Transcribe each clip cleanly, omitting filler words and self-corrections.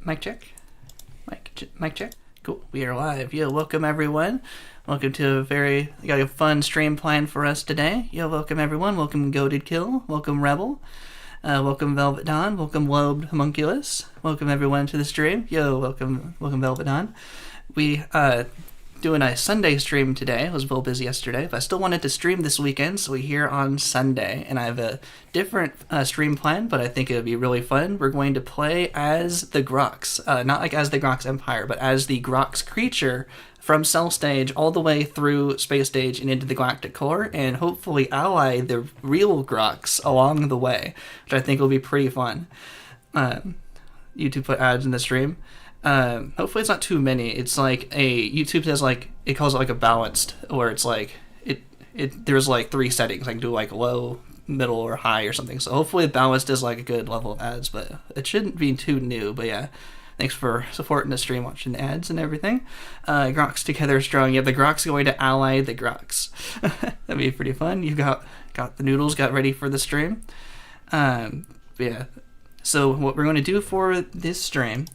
Mic check. Mic check. Cool. We are live. Yo, welcome everyone. Welcome to got a fun stream planned for us today. Yo, welcome everyone. Welcome Goated Kill. Welcome Rebel. Welcome Velvet Dawn. Welcome Lobed Homunculus. Welcome everyone to the stream. Yo, welcome Velvet Dawn. We doing a Sunday stream today. I was a little busy yesterday, but I still wanted to stream this weekend, so we're here on Sunday. And I have a different stream plan, but I think it would be really fun. We're going to play as the Grox. Not like as the Grox Empire, but as the Grox creature from Cell Stage all the way through Space Stage and into the Galactic Core, and hopefully ally the real Grox along the way, which I think will be pretty fun. YouTube put ads in the stream. Hopefully it's not too many. It's like YouTube says it calls it like a balanced, where it's like there's like 3 settings. I can do like low, middle, or high or something. So hopefully balanced is like a good level of ads, but it shouldn't be too new. But yeah, thanks for supporting the stream, watching the ads and everything. Grox together strong. Yeah, the Grox going to ally the Grox. That'd be pretty fun. You got the noodles, got ready for the stream. Yeah. So what we're going to do for this stream.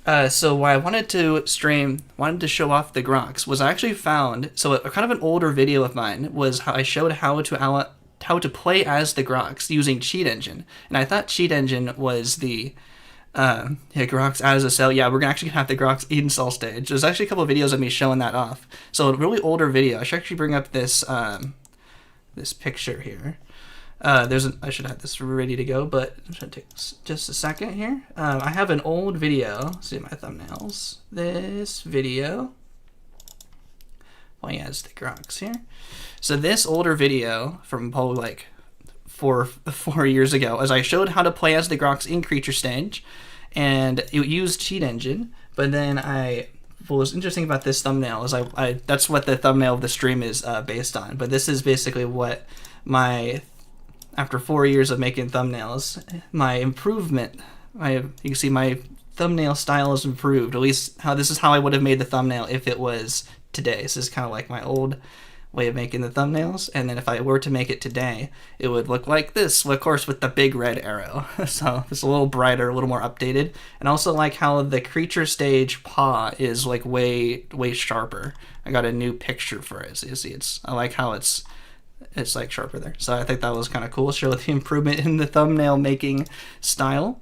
So why I wanted to show off the Grox was I actually found, so a kind of an older video of mine was how I showed how to play as the Grox using Cheat Engine, and I thought Cheat Engine was the Grox as a cell. Yeah, we're actually gonna have the Grox in Cell Stage. There's actually a couple of videos of me showing that off. So a really older video. I should actually bring up this this picture here. I should have this ready to go, but it should take just a second here. I have an old video. See my thumbnails. This video. Playing as the Grox here. So this older video from probably like four years ago, as I showed how to play as the Grox in Creature Stage, and it used Cheat Engine. But then what was interesting about this thumbnail is that's what the thumbnail of the stream is based on. But this is basically what after 4 years of making thumbnails, you can see my thumbnail style has improved. At least this is how I would have made the thumbnail if it was today. This is kind of like my old way of making the thumbnails. And then if I were to make it today, it would look like this, of course, with the big red arrow. So it's a little brighter, a little more updated. And also like how the Creature Stage paw is like way sharper. I got a new picture for it. So you see, I like how it's like sharper there. So I think that was kind of cool. Show the improvement in the thumbnail making style.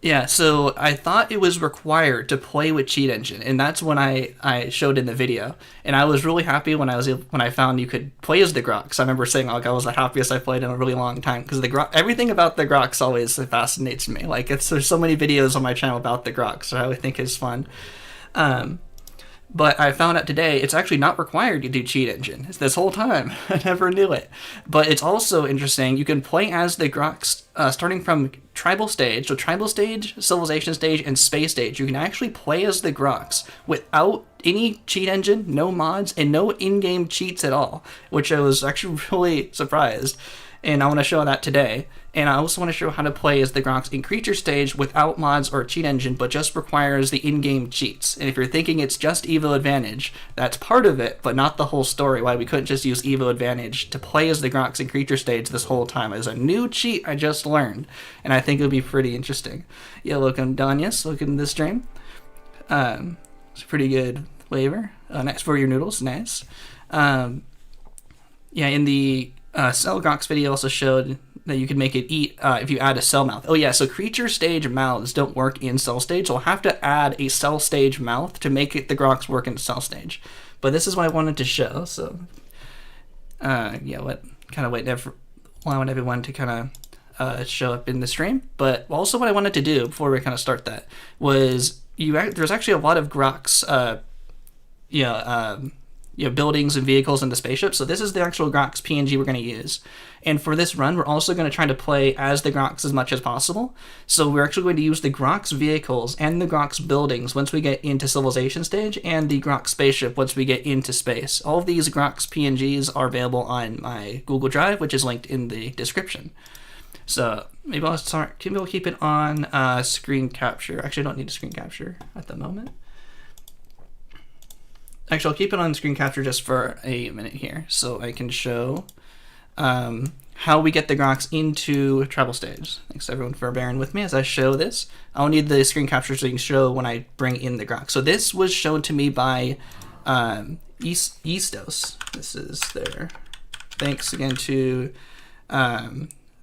Yeah, so I thought it was required to play with Cheat Engine, and that's when I showed in the video. And I was really happy when I found you could play as the Grox. I remember saying I was the happiest I played in a really long time, because everything about the Grox always fascinates me. Like there's so many videos on my channel about the Grox, so I really think it's fun. But I found out today it's actually not required to do Cheat Engine. This whole time. I never knew it. But it's also interesting. You can play as the Grox starting from Tribal Stage. So Tribal Stage, Civilization Stage, and Space Stage. You can actually play as the Grox without any Cheat Engine, no mods, and no in-game cheats at all. Which I was actually really surprised. And I want to show that today. And I also want to show how to play as the Grox in Creature Stage without mods or Cheat Engine, but just requires the in-game cheats. And if you're thinking it's just Evo Advantage, that's part of it, but not the whole story. Why we couldn't just use Evo Advantage to play as the Grox in Creature Stage this whole time. It was a new cheat I just learned, and I think it would be pretty interesting. Yeah, welcome Danyas, welcome to the stream. It's a pretty good flavor. Nice for your noodles, nice. Yeah, in the Cell Grox video also showed that you can make it eat if you add a cell mouth. Oh yeah, so Creature Stage mouths don't work in Cell Stage, so I'll have to add a Cell Stage mouth to make the Grox work in Cell Stage. But this is what I wanted to show, so yeah, allowing everyone to kind of show up in the stream. But also what I wanted to do before we kind of start that was there's actually a lot of Grox buildings and vehicles in the spaceship. So this is the actual Grox PNG we're going to use. And for this run, we're also going to try to play as the Grox as much as possible. So we're actually going to use the Grox vehicles and the Grox buildings once we get into Civilization Stage, and the Grox spaceship once we get into space. All of these Grox PNGs are available on my Google Drive, which is linked in the description. So maybe we'll keep it on screen capture. Actually, I don't need a screen capture at the moment. Actually, I'll keep it on screen capture just for a minute here, so I can show how we get the Grox into tribal stage. Thanks everyone for bearing with me as I show this. I'll need the screen capture so you can show when I bring in the Grox. So this was shown to me by Eastos. This is their, thanks again to, I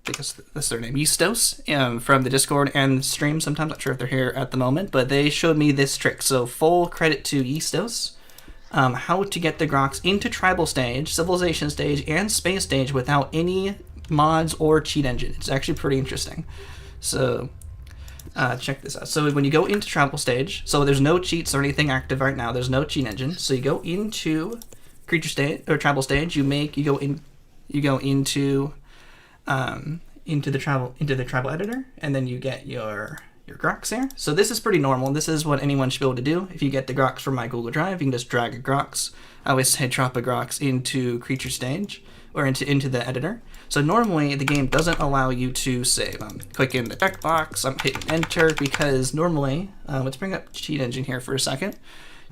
think that's their name, Eastos, from the Discord and stream sometimes. Not sure if they're here at the moment, but they showed me this trick. So full credit to Eastos. How to get the Grox into tribal stage, civilization stage, and space stage without any mods or cheat engine. It's actually pretty interesting. So check this out. So when you go into tribal stage, so there's no cheats or anything active right now. There's no cheat engine. So you go into creature stage or tribal stage. You go into the tribal editor, and then you get your Grox here. So this is pretty normal. This is what anyone should be able to do. If you get the Grox from my Google Drive, you can just drag a Grox. I always say drop a Grox into creature stage or into the editor. So normally the game doesn't allow you to save. I'm clicking the checkbox, I'm hitting enter because normally, let's bring up Cheat Engine here for a second.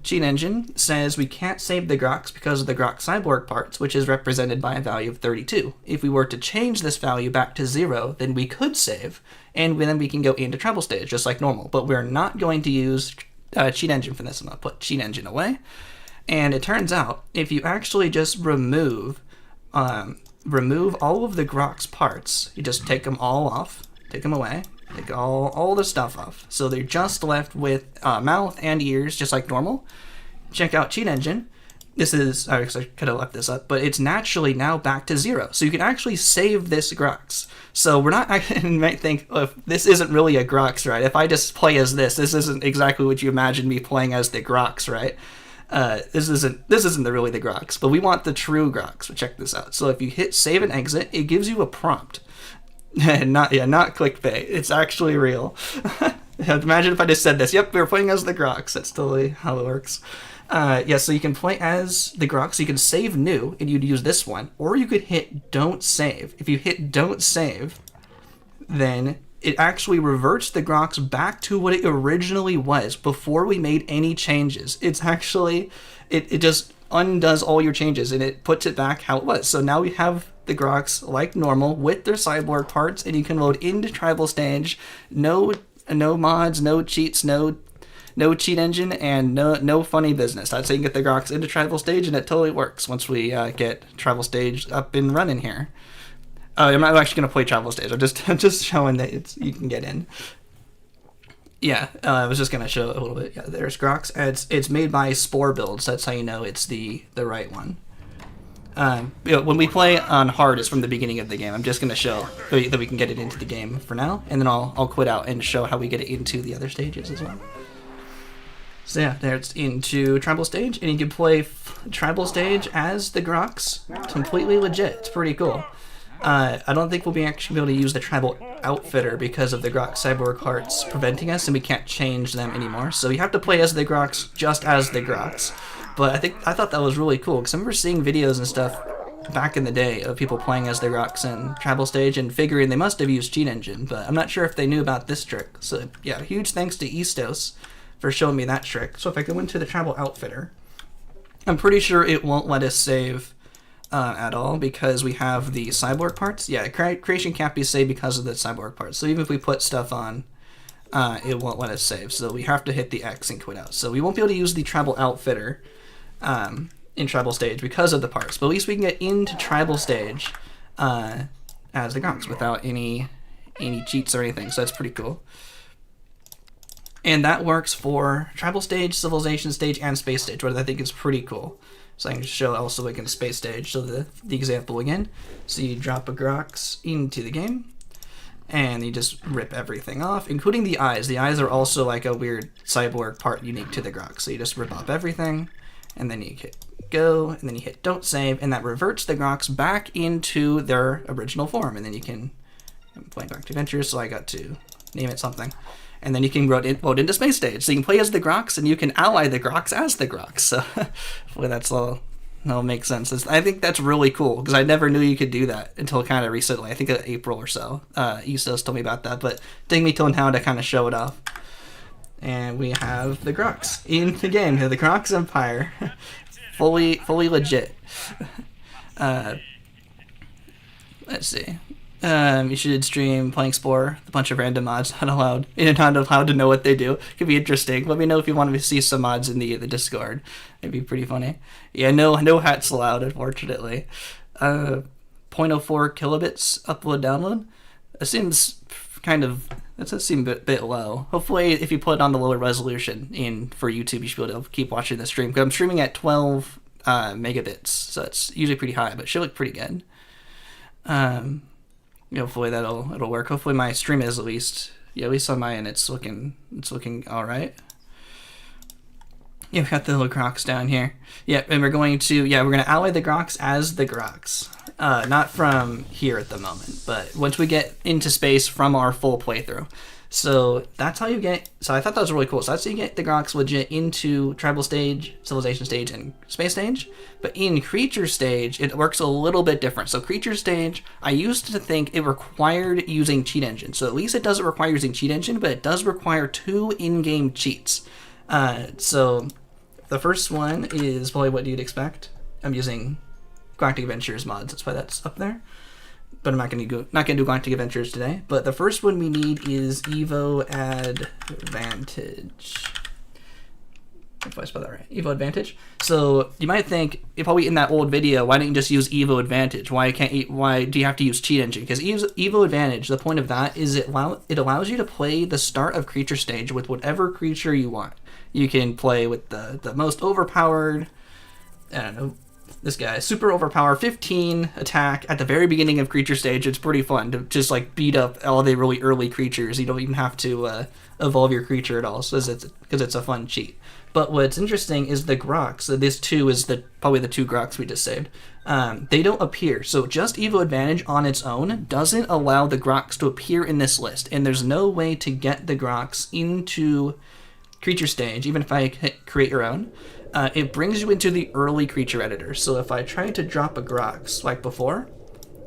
Cheat Engine says we can't save the Grox because of the Grox cyborg parts, which is represented by a value of 32. If we were to change this value back to 0, then we could save, and then we can go into tribal stage just like normal. But we're not going to use Cheat Engine for this. I'm going to put Cheat Engine away. And it turns out, if you actually just remove all of the Grox parts, you just take them all off, take them away, take all the stuff off. So they're just left with mouth and ears, just like normal. Check out Cheat Engine. This is, I could have left this up, but it's naturally now back to 0. So you can actually save this Grox. So we're not, you might think, oh, this isn't really a Grox, right? If I just play as this isn't exactly what you imagine me playing as the Grox, right? This isn't really the Grox, but we want the true Grox. So check this out. So if you hit save and exit, it gives you a prompt. not clickbait. It's actually real. Imagine if I just said this. Yep, we were playing as the Grox. That's totally how it works. So you can play as the Grox. You can save new, and you'd use this one, or you could hit don't save. If you hit don't save, then it actually reverts the Grox back to what it originally was before we made any changes. It's actually, it just undoes all your changes and it puts it back how it was. So now we have the Grox like normal with their cyborg parts, and you can load into tribal stage. No mods, no cheats, no cheat engine, and no funny business. I'd say you can get the Grox into tribal stage, and it totally works once we get tribal stage up and running here. I'm not actually going to play tribal stage. I'm just showing that you can get in. Yeah, I was just going to show a little bit. Yeah, there's Grox. It's made by Spore Builds. That's how you know it's the right one. When we play on hard, it's from the beginning of the game. I'm just going to show that we can get it into the game for now, and then I'll quit out and show how we get it into the other stages as well. So yeah, there it's into tribal stage, and you can play tribal stage as the Grox. Completely legit. It's pretty cool. I don't think we'll be actually able to use the tribal outfitter because of the Grox cyborg parts preventing us, and we can't change them anymore. So you have to play as the Grox, just as the Grox. But I thought that was really cool, because I remember seeing videos and stuff back in the day of people playing as the Grox in tribal stage and figuring they must have used Cheat Engine, but I'm not sure if they knew about this trick. So yeah, huge thanks to Eastos for showing me that trick. So if I go into the tribal outfitter, I'm pretty sure it won't let us save at all because we have the cyborg parts. Yeah, creation can't be saved because of the cyborg parts. So even if we put stuff on, it won't let us save. So we have to hit the X and quit out. So we won't be able to use the tribal outfitter in tribal stage because of the parts. But at least we can get into tribal stage as the Grox without any cheats or anything. So that's pretty cool. And that works for tribal stage, civilization stage, and space stage, which I think is pretty cool. So I can show also like in space stage. So the example again. So you drop a Grox into the game, and you just rip everything off, including the eyes. The eyes are also like a weird cyborg part unique to the Grox. So you just rip off everything, and then you hit go, and then you hit don't save, and that reverts the Grox back into their original form. And then you can, I'm playing Back to Adventures, so I got to name it something. And then you can load into space stage. So you can play as the Grox, and you can ally the Grox as the Grox. So hopefully that'll make sense. I think that's really cool, because I never knew you could do that until kind of recently. I think April or so. Eastos told me about that, but ding me till now to kind of show it off. And we have the Grox in the game. The Grox Empire. fully legit. Let's see. You should stream playing Spore, a bunch of random mods, not allowed. You're not allowed to know what they do. Could be interesting. Let me know if you want to see some mods in the Discord. It'd be pretty funny. Yeah, no hats allowed, unfortunately. 0.04 kilobits upload download. That seems kind of, that does seem a bit low. Hopefully, if you put it on the lower resolution for YouTube, you should be able to keep watching the stream. Because I'm streaming at 12 megabits, so it's usually pretty high, but it should look pretty good. Hopefully it'll work. Hopefully my stream is at least on my end it's looking all right. Yeah, we got the little Grox down here. Yeah, and we're going to ally the Grox as the Grox. Not from here at the moment, but once we get into space from our full playthrough. So that's how you get. So I thought that was really cool. So that's how you get the Grox legit into tribal stage, civilization stage, and space stage. But in creature stage, it works a little bit different. So creature stage, I used to think it required using cheat engine. So at least it doesn't require using cheat engine, but it does require 2 in-game cheats. So the first one is probably what you'd expect. I'm using Galactic Adventures mods. That's why that's up there. But I'm not gonna do Galactic Adventures today. But the first one we need is Evo Advantage. If I spell that right, Evo Advantage. So you might think, probably in that old video, why didn't you just use Evo Advantage? Why do you have to use Cheat Engine? Because Evo Advantage, the point of that is it allows you to play the start of creature stage with whatever creature you want. You can play with the most overpowered, I don't know, this guy, super overpower, 15 attack at the very beginning of creature stage. It's pretty fun to just like beat up all the really early creatures. You don't even have to evolve your creature at all, so because it's a fun cheat. But what's interesting is the Grox. So this 2 is probably the 2 Grox we just saved. They don't appear. So just Evo Advantage on its own doesn't allow the Grox to appear in this list, and there's no way to get the Grox into creature stage, even if I hit create your own. It brings you into the early creature editor. So if I try to drop a Grox like before,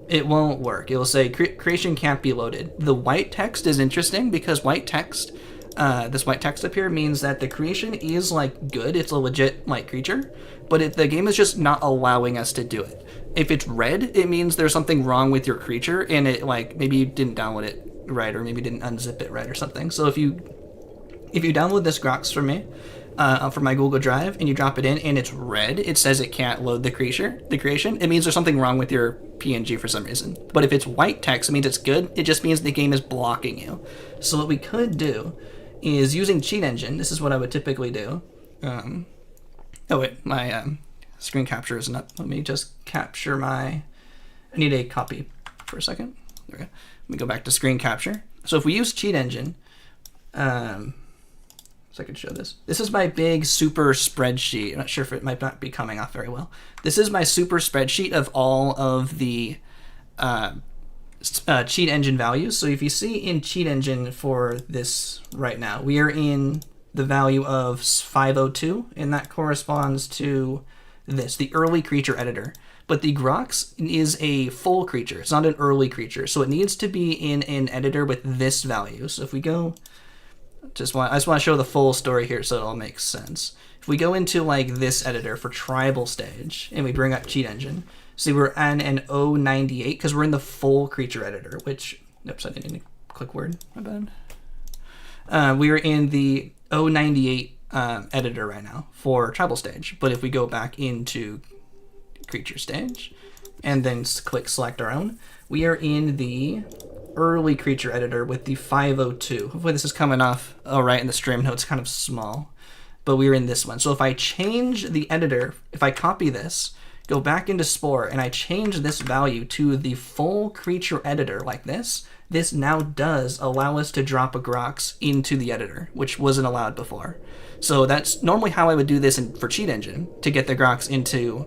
it won't work. It will say creation can't be loaded. The white text is interesting because white text, this white text up here means that the creation is like good. It's a legit like creature, but the game is just not allowing us to do it. If it's red, it means there's something wrong with your creature and it like maybe you didn't download it right or maybe didn't unzip it right or something. So if you download this Grox from me, from my Google Drive, and you drop it in, and it's red, it says it can't load the creation. It means there's something wrong with your PNG for some reason. But if it's white text, it means it's good. It just means the game is blocking you. So what we could do is using Cheat Engine. This is what I would typically do. Oh wait, my screen capture isn't up. Let me just capture I need a copy for a second. There we go. Let me go back to screen capture. So if we use Cheat Engine, so I can show this. This is my big super spreadsheet. I'm not sure if it might not be coming off very well. This is my super spreadsheet of all of the Cheat Engine values. So if you see in Cheat Engine for this right now, we are in the value of 502, and that corresponds to this, the early creature editor. But the Grox is a full creature. It's not an early creature. So it needs to be in an editor with this value. So if we go... I just want to show the full story here so it all makes sense. If we go into like this editor for tribal stage and we bring up Cheat Engine, see we're on an 098 because we're in the full creature editor, which, oops, I didn't need to click word, my bad. We are in the 098 editor right now for tribal stage. But if we go back into creature stage and then click select our own, we are in the early creature editor with the 502. Hopefully this is coming off all right in the stream. No, it's kind of small, but we're in this one. So if I change the editor, if I copy this, go back into Spore, and I change this value to the full creature editor like this now does allow us to drop a Grox into the editor, which wasn't allowed before. So that's normally how I would do this for Cheat Engine to get the Grox into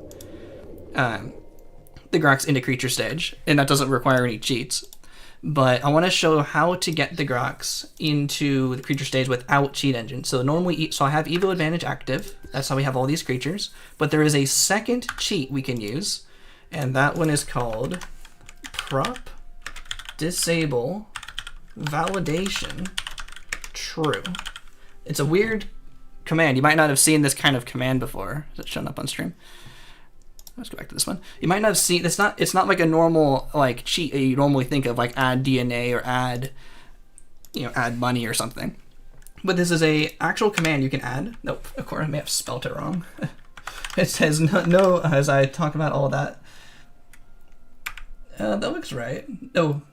creature stage, and that doesn't require any cheats. But I want to show how to get the Grox into the creature stage without Cheat Engine. So normally, I have Evo Advantage active. That's how we have all these creatures. But there is a second cheat we can use, and that one is called prop disable validation true. It's a weird command. You might not have seen this kind of command before. Is it showing up on stream? Let's go back to this one. You might not have seen. It's not like a normal like cheat you normally think of, like add DNA or add, add money or something. But this is a actual command you can add. Nope, of course I may have spelt it wrong. It says no as I talk about all that. That looks right. No.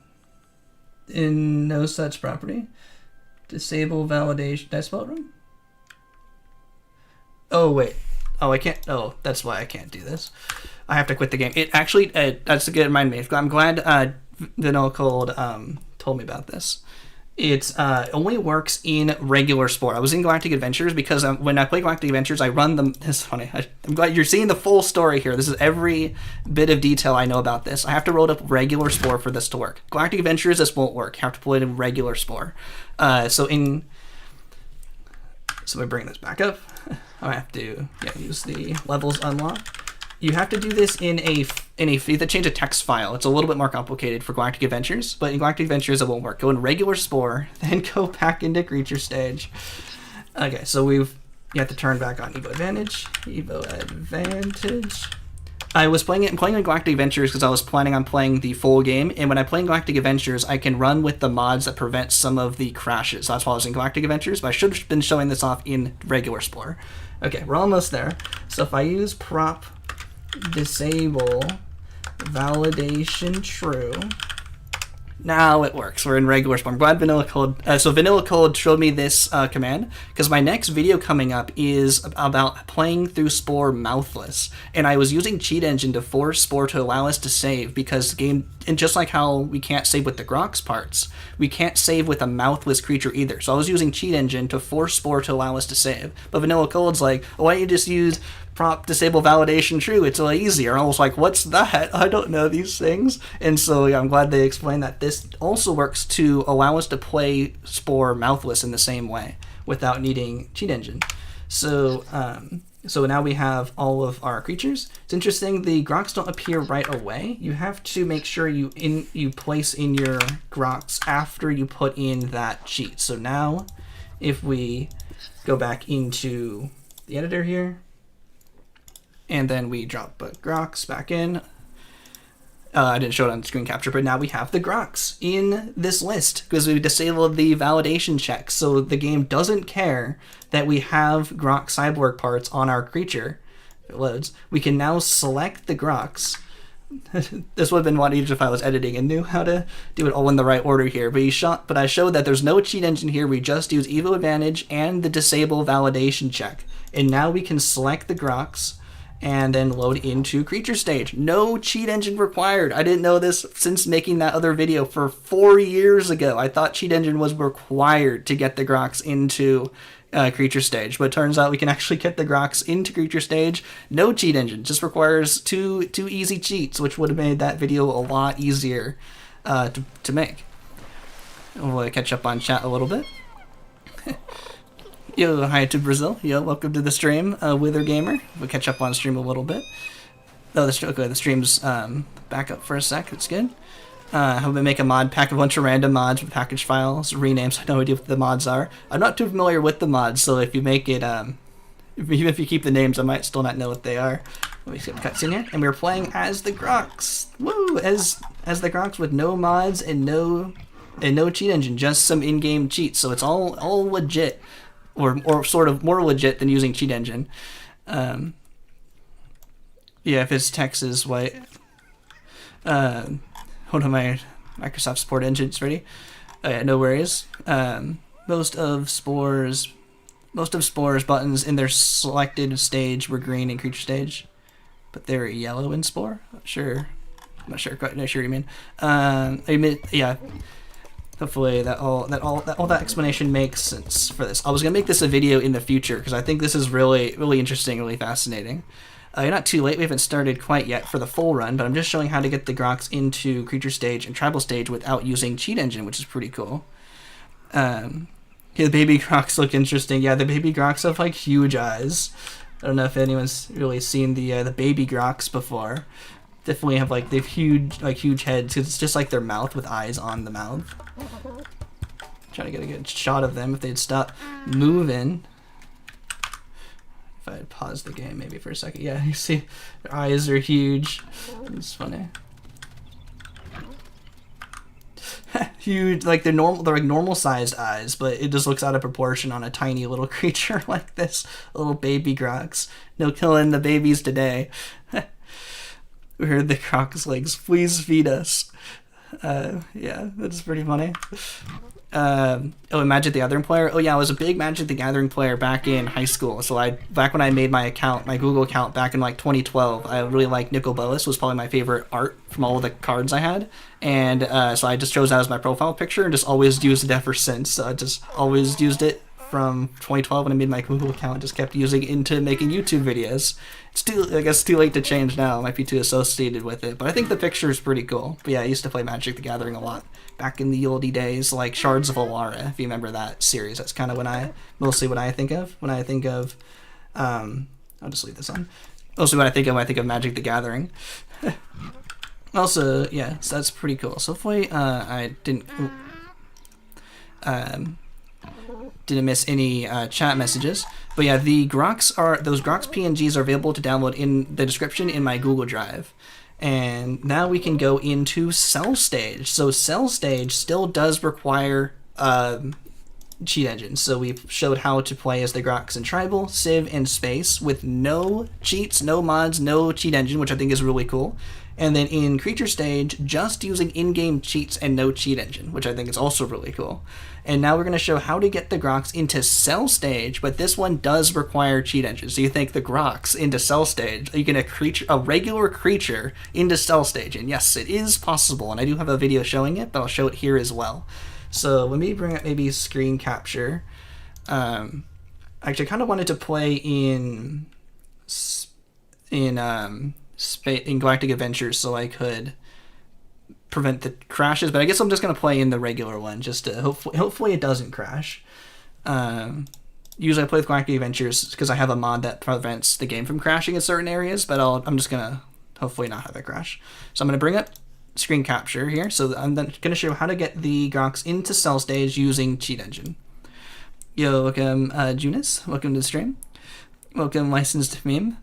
In no such property. Disable validation. Did I spell it wrong? Oh, wait. Oh, I can't. Oh, that's why I can't do this. I have to quit the game. It actually, that's a good remind me. I'm glad Vanilla Cold told me about this. It only works in regular Spore. I was in Galactic Adventures because when I play Galactic Adventures, I run them. It's funny. I'm glad you're seeing the full story here. This is every bit of detail I know about this. I have to load up regular Spore for this to work. Galactic Adventures, this won't work. You have to play it in regular Spore. So I bring this back up. I have to use the levels unlock. You have to do this in a you have to change a text file. It's a little bit more complicated for Galactic Adventures, but in Galactic Adventures it won't work. Go in regular Spore, then go back into creature stage. Okay, so you have to turn back on Evo Advantage. Evo Advantage. I was playing in Galactic Adventures because I was planning on playing the full game, and when I play in Galactic Adventures, I can run with the mods that prevent some of the crashes. That's why I was in Galactic Adventures, but I should have been showing this off in regular Spore. Okay, we're almost there. So if I use prop disable validation true, now it works. We're in regular Spore. I'm glad Vanilla Cold. So Vanilla Cold showed me this command because my next video coming up is about playing through Spore mouthless, and I was using Cheat Engine to force Spore to allow us to save because the game, and just like how we can't save with the Grox parts, we can't save with a mouthless creature either. So I was using Cheat Engine to force Spore to allow us to save. But Vanilla Cold's like, why don't you just use prop disable validation true? It's a lot easier. I was like, what's that? I don't know these things. And so I'm glad they explained that this also works to allow us to play Spore mouthless in the same way without needing Cheat Engine. So so now we have all of our creatures. It's interesting, the Grox don't appear right away. You have to make sure you place in your Grox after you put in that cheat. So now if we go back into the editor here, and then we drop Grox back in. I didn't show it on screen capture, but now we have the Grox in this list because we disabled the validation check. So the game doesn't care that we have Grox cyborg parts on our creature. If it loads, we can now select the Grox. This would have been one easier if I was editing and knew how to do it all in the right order here. But I showed that there's no cheat engine here. We just use Evo Advantage and the disable validation check. And now we can select the Grox and then load into creature stage. No cheat engine required. I didn't know this since making that other video for 4 years ago. I thought cheat engine was required to get the Grox into creature stage, but it turns out we can actually get the Grox into creature stage. No cheat engine, just requires two easy cheats, which would have made that video a lot easier to make. We'll catch up on chat a little bit. Yo, hi to Brazil. Yo, welcome to the stream, Wither Gamer. We'll catch up on stream a little bit. Oh, the stream's back up for a sec. It's good. How about make a mod pack, a bunch of random mods with package files, renames. I have no idea what the mods are. I'm not too familiar with the mods, so if you make it, even if you keep the names, I might still not know what they are. Let me skip cutscene here. And we're playing as the Grox. Woo! As the Grox with no mods and no cheat engine, just some in-game cheats. So it's all legit. Or sort of more legit than using cheat engine. Yeah, if his text is white. Hold on, my Microsoft support engine's ready. Oh yeah, no worries. Most of Spore's buttons in their selected stage were green in creature stage, but they're yellow in Spore. I'm not sure quite what you mean. Yeah. Hopefully all that explanation makes sense for this. I was gonna make this a video in the future because I think this is really interesting, really fascinating. You're not too late. We haven't started quite yet for the full run, but I'm just showing how to get the Grox into creature stage and tribal stage without using cheat engine, which is pretty cool. Yeah, the baby Grox look interesting. Yeah, the baby Grox have like huge eyes. I don't know if anyone's really seen the baby Grox before. Definitely have they have huge heads because it's just like their mouth with eyes on the mouth. Trying to get a good shot of them if they'd stop moving. If I pause the game maybe for a second. Yeah, you see their eyes are huge. It's funny. Huge, like they're like normal sized eyes, but it just looks out of proportion on a tiny little creature like this. Little baby Grox. No killing the babies today. We heard the Grox legs. Please feed us. Yeah, that's pretty funny. Magic the Gathering player. Oh yeah, I was a big Magic the Gathering player back in high school. So back when I made my account, my Google account back in like 2012, I really liked Nicol Bolas. Was probably my favorite art from all of the cards I had, and so I just chose that as my profile picture and just always used it ever since. So I just always used it from 2012 when I made my Google account. Just kept using it into making YouTube videos. I guess too late to change now. It might be too associated with it, but I think the picture is pretty cool. But yeah, I used to play Magic the Gathering a lot back in the oldie days, like Shards of Alara, if you remember that series. That's kind of mostly what I think of when I think of, I'll just leave this on. Mostly what I think of when I think of Magic the Gathering. Also, yeah, so that's pretty cool. So hopefully I didn't miss any chat messages. But yeah, those Grox PNGs are available to download in the description in my Google Drive. And now we can go into Cell Stage. So Cell Stage still does require cheat engines. So we've showed how to play as the Grox in Tribal, Civ, and Space with no cheats, no mods, no cheat engine, which I think is really cool. And then in Creature Stage, just using in-game cheats and no cheat engine, which I think is also really cool. And now we're going to show how to get the Grox into Cell Stage, but this one does require cheat engine. So you think the Grox into Cell Stage, are you going to a regular creature into Cell Stage? And yes, it is possible, and I do have a video showing it, but I'll show it here as well. So let me bring up maybe screen capture. Actually, I kind of wanted to play in Galactic Adventures so I could prevent the crashes, but I guess I'm just going to play in the regular one just to hopefully it doesn't crash. Usually I play with Galactic Adventures because I have a mod that prevents the game from crashing in certain areas, but I'm just going to hopefully not have it crash. So I'm going to bring up screen capture here. So I'm going to show how to get the Grox into Cell Stage using cheat engine. Yo, welcome Junis, welcome to the stream. Welcome Licensed Meme.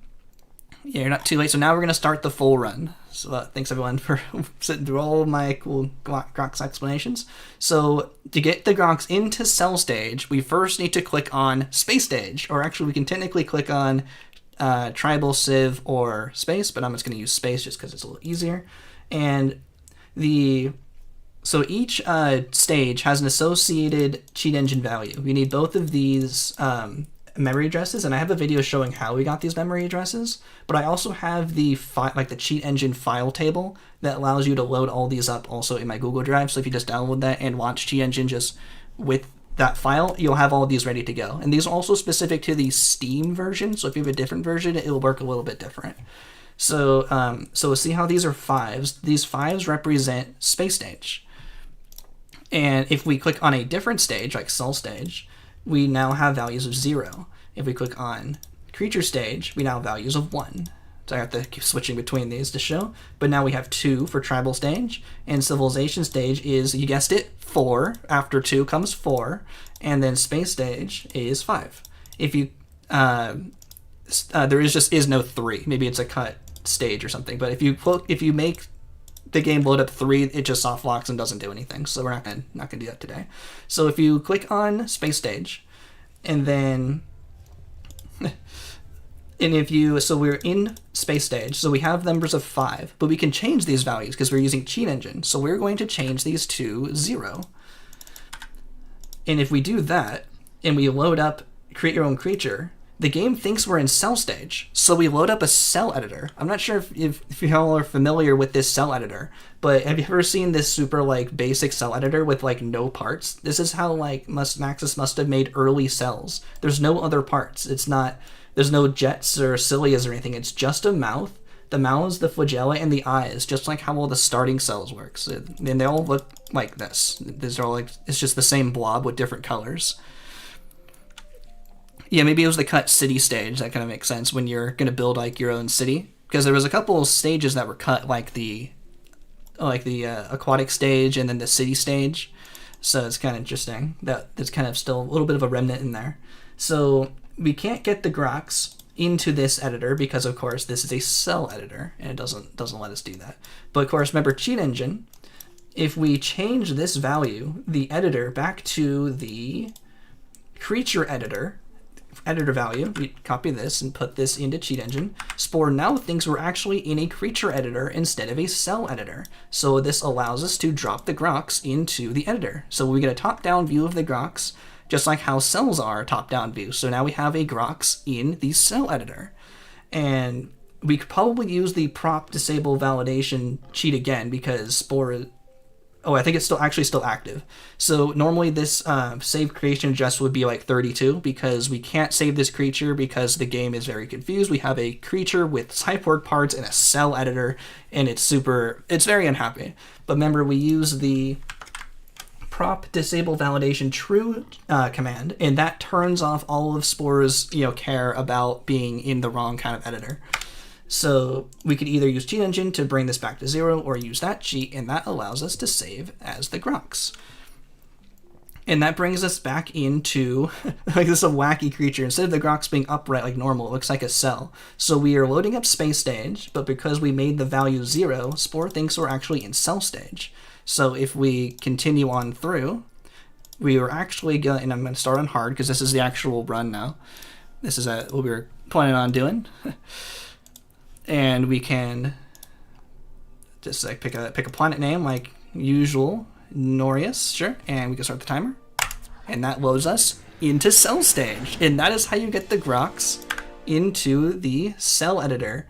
Yeah, you're not too late. So now we're going to start the full run. So thanks everyone for sitting through all of my cool Grox explanations. So to get the Grox into Cell Stage, we first need to click on Space Stage. Or actually we can technically click on Tribal, Civ, or Space, but I'm just going to use Space just because it's a little easier. And so each stage has an associated cheat engine value. We need both of these memory addresses, and I have a video showing how we got these memory addresses, but I also have the cheat engine file table that allows you to load all these up also in my Google Drive. So if you just download that and launch cheat engine just with that file, you'll have all of these ready to go. And these are also specific to the Steam version, so if you have a different version, it'll work a little bit different. So we'll see how these are fives. These fives represent Space Stage. And if we click on a different stage, like Cell Stage, we now have values of 0. If we click on Creature Stage, we now have values of 1. So I have to keep switching between these to show. But now we have 2 for Tribal Stage, and Civilization Stage is, you guessed it, 4. After 2 comes 4, and then Space Stage is 5. If you, there is no 3. Maybe it's a cut stage or something. But if you make the game load up 3, it just soft locks and doesn't do anything. So we're not gonna do that today. So if you click on Space Stage, and then so we're in Space Stage, so we have numbers of 5, but we can change these values because we're using cheat engine. So we're going to change these to 0. And if we do that, and we load up Create Your Own Creature, the game thinks we're in Cell Stage, so we load up a cell editor. I'm not sure if you all are familiar with this cell editor, but have you ever seen this super basic cell editor with no parts? This is how Maxis must have made early cells. There's no other parts. There's no jets or cilias or anything. It's just a mouth, the mouths, the flagella, and the eyes, just like how all the starting cells works. And they all look like this. These are all it's just the same blob with different colors. Yeah, maybe it was the cut city stage. That kind of makes sense when you're going to build your own city. Because there was a couple of stages that were cut, like the aquatic stage and then the city stage. So it's kind of interesting that there's kind of still a little bit of a remnant in there. So we can't get the Grox into this editor because, of course, this is a cell editor and it doesn't let us do that. But of course, remember cheat engine. If we change this value, the editor, back to the creature editor value, we copy this and put this into cheat engine. Spore now thinks we're actually in a creature editor instead of a cell editor. So this allows us to drop the Grox into the editor. So we get a top-down view of the Grox, just like how cells are a top-down view. So now we have a Grox in the cell editor. And we could probably use the prop disable validation cheat again because Spore, oh, I think it's still active. So normally this save creation address would be like 32 because we can't save this creature because the game is very confused. We have a creature with Cyborg parts and a cell editor, and it's very unhappy. But remember, we use the prop disable validation true command, and that turns off all of Spore's care about being in the wrong kind of editor. So we could either use cheat engine to bring this back to 0 or use that cheat, and that allows us to save as the Grox. And that brings us back into like this is a wacky creature. Instead of the Grox being upright like normal, it looks like a cell. So we are loading up space stage, but because we made the value 0, Spore thinks we're actually in cell stage. So if we continue on through, we are actually going, and I'm going to start on hard because this is the actual run now. This is what we were planning on doing. And we can just like pick a planet name like usual, Norius, sure, and we can start the timer. And that loads us into cell stage. And that is how you get the Grox into the cell editor.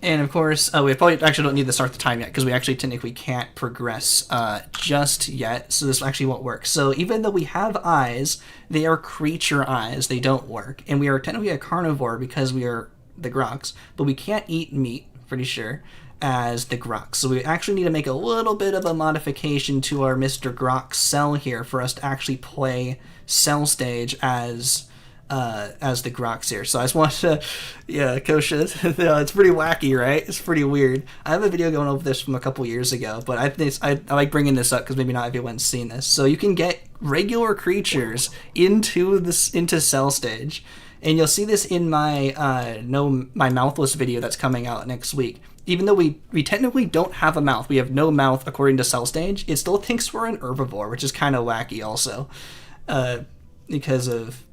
And of course, we probably actually don't need to start the time yet because we actually technically can't progress just yet, so this actually won't work. So even though we have eyes, they are creature eyes, they don't work. And we are technically a carnivore because we are the Grox, but we can't eat meat, pretty sure, as the Grox. So we actually need to make a little bit of a modification to our Mr. Grox cell here for us to actually play cell stage as the Grox here. So I just want to, Kosha, it's pretty wacky, right? It's pretty weird. I have a video going over this from a couple years ago, but I like bringing this up because maybe not everyone's seen this. So you can get regular creatures into cell stage. And you'll see this in my my mouthless video that's coming out next week. Even though we technically don't have a mouth, we have no mouth according to cell stage, it still thinks we're an herbivore, which is kind of wacky also. Because of,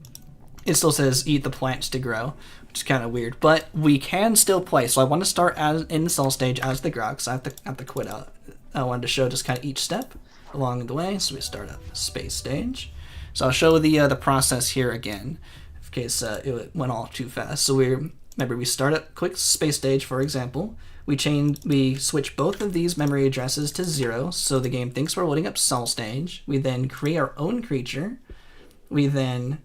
it still says eat the plants to grow, which is kind of weird. But we can still play, so I want to start in cell stage as the Grox. I have to quit out. I wanted to show just kind of each step along the way, so we start up space stage. So I'll show the process here again. In case it went all too fast. So remember we start at quick space stage, for example. We switch both of these memory addresses to 0, so the game thinks we're loading up cell stage. We then create our own creature. We then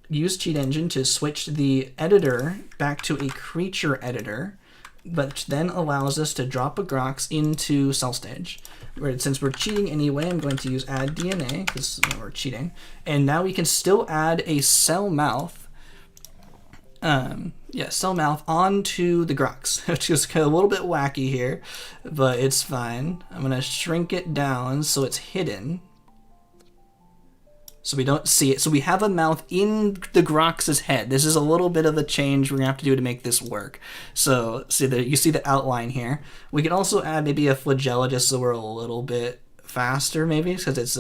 use cheat engine to switch the editor back to a creature editor, but then allows us to drop a Grox into cell stage. Since we're cheating anyway, I'm going to use add DNA because we're cheating. And now we can still add a cell mouth. Cell mouth onto the Grox, which is kind of a little bit wacky here, but it's fine. I'm gonna shrink it down so it's hidden, so we don't see it. So we have a mouth in the Grox's head. This is a little bit of a change we're gonna have to do to make this work. So you see the outline here. We can also add maybe a flagella just so we're a little bit faster, maybe because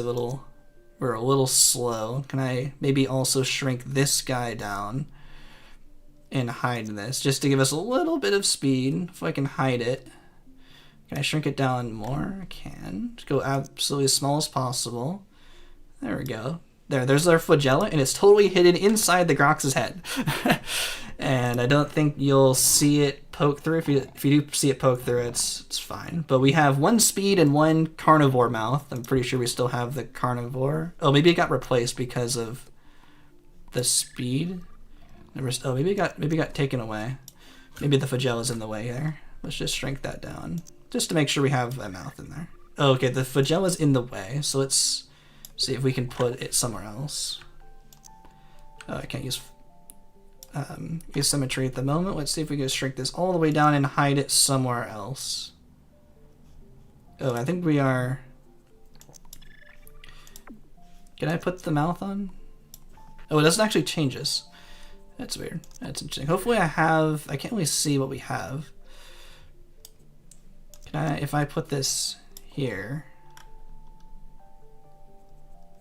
we're a little slow. Can I maybe also shrink this guy down and hide this just to give us a little bit of speed? If I can hide it, can I shrink it down more? I can. Just go absolutely as small as possible. There we go. There's our flagella, and it's totally hidden inside the Grox's head. And I don't think you'll see it poke through. If you do see it poke through, it's fine. But we have 1 speed and 1 carnivore mouth. I'm pretty sure we still have the carnivore. Oh, maybe it got replaced because of the speed. Maybe it got taken away. Maybe the flagella's in the way there. Let's just shrink that down just to make sure we have a mouth in there. Oh, okay, the flagella's in the way, so let's see if we can put it somewhere else. I can't use asymmetry at the moment. Let's see if we can shrink this all the way down and hide it somewhere else. Oh, I think we are. Can I put the mouth on? Oh, it doesn't actually change us. That's weird. That's interesting. Hopefully I can't really see what we have. If I put this here,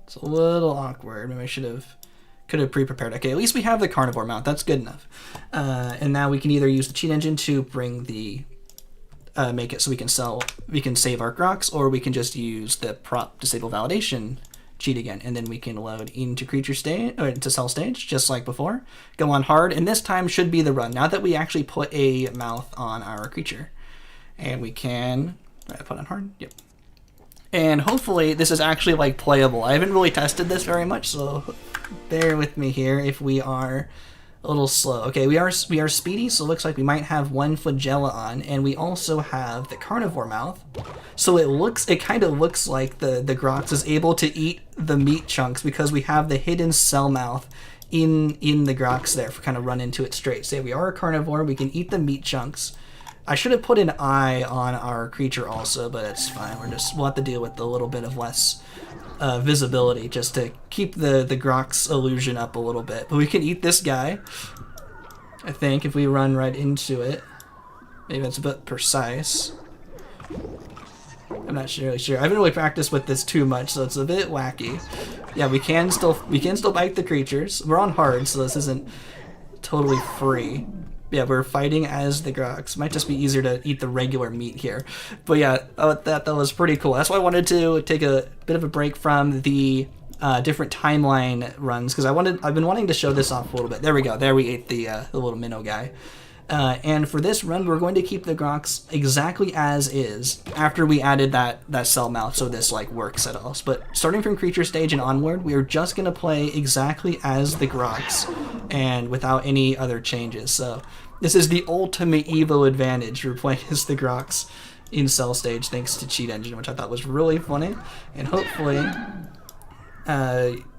it's a little awkward. Maybe I could have pre-prepared. Okay, at least we have the carnivore mount. That's good enough. And now we can either use the cheat engine to bring the make it so we can save our Grox, or we can just use the prop disable validation cheat again, and then we can load into creature stage or into cell stage just like before. Go on hard, and this time should be the run. Now that we actually put a mouth on our creature, and we can put on hard. Yep. And hopefully this is actually like playable. I haven't really tested this very much, so bear with me here if we are a little slow. Okay, we are speedy, so it looks like we might have one flagella on, and we also have the carnivore mouth. So it kind of looks like the Grox is able to eat the meat chunks because we have the hidden cell mouth in the Grox there for kind of run into it straight. Say we are a carnivore, we can eat the meat chunks. I should have put an eye on our creature also, but it's fine. We'll have to deal with a little bit of less visibility just to keep the Grox illusion up a little bit. But we can eat this guy, I think, if we run right into it. Maybe that's a bit precise. I'm not really sure. I haven't really practiced with this too much, so it's a bit wacky. Yeah, we can still bite the creatures. We're on hard, so this isn't totally free. Yeah, we're fighting as the Grox. Might just be easier to eat the regular meat here. But yeah, that was pretty cool. That's why I wanted to take a bit of a break from the different timeline runs, because I've been wanting to show this off a little bit. There we go. There we ate the little minnow guy. And for this run, we're going to keep the Grox exactly as is after we added that cell mouth, so this like works at all. But starting from creature stage and onward, we are just going to play exactly as the Grox and without any other changes. So this is the ultimate Evo advantage for playing as the Grox in cell stage thanks to cheat engine, which I thought was really funny. And hopefully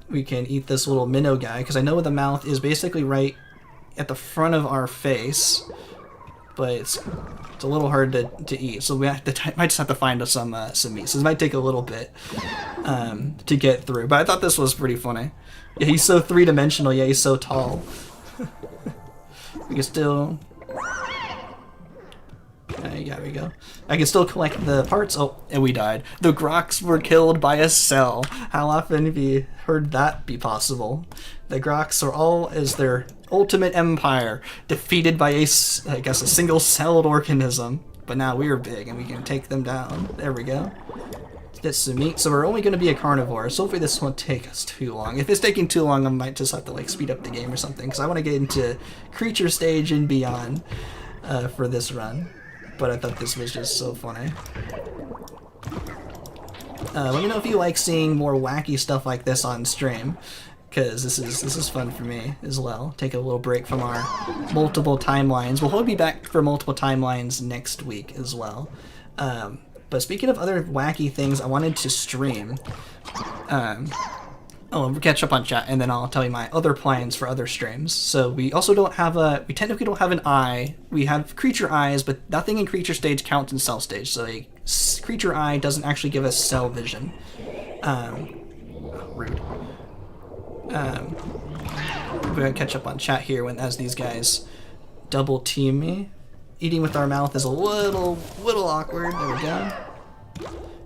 we can eat this little minnow guy, because I know the mouth is basically right at the front of our face, but it's a little hard to eat, so we might just have to find some meat. So this might take a little bit to get through, but I thought this was pretty funny. Yeah, he's so three-dimensional. Yeah, he's so tall. We can still... yeah, there we go. I can still collect the parts. Oh, and we died. The Grox were killed by a cell. How often have you heard that be possible? The Grox are all as their ultimate empire, defeated by a single-celled organism. But now we're big and we can take them down. There we go. Get some meat. So we're only going to be a carnivore, so hopefully this won't take us too long. If it's taking too long, I might just have to like speed up the game or something, because I want to get into creature stage and beyond for this run. But I thought this was just so funny. Let me know if you like seeing more wacky stuff like this on stream, because this is fun for me as well. Take a little break from our multiple timelines. We'll be back for multiple timelines next week as well. But speaking of other wacky things I wanted to stream, we'll catch up on chat, and then I'll tell you my other plans for other streams. So we also don't have we technically don't have an eye. We have creature eyes, but nothing in creature stage counts in cell stage. So a creature eye doesn't actually give us cell vision. Rude. We're gonna catch up on chat here as these guys double team me. Eating with our mouth is a little awkward. There we go.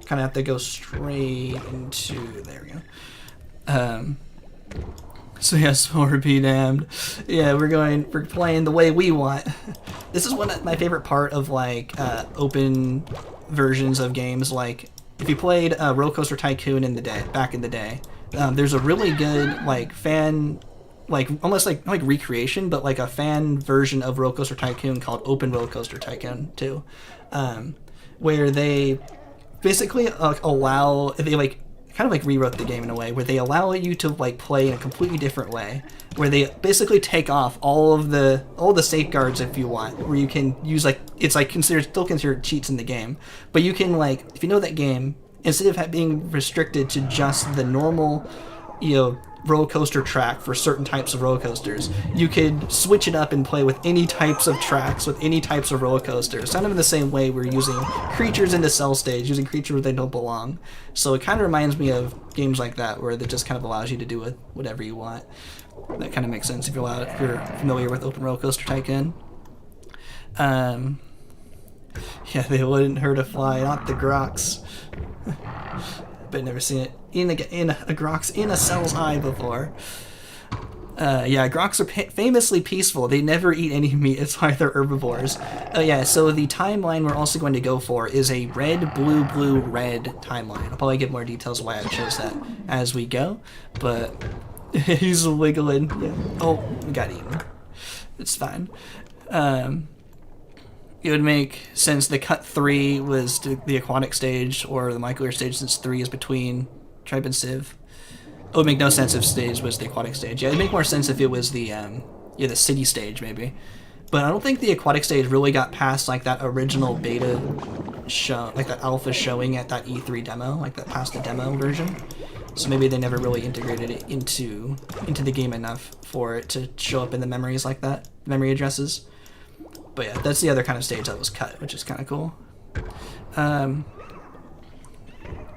Kind of have to go straight into, there we go. So yeah, Spore be damned. Yeah, we're playing the way we want. This is one of my favorite part of like open versions of games. Like if you played Roller Coaster Tycoon back in the day, there's a really good like fan, like almost like recreation, but like a fan version of Roller Coaster Tycoon called Open Roller Coaster Tycoon 2, where they basically kind of like rewrote the game in a way where they allow you to like play in a completely different way, where they basically take off all the safeguards if you want, where you can use like it's like still considered cheats in the game, but you can like, if you know that game, instead of being restricted to just the normal, roller coaster track for certain types of roller coasters, you could switch it up and play with any types of tracks, with any types of roller coasters. Kind of in the same way we're using creatures in the cell stage, using creatures where they don't belong. So it kind of reminds me of games like that, where it just kind of allows you to do whatever you want. That kind of makes sense if you're familiar with Open Roller Coaster Tycoon. Yeah, they wouldn't hurt a fly, not the Grox. But never seen it in a Grox in a cell's eye before. Yeah, Grox are famously peaceful. They never eat any meat. It's why they're herbivores. Yeah, so the timeline we're also going to go for is a red, blue, blue, red timeline. I'll probably give more details why I chose that as we go, but he's wiggling. Yeah. Oh, we got eaten. It's fine. It would make sense the cut 3 was the aquatic stage or the molecular stage, since 3 is between Tribe and Civ. It would make no sense if stage was the aquatic stage. Yeah, it'd make more sense if it was the the city stage maybe. But I don't think the aquatic stage really got past like that original beta show, like that alpha showing at that E3 demo, like that past the demo version. So maybe they never really integrated it into the game enough for it to show up in the memories like that, memory addresses. But yeah, that's the other kind of stage that was cut, which is kind of cool.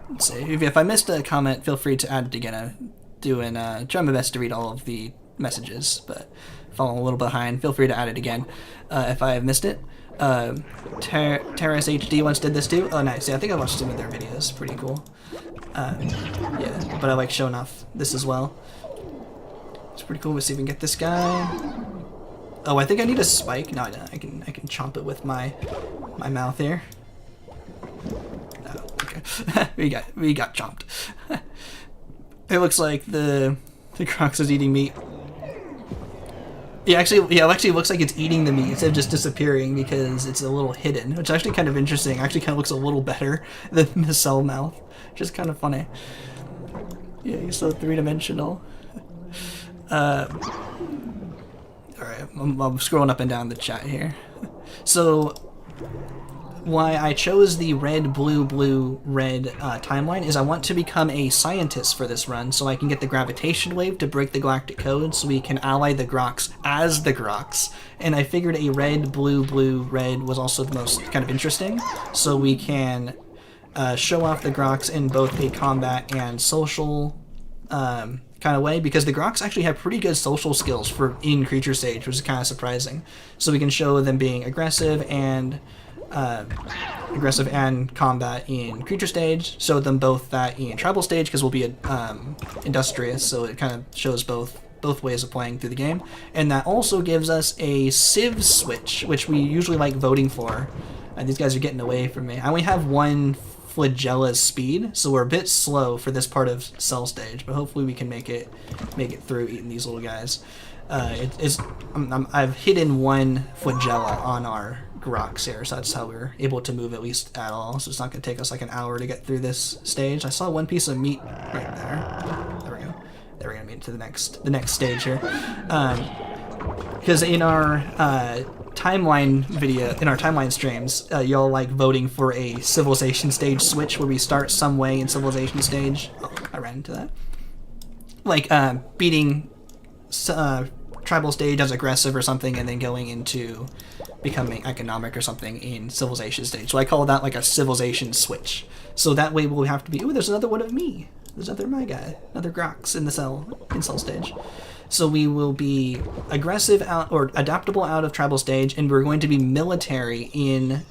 Let's see. If I missed a comment, feel free to add it again. I'm trying my best to read all of the messages, but falling a little behind, feel free to add it again if I have missed it. Terrace HD once did this too. Oh, nice. Yeah, I think I watched some of their videos. Pretty cool. Yeah, but I like showing off this as well. It's pretty cool. Let's see if we can get this guy. Oh, I think I need a spike. No, I can chomp it with my mouth here. Oh, okay. we got chomped. It looks like the Grox is eating meat. It actually looks like it's eating the meat instead of just disappearing because it's a little hidden, which is actually kind of interesting. Actually kind of looks a little better than the cell mouth, which is kind of funny. Yeah, he's so three-dimensional. Alright, I'm scrolling up and down the chat here. So, why I chose the red, blue, blue, red timeline is I want to become a scientist for this run so I can get the gravitation wave to break the galactic code so we can ally the Grox as the Grox. And I figured a red, blue, blue, red was also the most kind of interesting, so we can show off the Grox in both a combat and social kind of way, because the Grox actually have pretty good social skills in creature stage, which is kind of surprising. So we can show them being aggressive and combat in creature stage, show them both that in tribal stage because we'll be industrious, so it kind of shows both ways of playing through the game. And that also gives us a Civ switch, which we usually like voting for. These guys are getting away from me. I only have one Flagella's speed, so we're a bit slow for this part of cell stage, but hopefully we can make it through eating these little guys. I've hidden one Flagella on our Grox here, so that's how we're able to move at least at all, so it's not going to take us like an hour to get through this stage. I saw one piece of meat right there. There we go. There we're going to move to the next stage here. Because in our timeline video, in our timeline streams, y'all like voting for a civilization stage switch where we start some way in civilization stage. Oh, I ran into that. Like beating tribal stage as aggressive or something, and then going into becoming economic or something in civilization stage. So I call that like a civilization switch. So that way we'll have to be, ooh, there's another one of me. There's another my guy, another Grox in cell stage. So we will be aggressive out or adaptable out of tribal stage, and we're going to be military in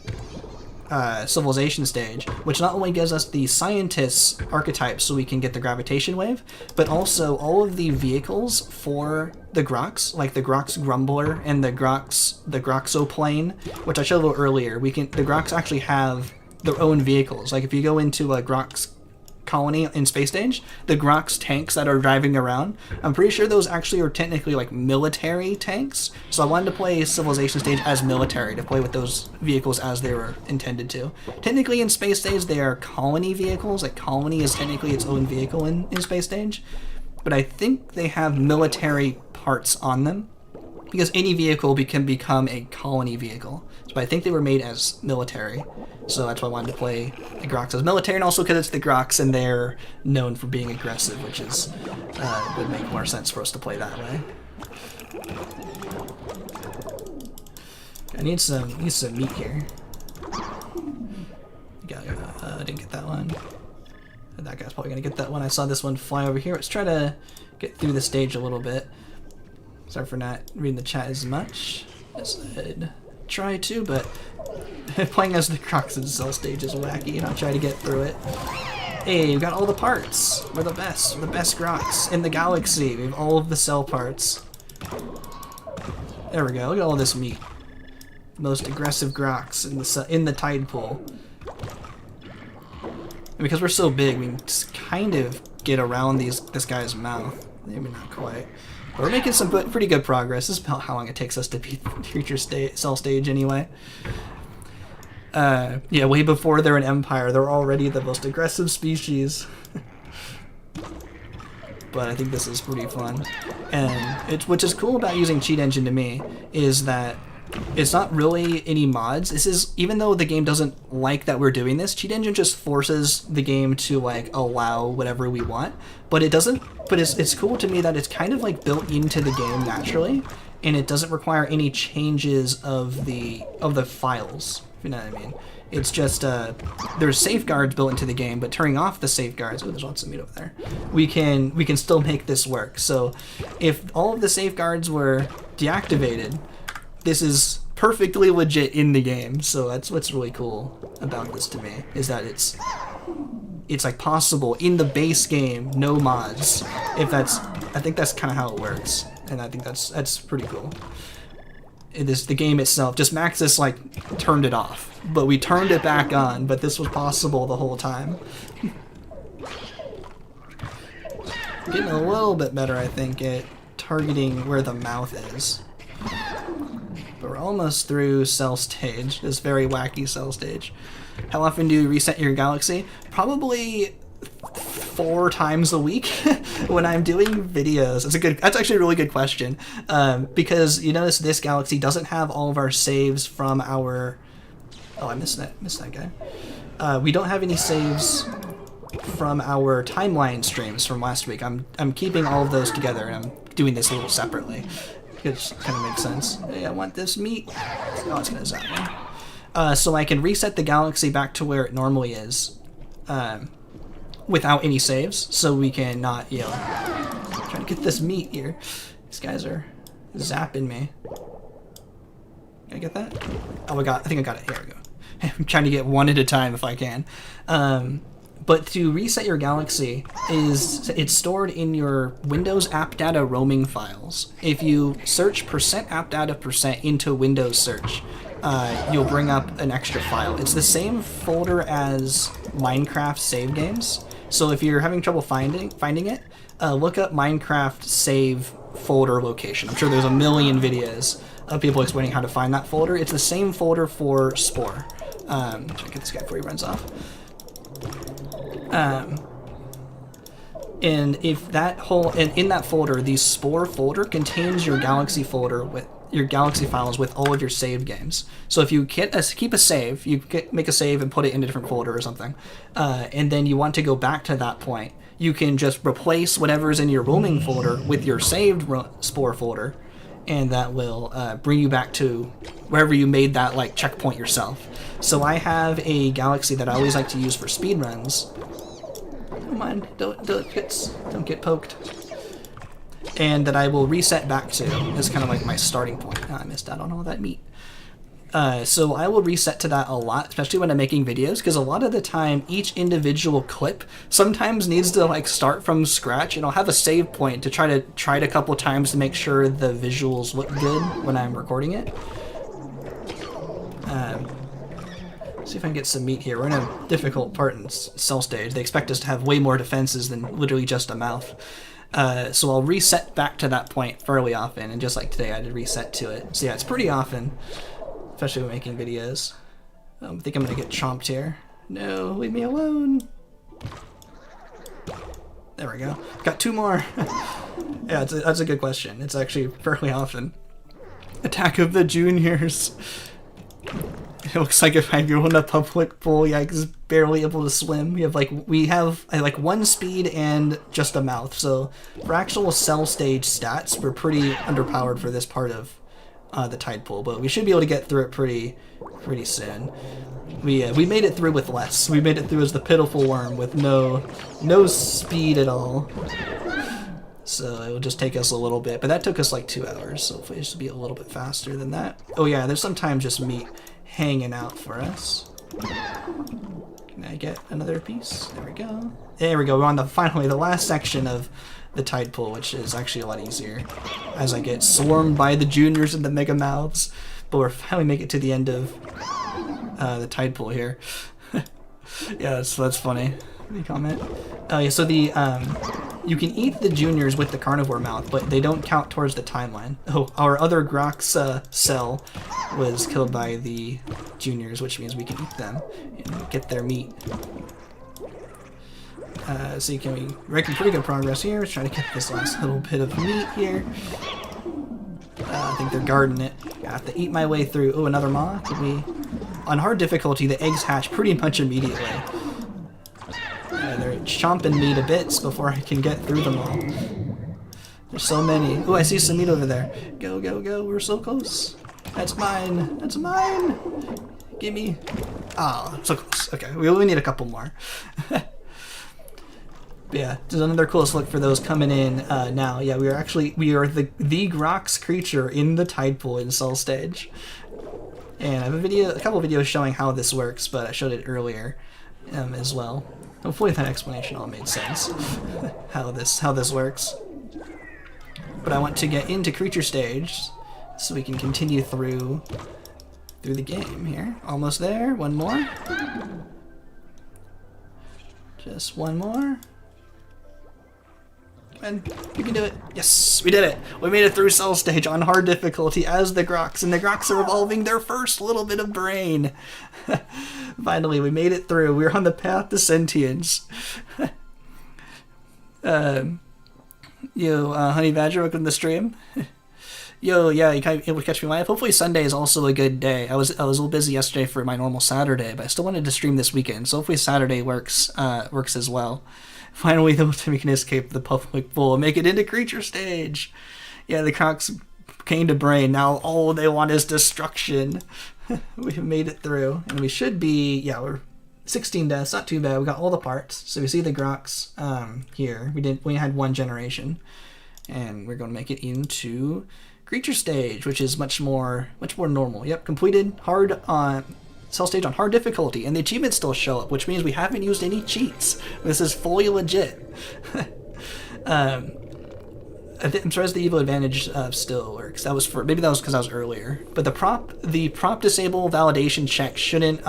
civilization stage, which not only gives us the scientist archetype so we can get the gravitation wave, but also all of the vehicles for the Grox, like the Grox Grumbler and the Groxoplane, which I showed a little earlier. The Grox actually have their own vehicles. Like if you go into a Grox colony in space stage, the Grox tanks that are driving around, I'm pretty sure those actually are technically like military tanks. So I wanted to play civilization stage as military, to play with those vehicles as they were intended to. Technically in space stage they are colony vehicles, like colony is technically its own vehicle in space stage, but I think they have military parts on them, because any vehicle can become a colony vehicle. So I think they were made as military. So that's why I wanted to play the Grox as military, and also because it's the Grox and they're known for being aggressive, which is would make more sense for us to play that way. I need some meat here. I didn't get that one. That guy's probably gonna get that one. I saw this one fly over here. Let's try to get through the stage a little bit. Sorry for not reading the chat as much as I'd try to, but playing as the Grox in Cell stage is wacky, and I'll try to get through it. Hey, we've got all the parts. We're the best. We're the best Grox in the galaxy. We have all of the cell parts. There we go. Look at all this meat. Most aggressive Grox in the tide pool. And because we're so big, we can just kind of get around this guy's mouth. Maybe not quite. But we're making some pretty good progress. This is about how long it takes us to beat the future cell stage anyway. Yeah, way before they're an empire, they're already the most aggressive species. But I think this is pretty fun. And which is cool about using Cheat Engine to me is that it's not really any mods. This is, even though the game doesn't like that we're doing this, Cheat Engine just forces the game to like allow whatever we want. But it doesn't. But it's cool to me that it's kind of like built into the game naturally, and it doesn't require any changes of the files. If you know what I mean. It's just there's safeguards built into the game, but turning off the safeguards. Oh, there's lots of meat over there. We can still make this work. So if all of the safeguards were deactivated, this is perfectly legit in the game. So that's what's really cool about this to me, is that it's like possible in the base game, no mods. I think that's kind of how it works, and I think that's pretty cool. The game itself, just Maxis like turned it off, but we turned it back on. But this was possible the whole time. Getting a little bit better, I think, at targeting where the mouth is. But we're almost through cell stage, this very wacky cell stage. How often do you reset your galaxy? Probably 4 times a week when I'm doing videos. That's actually a really good question, because you notice this galaxy doesn't have all of our saves from our. Oh, I missed that guy. We don't have any saves from our timeline streams from last week. I'm keeping all of those together, and I'm doing this a little separately. It kind of makes sense. Hey, I want this meat. Oh, it's gonna zap me. So I can reset the galaxy back to where it normally is, without any saves, so we can not, trying to get this meat here. These guys are zapping me. Can I get that? Oh, I think I got it. Here we go. I'm trying to get one at a time if I can. But to reset your galaxy, it's stored in your Windows app data roaming files. If you search %appdata% into Windows search, you'll bring up an extra file. It's the same folder as Minecraft save games. So if you're having trouble finding it, look up Minecraft save folder location. I'm sure there's a million videos of people explaining how to find that folder. It's the same folder for Spore. Try to get this guy before he runs off. And if that in that folder, the Spore folder contains your Galaxy folder with your Galaxy files with all of your saved games. So if you keep a save, you make a save and put it in a different folder or something, and then you want to go back to that point, you can just replace whatever's in your roaming folder with your saved Spore folder, and that will bring you back to wherever you made that like checkpoint yourself. So I have a Galaxy that I always like to use for speedruns. Come on, don't get poked. And that I will reset back to as kind of like my starting point. Oh, I missed out on all that meat. So I will reset to that a lot, especially when I'm making videos, because a lot of the time each individual clip sometimes needs to like start from scratch, and I'll have a save point to try it a couple times to make sure the visuals look good when I'm recording it. See if I can get some meat here. We're in a difficult part in cell stage. They expect us to have way more defenses than literally just a mouth. So I'll reset back to that point fairly often, and just like today I did reset to it. So yeah, it's pretty often, especially when making videos. I think I'm gonna get chomped here. No, leave me alone. There we go. Got 2 more. Yeah, that's a good question. It's actually fairly often. Attack of the Juniors. It looks like a 5-year-old in a public pool, yikes, barely able to swim. We have like 1 speed and just a mouth. So for actual cell stage stats, we're pretty underpowered for this part of the tide pool, but we should be able to get through it pretty soon. We made it through with less. We made it through as the pitiful worm with no speed at all. So it will just take us a little bit, but that took us like 2 hours, so hopefully it should be a little bit faster than that. Oh yeah, there's sometimes just meat hanging out for us. Can I get another piece? There we go. There we go. We're on finally the last section of the tide pool, which is actually a lot easier as I get swarmed by the juniors and the mega mouths. But we're finally make it to the end of the tide pool here. Yeah, that's funny. Any comment? Oh yeah, so the you can eat the juniors with the carnivore mouth, but they don't count towards the timeline. Oh, our other Grox cell was killed by the juniors, which means we can eat them and get their meat. So you can making pretty good progress here. Let's try to get this last little bit of meat here. I think they're guarding it. I have to eat my way through. Oh, another maw. Could we? On hard difficulty, the eggs hatch pretty much immediately. They're chomping me to bits before I can get through them all. There's so many. Oh, I see some meat over there. Go, go, go. We're so close. That's mine. That's mine. Gimme. Ah, so close. Okay, we only need a couple more. But yeah, there's another close look for those coming in now. Yeah, we are the Grox creature in the tide pool in Cell Stage. And I have a couple videos showing how this works, but I showed it earlier as well. Hopefully that explanation all made sense. how this works. But I want to get into creature stage so we can continue through the game here. Almost there. One more. Just one more. And we can do it. Yes, we did it. We made it through Cell Stage on hard difficulty as the Grox, and the Grox are evolving their first little bit of brain. Finally, we made it through. We're on the path to sentience. Yo, Honey Badger, welcome to the stream. Yo, yeah, you kind of able to catch me live. Hopefully Sunday is also a good day. I was a little busy yesterday for my normal Saturday, but I still wanted to stream this weekend, so hopefully Saturday works as well. Finally, though, we can escape the public pool and make it into creature stage. Yeah, the Grox came to brain. Now all they want is destruction. We have made it through, and we should be. Yeah, we're 16 deaths. Not too bad. We got all the parts. So we see the Grox here. We had one generation, and we're going to make it into creature stage, which is much more normal. Yep, completed hard on. Cell Stage on hard difficulty, and the achievements still show up, which means we haven't used any cheats. This is fully legit. I'm surprised the Evo Advantage still works. Maybe that was because I was earlier. But the prop disable validation check shouldn't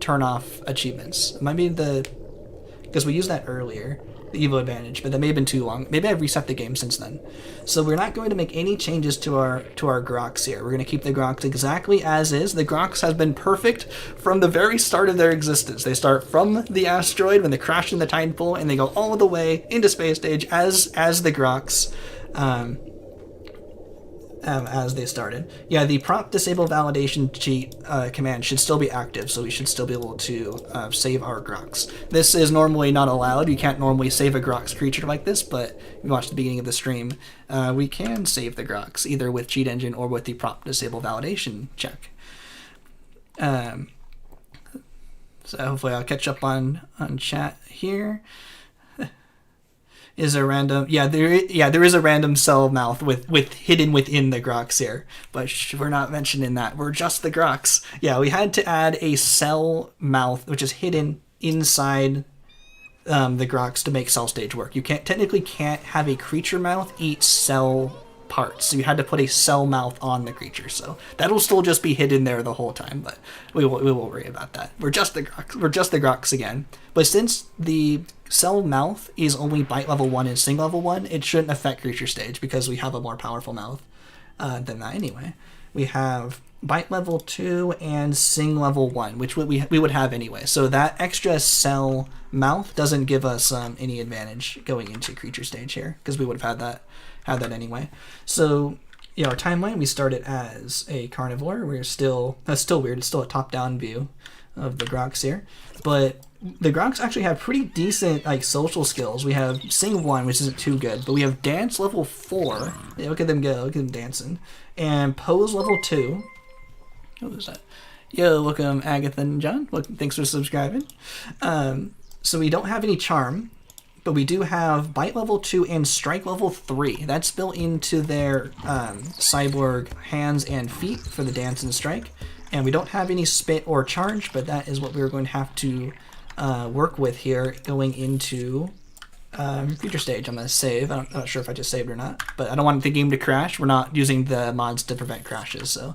turn off achievements. It might be because we used that earlier, the Evo Advantage, but that may have been too long. Maybe I've reset the game since then. So we're not going to make any changes to our Grox here. We're going to keep the Grox exactly as is. The Grox has been perfect from the very start of their existence. They start from the asteroid when they crash in the tide pool, and they go all the way into space stage as the Grox. As they started. Yeah, the prop disable validation cheat command should still be active, so we should still be able to save our Grox. This is normally not allowed. You can't normally save a Grox creature like this, but if you watch the beginning of the stream, we can save the Grox, either with Cheat Engine or with the prop disable validation check. So hopefully I'll catch up on chat here. Is a random there is a random cell mouth with hidden within the Grox here, but we're not mentioning that. We're just the Grox. Yeah, we had to add a cell mouth which is hidden inside the Grox to make Cell Stage work. You technically can't have a creature mouth eat cell parts, so you had to put a cell mouth on the creature. So that'll still just be hidden there the whole time, but we won't worry about that. We're just the Grox. We're just the Grox again. But since the cell mouth is only bite level 1 and sing level 1, it shouldn't affect creature stage because we have a more powerful mouth than that anyway. We have bite level 2 and sing level 1, which we would have anyway. So that extra cell mouth doesn't give us any advantage going into creature stage here because we would have had that anyway. So yeah, our timeline, we started as a carnivore. That's still weird. It's still a top-down view of the Grox here, but the Grox actually have pretty decent social skills. We have Sing 1, which isn't too good, but we have Dance level 4. Yeah, look at them go. Look at them dancing. And Pose level 2. What was that? Yo, welcome Agatha and John. Thanks for subscribing. So we don't have any Charm, but we do have Bite level 2 and Strike level 3. That's built into their cyborg hands and feet for the dance and strike. And we don't have any spit or charge, but that is what we're going to have to work with here going into future stage. I'm going to save. I'm not sure if I just saved or not, but I don't want the game to crash. We're not using the mods to prevent crashes, so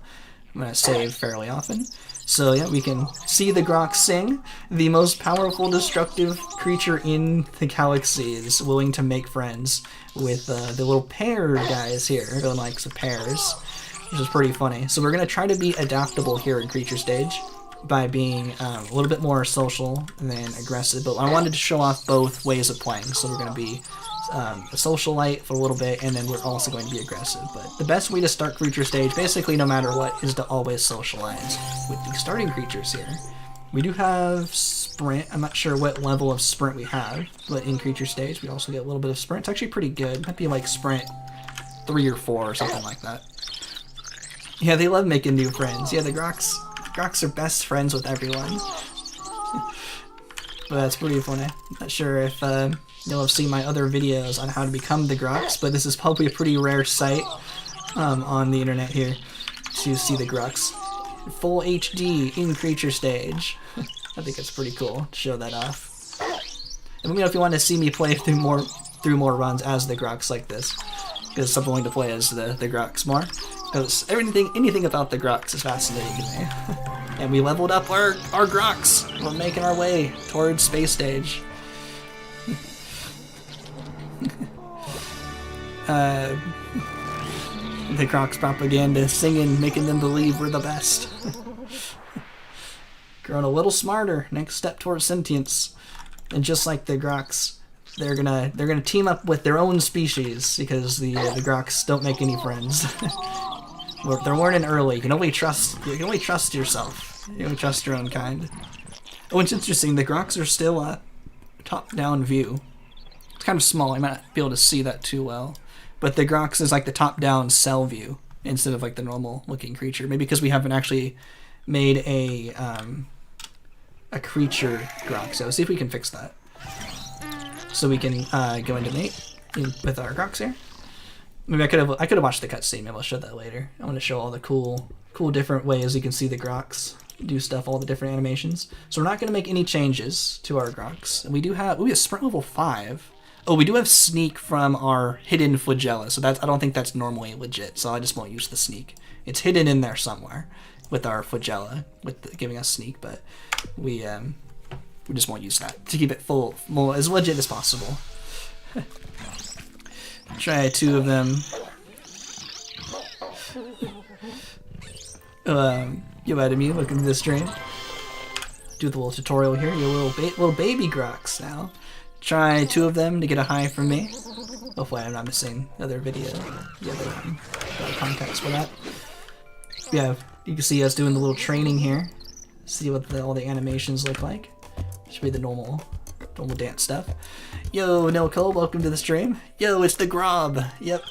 I'm going to save fairly often. So yeah, we can see the Grox sing. The most powerful destructive creature in the galaxy is willing to make friends with the little pear guys here. Everyone likes the pears, which is pretty funny. So we're going to try to be adaptable here in creature stage by being a little bit more social than aggressive, but I wanted to show off both ways of playing. So we're going to be a socialite for a little bit, and then we're also going to be aggressive. But the best way to start creature stage, basically no matter what, is to always socialize with the starting creatures here. We do have sprint. I'm not sure what level of sprint we have, but in creature stage we also get a little bit of sprint. It's actually pretty good. Might be like sprint 3 or 4 or something like that. Yeah, they love making new friends. Yeah, the Grox are best friends with everyone. But that's pretty funny. Not sure if you'll have seen my other videos on how to become the Grox, but this is probably a pretty rare sight on the internet here to see the Grox. Full HD in creature stage. I think it's pretty cool to show that off. And let me know if you want to see me play through more runs as the Grox like this, because I'm willing to play as the Grox more. Because anything about the Grox is fascinating to me. And we leveled up our Grox. We're making our way towards space stage. The Grox propaganda singing, making them believe we're the best. Growing a little smarter. Next step towards sentience. And just like the Grox, they're gonna team up with their own species because the Grox don't make any friends. They're learning early. You can only trust yourself. You can only trust your own kind. Oh, it's interesting. The Grox are still a top-down view. It's kind of small. I might not be able to see that too well. But the Grox is like the top-down cell view instead of like the normal-looking creature. Maybe because we haven't actually made a creature Grox. So see if we can fix that. So we can go into mate with our Grox here. Maybe I could have watched the cutscene. Maybe I'll show that later. I want to show all the cool different ways you can see the Grox do stuff, all the different animations. So we're not going to make any changes to our Grox. And we have sprint level 5. Oh, we do have sneak from our hidden flagella. So I don't think that's normally legit. So I just won't use the sneak. It's hidden in there somewhere with our flagella, giving us sneak. But we just won't use that to keep it as legit as possible. Try 2 of them. You added me. Welcome to the stream. Do the little tutorial here. Your little baby Grox now. Try 2 of them to get a high from me. Hopefully I'm not missing the other video. The other context for that. Yeah, you can see us doing the little training here. See what all the animations look like. Should be the normal dance stuff. Yo, Nilco, welcome to the stream. Yo, it's the Grob. Yep.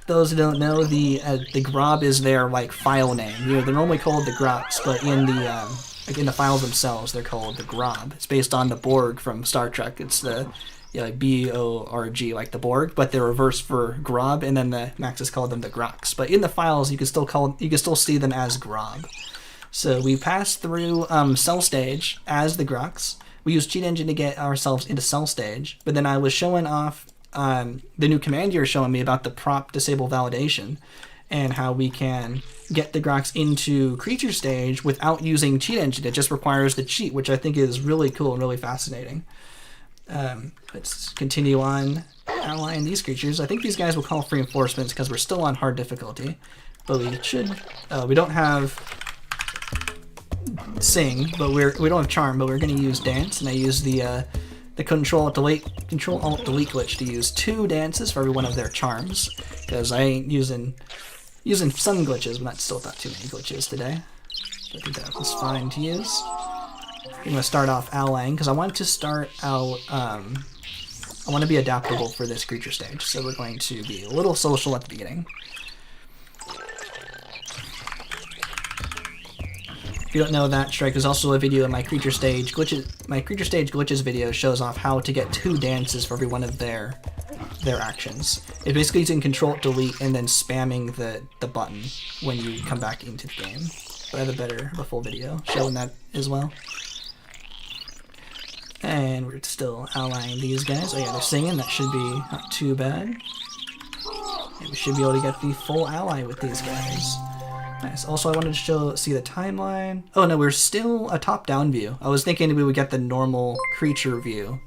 Those who don't know, the Grob is their like file name. You know, they're normally called the Grox, but in the files themselves, they're called the Grob. It's based on the Borg from Star Trek. It's the like B-O-R-G, like the Borg, but they're reversed for Grob, and then the Maxis called them the Grox. But in the files, you can still see them as Grob. So we passed through Cell Stage as the Grox. We used Cheat Engine to get ourselves into Cell Stage, but then I was showing off the new command you're showing me about the prop disable validation and how we can get the Grox into creature stage without using Cheat Engine. It just requires the cheat, which I think is really cool and really fascinating. Let's continue on allying these creatures. I think these guys will call for reinforcements because we're still on hard difficulty, but we don't have Sing, but we don't have Charm, but we're going to use Dance, and I use the Control Alt Delete glitch to use 2 dances for every one of their charms, because I ain't using some glitches, but still not too many glitches today. I think that was fine to use. I'm going to start off allying because I want to start out. I want to be adaptable for this creature stage, so we're going to be a little social at the beginning. If you don't know that, Strike, there's also a video in my Creature Stage Glitches. My Creature Stage Glitches video shows off how to get 2 dances for every one of their actions. It's basically using Control Delete and then spamming the button when you come back into the game. But I have a full video showing that as well. And we're still allying these guys. Oh yeah, they're singing. That should be not too bad. And we should be able to get the full ally with these guys. Nice. Also, I wanted to see the timeline. Oh no, we're still a top-down view. I was thinking we would get the normal creature view.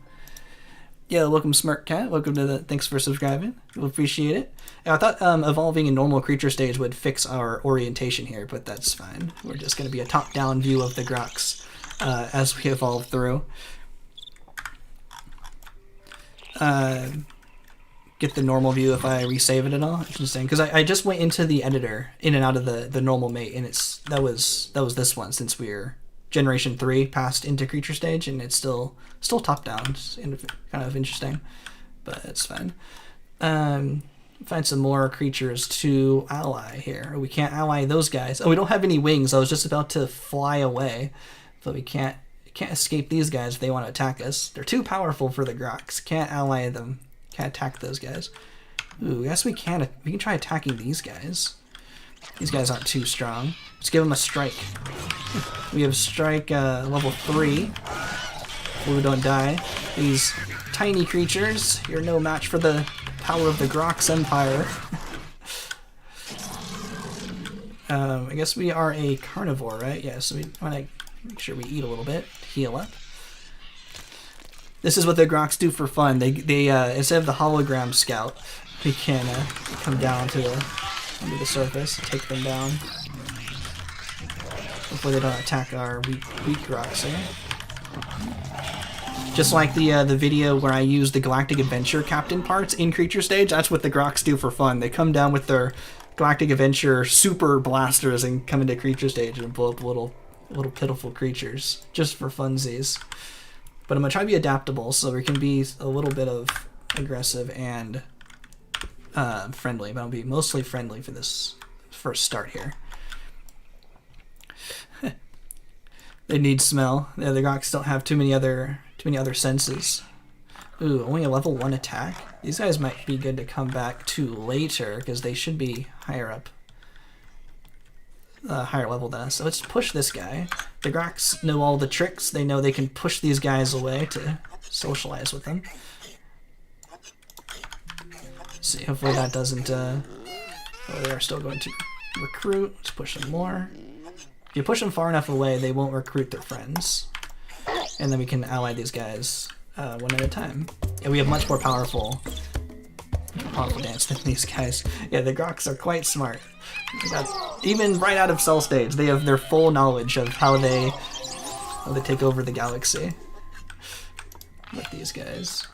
Yeah, welcome Smirk Cat. Welcome to the. Thanks for subscribing. We'll appreciate it. I thought evolving a normal creature stage would fix our orientation here, but that's fine. We're just going to be a top-down view of the Grox as we evolve through. Get the normal view if I resave it at all. Interesting, because I just went into the editor, in and out of the normal mate, and that was this one, since we're Generation 3 passed into creature stage, and it's still top down. It's kind of interesting, but it's fine. Find some more creatures to ally here. We can't ally those guys. Oh, we don't have any wings. I was just about to fly away, but we can't escape these guys if they want to attack us. They're too powerful for the Grox. Can't ally them. Can't attack those guys. Ooh, I guess we can try attacking these guys. These guys aren't too strong. Let's give them a strike. We have strike level 3. We don't die. These tiny creatures, you're no match for the power of the Grox Empire. I guess we are a carnivore, right? Yeah, so we want to make sure we eat a little bit, heal up. This is what the Grox do for fun. They instead of the hologram scout, we can come down to under the surface, take them down. Hopefully they don't attack our weak Grox here. Just like the video where I use the Galactic Adventure Captain parts in Creature Stage, that's what the Grox do for fun. They come down with their Galactic Adventure super blasters and come into Creature Stage and blow up little pitiful creatures just for funsies. But I'm going to try to be adaptable so we can be a little bit of aggressive and friendly. But I'll be mostly friendly for this first start here. They need smell. Yeah, the Grox don't have too many other senses. Ooh, only a level 1 attack. These guys might be good to come back to later because they should be higher up. Higher level than us. So let's push this guy. The Grox know all the tricks. They know they can push these guys away to socialize with them. Let's see, hopefully that doesn't... oh, they're still going to recruit. Let's push them more. If you push them far enough away, they won't recruit their friends. And then we can ally these guys one at a time. And we have much more powerful dance than these guys. Yeah, the Grox are quite smart. Even right out of cell stage, they have their full knowledge of how they take over the galaxy with these guys.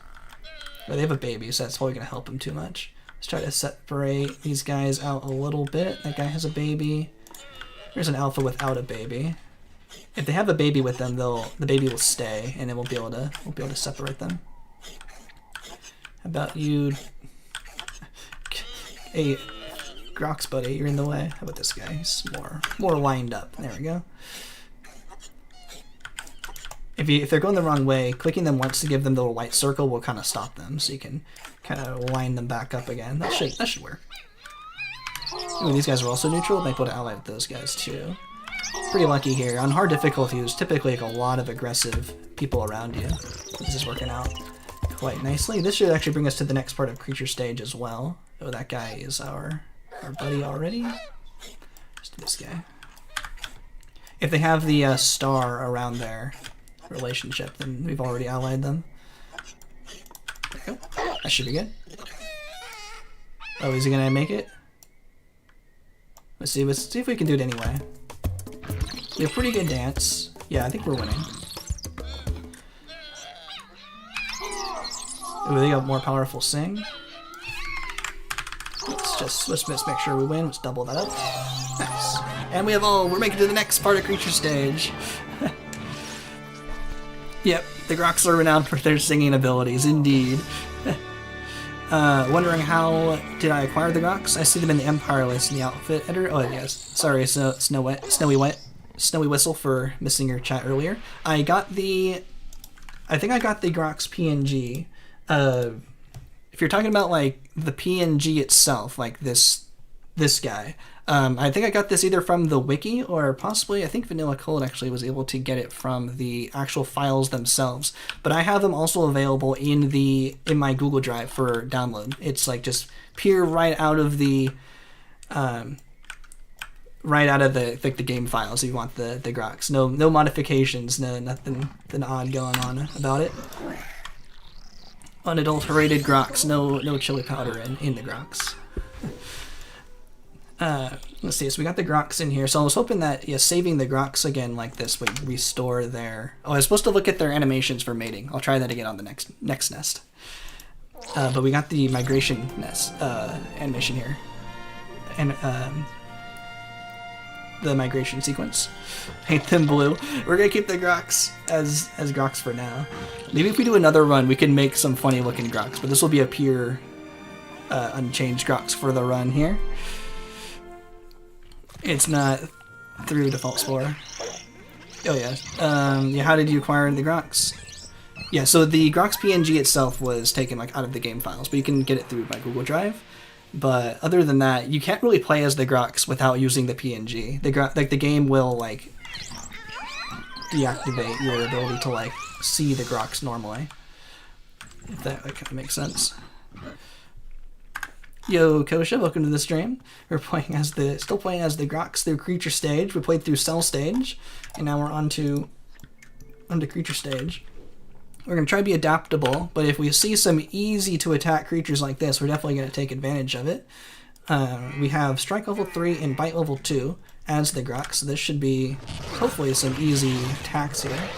But they have a baby, so that's probably going to help them too much. Let's try to separate these guys out a little bit. That guy has a baby. There's an alpha without a baby. If they have a baby with them, the baby will stay, and then we'll be able to separate them. How about you? Hey, Grox buddy, you're in the way. How about this guy? He's more lined up. There we go. If they're going the wrong way, clicking them once to give them the little white circle will kind of stop them, so you can kind of line them back up again. That should work. Ooh, these guys are also neutral. Might be able to ally with those guys too. Pretty lucky here. On hard difficulty, there's typically like a lot of aggressive people around you. This is working out quite nicely. This should actually bring us to the next part of Creature Stage as well. Oh, that guy is our buddy already. Let's do this guy. If they have the star around their relationship, then we've already allied them. There we go. That should be good. Oh, is he gonna make it? Let's see if we can do it anyway. We have pretty good dance. Yeah, I think we're winning. Ooh, they got more powerful sing. Let's make sure we win. Let's double that up. Nice. And we're making it to the next part of Creature Stage. Yep, the Grox are renowned for their singing abilities, indeed. Wondering how did I acquire the Grox? I see them in the Empire list in the outfit editor. Oh yes, sorry, Snowy White. Snowy Whistle for missing your chat earlier. I think I got the Grox PNG. If you're talking about like the PNG itself, like this guy, I think I got this either from the wiki or possibly I think Vanilla Cold actually was able to get it from the actual files themselves. But I have them also available in my Google Drive for download. It's like just pure right out of the the game files. If you want the Grox, no modifications, nothing odd going on about it. Unadulterated Grox, no chili powder in the Grox. Let's see, so we got the Grox in here. So I was hoping that saving the Grox again like this would restore their... Oh, I was supposed to look at their animations for mating. I'll try that again on the next nest. But we got the migration nest animation here. And the migration sequence. Paint them blue. We're gonna keep the Grox as Grox for now. Maybe if we do another run, we can make some funny looking Grox, but this will be a pure unchanged Grox for the run here. It's not through default Spore. Oh yeah. Yeah. How did you acquire the Grox? Yeah. So the Grox PNG itself was taken like out of the game files, but you can get it through my Google Drive. But other than that, you can't really play as the Grox without using the PNG. The game will like deactivate your ability to like see the Grox normally. If that kind of makes sense. Yo, Kosha, welcome to the stream. We're still playing as the Grox through Creature Stage. We played through Cell Stage, and now we're onto Creature Stage. We're going to try to be adaptable, but if we see some easy to attack creatures like this, we're definitely going to take advantage of it. We have Strike level 3 and Bite level 2 as the Grox, so this should be hopefully some easy attacks here.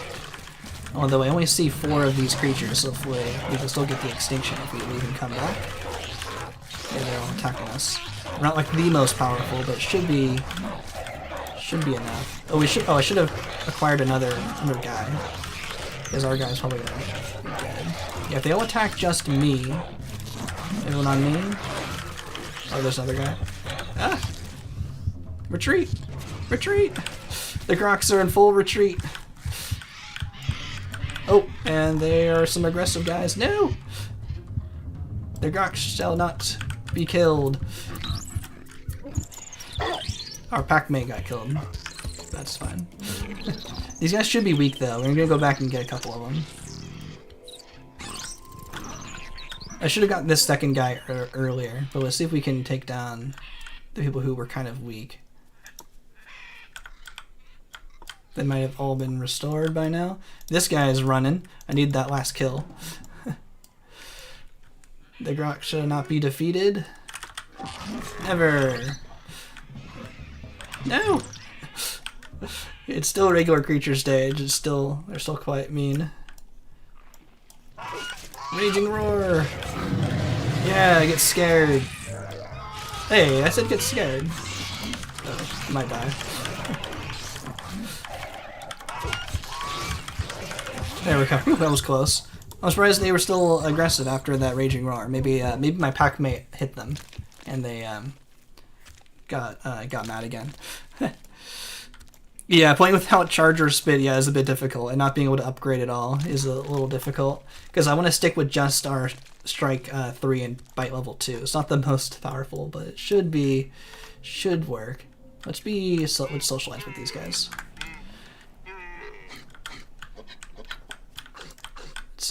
Although I only see 4 of these creatures, so hopefully we can still get the extinction if we leave and come back. Yeah, they're all attacking us. We're not like the most powerful, but it should be enough. Oh, I should have acquired another guy. Because our guy's probably gonna be dead. Yeah, if they all attack just me. Everyone on me? Oh, there's another guy. Ah! Retreat! Retreat! The Grox are in full retreat. Oh, and there are some aggressive guys. No! The Grox shall not be killed. Our Pac-Man got killed. That's fine. These guys should be weak though. We're gonna go back and get a couple of them. I should have gotten this second guy earlier, but let's see if we can take down the people who were kind of weak. They might have all been restored by now. This guy is running. I need that last kill. The Grox shall not be defeated. Never. No! It's still regular creature stage. They're still quite mean. Raging roar! Yeah, get scared. Hey, I said get scared. Oh, might die. There we go. That was close. I was surprised they were still aggressive after that raging roar. Maybe my pack mate hit them, and they got mad again. Yeah, playing without charge or spit, is a bit difficult, and not being able to upgrade at all is a little difficult, because I want to stick with just our Strike 3 and Bite level 2. It's not the most powerful, but it should work. Let's socialize with these guys.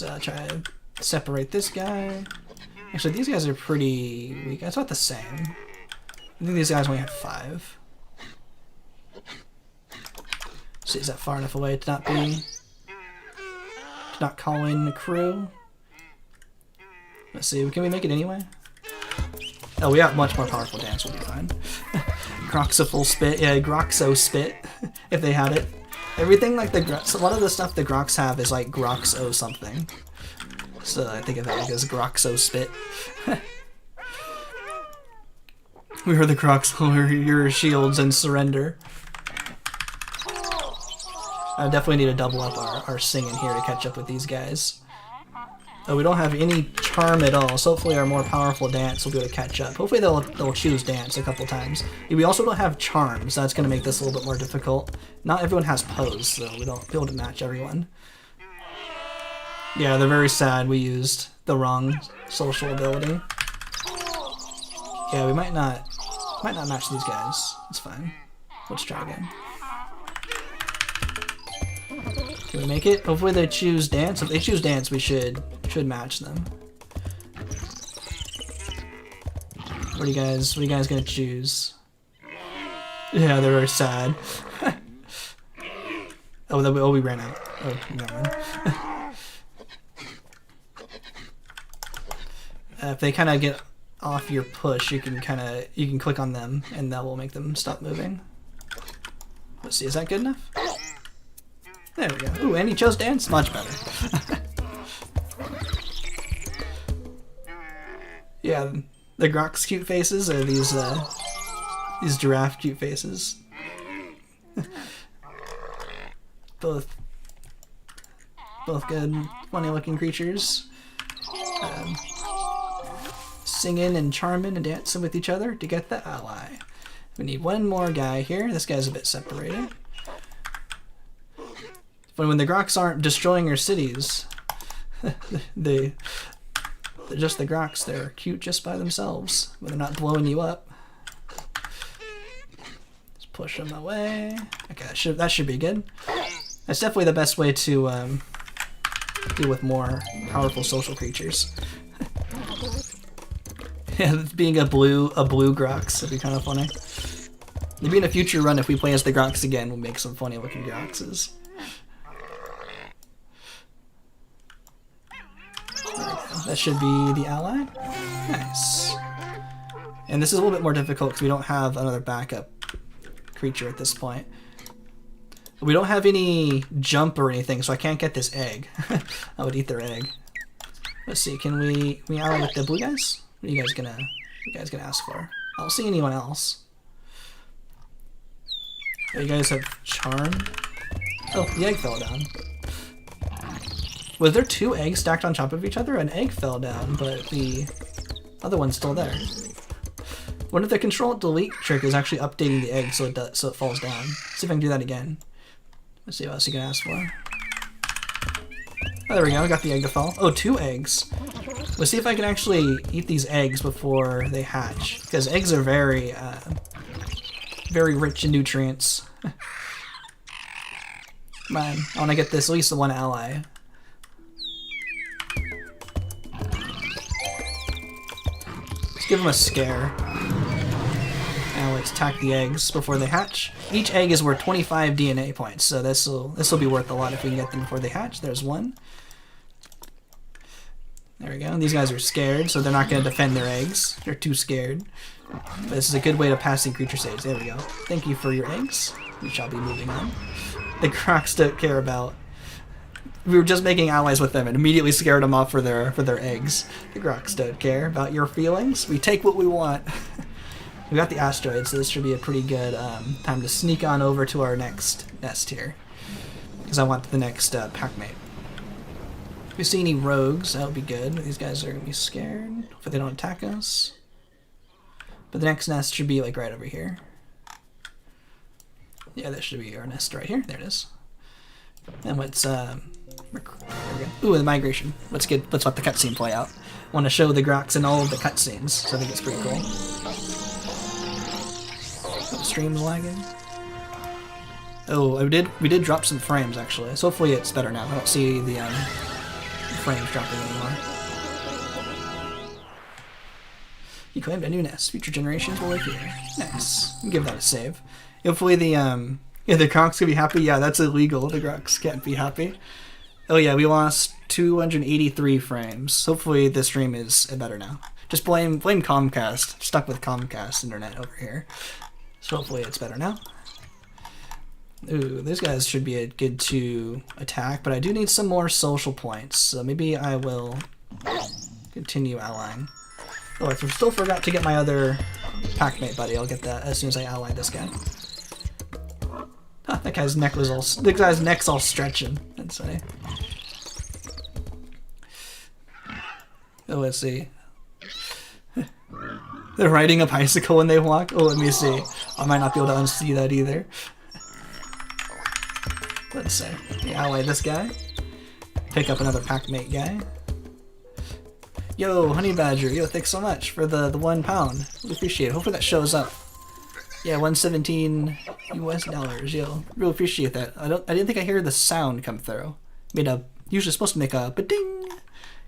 Let's try to separate this guy. Actually, these guys are pretty weak. It's not the same. I think these guys only have 5. See, is that far enough away to not call in the crew? Let's see, can we make it anyway? Oh, we got much more powerful dance, we'll be fine. Groxo spit, yeah, Groxo spit, if they had it. Everything like a lot of the stuff the Grox have is like Groxo something. So I think of it like as Groxo spit. We heard the Grox lower your shields and surrender. I definitely need to double up our singing here to catch up with these guys. We don't have any charm at all, so hopefully our more powerful dance will be able to catch up. Hopefully they'll choose dance a couple times. We also don't have charm, so that's going to make this a little bit more difficult. Not everyone has pose, so we don't be able to match everyone. Yeah, they're very sad we used the wrong social ability. Yeah, we might not match these guys. It's fine. Let's try again. Can we make it? Hopefully they choose dance. If they choose dance, we should match them. What are you guys gonna choose? Yeah, they're very sad. Oh, we ran out. Oh, never mind. If they kind of get off your push, you can click on them, and that will make them stop moving. Let's see, is that good enough? There we go. Ooh, and he chose dance? Much better. Yeah, the Grox cute faces are these giraffe cute faces. both good, funny looking creatures. Singing and charming and dancing with each other to get the ally. We need one more guy here. This guy's a bit separated. But when the Grox aren't destroying your cities, they're just the Grox. They're cute just by themselves, but they're not blowing you up. Just push them away. Okay, that should be good. That's definitely the best way to deal with more powerful social creatures. Yeah, being a blue Grox would be kind of funny. Maybe in a future run, if we play as the Grox again, we'll make some funny looking Groxes. That should be the ally. Nice. And this is a little bit more difficult because we don't have another backup creature at this point. We don't have any jump or anything, so I can't get this egg. I would eat their egg. Let's see, can we ally with the blue guys? What are you guys gonna ask for? I don't see anyone else. Oh, you guys have charm? Oh, the egg fell down. Was there two eggs stacked on top of each other? An egg fell down, but the other one's still there. What if the Control-Delete trick is actually updating the egg so it falls down? See if I can do that again. Let's see what else you can ask for. Oh, there we go. I got the egg to fall. Oh, two eggs. Let's see if I can actually eat these eggs before they hatch, because eggs are very rich in nutrients. Come on, I want to get this at least the one ally. Let's give them a scare. Now let's attack the eggs before they hatch. Each egg is worth 25 DNA points, so this will be worth a lot if we can get them before they hatch. There's one. There we go. These guys are scared, so they're not going to defend their eggs. They're too scared. But this is a good way to pass the creature saves. There we go. Thank you for your eggs. We shall be moving on. The Grox don't care about... We were just making allies with them and immediately scared them off for their eggs. The Grox don't care about your feelings. We take what we want. We got the asteroid, so this should be a pretty good time to sneak on over to our next nest here. Because I want the next packmate. If we see any rogues, that would be good. These guys are going to be scared. Hopefully they don't attack us. But the next nest should be like right over here. Yeah, that should be our nest right here. There it is. And let's there we go. Ooh, the migration. Let's let the cutscene play out. I want to show the Grox in all of the cutscenes, so I think it's pretty cool. Oh, the stream's lagging. Oh, we did drop some frames actually. So hopefully it's better now. I don't see the frames dropping anymore. You claimed a new nest. Future generations will live here. Nice. Give that a save. Hopefully the Grox can be happy. Yeah, that's illegal. The Grox can't be happy. Oh yeah, we lost 283 frames. Hopefully the stream is better now. Just blame Comcast. Stuck with Comcast internet over here. So hopefully it's better now. Ooh, these guys should be good to attack, but I do need some more social points, so maybe I will continue allying. Oh, I still forgot to get my other packmate buddy. I'll get that as soon as I ally this guy. Huh, that guy's neck's all stretching, I'd say. Oh, let's see. They're riding a bicycle when they walk? Oh, let me see. I might not be able to unsee that either. Let's see. Yeah, ally this guy. Pick up another packmate guy. Yo, Honey Badger. Yo, thanks so much for the £1. Really appreciate it. Hopefully that shows up. Yeah, 117 US dollars. Yo, really appreciate that. I didn't think I heard the sound come through. Usually supposed to make a ba-ding.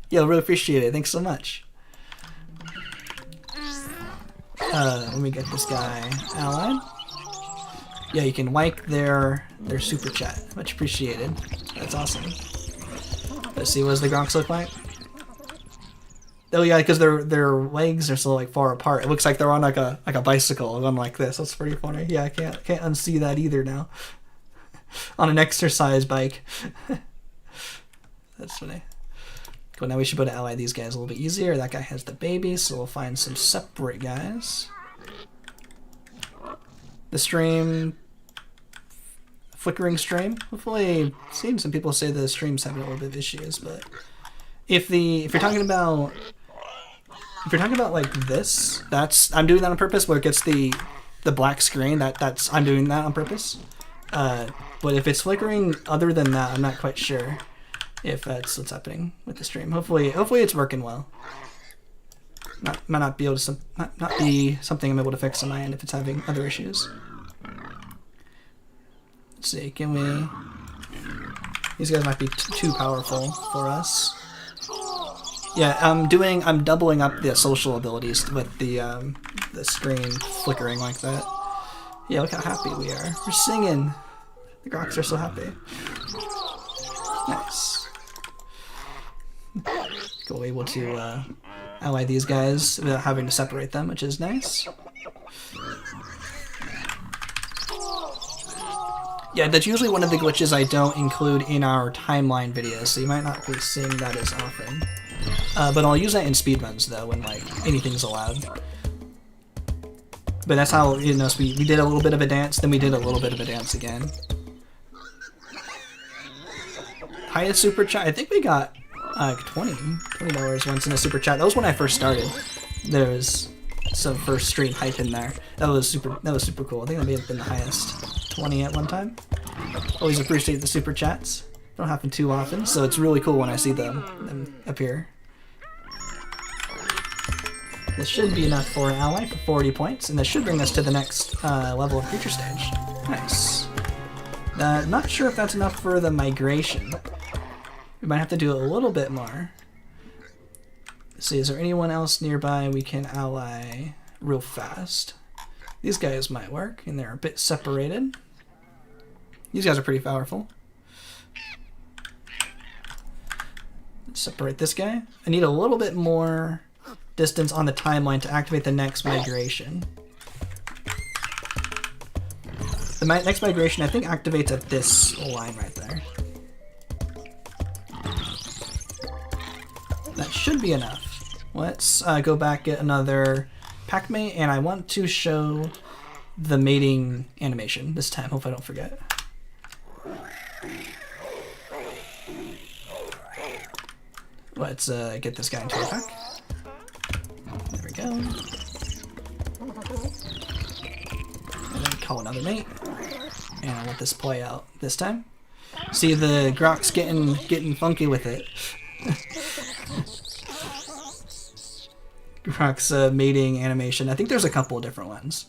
Yo, really appreciate it. Thanks so much. Let me get this guy allied. Yeah, you can like their super chat. Much appreciated. That's awesome. Let's see, what does the Grox look like? Oh yeah, because their legs are so like far apart. It looks like they're on like a bicycle going like this. That's pretty funny. Yeah, I can't unsee that either now. On an exercise bike. That's funny. Cool, now we should be able to ally these guys a little bit easier. That guy has the baby, so we'll find some separate guys. The stream, flickering stream. Hopefully, I've seen some people say the stream's having a little bit of issues, but if you're talking about like this, I'm doing that on purpose where it gets the black screen. I'm doing that on purpose. But if it's flickering other than that, I'm not quite sure if that's what's happening with the stream. Hopefully it's working well. Might not be able to not be something I'm able to fix on my end if it's having other issues. Let's see, can we? These guys might be too powerful for us. Yeah, I'm doubling up the social abilities with the screen flickering like that. Yeah, look how happy we are. We're singing. The Grox are so happy. Nice. Cool, able to ally these guys without having to separate them, which is nice. Yeah, that's usually one of the glitches I don't include in our timeline videos, so you might not be seeing that as often. But I'll use that in speedruns though, when like anything's allowed. But that's how, you know, we did a little bit of a dance, then we did a little bit of a dance again. Highest super chat, I think we got like $20 once in a super chat. That was when I first started. There was some first stream hype in there. That was super cool. I think that may have been the highest. 20 at one time. Always appreciate the super chats. Don't happen too often, so it's really cool when I see them appear. This should be enough for an ally for 40 points, and this should bring us to the next level of creature stage. Nice. Not sure if that's enough for the migration. We might have to do a little bit more. Let's see, is there anyone else nearby we can ally real fast? These guys might work, and they're a bit separated. These guys are pretty powerful. Let's separate this guy. I need a little bit more distance on the timeline to activate the next migration. The next migration, I think, activates at this line right there. That should be enough. Let's go back, get another packmate, and I want to show the mating animation this time. Hope I don't forget. Let's get this guy into a pack. There we go. And then call another mate. And I'll let this play out this time. See the Grox getting funky with it. Grox mating animation. I think there's a couple of different ones.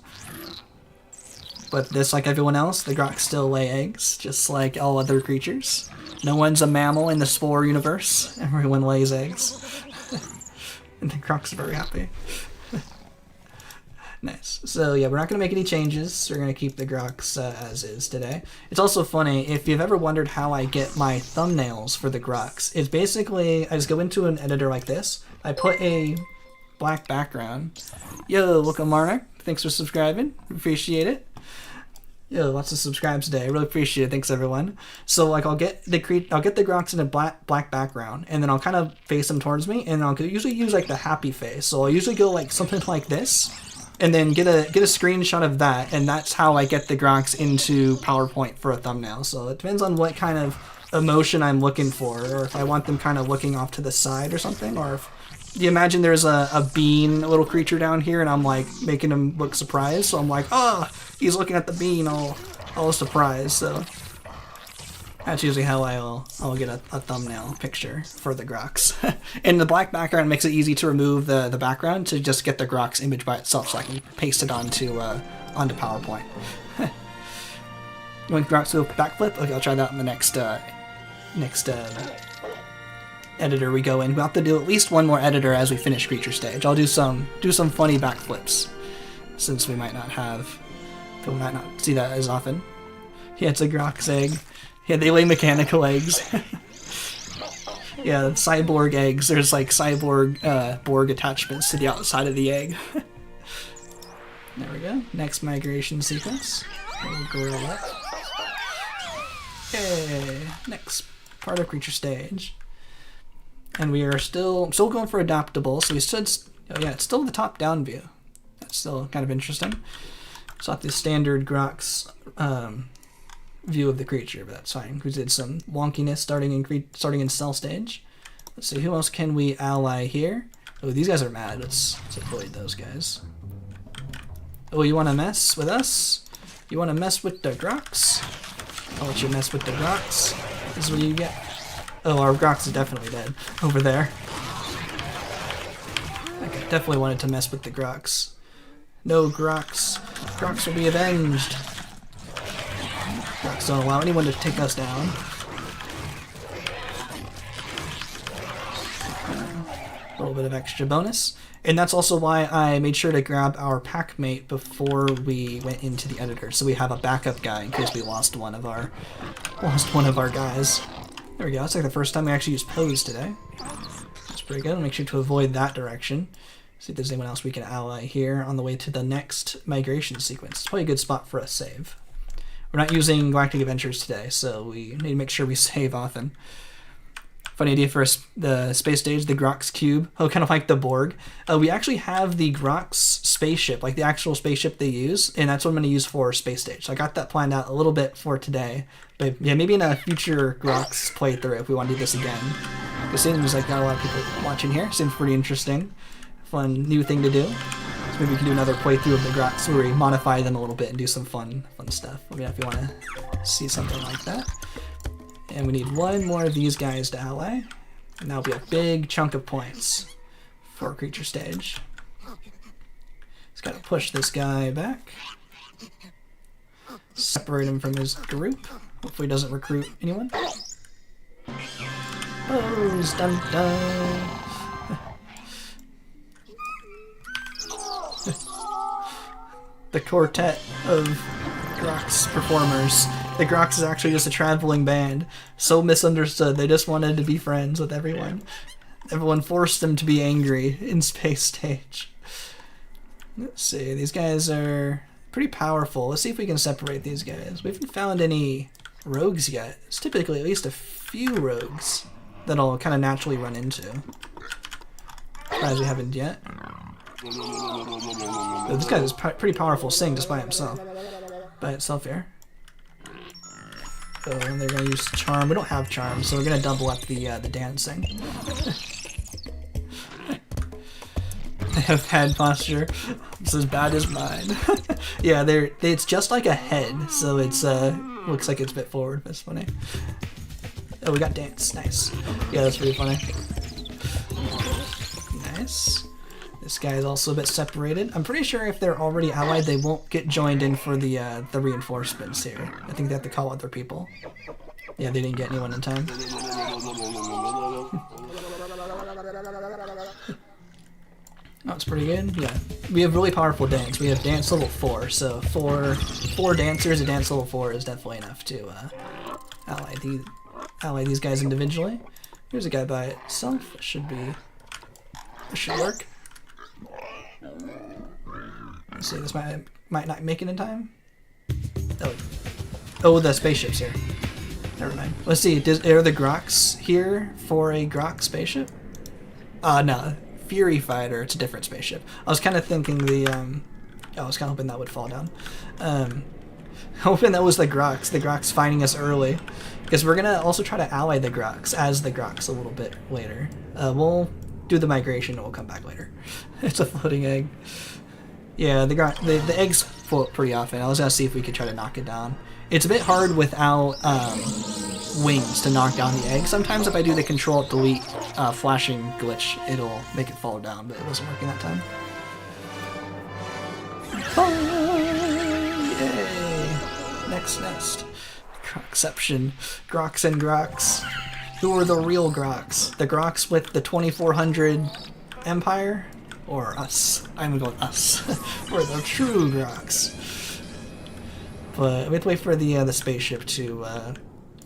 But this, like everyone else, the Grox still lay eggs, just like all other creatures. No one's a mammal in the Spore universe. Everyone lays eggs. And the Grox are very happy. Nice. So yeah, we're not going to make any changes. We're going to keep the Grox as is today. It's also funny, if you've ever wondered how I get my thumbnails for the Grox, it's basically, I just go into an editor like this. I put a black background. Yo, welcome Marnik. Thanks for subscribing. Appreciate it. Yo, lots of subscribes today. I really appreciate it. Thanks everyone. So like I'll get the Grox in a black background, and then I'll kind of face them towards me, and I'll usually use like the happy face. So I'll usually go like something like this, and then get a screenshot of that, and that's how I get the Grox into PowerPoint for a thumbnail. So it depends on what kind of emotion I'm looking for, or if I want them kind of looking off to the side or something, or if you imagine there's a bean, a little creature down here, and I'm like making him look surprised. So I'm like, oh, he's looking at the bean, all surprised. So that's usually how I'll get a thumbnail picture for the Grox. And the black background makes it easy to remove the background to just get the Grox image by itself, so I can paste it onto PowerPoint. You want Grox to backflip? Okay, I'll try that in the next editor we go in. We'll have to do at least one more editor as we finish creature stage. I'll do some funny backflips, since we might not see that as often. Yeah, it's a Grox egg. Yeah, they lay mechanical eggs. Yeah, cyborg eggs. There's like cyborg Borg attachments to the outside of the egg. There we go. Next migration sequence. We'll grill that. Okay, next part of creature stage. And we are still going for adaptable, so we should, oh yeah, it's still the top-down view. That's still kind of interesting. It's not the standard Grox view of the creature, but that's fine. We did some wonkiness starting in cell stage. Let's see, who else can we ally here? Oh, these guys are mad. Let's avoid those guys. Oh, you want to mess with us? You want to mess with the Grox? I'll let you mess with the Grox. This is what you get. Oh, our Grox is definitely dead over there. Okay, definitely wanted to mess with the Grox. No, Grox. Grox will be avenged. Grox don't allow anyone to take us down. A little bit of extra bonus. And that's also why I made sure to grab our pack mate before we went into the editor, so we have a backup guy in case we lost one of our guys. There we go. It's like the first time we actually used pose today. That's pretty good. I'll make sure to avoid that direction. See if there's anyone else we can ally here on the way to the next migration sequence. It's probably a good spot for a save. We're not using Galactic Adventures today, so we need to make sure we save often. Funny idea for the space stage, the Grox cube. Oh, kind of like the Borg. We actually have the Grox spaceship, like the actual spaceship they use, and that's what I'm going to use for space stage. So I got that planned out a little bit for today. But yeah, maybe in a future Grox playthrough if we want to do this again. It seems like got a lot of people watching here. Seems pretty interesting. Fun new thing to do. So maybe we can do another playthrough of the Grox where we modify them a little bit and do some fun stuff. Let me know if you want to see something like that. And we need one more of these guys to ally. And that'll be a big chunk of points for creature stage. Just gotta push this guy back. Separate him from his group. Hopefully he doesn't recruit anyone. Pose! Dun dun! The quartet of Grox performers. The Grox is actually just a traveling band. So misunderstood. They just wanted to be friends with everyone. Everyone forced them to be angry in space stage. Let's see. These guys are pretty powerful. Let's see if we can separate these guys. We haven't found any rogues yet. It's typically at least a few rogues that I'll kind of naturally run into. Surprised we haven't yet. But this guy is pretty powerful Sing just by himself. By itself here. Oh, and they're going to use Charm. We don't have Charm, so we're going to double up the dancing. They have head posture. It's as bad as mine. Yeah, it's just like a head, so it's looks like it's a bit forward. That's funny. Oh, we got dance. Nice. Yeah, that's pretty funny. Nice. This guy is also a bit separated. I'm pretty sure if they're already allied, they won't get joined in for the reinforcements here. I think they have to call other people. Yeah, they didn't get anyone in time. That's pretty good. Yeah, we have really powerful dance. We have dance level 4, so four dancers at dance level 4 is definitely enough to ally these guys individually. Here's a guy by itself. This should work. Let's see, this might not make it in time. Oh, the spaceship's here. Never mind. Let's see, are the Grox here for a Grox spaceship? No. Fury Fighter, it's a different spaceship. I was kind of thinking I was kind of hoping that would fall down. Hoping that was the Grox finding us early. Because we're going to also try to ally the Grox as the Grox a little bit later. We'll do the migration and we'll come back later. It's a floating egg. Yeah, the eggs float pretty often. I was gonna see if we could try to knock it down. It's a bit hard without wings to knock down the egg. Sometimes if I do the Control-Delete flashing glitch, it'll make it fall down, but it wasn't working that time. Oh, yay! Next nest. Groxception. Grox and Grox. Who are the real Grox? The Grox with the 2400 Empire? Or us? I'm going us. We're the true Grox. But we have to wait for the spaceship to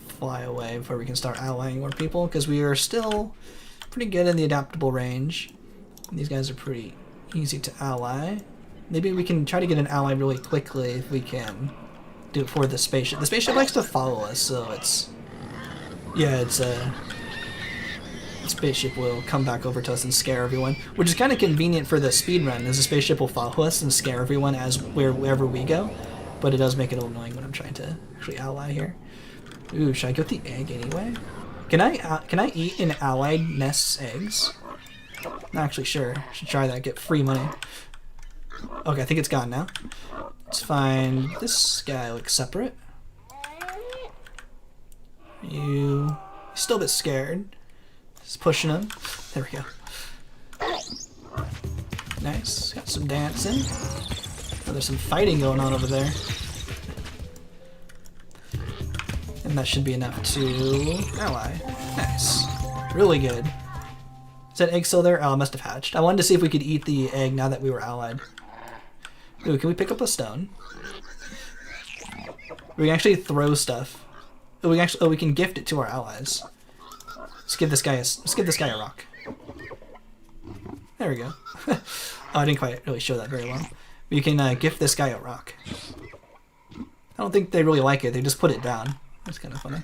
fly away before we can start allying more people, because we are still pretty good in the adaptable range. And these guys are pretty easy to ally. Maybe we can try to get an ally really quickly if we can do it for the spaceship. The spaceship likes to follow us, so it's... Yeah, it's the spaceship will come back over to us and scare everyone, which is kind of convenient for the speedrun, as the spaceship will follow us and scare everyone as wherever we go. But it does make it a little annoying when I'm trying to actually ally here. Ooh, should I go with the egg anyway? Can I eat an allied nest's eggs? Not actually sure. Should try that. Get free money. Okay, I think it's gone now. Let's find this guy. Looks separate. You still a bit scared. Just pushing him. There we go. Nice. Got some dancing. Oh, there's some fighting going on over there. And that should be enough to ally. Nice. Really good. Is that egg still there? Oh, it must have hatched. I wanted to see if we could eat the egg now that we were allied. Ooh, can we pick up a stone? We can actually throw stuff. Oh, we can gift it to our allies. Let's give this guy a rock. There we go. Oh, I didn't quite really show that very well. You can gift this guy a rock. I don't think they really like it. They just put it down. That's kind of funny.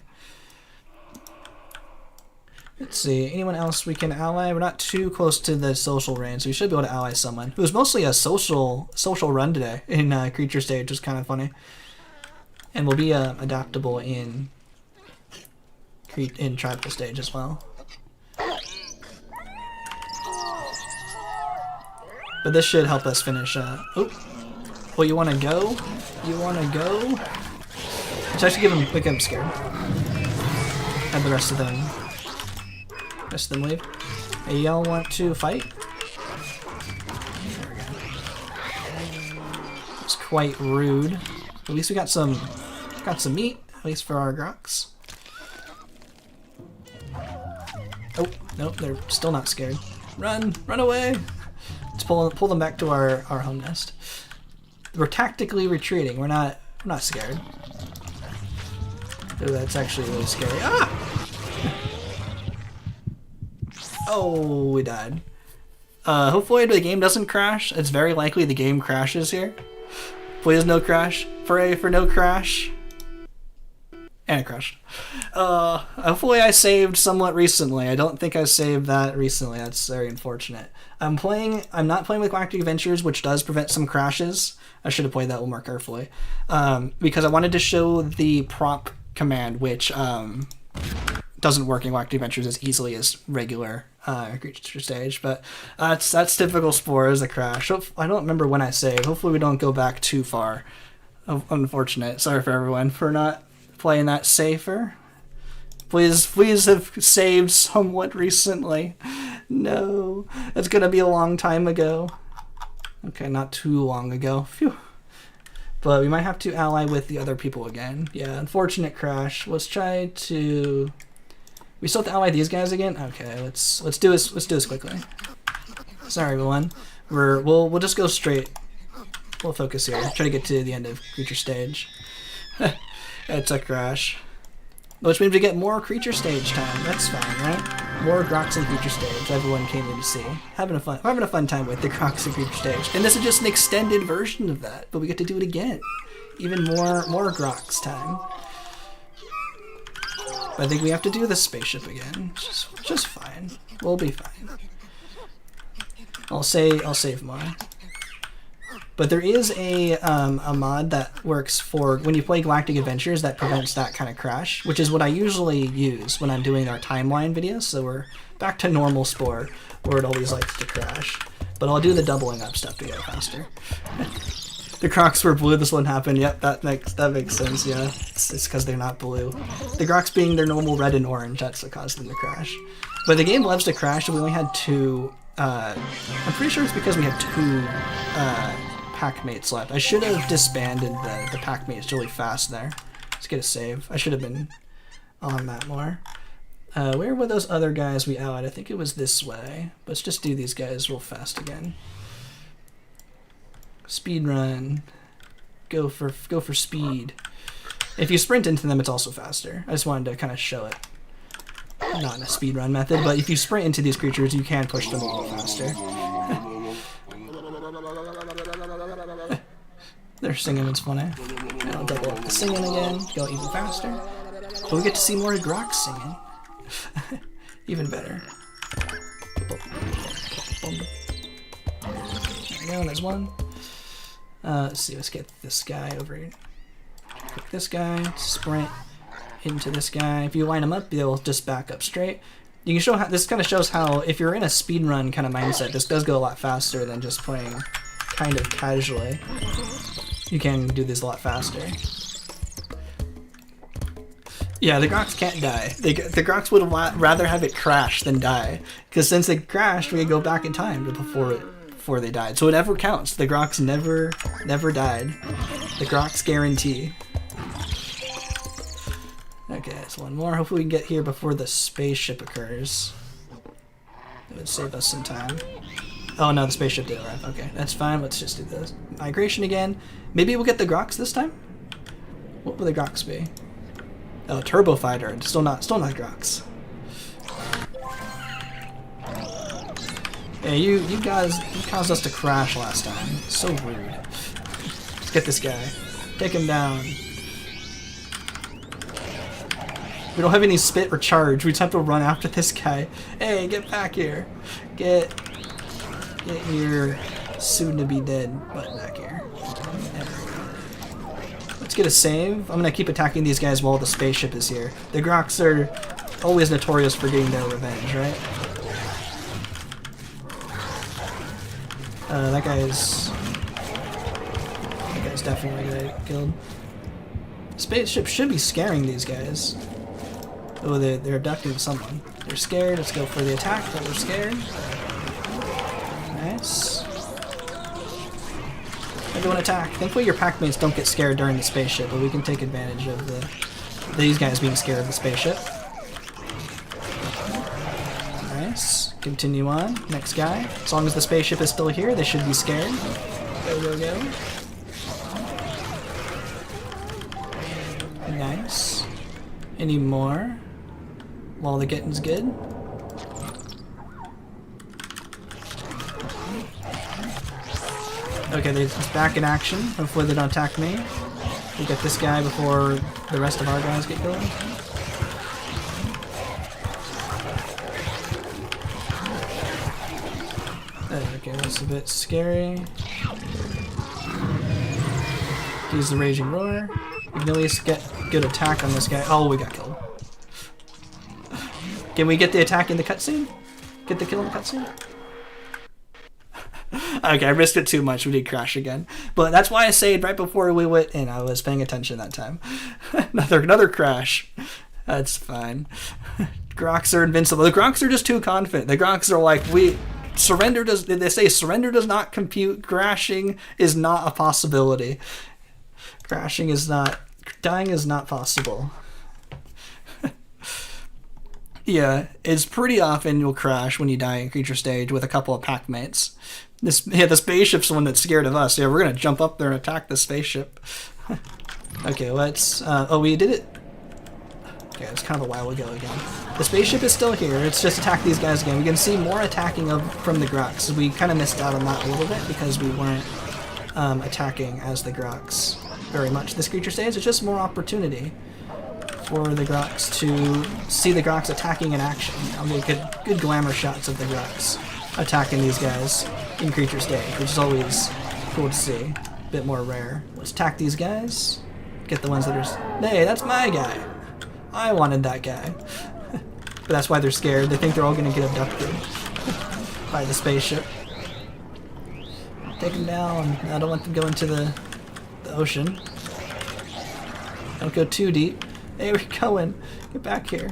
Let's see. Anyone else we can ally? We're not too close to the social range, so we should be able to ally someone. It was mostly a social run today in creature stage, which is kind of funny. And we'll be adaptable in tribal stage as well. But this should help us finish. Oh, well, you want to go? You want to go? Let's actually make him scared. And the rest of them leave. Hey, y'all want to fight? There we go. It's quite rude. At least we got some meat. At least for our Grox. Oh, nope, they're still not scared. Run away! Let's pull them back to our home nest. We're tactically retreating. We're not scared. Ooh, that's actually really scary. Ah! Oh, we died. Hopefully the game doesn't crash. It's very likely the game crashes here. Please no crash. Pray for no crash. And it crashed. Hopefully I saved somewhat recently. I don't think I saved that recently. That's very unfortunate. I'm not playing with Galactic Adventures, which does prevent some crashes. I should have played that a little more carefully. Because I wanted to show the prop command, which doesn't work in Galactic Adventures as easily as regular creature stage. But that's typical Spore as a crash. I don't remember when I saved. Hopefully we don't go back too far. Unfortunate. Sorry for everyone for not playing that safer. Please have saved somewhat recently. No, it's gonna be a long time ago. Okay, not too long ago. Phew. But we might have to ally with the other people again. Yeah, unfortunate crash. Let's try to. We still have to ally these guys again. Okay, let's do this. Let's do this quickly. Sorry, everyone. We'll just go straight. We'll focus here. Try to get to the end of creature stage. It's a crash. Which means we get more creature stage time. That's fine, right? More Grox and creature stage. Everyone came in to see. We're having a fun time with the Grox and creature stage. And this is just an extended version of that, but we get to do it again. Even more Grox time. But I think we have to do the spaceship again. Just fine. We'll be fine. I'll save more. But there is a mod that works for when you play Galactic Adventures that prevents that kind of crash, which is what I usually use when I'm doing our timeline videos. So we're back to normal Spore, where it always likes to crash. But I'll do the doubling up stuff to go faster. The Grox were blue, this one happened. Yep, that makes sense, yeah. It's because they're not blue. The Grox being their normal red and orange, that's what caused them to crash. But the game loves to crash, and we only had 2... I'm pretty sure it's because we had 2 pack mates left. I should have disbanded the pack mates really fast there. Let's get a save. I should have been on that more. Where were those other guys we allied? I think it was this way. Let's just do these guys real fast again. Speed run. Go for speed. If you sprint into them, it's also faster. I just wanted to kind of show it. Not in a speed run method, but if you sprint into these creatures, you can push them a little faster. They're singing, it's funny. Now I'll double up the singing again, go even faster. But we get to see more Grox singing. Even better. There we go, there's one. Let's see, let's get this guy over here. Click this guy, sprint into this guy. If you line them up, they'll just back up straight. You can show how this kind of shows how if you're in a speedrun kind of mindset, this does go a lot faster than just playing kind of casually. You can do this a lot faster. Yeah, the Grox can't die. The Grox would rather have it crash than die, because since it crashed, we could go back in time to before they died. So it never counts. The Grox never died. The Grox guarantee. Okay, that's one more. Hopefully we can get here before the spaceship occurs. It would save us some time. Oh no, the spaceship did arrive. Okay, that's fine. Let's just do the migration again. Maybe we'll get the Grox this time? What will the Grox be? Oh, Turbo Fighter. Still not Grox. Hey, you guys, you caused us to crash last time. So rude. Let's get this guy. Take him down. We don't have any spit or charge. We just have to run after this guy. Hey, get back here. Get your soon-to-be-dead butt back here. There we go. Let's get a save. I'm gonna keep attacking these guys while the spaceship is here. The Grox are always notorious for getting their revenge, right? That guy's definitely gonna get killed. Spaceship should be scaring these guys. Oh, they're abducting someone. They're scared. Let's go for the attack, but we're scared. Nice. Everyone attack. Thankfully your pack mates don't get scared during the spaceship, but we can take advantage of these guys being scared of the spaceship. Nice. Continue on. Next guy. As long as the spaceship is still here, they should be scared. Go, go, go. Nice. Any more? While the getting's good. Okay, they're back in action. Hopefully they don't attack me. We get this guy before the rest of our guys get killed. Okay, that's a bit scary. Use the Raging Roar. We can at least get good attack on this guy. Oh, we got killed. Can we get the attack in the cutscene? Get the kill in the cutscene? Okay, I risked it too much. We did crash again. But that's why I saved right before we went in. I was paying attention that time. another crash. That's fine. Grox are invincible. The Grox are just too confident. The Grox are like, they say surrender does not compute. Crashing is not a possibility. Crashing is not, dying is not possible. Yeah, it's pretty often you'll crash when you die in creature stage with a couple of pack mates. The spaceship's the one that's scared of us. Yeah, we're gonna jump up there and attack the spaceship. Okay, let's, oh, we did it. Okay, it's kind of a while ago again. The spaceship is still here. Let's just attack these guys again. We can see more attacking from the Grox. We kind of missed out on that a little bit because we weren't attacking as the Grox very much this creature stage. It's just more opportunity for the Grox to see the Grox attacking in action. I'll get good glamour shots of the Grox attacking these guys in creature stage, which is always cool to see. A bit more rare. Let's attack these guys. Get the ones that are... Hey, that's my guy. I wanted that guy. But that's why they're scared. They think they're all going to get abducted by the spaceship. Take them down. I don't want them to go into the ocean. Don't go too deep. Hey, we're going. Get back here.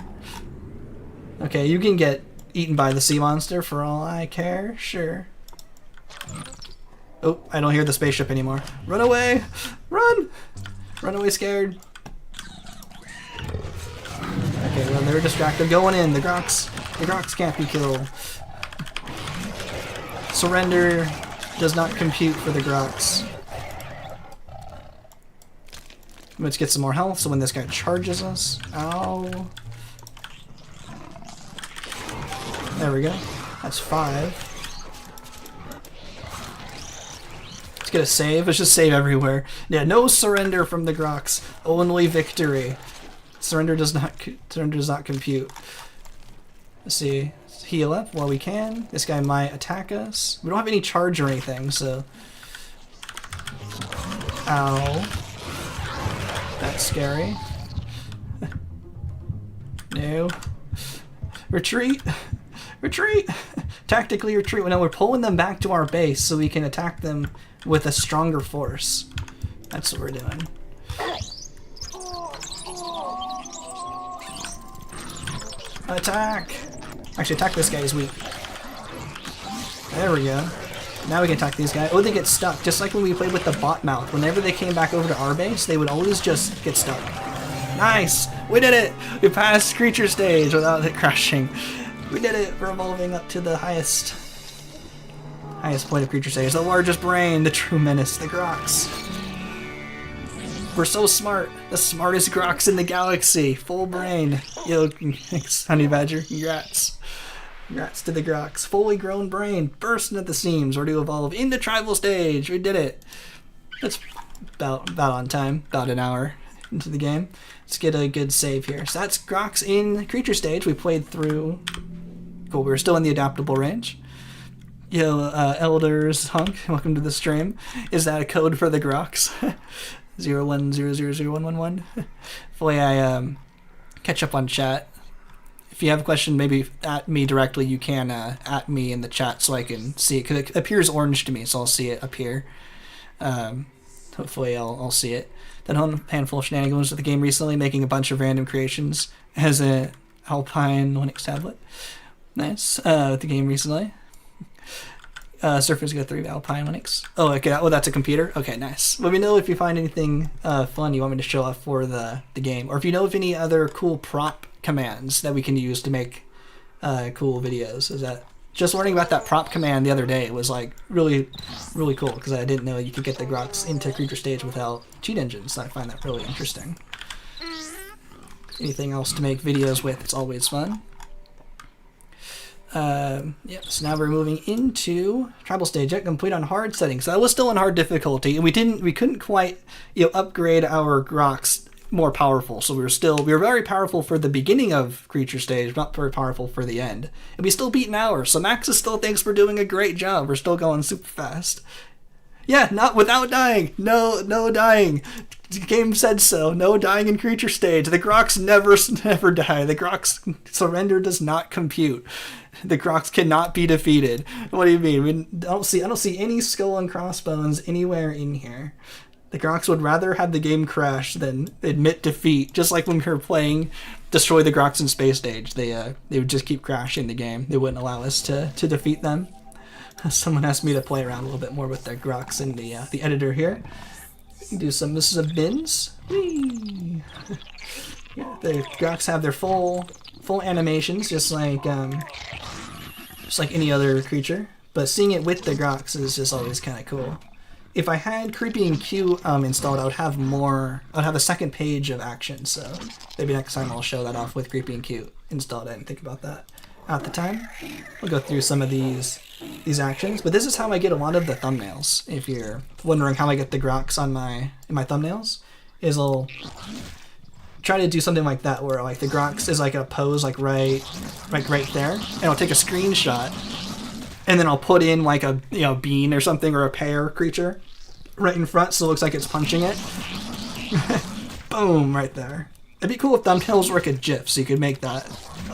Okay, you can get eaten by the sea monster for all I care. Sure. Oh, I don't hear the spaceship anymore. Run away! Run! Run away scared. Okay, well, they're distracted. Going in. The Grox can't be killed. Surrender does not compute for the Grox. Let's get some more health so when this guy charges us. Ow. There we go. That's 5. Let's get a save. Let's just save everywhere. Yeah, no surrender from the Grox. Only victory. Surrender does not compute. Let's see. Let's heal up while we can. This guy might attack us. We don't have any charge or anything, so. Ow. That's scary. No. Retreat! Retreat! Tactically retreat. Now we're pulling them back to our base so we can attack them with a stronger force. That's what we're doing. Attack! Actually, attack this guy. He's weak. There we go. Now we can attack these guys. Oh, they get stuck. Just like when we played with the bot mouth. Whenever they came back over to our base, they would always just get stuck. Nice! We did it! We passed creature stage without it crashing. We did it! We're evolving up to the highest point of creature stage. The largest brain, the true menace, the Grox. We're so smart. The smartest Grox in the galaxy. Full brain. Yo, thanks, Honey Badger. Congrats. Congrats to the Grox. Fully grown brain. Bursting at the seams. Ready to evolve into tribal stage. We did it. That's about on time. About an hour into the game. Let's get a good save here. So that's Grox in creature stage. We played through. Cool. We're still in the adaptable range. Yo, Elders Hunk, welcome to the stream. Is that a code for the Grox? 01000111. Hopefully I catch up on chat. If you have a question, maybe at me directly, you can at me in the chat so I can see it. Because it appears orange to me, so I'll see it appear. Hopefully I'll see it. Then a handful of shenanigans with the game recently, making a bunch of random creations as a Alpine Linux tablet. Nice. With the game recently. Surface Go 3 Alpine Linux. Oh, okay. Oh, that's a computer? Okay, nice. Let me know if you find anything fun you want me to show off for the game. Or if you know of any other cool prop commands that we can use to make cool videos. Is that just learning about that prop command the other day was like really cool because I didn't know you could get the Grox into creature stage without cheat engines. So I find that really interesting. Anything else to make videos with, it's always fun. Yeah, so now we're moving into tribal stage. Yet complete on hard settings. So I was still on hard difficulty, and we couldn't quite upgrade our Grox more powerful. So we were very powerful for the beginning of creature stage, not very powerful for the end. And we still beat an hour. So Max is still thinks we're doing a great job. We're still going super fast. Yeah, not without dying. No dying. The game said so. No dying in creature stage. The Grox never die. The Grox surrender does not compute. The Grox cannot be defeated. What do you mean? I don't see any skull and crossbones anywhere in here. The Grox would rather have the game crash than admit defeat. Just like when we were playing Destroy the Grox in Space Stage, they would just keep crashing the game. They wouldn't allow us to defeat them. Someone asked me to play around a little bit more with the Grox in the editor here. Do some. This is a bins. Whee! Yeah, the Grox have their full animations, just like any other creature. But seeing it with the Grox is just always kind of cool. If I had Creepy and Q installed, I would have a second page of action. So maybe next time I'll show that off with Creepy and Q installed. I didn't think about that at the time. We'll go through some of these actions, but this is how I get a lot of the thumbnails. If you're wondering how I get the Grox in my thumbnails, is I'll try to do something like that where like the Grox is like a pose like right there, and I'll take a screenshot, and then I'll put in like a bean or something or a pear creature, right in front so it looks like it's punching it. Boom, right there. It'd be cool if thumbnails were like a GIF, so you could make that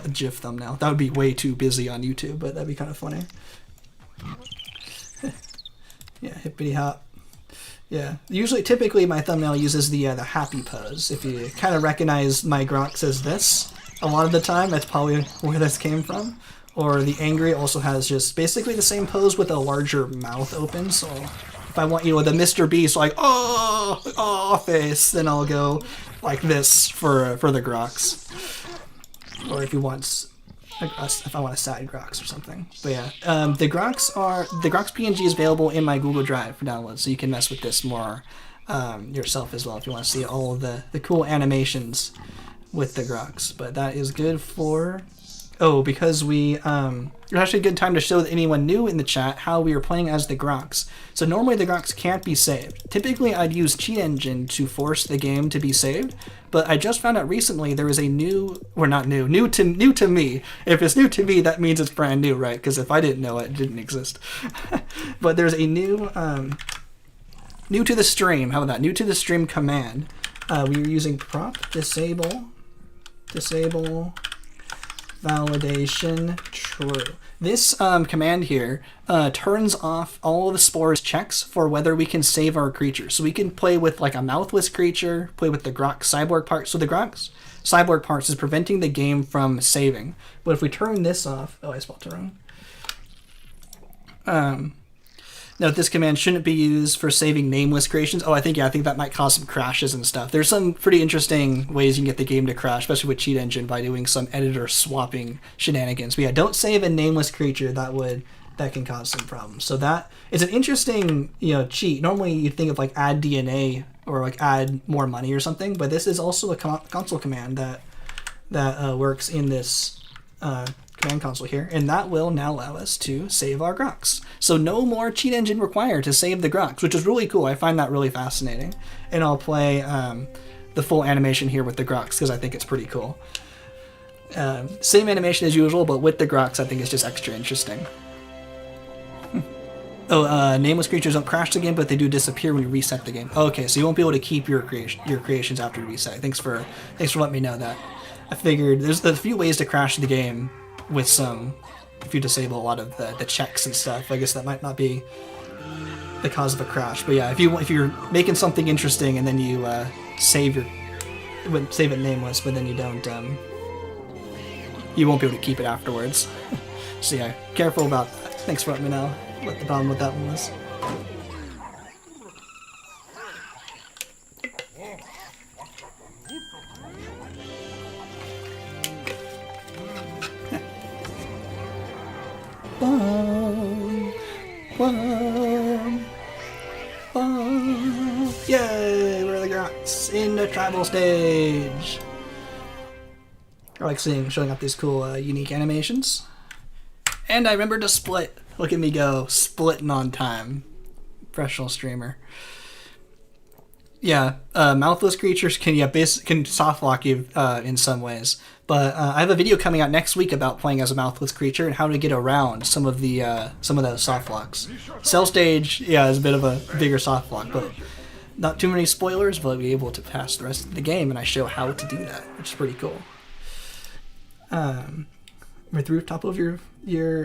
a GIF thumbnail. That would be way too busy on YouTube, but that'd be kind of funny. Yeah, hippity hop. Yeah, typically my thumbnail uses the happy pose. If you kind of recognize my Grox as this, a lot of the time, that's probably where this came from. Or the angry also has just basically the same pose with a larger mouth open, so if I want, the Mr. Beast, like, oh, face, then I'll go like this for the Grox. Or if I want a sad Grox or something. But yeah, the Grox PNG is available in my Google Drive for download, so you can mess with this more yourself as well if you want to see all of the cool animations with the Grox. But that is good for... Oh, because it's actually a good time to show anyone new in the chat how we are playing as the Grox. So normally the Grox can't be saved. Typically I'd use Cheat Engine to force the game to be saved, but I just found out recently there is a new to me. If it's new to me, that means it's brand new, right? Because if I didn't know it, it didn't exist. But there's a new to the stream. How about that? New to the stream command. We are using prop disable validation true. This command here turns off all of the Spore's checks for whether we can save our creature. So we can play with like a mouthless creature, play with the Grox cyborg part. So the Grox cyborg parts is preventing the game from saving. But if we turn this off, oh, I spelled it wrong. Note this command shouldn't be used for saving nameless creations. Oh, I think that might cause some crashes and stuff. There's some pretty interesting ways you can get the game to crash, especially with Cheat Engine, by doing some editor swapping shenanigans. But yeah, don't save a nameless creature. That can cause some problems. So that is an interesting, cheat. Normally you'd think of like add DNA or like add more money or something, but this is also a console command that works in this command console here, and that will now allow us to save our Grox. So no more Cheat Engine required to save the Grox, which is really cool. I find that really fascinating. And I'll play the full animation here with the Grox because I think it's pretty cool. Same animation as usual, but with the Grox I think it's just extra interesting. Nameless creatures don't crash the game, but they do disappear when you reset the game. Okay, so you won't be able to keep your creations after you reset. Thanks for letting me know that. I figured there's a few ways to crash the game with if you disable a lot of the checks and stuff. I guess that might not be the cause of a crash. But yeah, if you're making something interesting and then you save it nameless, but then you don't, you won't be able to keep it afterwards. So yeah, careful about that. Thanks for letting me know what the problem with that one was. Yay! We're the Grox in the tribal stage. I like showing up these cool, unique animations. And I remembered to split. Look at me go, splitting on time. Professional streamer. Yeah, mouthless creatures can soft lock you in some ways. But I have a video coming out next week about playing as a mouthless creature and how to get around some of those soft locks. Cell stage, yeah, is a bit of a bigger soft lock, but not too many spoilers. But I'll be able to pass the rest of the game, and I show how to do that, which is pretty cool. With the rooftop of your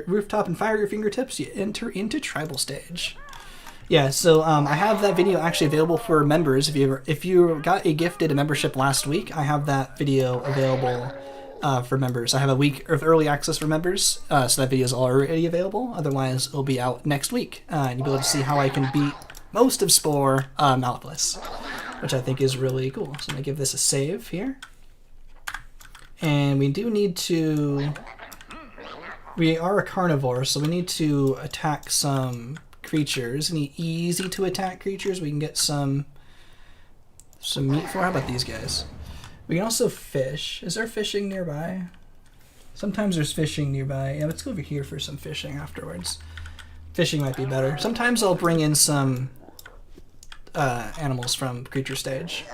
rooftop and fire your fingertips, you enter into tribal stage. Yeah, so I have that video actually available for members. If you got gifted a membership last week, I have that video available for members. I have a week of early access for members, so that video is already available. Otherwise, it'll be out next week, and you'll be able to see how I can beat most of Spore mouthless, which I think is really cool. So I'm gonna give this a save here, and we do need to. We are a carnivore, so we need to attack some creatures. Any easy to attack creatures we can get some meat for. How about these guys? We can also fish. Is there fishing nearby? Sometimes there's fishing nearby. Yeah, let's go over here for some fishing afterwards. Fishing might be better. Sometimes I'll bring in some animals from creature stage.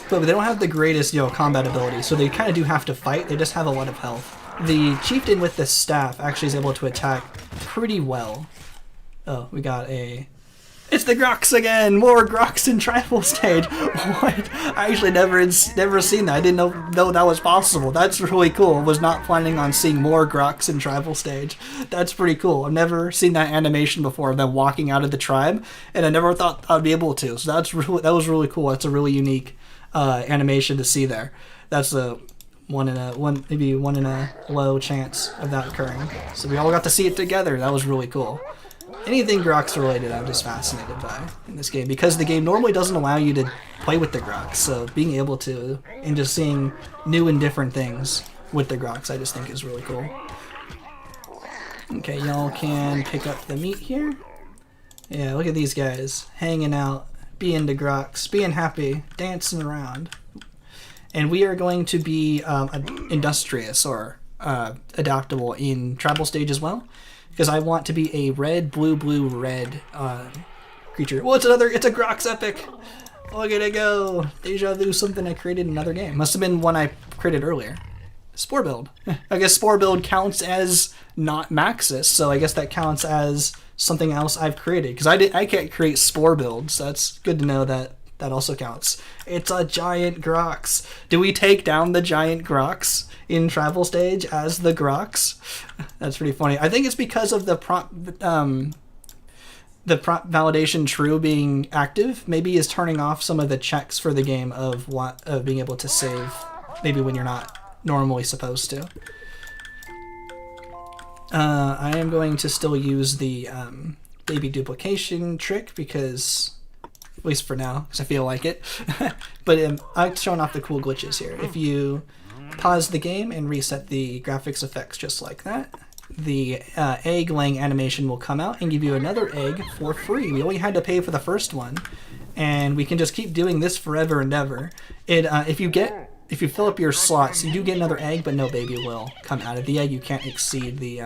But they don't have the greatest, combat ability, so they kind of do have to fight. They just have a lot of health. The chieftain with the staff actually is able to attack pretty well. Oh, we got a... It's the Grox again! More Grox in tribal stage! What? I actually never seen that. I didn't know that was possible. That's really cool. Was not planning on seeing more Grox in tribal stage. That's pretty cool. I've never seen that animation before of them walking out of the tribe, and I never thought I'd be able to. So that was really cool. That's a really unique animation to see there. That's a maybe one in a low chance of that occurring. So we all got to see it together. That was really cool. Anything Grox related, I'm just fascinated by in this game, because the game normally doesn't allow you to play with the Grox. So being able to, and just seeing new and different things with the Grox, I just think is really cool. Okay, y'all can pick up the meat here. Yeah, look at these guys hanging out, being the Grox, being happy, dancing around. And we are going to be industrious or adaptable in tribal stage as well, because I want to be a red, blue, blue, red creature. Well, it's a Grox epic. Look at it go. Deja vu, something I created in another game. Must have been one I created earlier. Spore build. I guess Spore build counts as not Maxis, so I guess that counts as something else I've created. Because I can't create Spore builds, so that's good to know that also counts. It's a giant Grox. Do we take down the giant Grox in travel stage as the Grox? That's pretty funny. I think it's because of the prompt validation true being active. Maybe is turning off some of the checks for the game of being able to save maybe when you're not normally supposed to. I am going to still use the baby duplication trick because, at least for now, because I feel like it. But I'm showing off the cool glitches here. If you pause the game and reset the graphics effects just like that, the egg laying animation will come out and give you another egg for free. We only had to pay for the first one, and we can just keep doing this forever and ever. If you fill up your slots, you do get another egg, but no baby will come out of the egg. You can't exceed the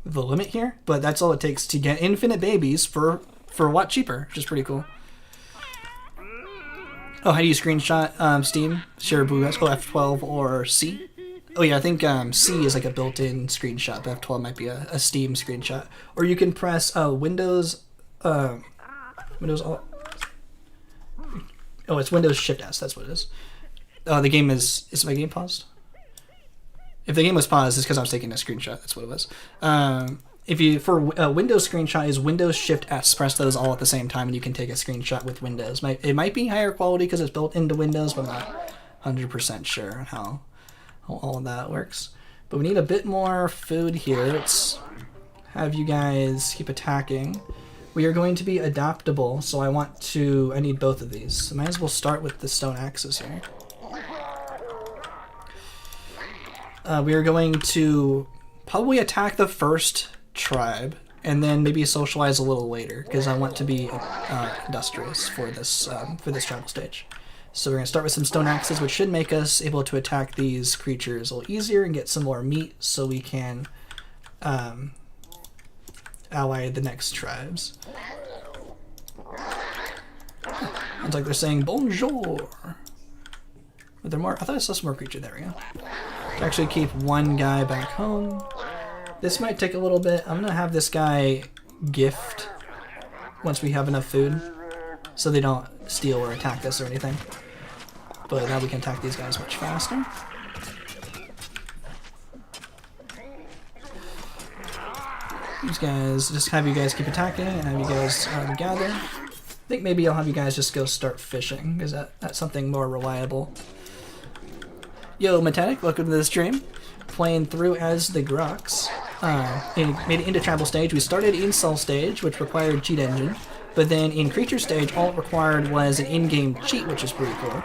limit here, but that's all it takes to get infinite babies for a lot cheaper, which is pretty cool. Oh, how do you screenshot Steam? Share Blue Guys, F12 or C? Oh yeah, I think C is like a built-in screenshot, but F12 might be a Steam screenshot. Or you can press Windows Alt. Oh, it's Windows Shift S, that's what it is. Oh, the game is my game paused? If the game was paused, it's because I was taking a screenshot, that's what it was. For Windows screenshot is Windows Shift S. Press those all at the same time, and you can take a screenshot with Windows. It might be higher quality because it's built into Windows, but I'm not 100% sure how all of that works. But we need a bit more food here. Let's have you guys keep attacking. We are going to be adaptable, so I need both of these. So might as well start with the stone axes here. We are going to probably attack the first tribe and then maybe socialize a little later because I want to be industrious for this tribal stage. So we're going to start with some stone axes, which should make us able to attack these creatures a little easier and get some more meat so we can ally the next tribes. Sounds like they're saying bonjour. Are there more? I thought I saw some more creature. There we go. To actually keep one guy back home. This might take a little bit. I'm going to have this guy gift once we have enough food so they don't steal or attack us or anything. But now we can attack these guys much faster. These guys, just have you guys keep attacking and have you guys gather. I think maybe I'll have you guys just go start fishing because that's something more reliable. Yo, Metallic, welcome to the stream. Playing through as the Grox. Made it into tribal stage. We started in Soul stage, which required cheat engine. But then in creature stage, all it required was an in-game cheat, which is pretty cool.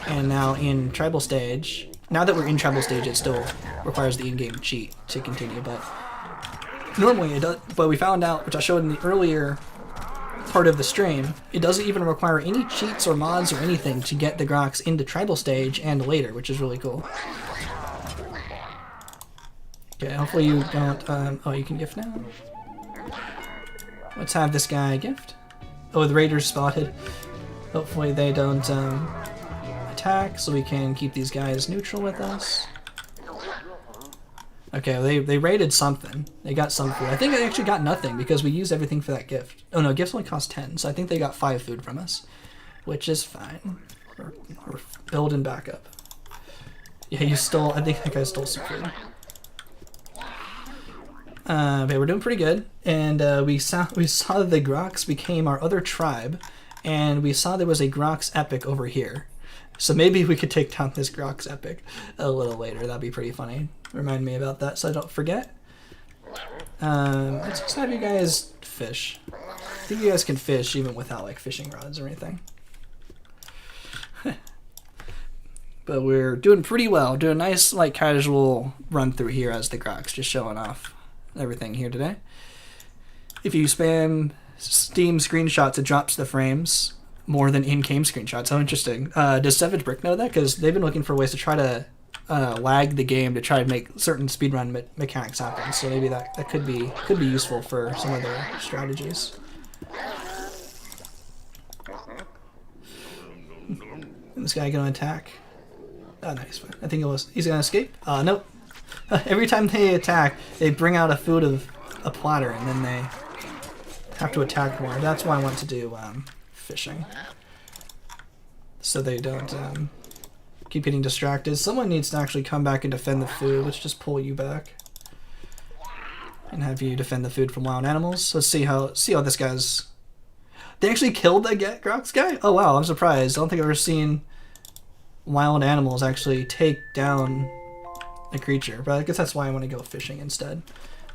And now in tribal stage, now that we're in tribal stage, it still requires the in-game cheat to continue. But normally it does. But we found out, which I showed in the earlier part of the stream, it doesn't even require any cheats or mods or anything to get the Grox into tribal stage and later, which is really cool. Okay, hopefully you don't... oh, you can gift now. Let's have this guy gift. Oh, the raiders spotted. Hopefully they don't attack, so we can keep these guys neutral with us. Okay, they raided something. They got some food. I think they actually got nothing because we used everything for that gift. Oh no, gifts only cost 10, so I think they got 5 food from us, which is fine. We're building back up. Yeah, you stole. I think that guy stole some food. But we're doing pretty good, and we saw the Grox became our other tribe, and we saw there was a Grox epic over here. So maybe we could take down this Grox epic a little later. That'd be pretty funny. Remind me about that so I don't forget. Let's just have you guys fish. I think you guys can fish even without like fishing rods or anything. But we're doing pretty well. Doing a nice like casual run through here as the Grox, just showing off everything here today. If you spam Steam screenshots, it drops the frames more than in-game screenshots. How interesting. Does Savage Brick know that? Because they've been looking for ways to try to lag the game to try to make certain speedrun mechanics happen. So maybe that could be useful for some of their strategies. Is this guy gonna attack? Oh, nice. I think he's gonna escape. Nope. Every time they attack, they bring out a food of a platter, and then they have to attack more. That's why I want to do fishing, so they don't keep getting distracted. Someone needs to actually come back and defend the food. Let's just pull you back and have you defend the food from wild animals. Let's see how this guy's. They actually killed the Grox guy? Oh wow, I'm surprised. I don't think I've ever seen wild animals actually take down a creature, but I guess that's why I want to go fishing instead.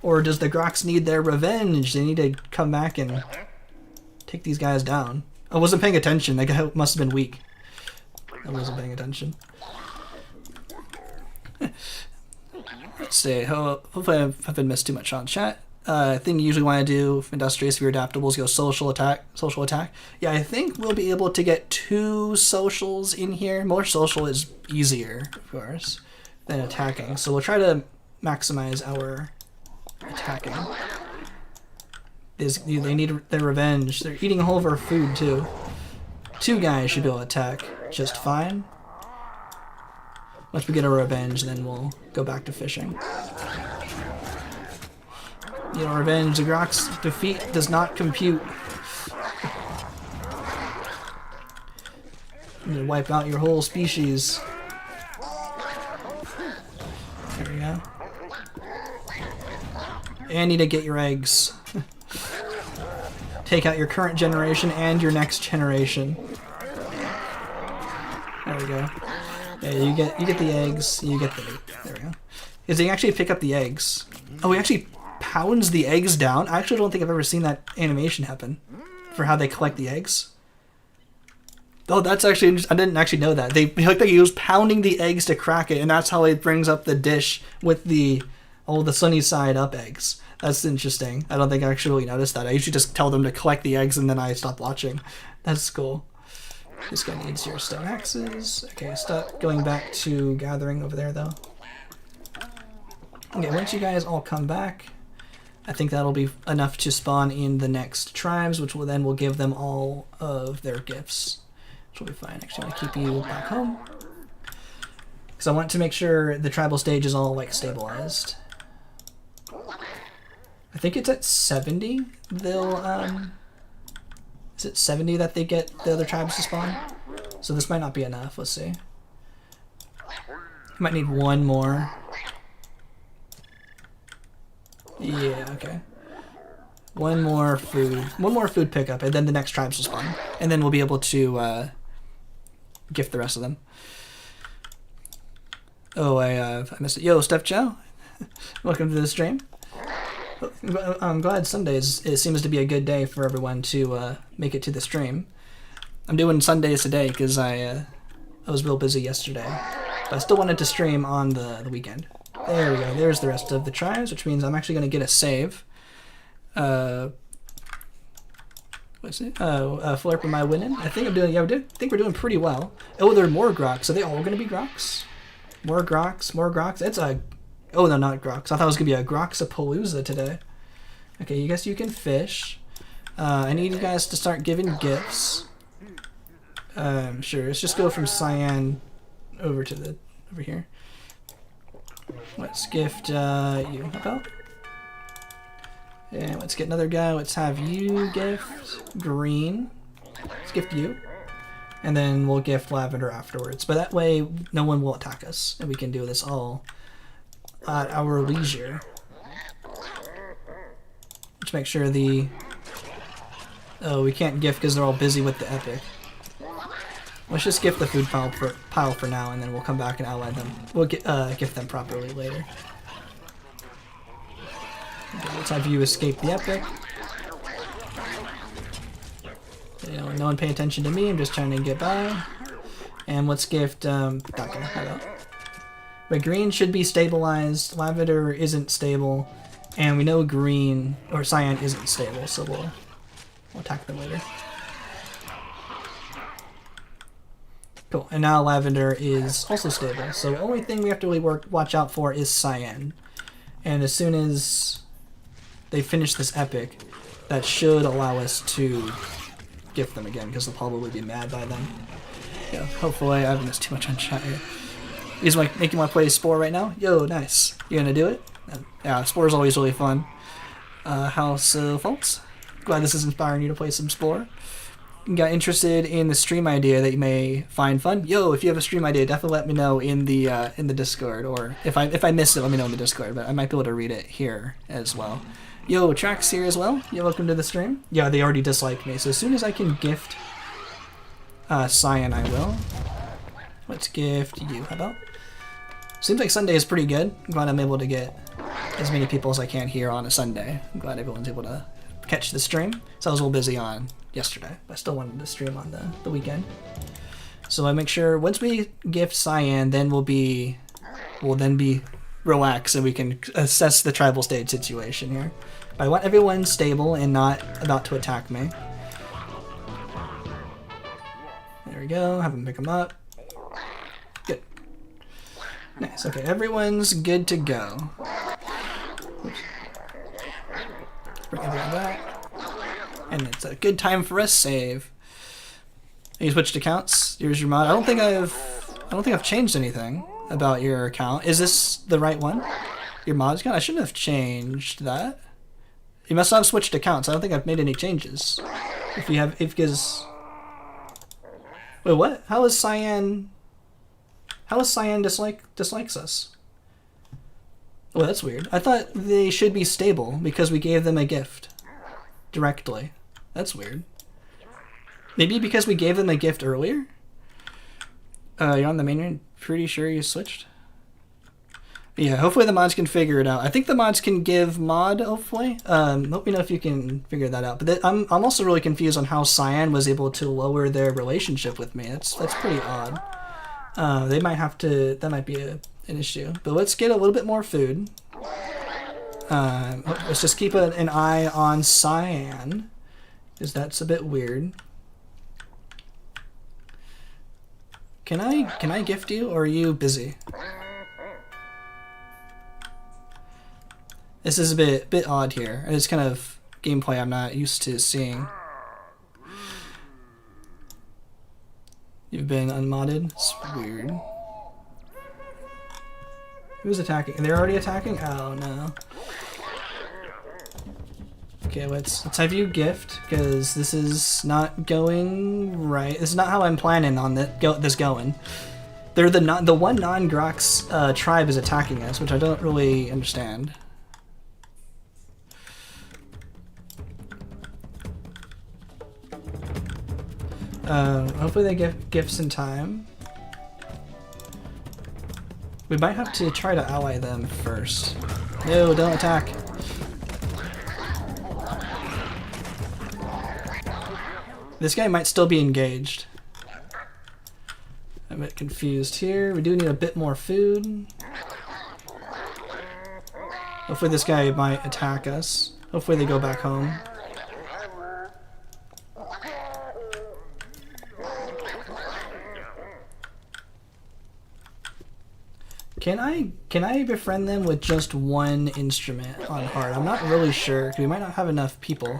Or does the Grox need their revenge? They need to come back and take these guys down. I wasn't paying attention. That guy must have been weak. I wasn't paying attention. Let's see. Hopefully I haven't missed too much on chat. Thing you usually want to do, industrious, if you're adaptable, is go social attack. Yeah, I think we'll be able to get 2 socials in here. More social is easier, of course, than attacking. So we'll try to maximize our attacking. They need their revenge. They're eating a whole of our food, too. 2 guys should be able to attack just fine. Once we get our revenge, then we'll go back to fishing. You know, revenge, the Grox defeat does not compute. I'm gonna wipe out your whole species. There we go. And need to get your eggs. Take out your current generation and your next generation. There we go. Yeah, you get the eggs, you get the meat. There we go. Is he actually pick up the eggs? Oh, he actually pounds the eggs down? I actually don't think I've ever seen that animation happen for how they collect the eggs. Oh, that's actually interesting. I didn't actually know that. They like he was pounding the eggs to crack it, and that's how it brings up the dish with the sunny side up eggs. That's interesting. I don't think I actually noticed that. I usually just tell them to collect the eggs and then I stop watching. That's cool. This guy needs your stone axes. Okay, stop going back to gathering over there though. Okay, once you guys all come back, I think that'll be enough to spawn in the next tribes, which will give them all of their gifts. Which will be fine. Actually, I'm gonna keep you back home. Because I want to make sure the tribal stage is all like stabilized. I think it's at 70. Is it 70 that they get the other tribes to spawn? So this might not be enough. Let's see. Might need 1 more. Yeah, okay. 1 more food. 1 more food pickup, and then the next tribes will spawn. And then we'll be able to gift the rest of them. Oh, I missed it. Yo, Steph Chow. Welcome to the stream. I'm glad Sundays it seems to be a good day for everyone to make it to the stream. I'm doing Sundays today because I was real busy yesterday, but I still wanted to stream on the weekend. There we go. There's the rest of the tribes, which means I'm actually going to get a save. What's it? Flurp, am I winning? I think I'm doing. Yeah, I think we're doing pretty well. Oh, there are more Grox. Are they all going to be Grox? More Grox. More Grox. It's a. Oh, no, not Grox. I thought it was going to be a Groxapalooza today. Okay, you guess you can fish. I need you guys to start giving gifts. Sure, let's just go from cyan over to over here. Let's gift you about. And let's get another guy. Let's have you gift green. Let's gift you. And then we'll gift lavender afterwards. But that way, no one will attack us. And we can do this all at our leisure. Let's make sure the... Oh, we can't gift because they're all busy with the epic. Let's just gift the food pile for now, and then we'll come back and ally them. We'll gift them properly later. Okay, let's have you escape the epic. You know, no one pay attention to me, I'm just trying to get by. And let's gift, hello. But green should be stabilized, lavender isn't stable, and we know green, or cyan isn't stable, so we'll attack them later. Cool, and now lavender is also stable, so the only thing we have to really watch out for is cyan. And as soon as they finish this epic, that should allow us to gift them again, because they'll probably be mad by then. Yeah, hopefully I haven't missed too much on chat here. He's like making my play Spore right now. Yo, nice. You gonna do it? Yeah, Spore is always really fun. How's folks? Glad this is inspiring you to play some Spore. Got interested in the stream idea that you may find fun. Yo, if you have a stream idea, definitely let me know in the Discord, or if I missed it, let me know in the Discord. But I might be able to read it here as well. Yo, Track's here as well. You're welcome to the stream. Yeah, they already dislike me, so as soon as I can gift Cyan, I will. Let's gift you. How about? Seems like Sunday is pretty good. I'm glad I'm able to get as many people as I can here on a Sunday. I'm glad everyone's able to catch the stream. So I was a little busy on yesterday, but I still wanted to stream on the weekend. So I make sure once we gift Cyan, then we'll then be relaxed and we can assess the tribal stage situation here. But I want everyone stable and not about to attack me. There we go. Have them pick them up. Good. Nice. Okay, everyone's good to go. Oops. Bring everyone back. And it's a good time for a save. You switched accounts. Here's your mod. I don't think I've changed anything about your account. Is this the right one? Your mod account? I shouldn't have changed that. You must not have switched accounts. I don't think I've made any changes. Because wait, what? How is Cyan dislikes us? Oh, that's weird. I thought they should be stable because we gave them a gift directly. That's weird. Maybe because we gave them a gift earlier? You're on the main room? Pretty sure you switched? Yeah, hopefully the mods can figure it out. I think the mods can give mod, hopefully. Let me know if you can figure that out. But I'm also really confused on how Cyan was able to lower their relationship with me. That's pretty odd. They might have to... That might be an issue. But let's get a little bit more food. Let's just keep an eye on Cyan, because that's a bit weird. Can I gift you, or are you busy? This is a bit odd here. It's kind of gameplay I'm not used to seeing. You've been unmodded? It's weird. Who's attacking? They're already attacking? Oh no. Okay, let's have you gift, because this is not going right. This is not how I'm planning on this going. They're the one non-Grox tribe is attacking us, which I don't really understand. Hopefully they give gifts in time. We might have to try to ally them first. No, don't attack. This guy might still be engaged. I'm a bit confused here. We do need a bit more food. Hopefully this guy might attack us. Hopefully they go back home. Can I befriend them with just one instrument on hard? I'm not really sure, 'cause we might not have enough people.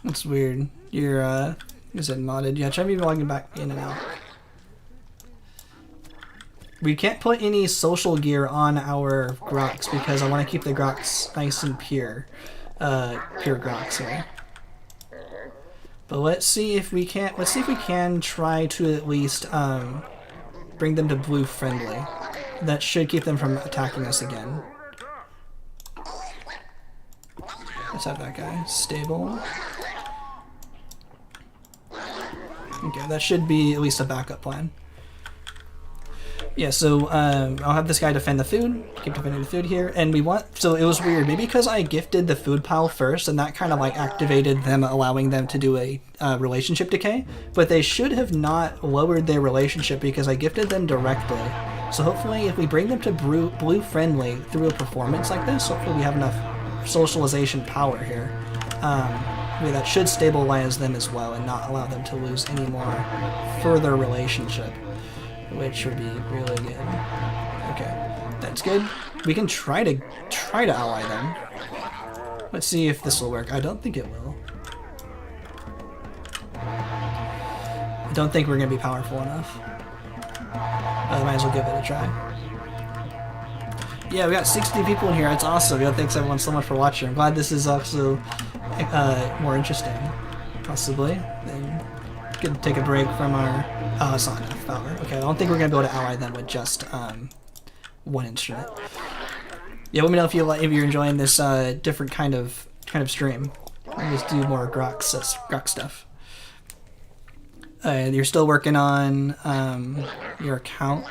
That's weird. You're is it modded? Yeah, try me logging back in and out. we can't put any social gear on our Grox because I want to keep the Grox nice and pure. Pure Grox here. But let's see if we can try to at least bring them to blue friendly. That should keep them from attacking us again. Let's have that guy stable. Okay, that should be at least a backup plan. Yeah, so I'll have this guy defend the food, keep defending the food here, and we want, so it was weird, maybe because I gifted the food pile first, and that kind of like activated them, allowing them to do a relationship decay, but they should have not lowered their relationship because I gifted them directly. So hopefully if we bring them to blue friendly through a performance like this, hopefully we have enough socialization power here. That should stabilize them as well and not allow them to lose any more further relationship, which would be really good. Okay, that's good. We can try to ally them. Let's see if this will work. I don't think it will. I don't think we're gonna be powerful enough. I might as well give it a try. Yeah, we got 60 people in here. That's awesome. Yeah, thanks everyone so much for watching. I'm glad this is also more interesting, possibly. Then could take a break from our. Oh, it's not enough power. Okay, I don't think we're gonna be able to ally them with just one instrument. Yeah, let me know if you're enjoying this different kind of stream. I'll just do more Grox stuff. You're still working on your account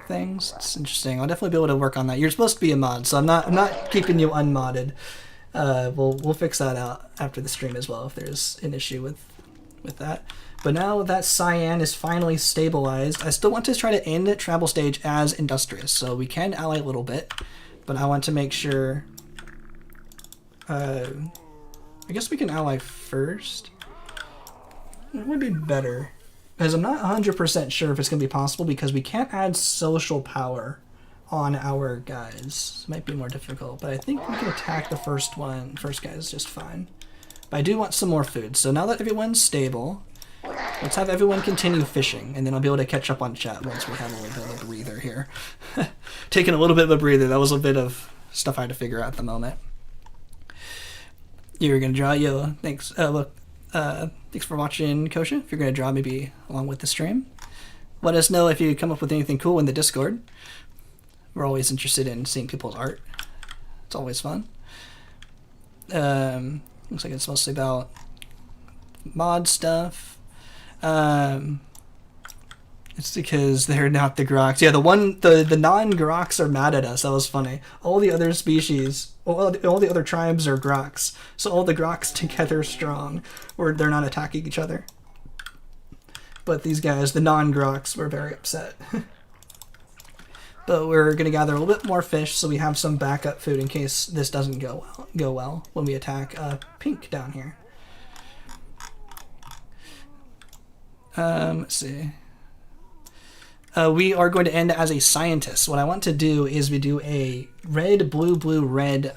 things. It's interesting. I'll definitely be able to work on that. You're supposed to be a mod, so I'm not keeping you unmodded. We'll fix that out after the stream as well if there's an issue with that. But now that Cyan is finally stabilized, I still want to try to end travel stage as industrious. So we can ally a little bit, but I want to make sure. I guess we can ally first. It would be better. Because I'm not 100% sure if it's going to be possible because we can't add social power on our guys. It might be more difficult, but I think we can attack the first guy is just fine. But I do want some more food. So now that everyone's stable, let's have everyone continue fishing, and then I'll be able to catch up on chat once we have a little bit of a breather here. Taking a little bit of a breather. That was a bit of stuff I had to figure out at the moment. You're going to draw? Yo, thanks. Look. Thanks for watching, Kosha. If you're going to draw maybe along with the stream, let us know if you come up with anything cool in the Discord. We're always interested in seeing people's art. It's always fun. Looks like it's mostly about mod stuff. It's because they're not the Grox. Yeah, the non-Grox are mad at us. That was funny. All the other species, all the other tribes are Grox. So all the Grox together strong, or they're not attacking each other. But these guys, the non-Grox, were very upset. But we're gonna gather a little bit more fish so we have some backup food in case this doesn't go well when we attack Pink down here. Let's see. We are going to end as a scientist. What I want to do is we do a red, blue, blue, red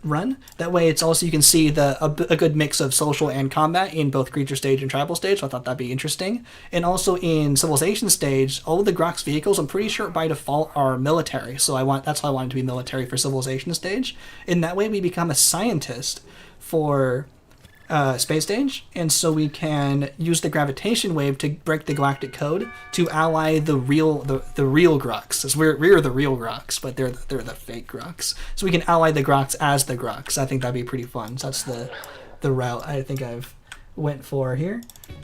run. That way it's also, you can see a good mix of social and combat in both creature stage and tribal stage, so I thought that'd be interesting. And also in civilization stage, all of the Grox vehicles, I'm pretty sure by default are military, so that's why I wanted to be military for civilization stage. In that way we become a scientist for space stage, and so we can use the gravitation wave to break the galactic code to ally the real Grox. We're the real Grox, but they're the fake Grox. So we can ally the Grox as the Grox. I think that'd be pretty fun. So that's the route I think I've went for here.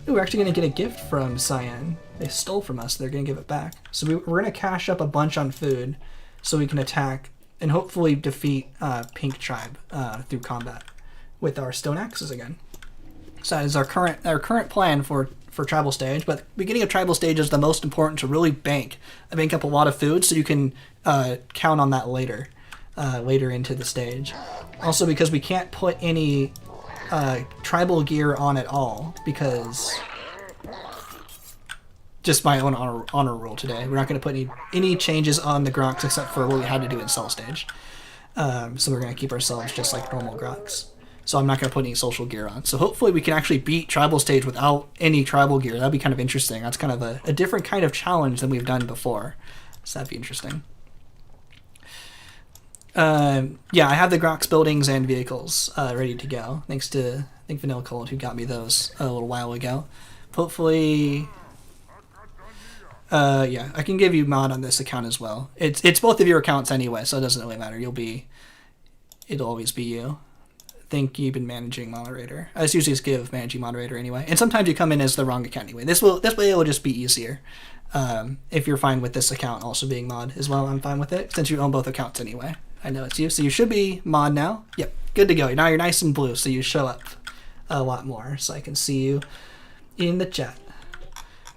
Ooh, we're actually gonna get a gift from Cyan. They stole from us. They're gonna give it back. So we're gonna cash up a bunch on food so we can attack and hopefully defeat Pink Tribe through combat with our stone axes again. So that is our current plan for tribal stage, but beginning of tribal stage is the most important to really bank up a lot of food so you can count on that later into the stage. Also because we can't put any tribal gear on at all because just my own honor rule today. We're not going to put any changes on the Grox except for what we had to do in cell stage. So we're going to keep ourselves just like normal Grox. So I'm not going to put any social gear on. So hopefully we can actually beat tribal stage without any tribal gear. That'd be kind of interesting. That's kind of a different kind of challenge than we've done before. So that'd be interesting. Yeah, I have the Grox buildings and vehicles ready to go. Thanks to, I think, Vanilla Cold, who got me those a little while ago. Hopefully... yeah, I can give you mod on this account as well. It's both of your accounts anyway, so it doesn't really matter. It'll always be you. I think you've been managing moderator. I usually just give managing moderator anyway. And sometimes you come in as the wrong account anyway. This way it will just be easier. If you're fine with this account also being mod as well, I'm fine with it, since you own both accounts anyway. I know it's you, so you should be mod now. Yep, good to go. Now you're nice and blue, so you show up a lot more, so I can see you in the chat.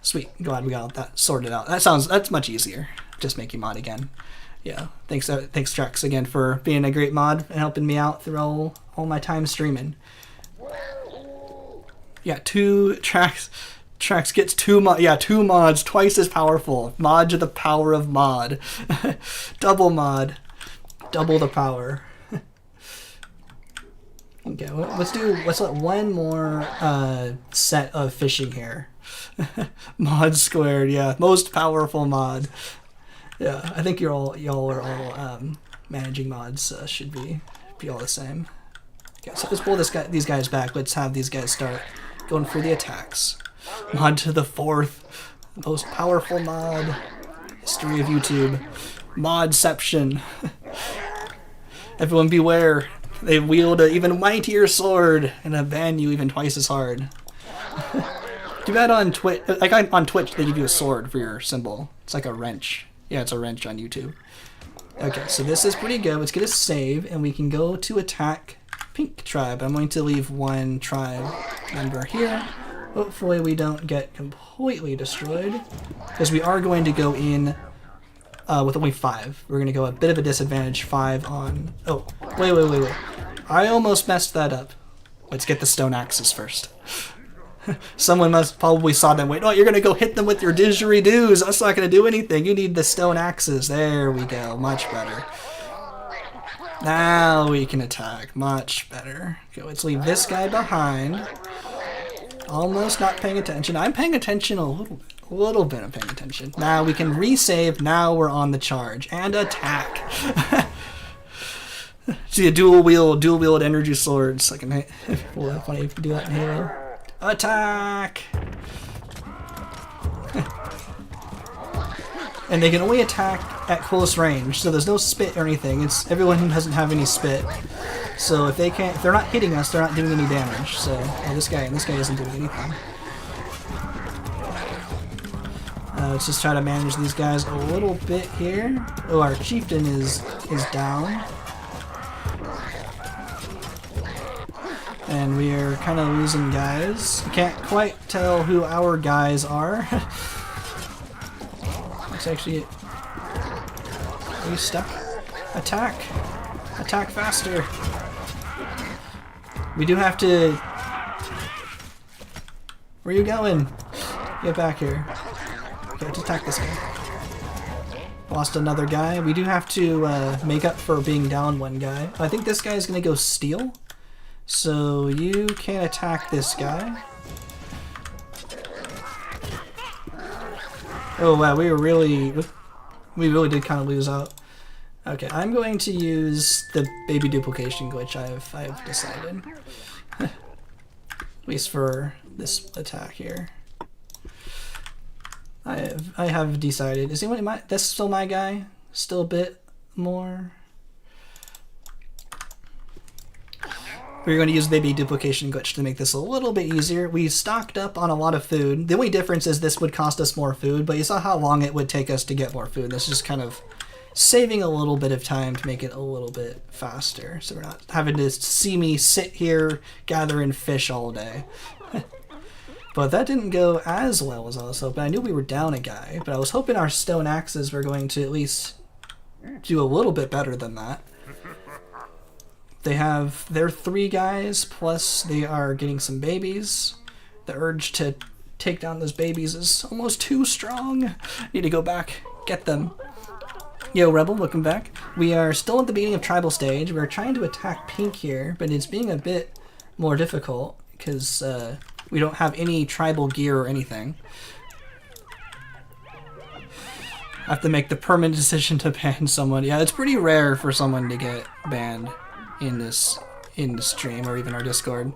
Sweet, glad we got that sorted out. That's much easier. Just make you mod again. Yeah, thanks Trex again for being a great mod and helping me out through all my time streaming. Yeah, Trex gets two mods, twice as powerful. Mod to the power of mod. Double mod. Double the power. Okay, let's let one more set of fishing here. Mod squared, yeah, most powerful mod. Yeah, I think y'all are all managing mods. Should be all the same. Okay, so let's pull these guys back. Let's have these guys start going for the attacks. Mod to the 4th, most powerful mod. History of YouTube. Modception. Everyone beware. They wield an even mightier sword and ban you even twice as hard. Too bad on Twitch. Like on Twitch, they give you a sword for your symbol. It's like a wrench. Yeah, it's a wrench on YouTube. Okay, so this is pretty good. Let's get a save, and we can go to attack Pink Tribe. I'm going to leave one tribe member here. Hopefully we don't get completely destroyed, because we are going to go in with only 5. We're going to go a bit of a disadvantage. 5 on... Oh, wait. I almost messed that up. Let's get the stone axes first. Someone must probably saw them. Wait, no, you're going to go hit them with your didgeridoos. That's not going to do anything. You need the stone axes. There we go. Much better. Now we can attack. Much better. Okay, let's leave this guy behind. Almost not paying attention. I'm paying attention a little bit. I'm paying attention. Now we can resave. Now we're on the charge. And attack. See, a dual wield energy swords. Like well, funny if you do that in Halo. Attack! And they can only attack at close range, so there's no spit or anything. It's everyone doesn't have any spit. So if they're not hitting us, they're not doing any damage. So this guy isn't doing anything. Let's just try to manage these guys a little bit here. Oh, our chieftain is down. And we are kind of losing guys. Can't quite tell who our guys are. It's actually... Are you stuck? Attack! Attack faster! We do have to... Where are you going? Get back here. Okay, let's attack this guy. Lost another guy. We do have to make up for being down one guy. I think this guy is going to go steal. So you can attack this guy. Oh wow, we really did kind of lose out. Okay, I'm going to use the baby duplication glitch I've decided. At least for this attack here. I have decided. Is anyone that's still my guy? Still a bit more. We're going to use the baby duplication glitch to make this a little bit easier. We stocked up on a lot of food. The only difference is this would cost us more food, but you saw how long it would take us to get more food. This is just kind of saving a little bit of time to make it a little bit faster. So we're not having to see me sit here gathering fish all day. But that didn't go as well as I was hoping. I knew we were down a guy, but I was hoping our stone axes were going to at least do a little bit better than that. They're 3 guys, plus they are getting some babies. The urge to take down those babies is almost too strong. Need to go back, get them. Yo, Rebel, welcome back. We are still at the beginning of tribal stage. We're trying to attack Pink here, but it's being a bit more difficult because we don't have any tribal gear or anything. I have to make the permanent decision to ban someone. Yeah, it's pretty rare for someone to get banned in the stream or even our Discord.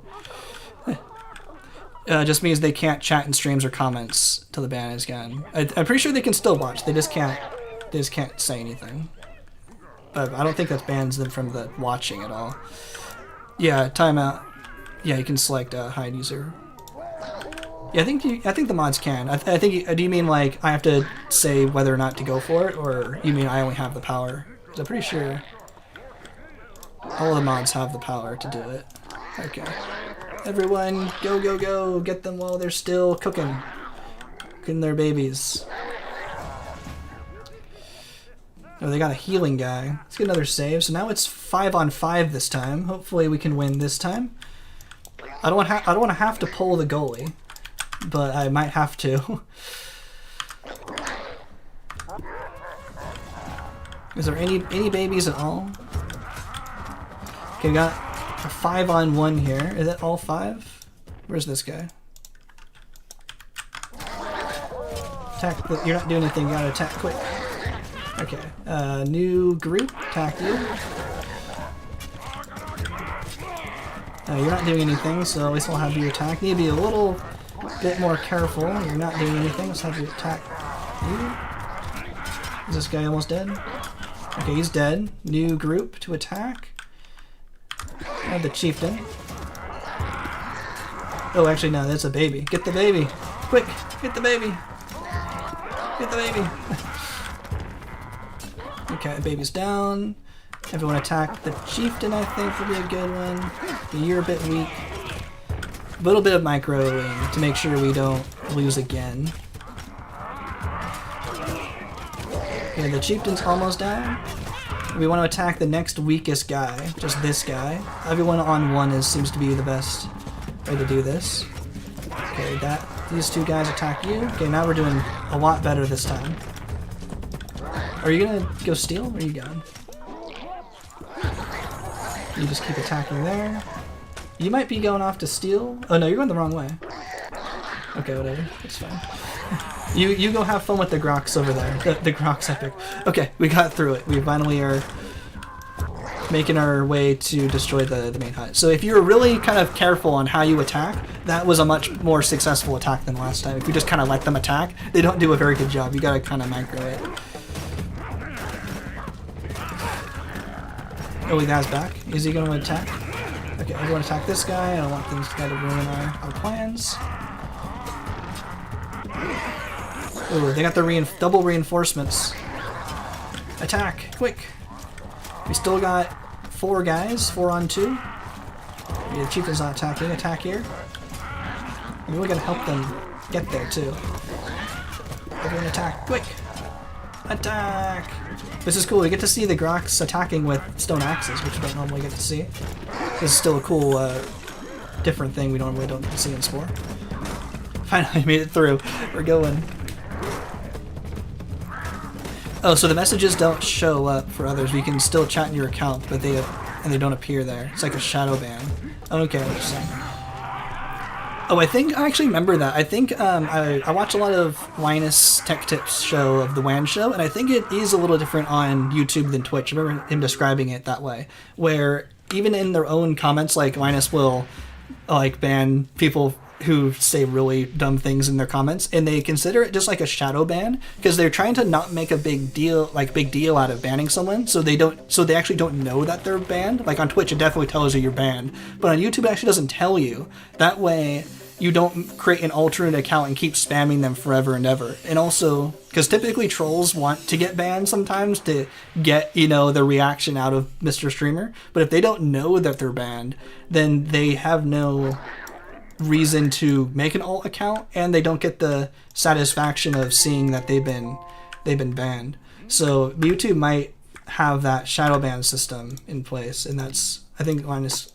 Just means they can't chat in streams or comments till the ban is gone. I'm pretty sure they can still watch. They just can't say anything. But I don't think that bans them from the watching at all. Yeah, timeout. Yeah, you can select hide user. Yeah, I think the mods can. I think. Do you mean like I have to say whether or not to go for it, or you mean I only have the power? 'Cause I'm pretty sure all the mods have the power to do it. Okay. Everyone, go, go, go! Get them while they're still cooking their babies. Oh, they got a healing guy. Let's get another save. So now it's 5-on-5 this time. Hopefully we can win this time. I don't want to have to pull the goalie, but I might have to. Is there any babies at all? Okay, we got a 5-on-1 here. Is that all 5? Where's this guy? Attack. You're not doing anything. You gotta attack quick. Okay. New group. Attack you. You're not doing anything, so at least we'll have you attack. Need to be a little bit more careful. You're not doing anything. Let's have you attack you. Is this guy almost dead? Okay, he's dead. New group to attack. Have the chieftain. Oh, actually, no, that's a baby. Get the baby. Quick, get the baby. Get the baby. Okay, the baby's down. Everyone attack the chieftain, I think, will be a good one. You're a bit weak. A little bit of microing to make sure we don't lose again. Okay, the chieftain's almost down. We want to attack the next weakest guy, just this guy. Everyone on one seems to be the best way to do this. Okay, these two guys attack you. Okay, now we're doing a lot better this time. Are you gonna go steal, or are you gone? You just keep attacking there. You might be going off to steal. Oh no, you're going the wrong way. Okay, whatever. It's fine. You go have fun with the Grox over there. The Grox epic. Okay, we got through it. We finally are making our way to destroy the main hut. So if you're really kind of careful on how you attack, that was a much more successful attack than last time. If you just kind of let them attack, they don't do a very good job. You gotta kind of micro it. Oh, the guy's back. Is he going to attack? Okay, everyone attack this guy. I don't want things to ruin our plans. Oh, they got the double reinforcements. Attack, quick. We still got 4 guys, 4-on-2. Yeah, the chieftain's not attacking. Attack here. We really gotta help them get there too. Everyone attack, quick. Attack! This is cool. We get to see the Grox attacking with stone axes, which we don't normally get to see. This is still a cool, different thing we normally don't get to see in Spore. Finally made it through. We're going. Oh, so the messages don't show up for others. You can still chat in your account, but they don't appear there. It's like a shadow ban. Okay, what you're saying. Oh, I actually remember that. I think I watch a lot of Linus Tech Tips show of the WAN show, and I think it is a little different on YouTube than Twitch. I remember him describing it that way, where even in their own comments, like Linus will like ban people who say really dumb things in their comments, and they consider it just like a shadow ban because they're trying to not make a big deal out of banning someone, so they actually don't know that they're banned. Like on Twitch, it definitely tells you you're banned, but on YouTube, it actually doesn't tell you. That way, you don't create an alternate account and keep spamming them forever and ever. And also, because typically trolls want to get banned sometimes to get, the reaction out of Mr. Streamer. But if they don't know that they're banned, then they have no reason to make an alt account, and they don't get the satisfaction of seeing that they've been banned. So YouTube might have that shadow ban system in place, and that's, I think Linus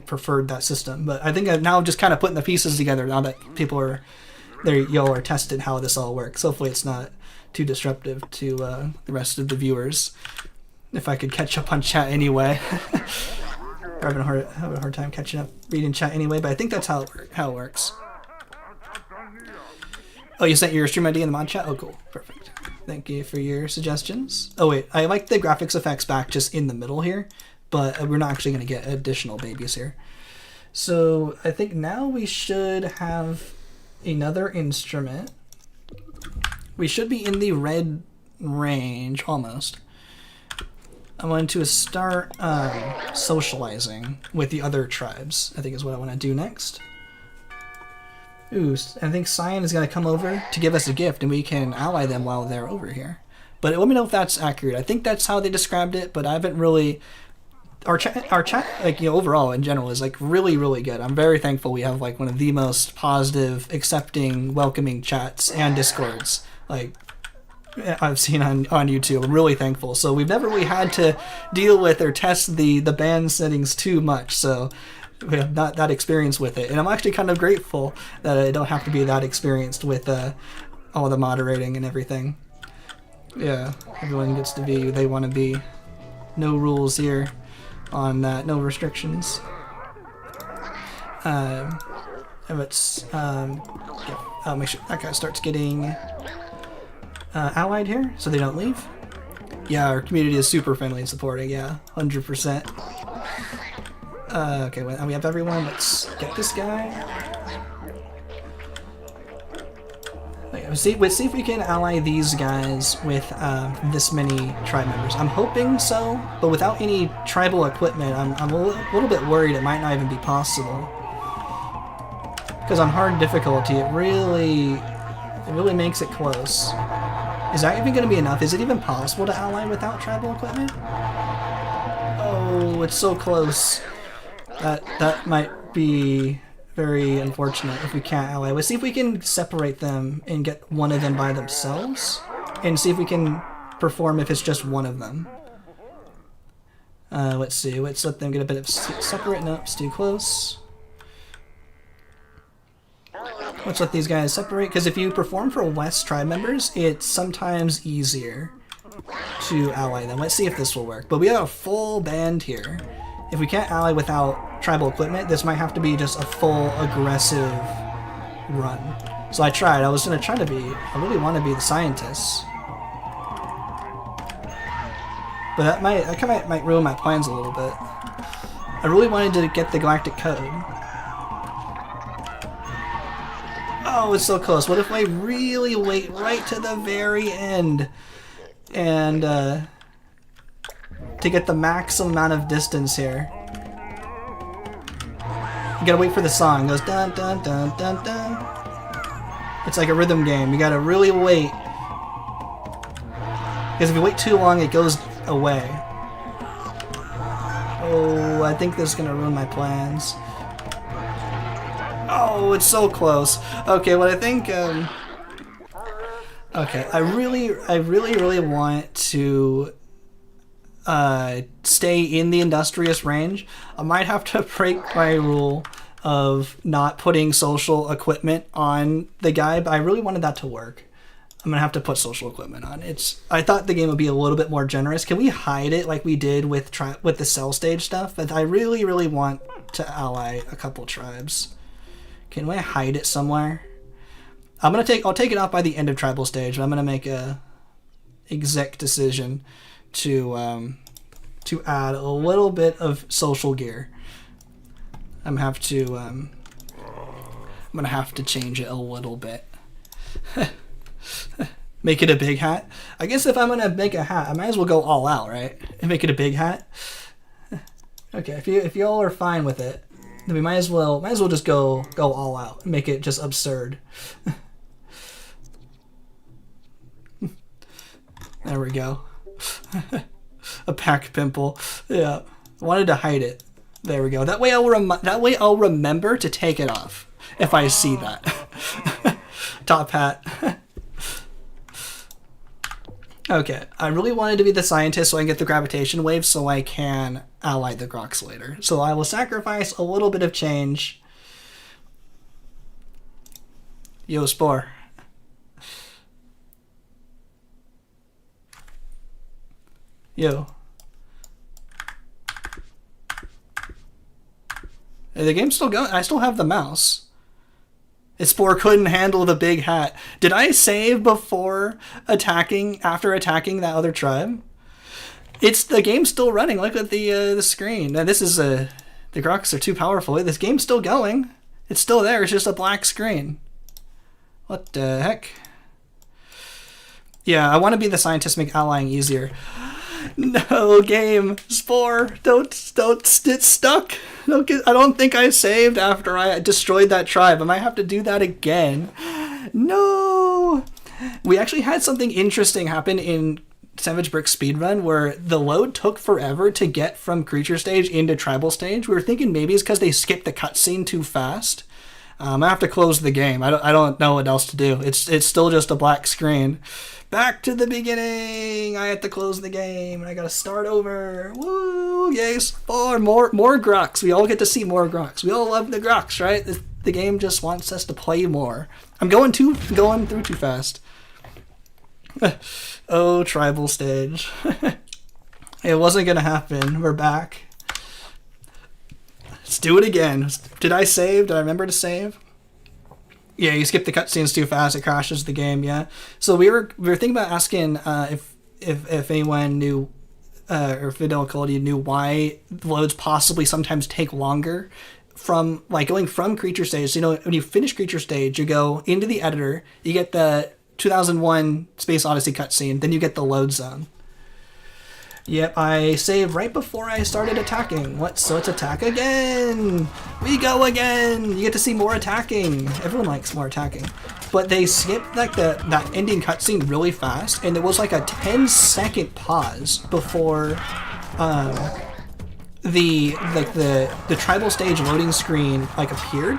preferred that system. But I think I'm now just kind of putting the pieces together now that y'all are testing how this all works. Hopefully it's not too disruptive to the rest of the viewers. If I could catch up on chat anyway. Having a hard time catching up reading chat anyway, but I think that's how it works. Oh, you sent your stream ID in the mod chat? Oh, cool. Perfect. Thank you for your suggestions. Oh wait, I like the graphics effects back just in the middle here, but we're not actually going to get additional babies here. So I think now we should have another instrument. We should be in the red range, almost. I want to start socializing with the other tribes, I think is what I want to do next. Ooh, I think Cyan is going to come over to give us a gift, and we can ally them while they're over here. But let me know if that's accurate. I think that's how they described it, but I haven't really... Our chat, like, you know, overall, in general, is, like, really, really good. I'm very thankful we have, like, one of the most positive, accepting, welcoming chats and Discords, like, I've seen on YouTube. I'm really thankful. So we've never really had to deal with or test the band settings too much, so... we have not that experience with it, and I'm actually kind of grateful that I don't have to be that experienced with all the moderating and everything. Yeah, everyone gets to be who they want to be. No rules here on that, no restrictions. Let's I'll make sure that guy starts getting allied here so they don't leave. Yeah, our community is super friendly and supporting, yeah, 100%. Okay, well, we have everyone. Let's get this guy. Okay, let's see if we can ally these guys with this many tribe members. I'm hoping so, but without any tribal equipment, I'm a little bit worried it might not even be possible. Because on hard difficulty, it really makes it close. Is that even going to be enough? Is it even possible to ally without tribal equipment? Oh, it's so close. That might be very unfortunate if we can't ally. Let's see if we can separate them and get one of them by themselves, and see if we can perform if it's just one of them. Let's see. Let's let them get a bit of separate. Nope, it's too close. Let's let these guys separate, because if you perform for West tribe members, it's sometimes easier to ally them. Let's see if this will work. But we have a full band here. If we can't ally without tribal equipment, this might have to be just a full aggressive run. So I tried. I was going to try to be... I really want to be the scientist. But that might ruin my plans a little bit. I really wanted to get the galactic code. Oh, it's so close. What if I really wait right to the very end and to get the maximum amount of distance here? You gotta wait for the song. It goes dun dun dun dun dun. It's like a rhythm game. You gotta really wait. Because if you wait too long, it goes away. Oh, I think this is gonna ruin my plans. Oh, it's so close. Okay, what I think, okay, I really want to stay in the industrious range. I might have to break my rule of not putting social equipment on the guy, but I really wanted that to work. I'm gonna have to put social equipment on. I thought the game would be a little bit more generous. Can we hide it like we did with the cell stage stuff? But I really want to ally a couple tribes. Can we hide it somewhere? I'll take it off by the end of tribal stage, but I'm gonna make a exec decision to add a little bit of social gear. I'm gonna have to change it a little bit. Make it a big hat. I guess if I'm gonna make a hat, I might as well go all out, right? And make it a big hat. Okay, if you all are fine with it, then we might as well just go all out and make it just absurd. There we go. A pack pimple. Yeah, I wanted to hide it. There we go. That way I'll remember to take it off if I see that. Top hat. Okay, I really wanted to be the scientist so I can get the gravitation wave so I can ally the Grox later. So I will sacrifice a little bit of change. Yo, Spore. Yo. Hey, the game's still going. I still have the mouse. Spore couldn't handle the big hat. Did I save before attacking, after attacking that other tribe? It's the game's still running. Look at the screen. And this is the Grox are too powerful. This game's still going. It's still there. It's just a black screen. What the heck? Yeah, I want to be the scientist, make allying easier. No, game. Spore, don't, it's stuck. I don't think I saved after I destroyed that tribe. I might have to do that again. No. We actually had something interesting happen in Savage Brick Speedrun where the load took forever to get from creature stage into tribal stage. We were thinking maybe it's because they skipped the cutscene too fast. I have to close the game. I don't know what else to do. It's still just a black screen. Back to the beginning. I have to close the game and I gotta start over. Woo! Yay! Spore, more Grox. We all get to see more Grox. We all love the Grox, right? The game just wants us to play more. I'm going through too fast. Oh, tribal stage. It wasn't gonna happen. We're back. Let's do it again. Did I save? Did I remember to save? Yeah, you skip the cutscenes too fast. It crashes the game. Yeah. So we were thinking about asking if anyone knew, or if Fidelity knew why loads possibly sometimes take longer from like going from creature stage. So, when you finish creature stage, you go into the editor. You get the 2001 Space Odyssey cutscene. Then you get the load zone. Yep, I saved right before I started attacking. So let's attack again! We go again! You get to see more attacking. Everyone likes more attacking. But they skipped like that ending cutscene really fast, and there was like a 10-second pause before the tribal stage loading screen like appeared.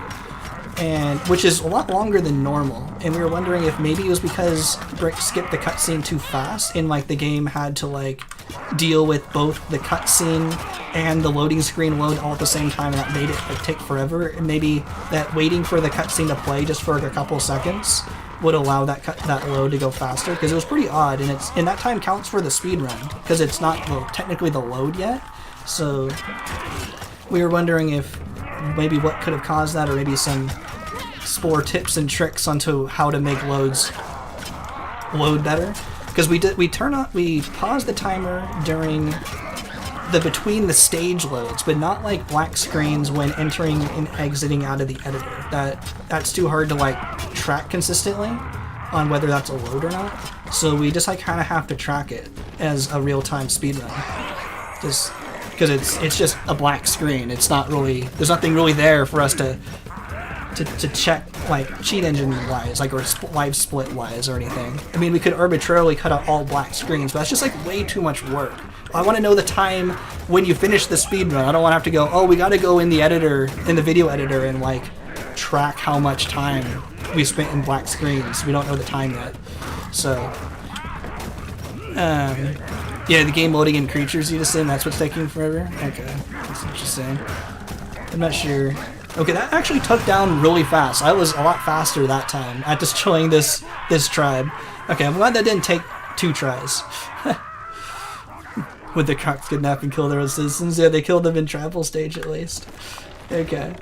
And which is a lot longer than normal, and we were wondering if maybe it was because Brick skipped the cutscene too fast, and like the game had to like deal with both the cutscene and the loading screen load all at the same time, and that made it like take forever. And maybe that waiting for the cutscene to play just for a couple seconds would allow that load to go faster, because it was pretty odd, and that time counts for the speed run because it's not technically the load yet. So we were wondering if maybe what could have caused that, or maybe some Spore tips and tricks onto how to make loads load better. Because we paused the timer during between the stage loads, but not like black screens when entering and exiting out of the editor. That's too hard to like track consistently on whether that's a load or not. So we just like kind of have to track it as a real-time speedrun. Just because it's just a black screen. It's not really, there's nothing really there for us to check like cheat engine wise, like, or live split wise or anything. I mean, we could arbitrarily cut out all black screens, but that's just like way too much work. I want to know the time when you finish the speedrun. I don't want to have to go, oh, we got to go in the editor, in the video editor, and like track how much time we spent in black screens. We don't know the time yet. So yeah, the game loading in creatures, you just assume that's what's taking forever? Okay, that's interesting. I'm not sure. Okay, that actually took down really fast. I was a lot faster that time at destroying this tribe. Okay, I'm glad that didn't take 2 tries. Would the Grox kidnap and kill their own citizens? Yeah, they killed them in tribal stage at least. Okay.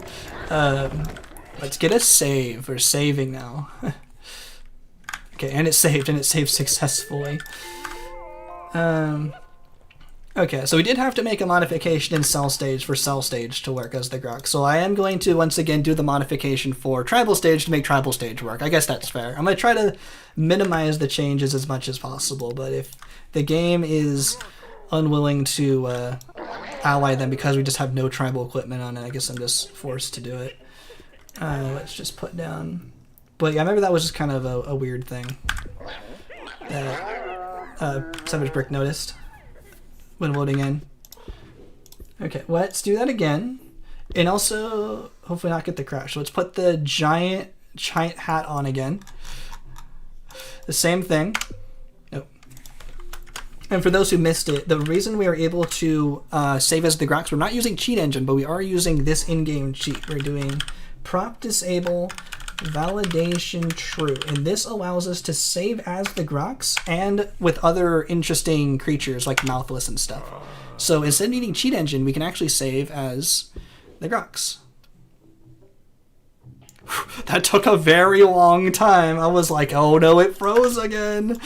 Let's get a save. We're saving now. Okay, and it saved successfully. Okay, so we did have to make a modification in Cell Stage for Cell Stage to work as the Grox. So I am going to once again do the modification for Tribal Stage to make Tribal Stage work. I guess that's fair. I'm going to try to minimize the changes as much as possible, but if the game is unwilling to ally them because we just have no tribal equipment on it, I guess I'm just forced to do it. Let's just put down... But yeah, I remember that was just kind of a weird thing that Savage Brick noticed when loading in. Okay, let's do that again. And also, hopefully not get the crash. So let's put the giant hat on again. The same thing. Nope. And for those who missed it, the reason we are able to save as the Grox, we're not using cheat engine, but we are using this in-game cheat. We're doing prop disable validation true, and this allows us to save as the Grox and with other interesting creatures like Mouthless and stuff. So instead of needing cheat engine, we can actually save as the Grox. That took a very long time. I was like, oh no, it froze again.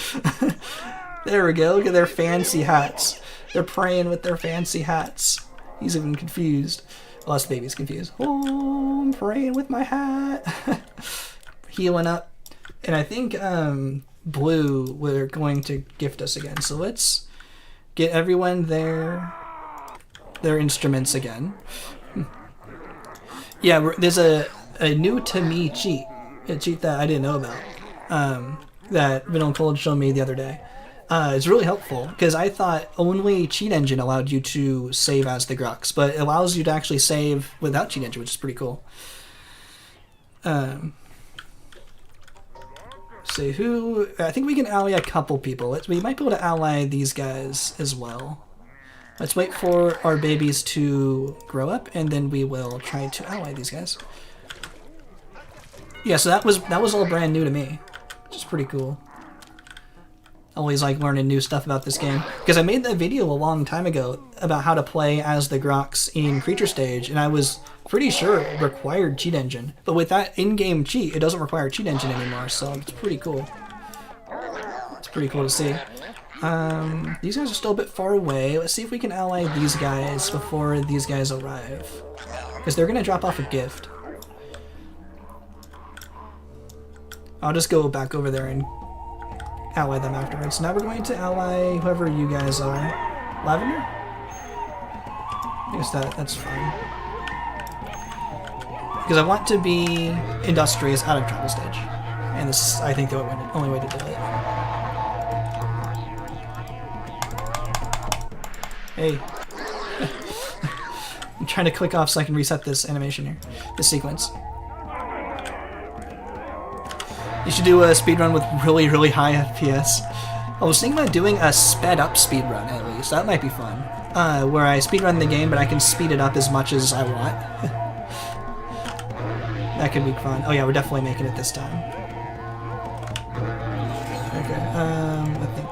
There we go. Look at their fancy hats. They're praying with their fancy hats. He's even confused. Well, us baby's confused. Oh, I'm praying with my hat. Healing up. And I think Blue, we're going to gift us again. So let's get everyone their instruments again. Yeah, there's a new to me cheat. A cheat that I didn't know about. That Vanilla Cold showed me the other day. It's really helpful because I thought only Cheat Engine allowed you to save as the Grox, but it allows you to actually save without Cheat Engine, which is pretty cool. See who? I think we can ally a couple people. We might be able to ally these guys as well. Let's wait for our babies to grow up, and then we will try to ally these guys. Yeah, so that was all brand new to me, which is pretty cool. Always like learning new stuff about this game because I made that video a long time ago about how to play as the Grox in Creature Stage, and I was pretty sure it required Cheat Engine, but with that in-game cheat, it doesn't require Cheat Engine anymore, so it's pretty cool. It's pretty cool to see. These guys are still a bit far away. Let's see if we can ally these guys before these guys arrive, because they're gonna drop off a gift. I'll just go back over there and ally them afterwards. Now we're going to ally whoever you guys are. Lavender? I guess that's fine. Because I want to be industrious out of Tribal Stage. And this is, I think, the only way to do it. Hey. I'm trying to click off so I can reset this animation here. This sequence. You should do a speedrun with really, really high FPS. I was thinking about doing a sped up speedrun at least. That might be fun. Where I speedrun the game, but I can speed it up as much as I want. That could be fun. Oh yeah, we're definitely making it this time. Okay, I think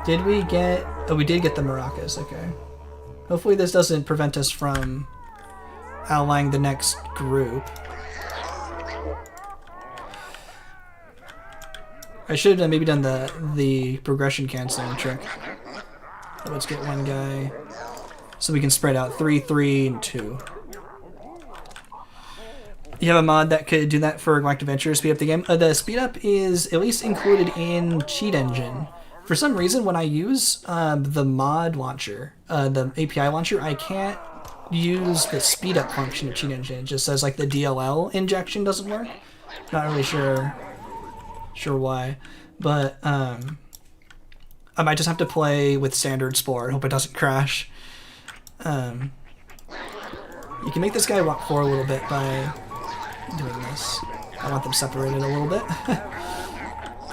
Did we get... Oh, we did get the maracas, okay. Hopefully this doesn't prevent us from allying the next group. I should have maybe done the progression canceling trick. Let's get one guy so we can spread out 3, 3, and 2. You have a mod that could do that for Galactic Adventure, speed up the game. The speed up is at least included in Cheat Engine. For some reason, when I use the mod launcher, the API launcher, I can't use the speed up function of Cheat Engine. It just says like the DLL injection doesn't work. Not really sure why, but I might just have to play with standard Spore. Hope it doesn't crash. You can make this guy walk forward a little bit by doing this. I want them separated a little bit.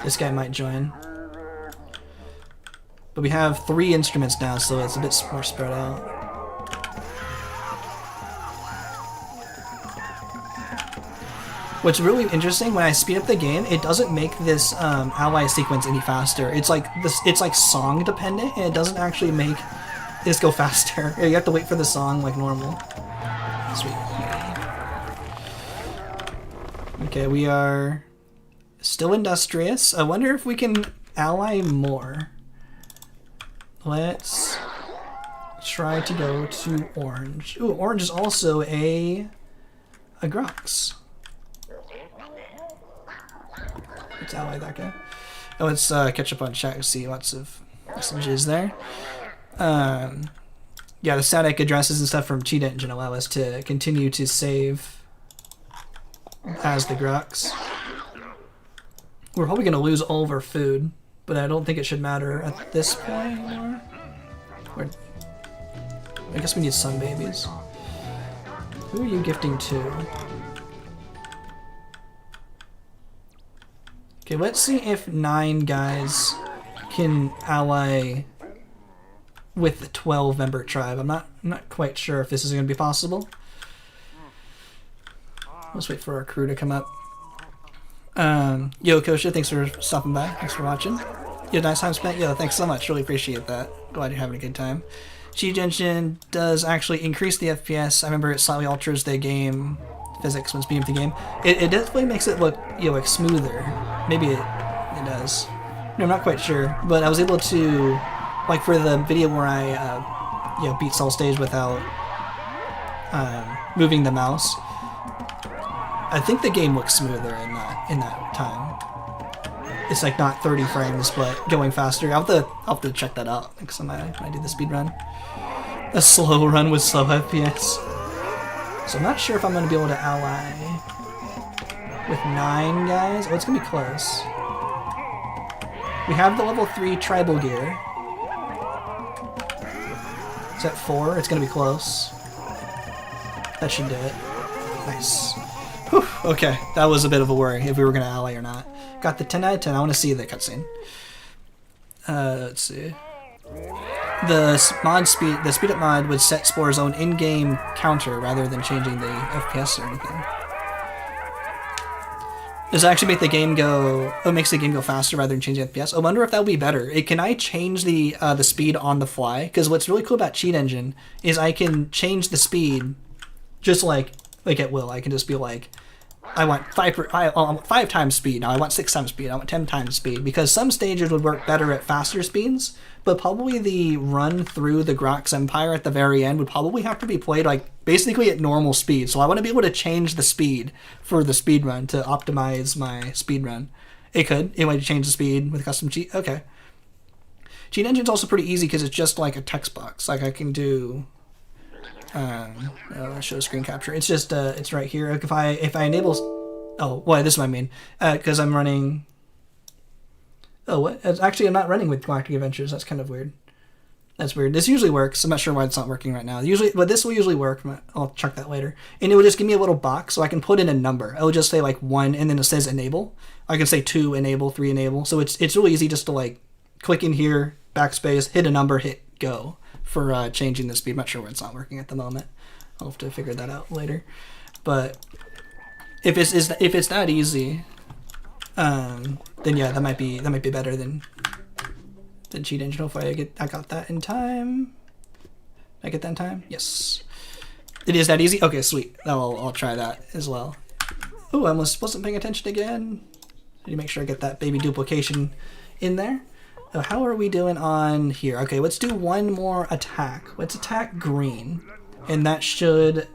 This guy might join. But we have 3 instruments now, so it's a bit more spread out. What's really interesting, when I speed up the game, it doesn't make this ally sequence any faster. It's like song dependent, and it doesn't actually make this go faster. You have to wait for the song like normal. Sweet. Okay, we are still industrious. I wonder if we can ally more. Let's try to go to orange. Ooh, orange is also a Grox. Let's ally that guy. Oh, let's catch up on chat. See lots of messages there. Yeah, the static addresses and stuff from Cheat Engine allow us to continue to save as the Grox. We're probably going to lose all of our food, but I don't think it should matter at this point anymore. I guess we need some babies. Who are you gifting to? Okay, let's see if 9 guys can ally with the 12-member tribe. I'm not quite sure if this is going to be possible. Let's wait for our crew to come up. Yo, Kosha, thanks for stopping by. Thanks for watching. You had a nice time spent? Yo, thanks so much. Really appreciate that. Glad you're having a good time. Cheat Engine does actually increase the FPS. I remember it slightly alters the game physics when speeding up the game. It definitely makes it look, like smoother. Maybe it does. No, I'm not quite sure, but I was able to, like for the video where I beat Soul Stage without moving the mouse. I think the game looks smoother in that time. It's like not 30 frames, but going faster. I'll have to check that out next time I do the speed run. A slow run with slow FPS. So I'm not sure if I'm going to be able to ally with 9 guys. Oh, it's going to be close. We have the level 3 tribal gear. Is that 4? It's going to be close. That should do it. Nice. Whew, okay, that was a bit of a worry if we were going to ally or not. Got the 10 out of 10. I want to see the cutscene. Let's see. The speed up mod would set Spore's own in-game counter rather than changing the FPS or anything. Does it actually make the game go? Oh, it makes the game go faster rather than changing FPS. I wonder if that would be better. Can I change the speed on the fly? Because what's really cool about Cheat Engine is I can change the speed, just like at will. I can just be like, I want 5 times speed. Now I want 6 times speed. I want 10 times speed. Because some stages would work better at faster speeds, but probably the run through the Grox Empire at the very end would probably have to be played like basically at normal speed. So I want to be able to change the speed for the speed run to optimize my speed run. It might change the speed with custom cheat. Okay. Cheat Engine's also pretty easy because it's just like a text box. Like I can do. I'll show screen capture. It's just it's right here. If I enable, this is what I mean. Because I'm running. Oh, what? Actually, I'm not running with Galactic Adventures. That's kind of weird. That's weird. This usually works. I'm not sure why it's not working right now. But this will usually work. I'll check that later. And it will just give me a little box so I can put in a number. It will just say like 1, and then it says enable. I can say 2 enable, 3 enable. So it's really easy just to like click in here, backspace, hit a number, hit go for changing the speed. I'm not sure why it's not working at the moment. I'll have to figure that out later. But if it's that easy, then yeah, that might be better than Cheat Engine. Hopefully I got that in time. Did I get that in time? Yes. It is that easy? Okay, sweet. I'll try that as well. Oh, I almost wasn't paying attention again. I need to make sure I get that baby duplication in there. So how are we doing on here? Okay, let's do one more attack. Let's attack green. And that should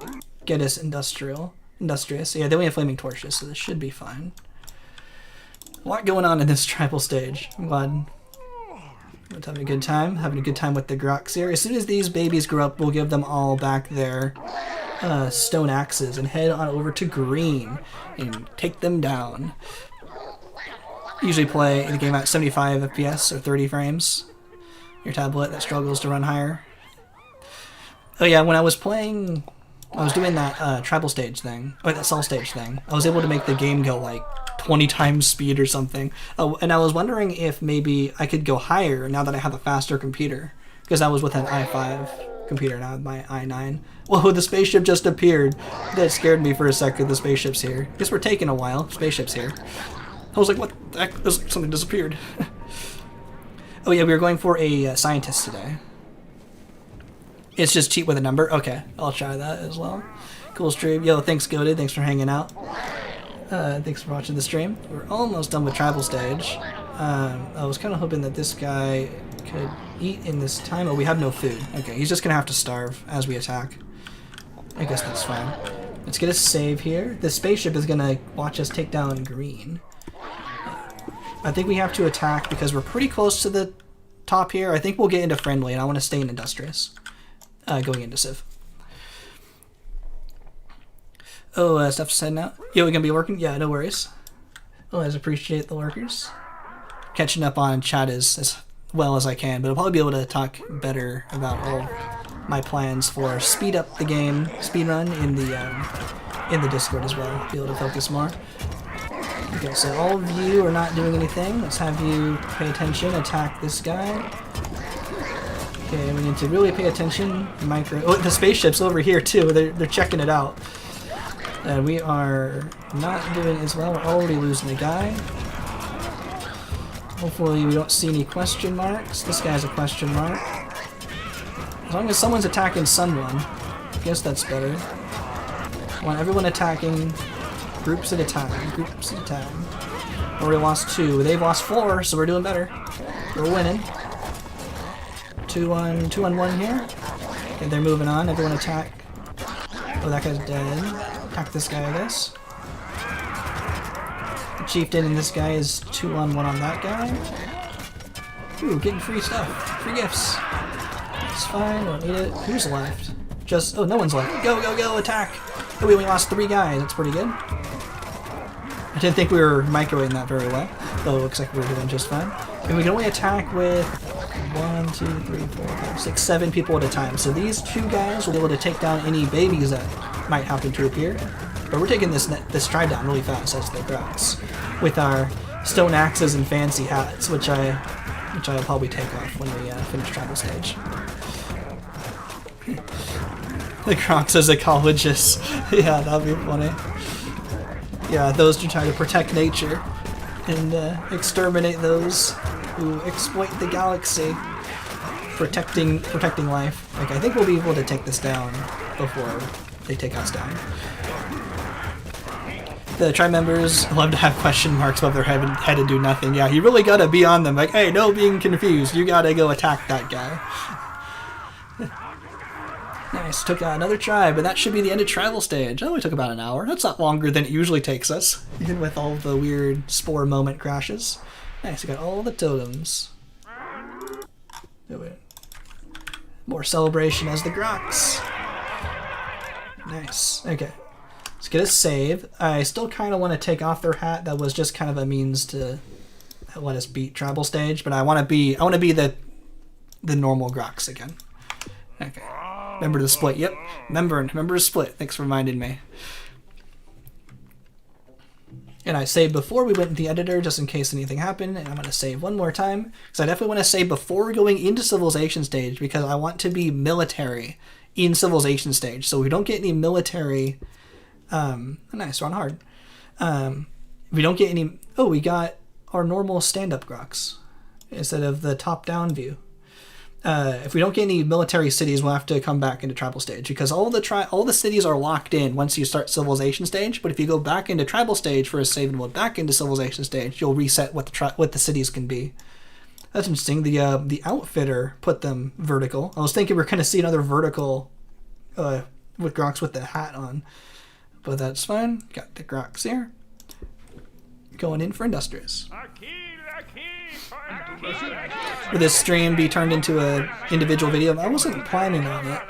get us industrious. Yeah, then we have flaming torches, so this should be fine. A lot going on in this tribal stage. I'm glad I'm having a good time. Having a good time with the Grox here. As soon as these babies grow up, we'll give them all back their stone axes and head on over to green and take them down. Usually play the game at 75 FPS or 30 frames. Your tablet that struggles to run higher. Oh yeah, when I was doing that tribal stage thing, or that soul stage thing, I was able to make the game go like 20 times speed or something. Oh, and I was wondering if maybe I could go higher now that I have a faster computer. Because I was with an i5 computer, now with my i9. Whoa, the spaceship just appeared. That scared me for a second, the spaceship's here. Guess we're taking a while, spaceship's here. I was like, what the heck? Something disappeared. Oh yeah, we were going for a scientist today. It's just cheat with a number? Okay, I'll try that as well. Cool stream. Yo, thanks Goated, thanks for hanging out. Thanks for watching the stream. We're almost done with tribal stage. I was kind of hoping that this guy could eat in this time. Oh, we have no food. Okay, he's just going to have to starve as we attack. I guess that's fine. Let's get a save here. The spaceship is going to watch us take down green. I think we have to attack because we're pretty close to the top here. I think we'll get into friendly, and I want to stay in industrious. Going into Civ. Oh, stuff's heading out. Yo, we gonna be working? Yeah, no worries. Always appreciate the lurkers. Catching up on chat as well as I can, but I'll probably be able to talk better about all my plans for speed up the game, speed run in the Discord as well. Be able to focus more. Okay, so all of you are not doing anything. Let's have you pay attention. Attack this guy. Okay, we need to really pay attention. Oh, the spaceship's over here too. They're checking it out. And we are not doing as well. We're already losing the guy. Hopefully we don't see any question marks. This guy's a question mark. As long as someone's attacking someone, I guess that's better. I want everyone attacking groups at a time. Groups at a time. We lost 2. They've lost 4, so we're doing better. We're winning. 2 on 1 here. Okay, they're moving on. Everyone attack. Oh, that guy's dead. Attack this guy, I guess. The chieftain and this guy is 2 on 1 on that guy. Ooh, getting free stuff. Free gifts. It's fine, don't need it. Who's left? Just, oh, no one's left. Go, go, go, attack! Oh, we only lost 3 guys. That's pretty good. I didn't think we were microwaving that very well, though it looks like we're doing just fine. And we can only attack with 1, 2, 3, 4, 5, 6, 7 people at a time. So these 2 guys will be able to take down any babies that might happen to appear. But we're taking this tribe down really fast. That's the Grox, with our stone axes and fancy hats, which I'll probably take off when we finish tribal stage. The Grox as ecologists. Yeah, that'd be funny. Yeah, those who try to protect nature and exterminate those who exploit the galaxy, protecting life. Like, I think we'll be able to take this down before they take us down. The tribe members love to have question marks above their head and do nothing. Yeah, you really gotta be on them. Like, hey, no being confused. You gotta go attack that guy. Nice, took out another tribe, and that should be the end of travel stage. Oh, it took about an hour. That's not longer than it usually takes us, even with all the weird spore moment crashes. Nice, we got all the totems. More celebration as the Grox. Nice, okay. Let's get a save. I still kind of want to take off their hat. That was just kind of a means to let us beat tribal stage, but I want to be the normal Grox again. Okay. Remember to split. Yep. Remember to split. Thanks for reminding me. And I saved before we went into the editor just in case anything happened, and I'm going to save one more time because I definitely want to save before going into civilization stage because I want to be military in civilization stage, so we don't get any military. Nice, we're on hard. We don't get any. Oh, we got our normal stand-up Grox instead of the top-down view. If we don't get any military cities, we'll have to come back into tribal stage because all the cities are locked in once you start civilization stage. But if you go back into tribal stage for a save and mode back into civilization stage, you'll reset what the cities can be. That's interesting. The outfitter put them vertical. I was thinking we're gonna see another vertical with Grox with the hat on, but that's fine. Got the Grox here. Going in for industrious. Will this stream be turned into a individual video? I wasn't planning on it,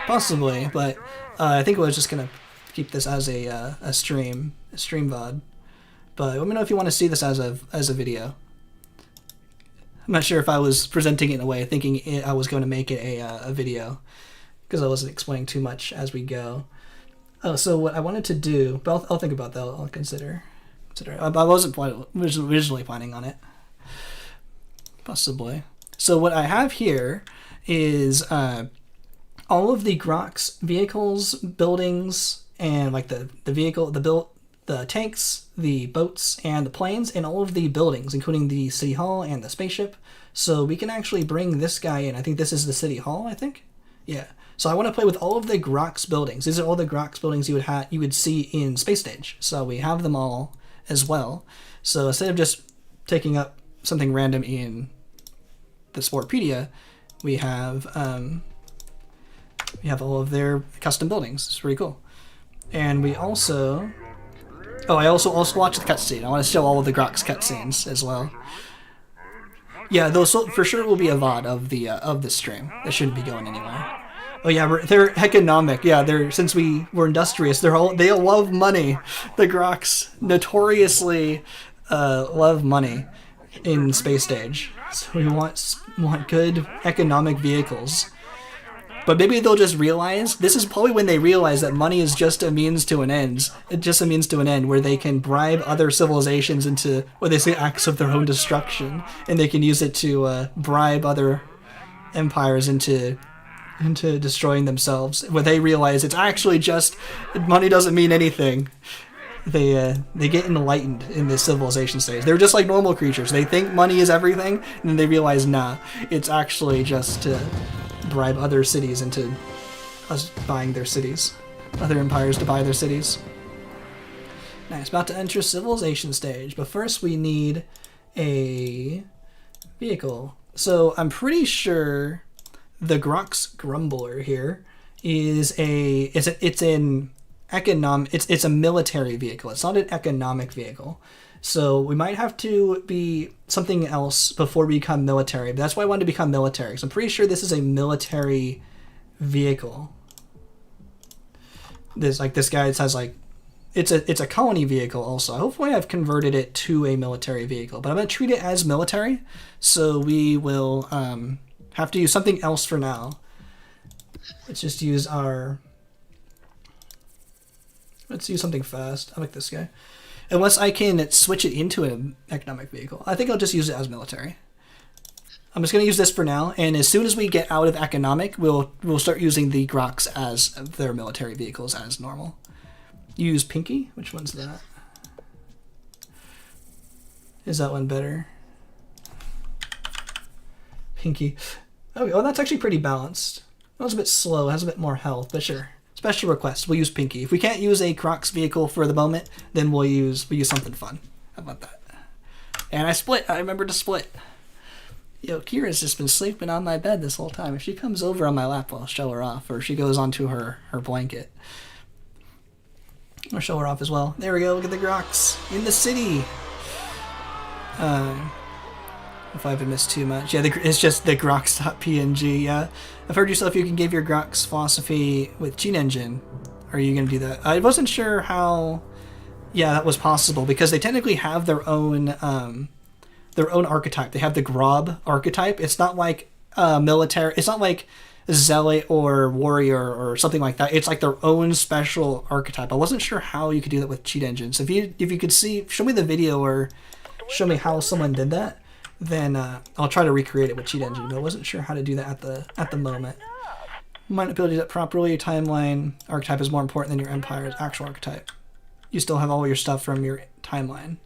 possibly, but I think I was just gonna keep this as a stream VOD. But let me know if you want to see this as a video. I'm not sure if I was presenting it in a way thinking I was going to make it a video because I wasn't explaining too much as we go. Oh, so what I wanted to do, but I'll think about that. I'll consider. I wasn't originally planning on it. Possibly. So what I have here is all of the Grox vehicles, buildings, and like the tanks, the boats, and the planes, and all of the buildings, including the city hall and the spaceship. So we can actually bring this guy in. I think this is the city hall, I think? Yeah. So I want to play with all of the Grox buildings. These are all the Grox buildings you would see in Space Stage. So we have them all as well. So instead of just taking up something random in the Sporepedia, we have all of their custom buildings. It's pretty cool. And we also... Oh, I also watched the cutscene. I want to show all of the Grox cutscenes as well. Yeah, those for sure will be a VOD of the stream. That shouldn't be going anywhere. Oh yeah, they're economic. Yeah, since we're industrious, they love money. The Grox notoriously love money in Space Stage. So we want good economic vehicles. But maybe they'll just realize, this is probably when they realize that money is just a means to an end. It's just a means to an end where they can bribe other civilizations into, what they say, acts of their own destruction. And they can use it to bribe other empires into destroying themselves. Where they realize it's actually just, money doesn't mean anything. They get enlightened in this civilization stage. They're just like normal creatures. They think money is everything, and then they realize, nah, it's actually just to bribe other cities into us buying their cities. Other empires to buy their cities. Nice, about to enter civilization stage, but first we need a vehicle. So I'm pretty sure the Grox Grumbler here is it's a military vehicle. It's not an economic vehicle. So we might have to be something else before we become military. But that's why I wanted to become military. So I'm pretty sure this is a military vehicle. This guy, it has like it's a colony vehicle also. Hopefully I've converted it to a military vehicle, but I'm going to treat it as military. So we will have to use something else for now. Let's just use let's use something fast. I like this guy. Unless I can switch it into an economic vehicle. I think I'll just use it as military. I'm just going to use this for now, and as soon as we get out of economic, we'll start using the Grox as their military vehicles as normal. Use Pinky? Which one's that? Is that one better? Pinky. Okay, well that's actually pretty balanced. That was a bit slow, it has a bit more health, but sure. Special request, we'll use Pinky. If we can't use a Grox vehicle for the moment, then we'll use something fun. How about that? And I remembered to split. Yo, Kira's just been sleeping on my bed this whole time. If she comes over on my lap, I'll show her off, or she goes onto her blanket. I'll show her off as well. There we go, look at the Grox in the city. If I haven't missed too much. Yeah, it's just the Grox.png, yeah. I've heard yourself you can give your Grox philosophy with Cheat Engine. Are you going to do that? I wasn't sure how, yeah, that was possible, because they technically have their own archetype. They have the Grob archetype. It's not like military, it's not like Zealot or Warrior or something like that. It's like their own special archetype. I wasn't sure how you could do that with Cheat Engine. So if you could show me the video or show me how someone did that, then I'll try to recreate it with Cheat Engine, but I wasn't sure how to do that at the moment. Might not be able to do that properly. Timeline archetype is more important than your Empire's actual archetype. You still have all your stuff from your timeline.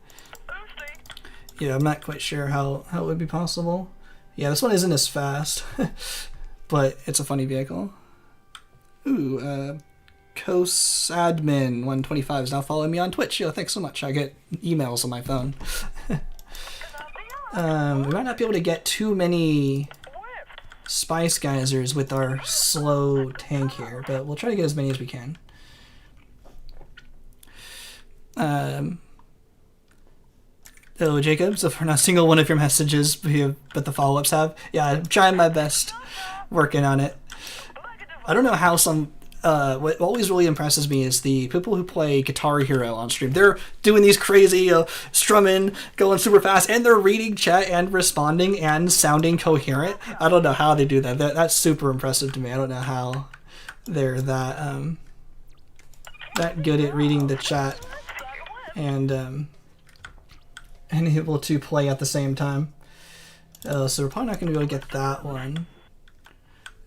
Yeah, I'm not quite sure how it would be possible. Yeah, this one isn't as fast, but it's a funny vehicle. Ooh, Cosadmin125 is now following me on Twitch. Yo, thanks so much. I get emails on my phone. We might not be able to get too many Spice Geysers with our slow tank here, but we'll try to get as many as we can. Oh, Jacob, so for not a single one of your messages, but the follow-ups have. Yeah, I'm trying my best, working on it. I don't know how what always really impresses me is the people who play Guitar Hero on stream. They're doing these crazy strumming, going super fast, and they're reading chat and responding and sounding coherent. I don't know how they do that. That's super impressive to me. I don't know how they're that good at reading the chat and able to play at the same time. So we're probably not going to be able to get that one.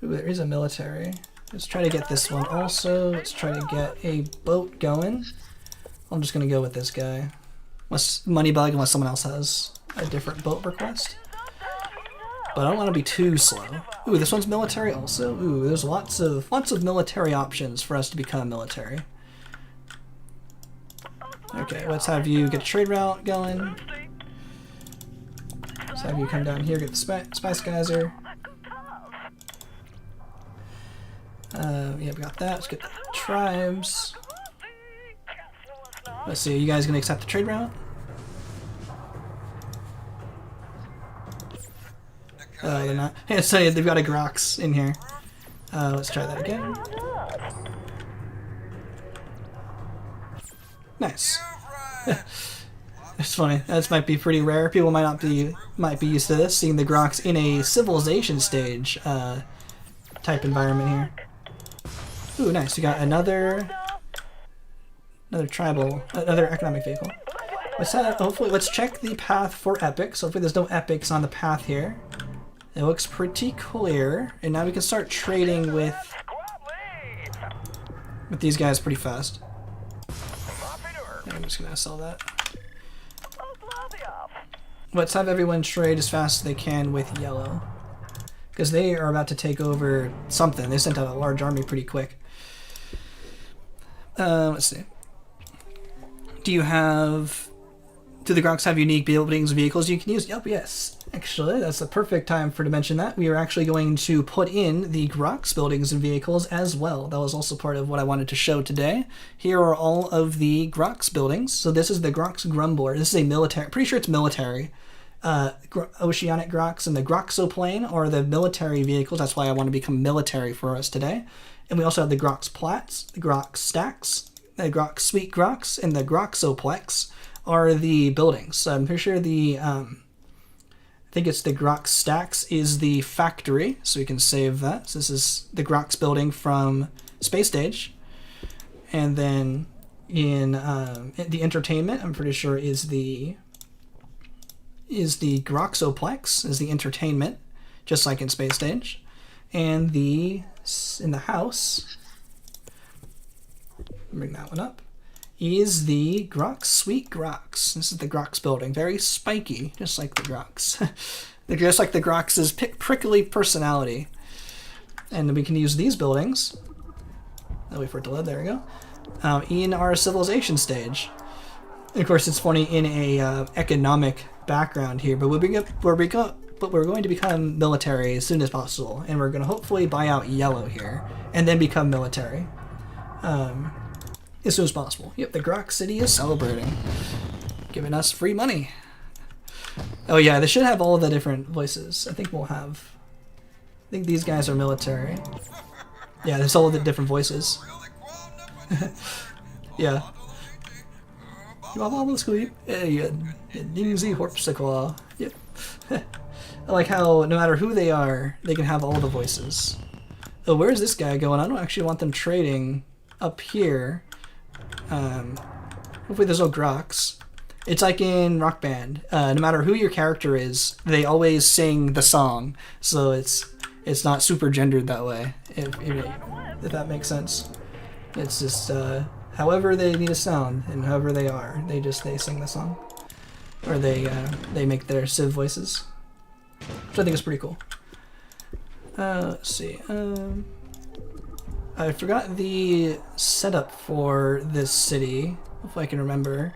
Ooh, there is a military. Let's try to get this one also. Let's try to get a boat going. I'm just going to go with this guy. Moneybug, unless someone else has a different boat request. But I don't want to be too slow. Ooh, this one's military also. Ooh, there's lots of military options for us to become military. Okay, let's have you get a trade route going. Let's have you come down here, get the Spice Geyser. Yeah, we got that. Let's get the tribes. Let's see, are you guys going to accept the trade route? Oh, they're not. Yeah, so they've got a Grox in here. Let's try that again. Nice. It's funny. This might be pretty rare. People might be used to this, seeing the Grox in a civilization stage type environment here. Ooh, nice. We got another economic vehicle. Let's check the path for epics. Hopefully there's no epics on the path here. It looks pretty clear, and now we can start trading with these guys pretty fast. I'm just gonna sell that. Let's have everyone trade as fast as they can with yellow. because they are about to take over something. They sent out a large army pretty quick. Let's see. Do the Grox have unique buildings and vehicles you can use? Yep, yes. Actually, that's the perfect time to mention that. We are actually going to put in the Grox buildings and vehicles as well. That was also part of what I wanted to show today. Here are all of the Grox buildings. So this is the Grox Grumbler. This is a military, pretty sure it's military. Oceanic Grox and the Groxoplane are the military vehicles. That's why I want to become military for us today. And we also have the Grox Plats, the Grox Stacks, the Grox Sweet Grox, and the Groxoplex are the buildings. So I'm pretty sure I think it's the Grox Stacks is the factory, so we can save that. So this is the Grox building from Space Stage. And then in the entertainment, I'm pretty sure is the Groxoplex, is the entertainment, just like in Space Stage. And in the house, bring that one up, is the Grox Sweet Grox. This is the Grox building. Very spiky, just like the Grox. They're just like the Grox's prickly personality. And we can use these buildings. I'll wait for it to load. There we go. In our civilization stage. And of course, it's funny in a economic background here, but we're going to become military as soon as possible, and we're going to hopefully buy out yellow here, and then become military. As soon as possible. Yep, the Grox City is celebrating. Giving us free money. Oh yeah, they should have all the different voices. I think these guys are military. Yeah, there's all the different voices. Yeah. Yep. I like how no matter who they are, they can have all the voices. Oh, where's this guy going? I don't actually want them trading up here. Hopefully there's no Grox. It's like in Rock Band. No matter who your character is, they always sing the song. So it's not super gendered that way, if that makes sense. It's just however they need to sound and however they are, they sing the song, or they make their Civ voices, which I think is pretty cool. Let's see. I forgot the setup for this city. Hopefully I can remember.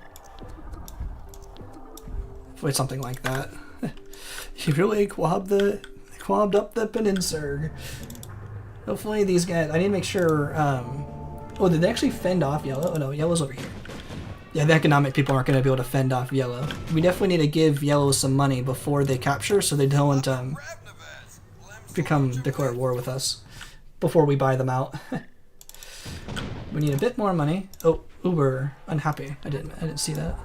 Hopefully it's something like that. You really quabbed up the peninsula. Hopefully these guys, I need to make sure, oh, did they actually fend off yellow? Oh no, yellow's over here. Yeah, the economic people aren't going to be able to fend off yellow. We definitely need to give yellow some money before they capture, so they don't declare war with us before we buy them out. We need a bit more money. Oh, we're unhappy. I didn't see that.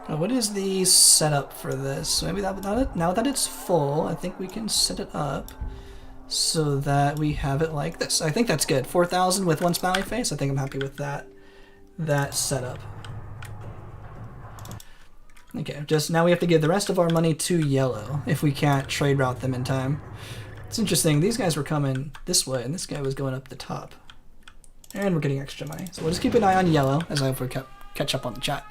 What is the setup for this? Maybe now that it's full, I think we can set it up so that we have it like this. I think that's good. 4,000 with one smiley face. I think I'm happy with that setup. Okay, just now we have to give the rest of our money to yellow if we can't trade route them in time. It's interesting. These guys were coming this way, and this guy was going up the top. And we're getting extra money. So we'll just keep an eye on yellow as I catch up on the chat.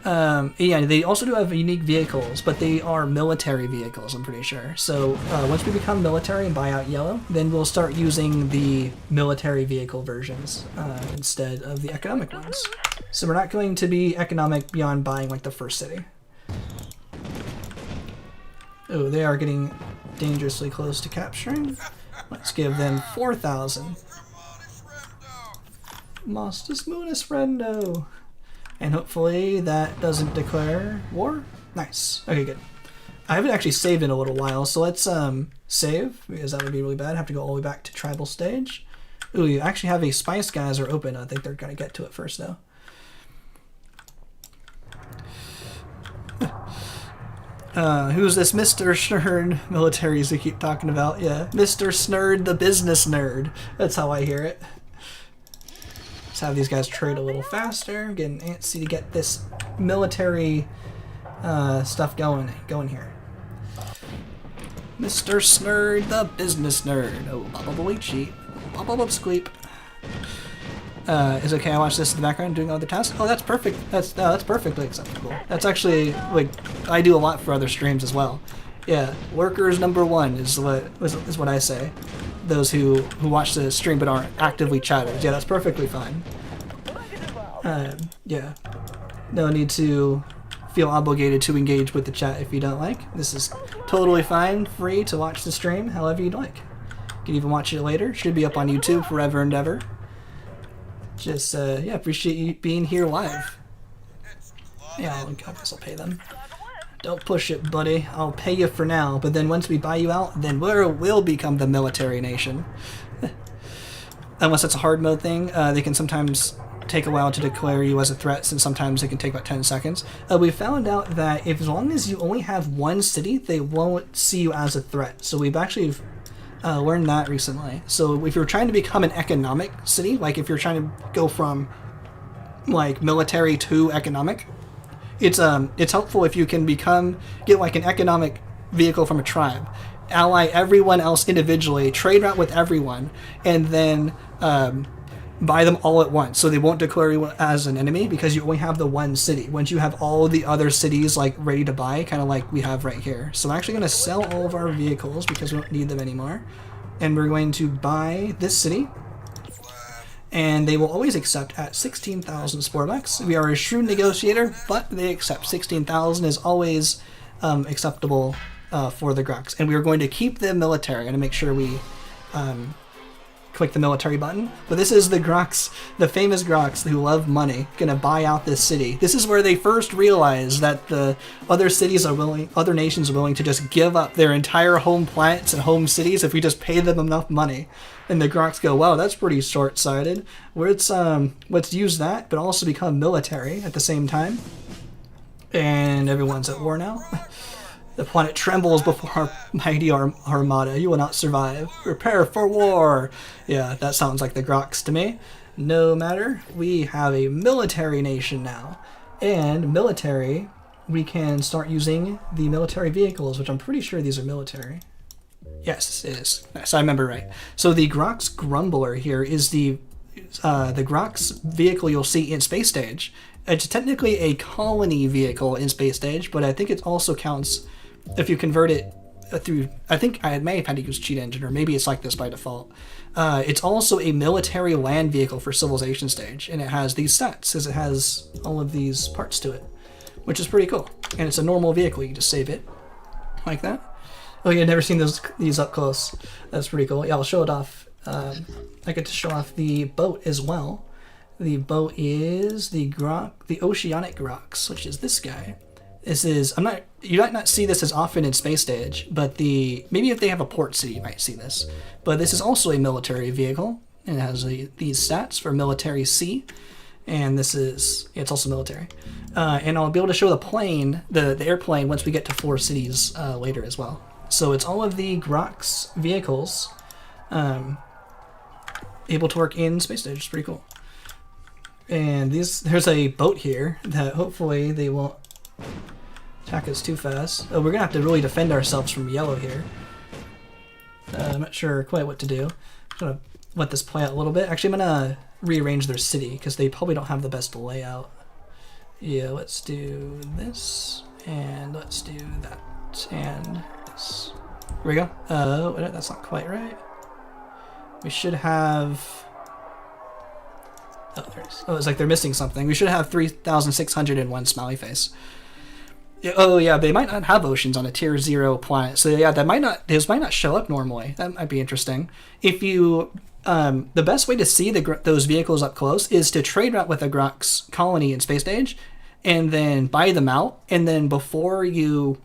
Yeah, they also do have unique vehicles, but they are military vehicles, I'm pretty sure. So once we become military and buy out yellow, then we'll start using the military vehicle versions instead of the economic ones. So we're not going to be economic beyond buying like the first city. Oh, they are getting dangerously close to capturing. Let's give them 4,000. Mostus Munis Friendo. And hopefully that doesn't declare war. Nice. Okay, good. I haven't actually saved in a little while, so let's save, because that would be really bad. I have to go all the way back to tribal stage. Ooh, you actually have a spice geyser open. I think they're going to get to it first, though. Who's this Mr. Snerd militaries we keep talking about? Yeah, Mr. Snerd, the business nerd. That's how I hear it. Let's have these guys trade a little faster. Getting antsy to get this military stuff going here. Mr. Snerd, the business nerd. Oh, bubble cheat. Bubble squeep. Is it okay I watch this in the background doing other tasks? Oh, that's perfect. That's perfectly acceptable. That's actually, like, I do a lot for other streams as well. Yeah, workers number one is what I say. Those who watch the stream but aren't actively chatters. Yeah, that's perfectly fine. Yeah. No need to feel obligated to engage with the chat if you don't like. This is totally fine, free to watch the stream however you'd like. You can even watch it later. Should be up on YouTube forever and ever. Just, yeah, appreciate you being here live. Yeah, I guess I'll pay them. Don't push it, buddy. I'll pay you for now, but then once we buy you out, then we'll become the military nation. Unless it's a hard mode thing, they can sometimes take a while to declare you as a threat, since sometimes it can take about 10 seconds. We found out that as long as you only have one city, they won't see you as a threat. So we've actually learned that recently. So if you're trying to become an economic city, like if you're trying to go from like military to economic, it's helpful if you can get like an economic vehicle from a tribe, ally everyone else individually, trade route with everyone, and then buy them all at once, so they won't declare you as an enemy because you only have the one city. Once you have all the other cities like ready to buy, kind of like we have right here. So I'm actually going to sell all of our vehicles because we don't need them anymore, and we're going to buy this city, and they will always accept at 16,000 Spore bucks. We are a shrewd negotiator, but they accept 16,000 is always acceptable for the Grox, and we are going to keep them military. I'm going to make sure we click the military button. But this is the Grox, the famous Grox who love money, gonna buy out this city. This is where they first realized that the other nations are willing to just give up their entire home planets and home cities if we just pay them enough money. And the Grox go, wow, that's pretty short-sighted. Let's use that, but also become military at the same time. And everyone's at war now. The planet trembles before our mighty armada. You will not survive. Prepare for war. Yeah, that sounds like the Grox to me. No matter. We have a military nation now. And military, we can start using the military vehicles, which I'm pretty sure these are military. Yes, it is. Yes, I remember right. So the Grox Grumbler here is the Grox vehicle you'll see in Space Stage. It's technically a colony vehicle in Space Stage, but I think it also counts if you convert it through, I think I may have had to use Cheat Engine, or maybe it's like this by default. It's also a military land vehicle for Civilization Stage, and it has these stats, because it has all of these parts to it, which is pretty cool. And it's a normal vehicle, you can just save it, like that. Oh yeah, I've never seen these up close. That's pretty cool. Yeah, I'll show it off. I get to show off the boat as well. The boat is the Oceanic Grox, which is this guy. This is, you might not see this as often in Space Stage, but maybe if they have a port city, you might see this. But this is also a military vehicle, and it has these stats for military C, and it's also military. And I'll be able to show the plane, the airplane, once we get to 4 cities later as well. So it's all of the Grox vehicles able to work in Space Stage. It's pretty cool. And there's a boat here that hopefully they won't attack us too fast. Oh, we're gonna have to really defend ourselves from yellow here. I'm not sure quite what to do. I'm gonna let this play out a little bit. Actually, I'm gonna rearrange their city because they probably don't have the best layout. Yeah, let's do this, and let's do that, and this. Here we go. That's not quite right. We should have... Oh, it's like they're missing something. We should have 3,601 smiley face. Oh yeah, they might not have oceans on a tier 0 planet. So yeah, those might not show up normally. That might be interesting. If you, the best way to see those vehicles up close is to trade route with a Grox colony in Space Stage, and then buy them out, and then before you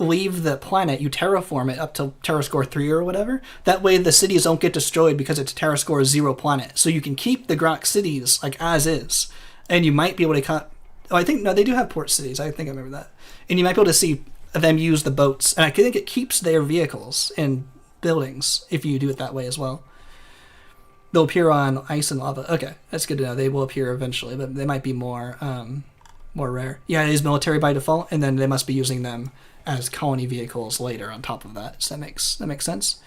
leave the planet, you terraform it up to Terra Score 3 or whatever. That way the cities don't get destroyed because it's Terra Score 0 planet. So you can keep the Grox cities like as is. And you might be able to oh, I think, no, they do have port cities. I think I remember that. And you might be able to see them use the boats. And I think it keeps their vehicles in buildings if you do it that way as well. They'll appear on ice and lava. Okay, that's good to know. They will appear eventually, but they might be more rare. Yeah, it is military by default, and then they must be using them as colony vehicles later on top of that. So that makes sense.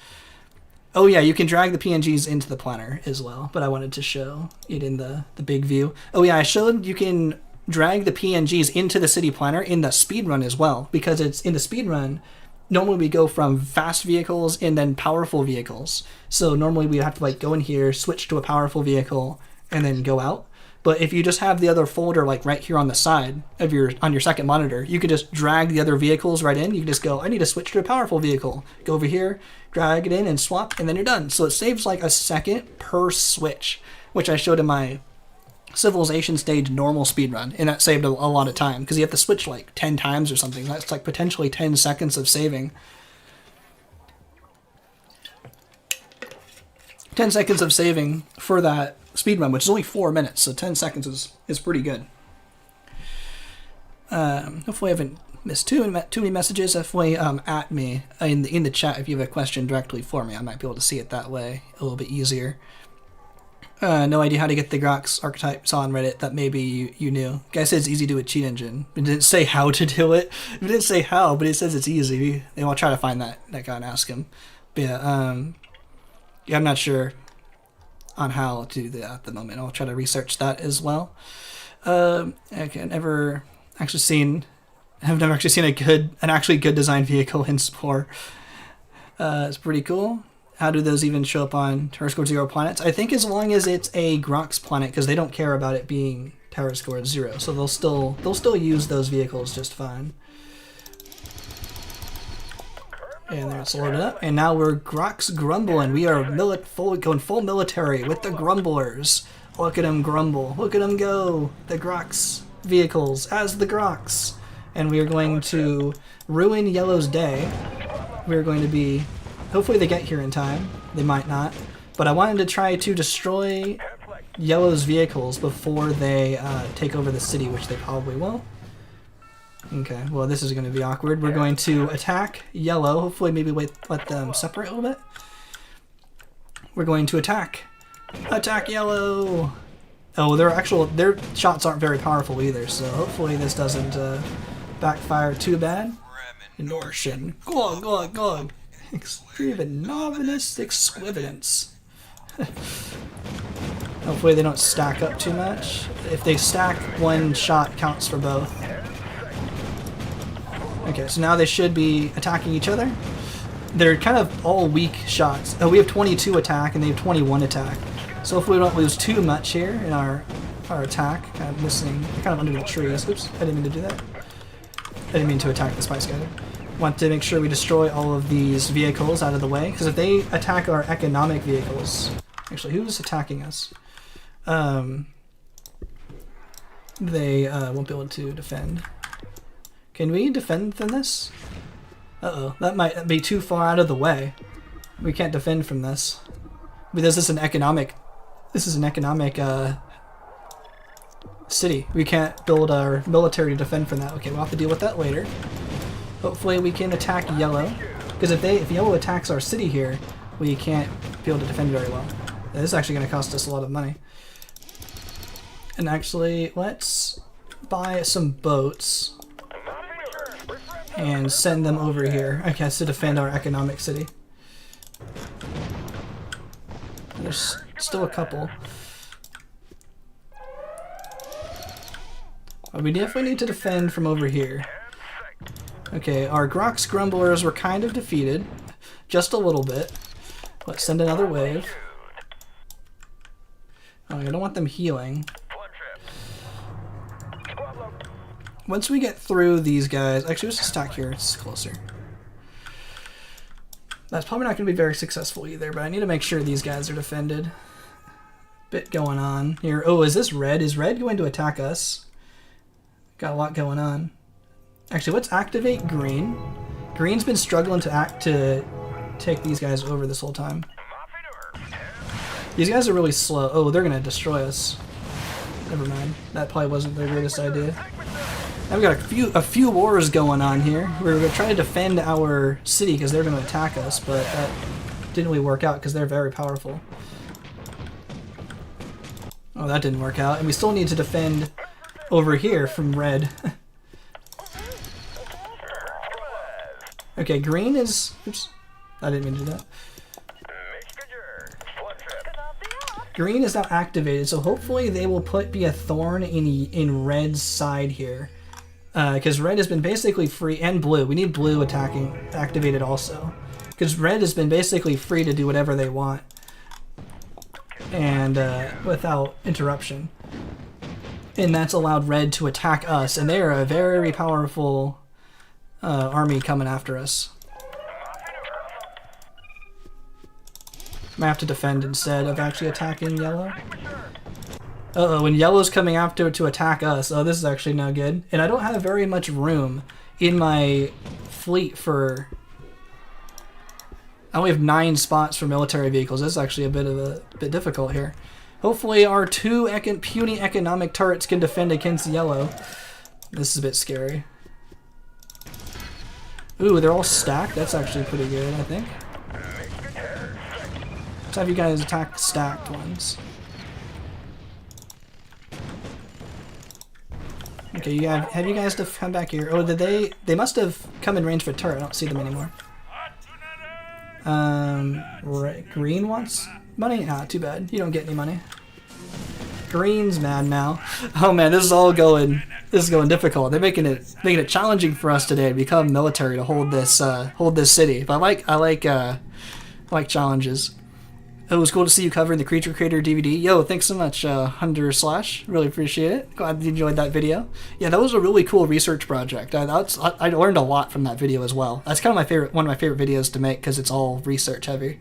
Oh yeah, you can drag the PNGs into the planner as well, but I wanted to show it in the big view. Oh yeah, I showed you can drag the PNGs into the city planner in the speedrun as well, because it's in the speedrun. Normally we go from fast vehicles and then powerful vehicles. So normally we have to like go in here, switch to a powerful vehicle, and then go out. But if you just have the other folder like right here on the side of on your second monitor, you could just drag the other vehicles right in. You can just go, I need to switch to a powerful vehicle. Go over here, drag it in and swap, and then you're done. So it saves like a second per switch, which I showed in my Civilization stage normal speedrun, and that saved a lot of time because you have to switch like 10 times or something. That's like potentially 10 seconds of saving. 10 seconds of saving for that speedrun, which is only 4 minutes, so 10 seconds is pretty good. Hopefully I haven't missed too many messages. Hopefully at me in the chat if you have a question directly for me. I might be able to see it that way a little bit easier. No idea how to get the Grox archetype. Saw on Reddit that maybe you knew. Guy said it's easy to do with cheat engine. It didn't say how to do it. It didn't say how, but it says it's easy. And I'll try to find that guy and ask him. But yeah, I'm not sure on how to do that at the moment. I'll try to research that as well. Okay, I've never actually seen an actually good designed vehicle in Spore. It's pretty cool. How do those even show up on Terra Score 0 planets? I think as long as it's a Grox planet, because they don't care about it being Terra Score 0, so they'll still use those vehicles just fine. And that's loaded up, and now we're Grox grumbling. We are going full military with the grumblers. Look at them grumble. Look at them go. The Grox vehicles as the Grox. And we are going to ruin Yellow's day. We're going to be... Hopefully they get here in time. They might not. But I wanted to try to destroy Yellow's vehicles before they take over the city, which they probably will. Okay, well this is going to be awkward. We're going to attack Yellow. Hopefully maybe let them separate a little bit. We're going to attack. Attack Yellow! Oh, their shots aren't very powerful either, so hopefully this doesn't backfire too bad. Nortian. Glug, glug, glug. Extreme nominous exquivitance. Hopefully they don't stack up too much. If they stack, one shot counts for both. Okay, so now they should be attacking each other. They're kind of all weak shots. Oh, we have 22 attack and they have 21 attack. So if we don't lose too much here in our attack, kind of missing, kind of under the trees. Oops, I didn't mean to do that. I didn't mean to attack the Spice Gather. Want to make sure we destroy all of these vehicles out of the way, because if they attack our economic vehicles... Actually, who's attacking us? They won't be able to defend. Can we defend from this? Uh-oh, that might be too far out of the way. We can't defend from this. Because this is an economic city. We can't build our military to defend from that. Okay, we'll have to deal with that later. Hopefully we can attack Yellow, because if Yellow attacks our city here, we can't be able to defend very well. This is actually going to cost us a lot of money. And actually, let's buy some boats and send them over here, I guess, to defend our economic city. There's still a couple. But we definitely need to defend from over here. Okay, our Grox Grumblers were kind of defeated. Just a little bit. Let's send another wave. Oh, I don't want them healing. Once we get through these guys... Actually, let's just stack here. It's closer. That's probably not going to be very successful either, but I need to make sure these guys are defended. Bit going on here. Oh, is this red? Is red going to attack us? Got a lot going on. Actually, let's activate green. Green's been struggling to take these guys over this whole time. These guys are really slow. Oh, they're gonna destroy us. Never mind. That probably wasn't the greatest idea. Now we got a few wars going on here. We're gonna try to defend our city because they're gonna attack us, but that didn't really work out because they're very powerful. Oh, that didn't work out, and we still need to defend over here from red. Okay, green is... Oops. I didn't mean to do that. Green is now activated, so hopefully they will be a thorn in Red's side here. Because Red has been basically free, and Blue. We need Blue activated also. Because Red has been basically free to do whatever they want. And without interruption. And that's allowed Red to attack us, and they are a very powerful army coming after us. I have to defend instead of actually attacking Yellow. Uh-oh, when Yellow's coming after to attack us. Oh, this is actually no good. And I don't have very much room in my fleet for... I only have 9 spots for military vehicles. This is actually a bit difficult here. Hopefully our 2 puny economic turrets can defend against Yellow. This is a bit scary. Ooh, they're all stacked. That's actually pretty good, I think. Let's have you guys attack the stacked ones. Okay, have you guys to come back here? Oh, did they must have come in range for a turret. I don't see them anymore. Right, Green wants money? Ah, too bad. You don't get any money. Green's mad now. Oh man, this is going difficult. They're making it challenging for us today to become military to hold this city. But I like challenges. It was cool to see you covering the Creature Creator DVD. Yo, thanks so much, Hunter Slash. Really appreciate it. Glad you enjoyed that video. Yeah, that was a really cool research project. I learned a lot from that video as well. That's kind of one of my favorite videos to make because it's all research heavy.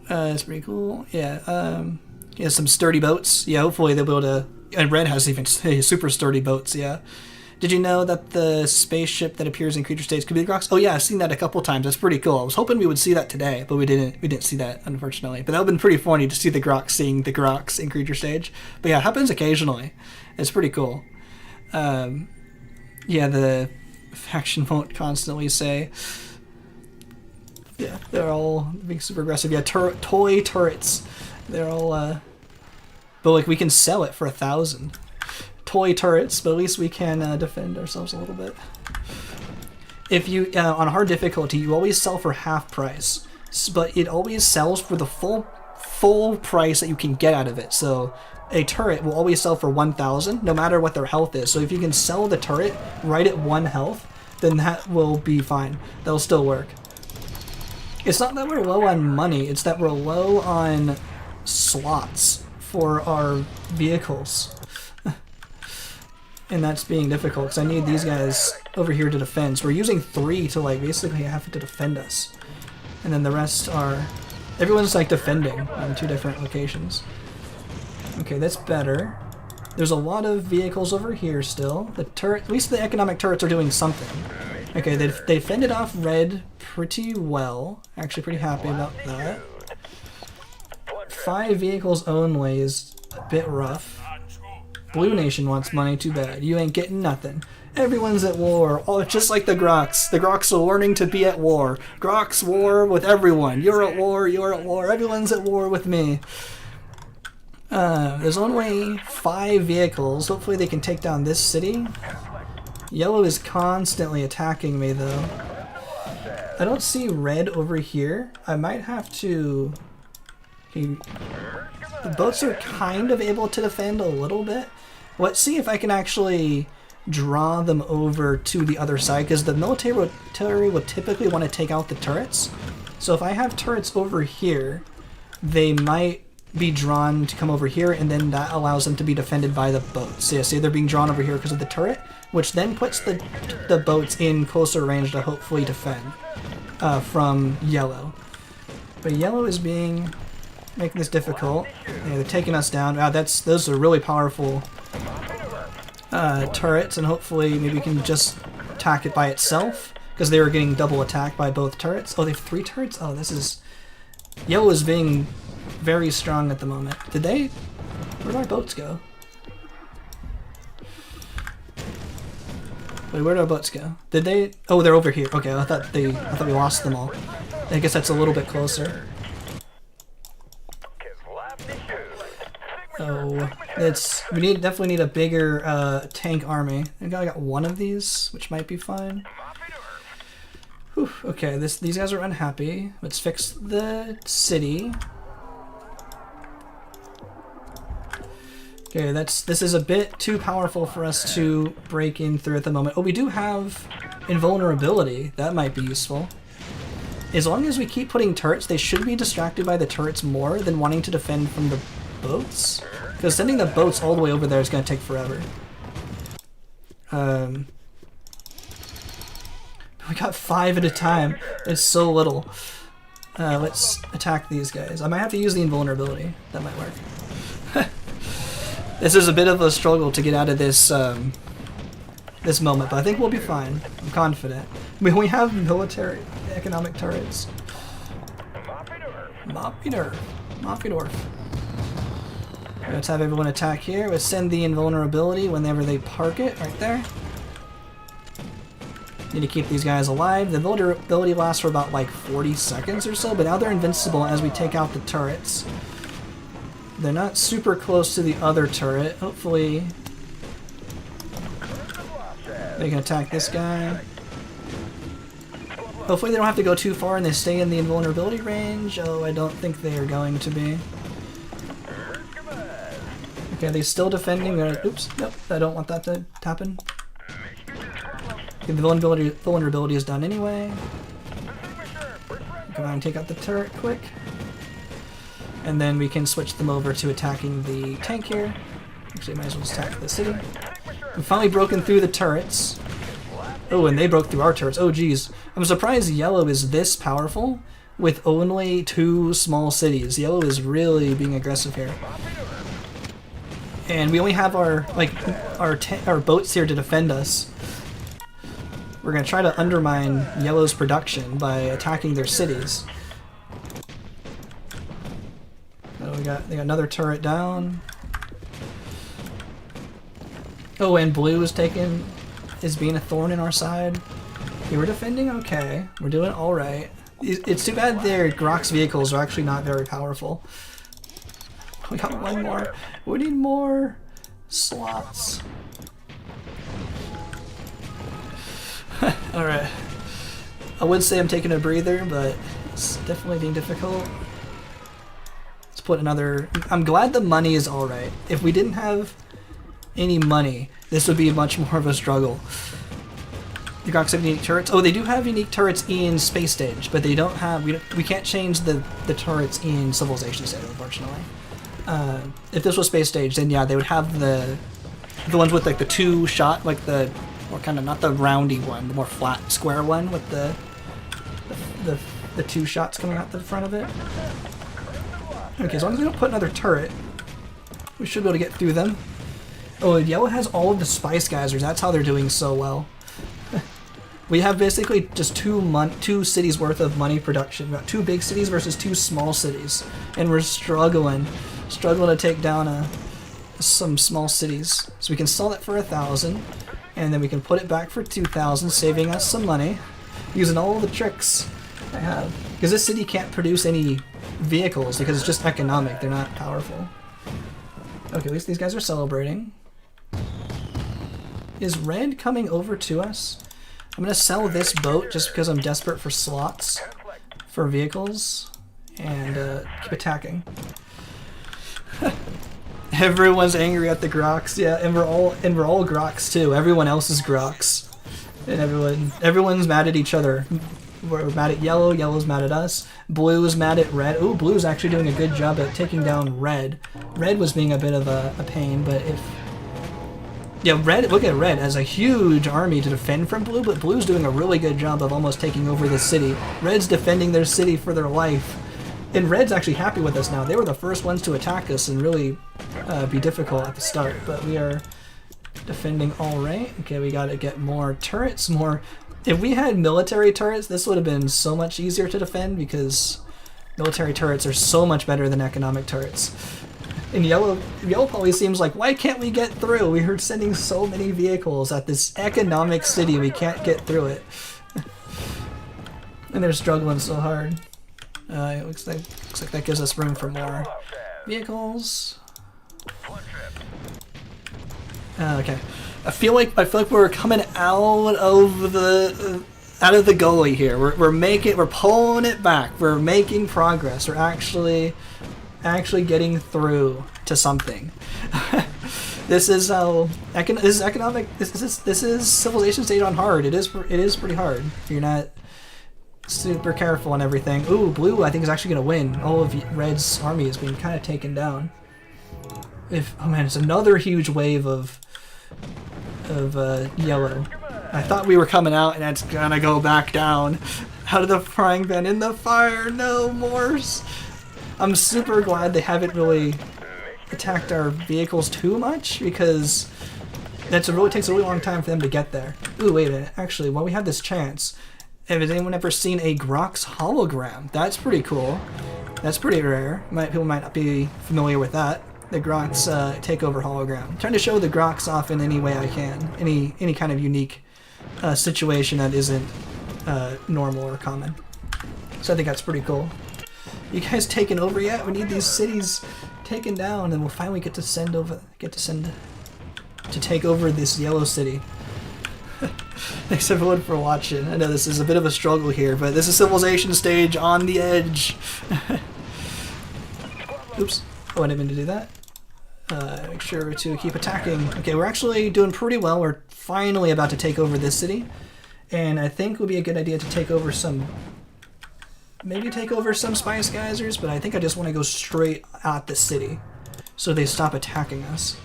It's pretty cool. Yeah. Yeah, some sturdy boats. Yeah, hopefully they'll be able to. And Red has even super sturdy boats. Yeah. Did you know that the spaceship that appears in Creature States could be the Grox? Oh yeah, I've seen that a couple times. That's pretty cool. I was hoping we would see that today, but we didn't see that, unfortunately. But that would have been pretty funny to see the Grox seeing the Grox in Creature Stage. But yeah, it happens occasionally. It's pretty cool. Yeah, the faction won't constantly say. Yeah, they're all being super aggressive. Yeah, toy turrets. They're all. But like we can sell it for 1,000. Toy turrets, but at least we can defend ourselves a little bit. If you on hard difficulty, you always sell for half price, but it always sells for the full price that you can get out of it. So a turret will always sell for 1,000, no matter what their health is. So if you can sell the turret right at 1 health, then that will be fine. That'll still work. It's not that we're low on money; it's that we're low on slots for our vehicles. And that's being difficult because I need these guys over here to defend. So we're using 3 to like basically have to defend us. And then the rest are... Everyone's like defending on 2 different locations. Okay, that's better. There's a lot of vehicles over here still. The turret, at least the economic turrets are doing something. Okay, they fended off Red pretty well. Actually pretty happy about that. 5 vehicles only is a bit rough. Blue Nation wants money, too bad. You ain't getting nothing. Everyone's at war. Oh, just like the Grox. The Grox are learning to be at war. Grox war with everyone. You're at war, you're at war. Everyone's at war with me. There's only 5 vehicles. Hopefully they can take down this city. Yellow is constantly attacking me, though. I don't see Red over here. I might have to... The boats are kind of able to defend a little bit. Let's see if I can actually draw them over to the other side, because the military would typically want to take out the turrets. So if I have turrets over here, they might be drawn to come over here, and then that allows them to be defended by the boats. So yeah, see, they're being drawn over here because of the turret, which then puts the boats in closer range to hopefully defend from Yellow. But Yellow is making this difficult. Yeah, they're taking us down. Wow, those are really powerful turrets, and hopefully maybe we can just attack it by itself, because they were getting double attacked by both turrets. Oh, they have 3 turrets? Oh, this is... Yellow is being very strong at the moment. Where did our boats go? Wait, where did our boats go? Did they... Oh, they're over here. Okay, I thought we lost them all. I guess that's a little bit closer. Oh, we definitely need a bigger tank army. I got 1 of these, which might be fine. Whew, okay, these guys are unhappy. Let's fix the city. Okay, this is a bit too powerful for us to break in through at the moment. Oh, we do have invulnerability. That might be useful. As long as we keep putting turrets, they should be distracted by the turrets more than wanting to defend from the boats. Because sending the boats all the way over there is going to take forever. We got 5 at a time. It's so little. Let's attack these guys. I might have to use the invulnerability. That might work. This is a bit of a struggle to get out of this this moment, but I think we'll be fine. I'm confident. I mean, we have military economic turrets. Moppy-dorf. Let's have everyone attack here. Let's send the invulnerability whenever they park it, right there. Need to keep these guys alive. The invulnerability lasts for about like 40 seconds or so, but now they're invincible as we take out the turrets. They're not super close to the other turret. Hopefully they can attack this guy. Hopefully they don't have to go too far and they stay in the invulnerability range. Oh, I don't think they are going to be. Okay, they're still defending. Oops, nope, I don't want that to happen. Okay, the vulnerability is done anyway. Come on and take out the turret quick. And then we can switch them over to attacking the tank here. Actually, might as well just attack the city. We've finally broken through the turrets. Oh, and they broke through our turrets. Oh, geez. I'm surprised yellow is this powerful with only 2 small cities. Yellow is really being aggressive here. And we only have our boats here to defend us. We're going to try to undermine yellow's production by attacking their cities. Oh, they got another turret down. Oh, and blue is being a thorn in our side. Okay, we're defending okay. We're doing all right. It's too bad their Grox vehicles are actually not very powerful. We got one more. We need more slots. Alright. I would say I'm taking a breather, but it's definitely being difficult. Let's put another... I'm glad the money is alright. If we didn't have any money, this would be much more of a struggle. The Grox have unique turrets. Oh, they do have unique turrets in Space Stage, but they don't have... We can't change the turrets in Civilization Stage, unfortunately. If this was Space Stage, then yeah, they would have the ones with like the 2-shot, like the... Or kind of not the roundy one, the more flat square one with the 2 shots coming out the front of it. Okay, as long as we don't put another turret, we should be able to get through them. Oh, yellow has all of the spice geysers. That's how they're doing so well. We have basically just 2 cities worth of money production. We've got 2 big cities versus 2 small cities, and we're struggling to take down some small cities. So we can sell it for 1,000. And then we can put it back for 2,000, saving us some money, using all the tricks I have. Because this city can't produce any vehicles because it's just economic, they're not powerful. Okay, at least these guys are celebrating. Is red coming over to us? I'm going to sell this boat just because I'm desperate for slots for vehicles, and keep attacking. Everyone's angry at the Grox, yeah, and we're all Grox too. Everyone else is Grox, and everyone's mad at each other. We're mad at yellow. Yellow's mad at us. Blue is mad at red. Ooh, blue's actually doing a good job at taking down red. Red was being a bit of a pain, but red. Look at red as a huge army to defend from blue, but blue's doing a really good job of almost taking over the city. Red's defending their city for their life. And red's actually happy with us now. They were the first ones to attack us and really be difficult at the start, but we are defending all right. Okay, we gotta get more turrets, more... If we had military turrets, this would have been so much easier to defend because military turrets are so much better than economic turrets. And yellow probably seems like, why can't we get through? We were sending so many vehicles at this economic city, we can't get through it. And they're struggling so hard. It looks like that gives us room for more vehicles. Okay, I feel like we're coming out of the gully here. We're pulling it back. We're making progress. We're actually getting through to something. This is how this is economic. This is civilization stage on hard. It is pretty hard if you're not super careful and everything. Ooh, blue I think is actually gonna win. All of red's army is being kind of taken down. Oh man, it's another huge wave of yellow. I thought we were coming out and it's gonna go back down out of the frying pan in the fire. No Morse. I'm super glad they haven't really attacked our vehicles too much because it really takes a really long time for them to get there. Ooh, wait a minute. Actually, while we have this chance, has anyone ever seen a Grox hologram? That's pretty cool. That's pretty rare. People might not be familiar with that. The Grox takeover hologram. I'm trying to show the Grox off in any way I can. Any kind of unique situation that isn't normal or common. So I think that's pretty cool. You guys taken over yet? We need these cities taken down, and we'll finally get to take over this yellow city. Thanks everyone for watching. I know this is a bit of a struggle here, but this is civilization stage on the edge. Oops. Oh, I didn't mean to do that. Make sure to keep attacking. Okay, we're actually doing pretty well. We're finally about to take over this city. And I think it would be a good idea to take over some... Maybe take over some Spice Geysers, but I think I just want to go straight at the city. So they stop attacking us.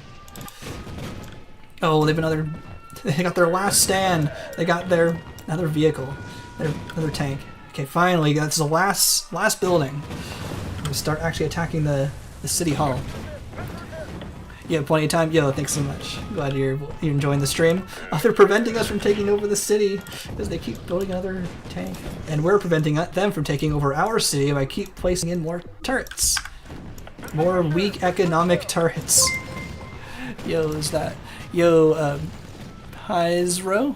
Oh, they got their last stand. They got their another vehicle. Another tank. Okay, finally, that's the last building. We start actually attacking the city hall. You have plenty of time. Yo, thanks so much. Glad you're enjoying the stream. They're preventing us from taking over the city because they keep building another tank, and we're preventing them from taking over our city by keep placing in more turrets, more weak economic turrets. Yo, is that Pizro?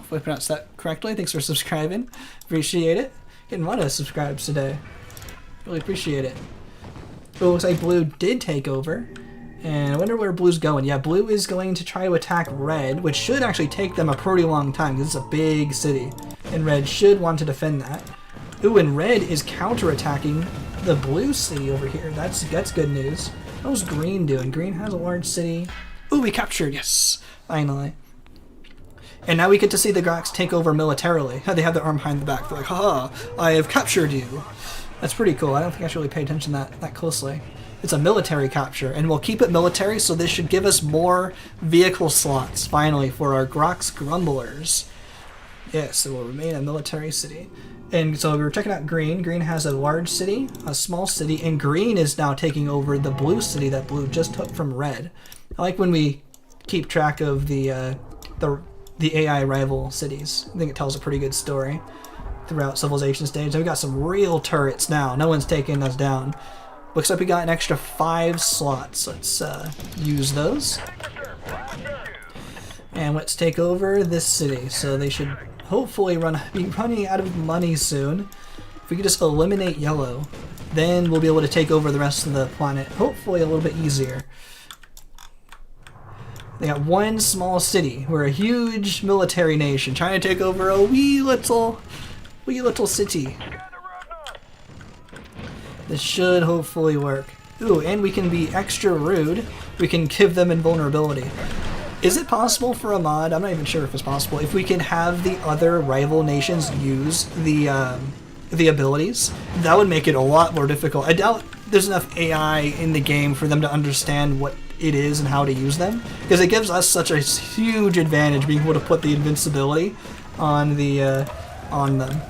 If I pronounced that correctly. Thanks for subscribing. Appreciate it. Getting a lot of subscribes today. Really appreciate it. Oh, looks like blue did take over. And I wonder where blue's going. Yeah, blue is going to try to attack red, which should actually take them a pretty long time because it's a big city. And red should want to defend that. Ooh, and red is counterattacking the blue city over here. That's good news. How's green doing? Green has a large city. Ooh, we captured, yes! Finally. And now we get to see the Grox take over militarily. They have their arm behind the back. They're like, haha, I have captured you. That's pretty cool. I don't think I should really pay attention that closely. It's a military capture, and we'll keep it military, so this should give us more vehicle slots, finally, for our Grox Grumblers. Yes, it will remain a military city. And so we were checking out green. Green has a large city, a small city, and green is now taking over the blue city that blue just took from red. I like when we keep track of the AI rival cities. I think it tells a pretty good story throughout civilization stage. And we got some real turrets now. No one's taking us down. Looks like we got an extra 5 slots. Let's use those. And let's take over this city. So they should hopefully be running out of money soon. If we could just eliminate yellow, then we'll be able to take over the rest of the planet. Hopefully a little bit easier. They got one small city. We're a huge military nation trying to take over a wee little city. This should hopefully work. Ooh, and we can be extra rude. We can give them invulnerability. Is it possible for a mod? I'm not even sure if it's possible. If we can have the other rival nations use the abilities, that would make it a lot more difficult. I doubt there's enough AI in the game for them to understand what it is and how to use them, because it gives us such a huge advantage being able to put the invincibility on them.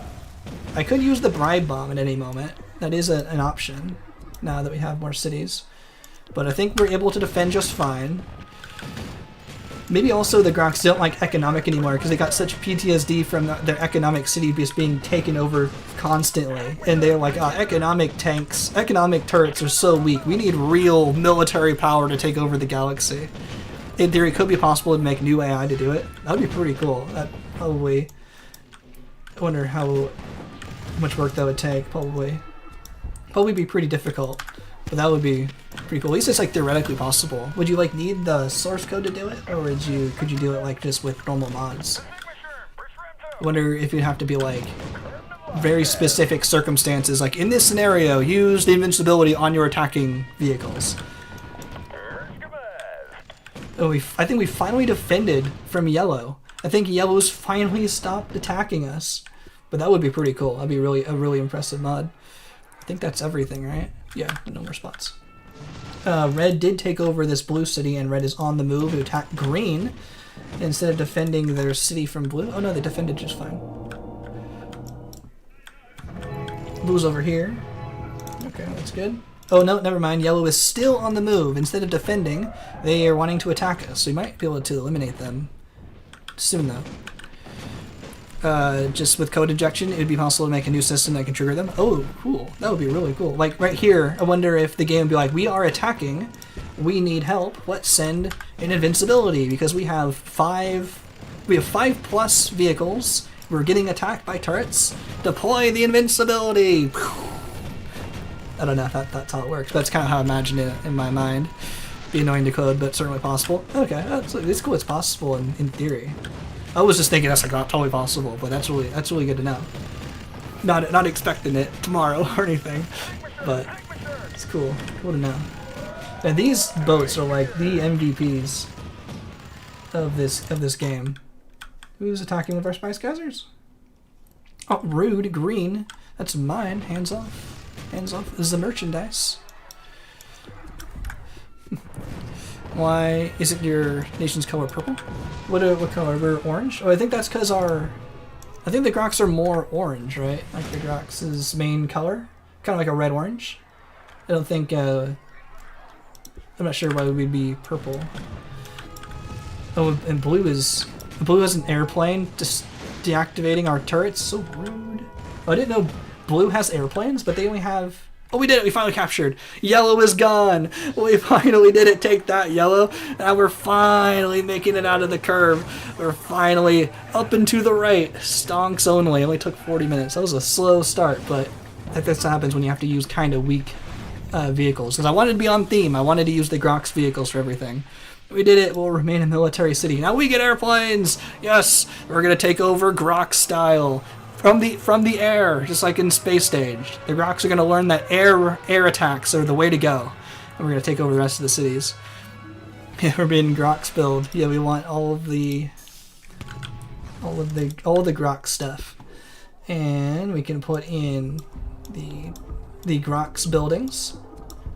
I could use the bribe bomb at any moment. That is an option now that we have more cities. But I think we're able to defend just fine. Maybe also the Grox don't like economic anymore because they got such PTSD from their economic city just being taken over constantly. And they're like, economic turrets are so weak. We need real military power to take over the galaxy. In theory, it could be possible to make new AI to do it. That would be pretty cool. That probably... I wonder how much work that would take. Probably be pretty difficult, but that would be pretty cool. At least it's like theoretically possible. Would you like need the source code to do it, or could you do it like just with normal mods? I wonder if you'd have to be like very specific circumstances, like in this scenario, use the invincibility on your attacking vehicles. Oh, I think we finally defended from yellow. I think yellow's finally stopped attacking us. But that would be pretty cool. That'd be a really impressive mod. I think that's everything, right? Yeah, no more spots. Red did take over this blue city, and red is on the move to attack green instead of defending their city from blue. Oh no, they defended just fine. Blue's over here. Okay, that's good. Oh no, never mind. Yellow is still on the move. Instead of defending, they are wanting to attack us. So we might be able to eliminate them soon, though. Just with code injection, it would be possible to make a new system that can trigger them. Oh, cool. That would be really cool. Like right here, I wonder if the game would be like, we are attacking, we need help, let's send an invincibility, because we have 5+ vehicles, we're getting attacked by turrets, deploy the invincibility! I don't know if that's how it works, but that's kind of how I imagine it in my mind. Be annoying to code, but certainly possible. Okay, it's cool, it's possible in theory. I was just thinking that's like not totally possible, but that's really good to know. Not expecting it tomorrow or anything, but it's cool to know. And these boats are like the MVPs of this game. Who's attacking with our spice geysers? Oh, rude, green. That's mine. Hands off. Hands off. This is the merchandise. Why isn't your nation's color purple? What color? We're orange? Oh, I think that's because I think the Grox are more orange, right? Like the Grox's main color? Kind of like a red-orange. I don't think, I'm not sure why we'd be purple. Oh, and blue has an airplane, just deactivating our turrets. So rude. Oh, I didn't know blue has airplanes, but they only have... Oh, we did it. We finally captured. Yellow is gone. We finally did it. Take that, yellow. Now we're finally making it out of the curve. We're finally up and to the right. Stonks only. It only took 40 minutes. That was a slow start, but that's what happens when you have to use kind of weak vehicles. Because I wanted to be on theme. I wanted to use the Grox vehicles for everything. We did it. We'll remain a military city. Now we get airplanes. Yes, we're going to take over Grox style. From the air, just like in Space Stage. The Grox are going to learn that air attacks are the way to go. And we're going to take over the rest of the cities. Yeah, we're being Grox build. Yeah, we want all of the Grox stuff. And we can put in the Grox buildings.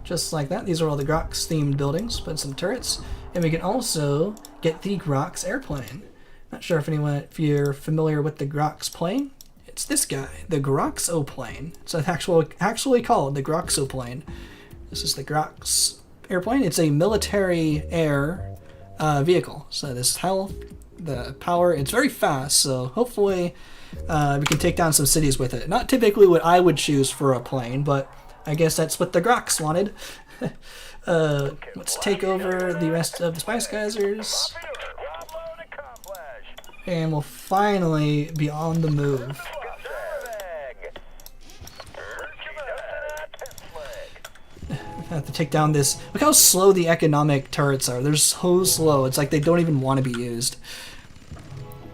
Just like that. These are all the Grox themed buildings. Put some turrets. And we can also get the Grox airplane. Not sure if you're familiar with the Grox plane. It's this guy, the Groxoplane. It's actually called the Groxoplane. This is the Grox airplane. It's a military air vehicle. So this health, the power, it's very fast. So hopefully we can take down some cities with it. Not typically what I would choose for a plane, but I guess that's what the Grox wanted. Let's take over the rest of the spice geysers. And we'll finally be on the move. I have to take down this. Look how slow the economic turrets are. They're so slow. It's like they don't even want to be used.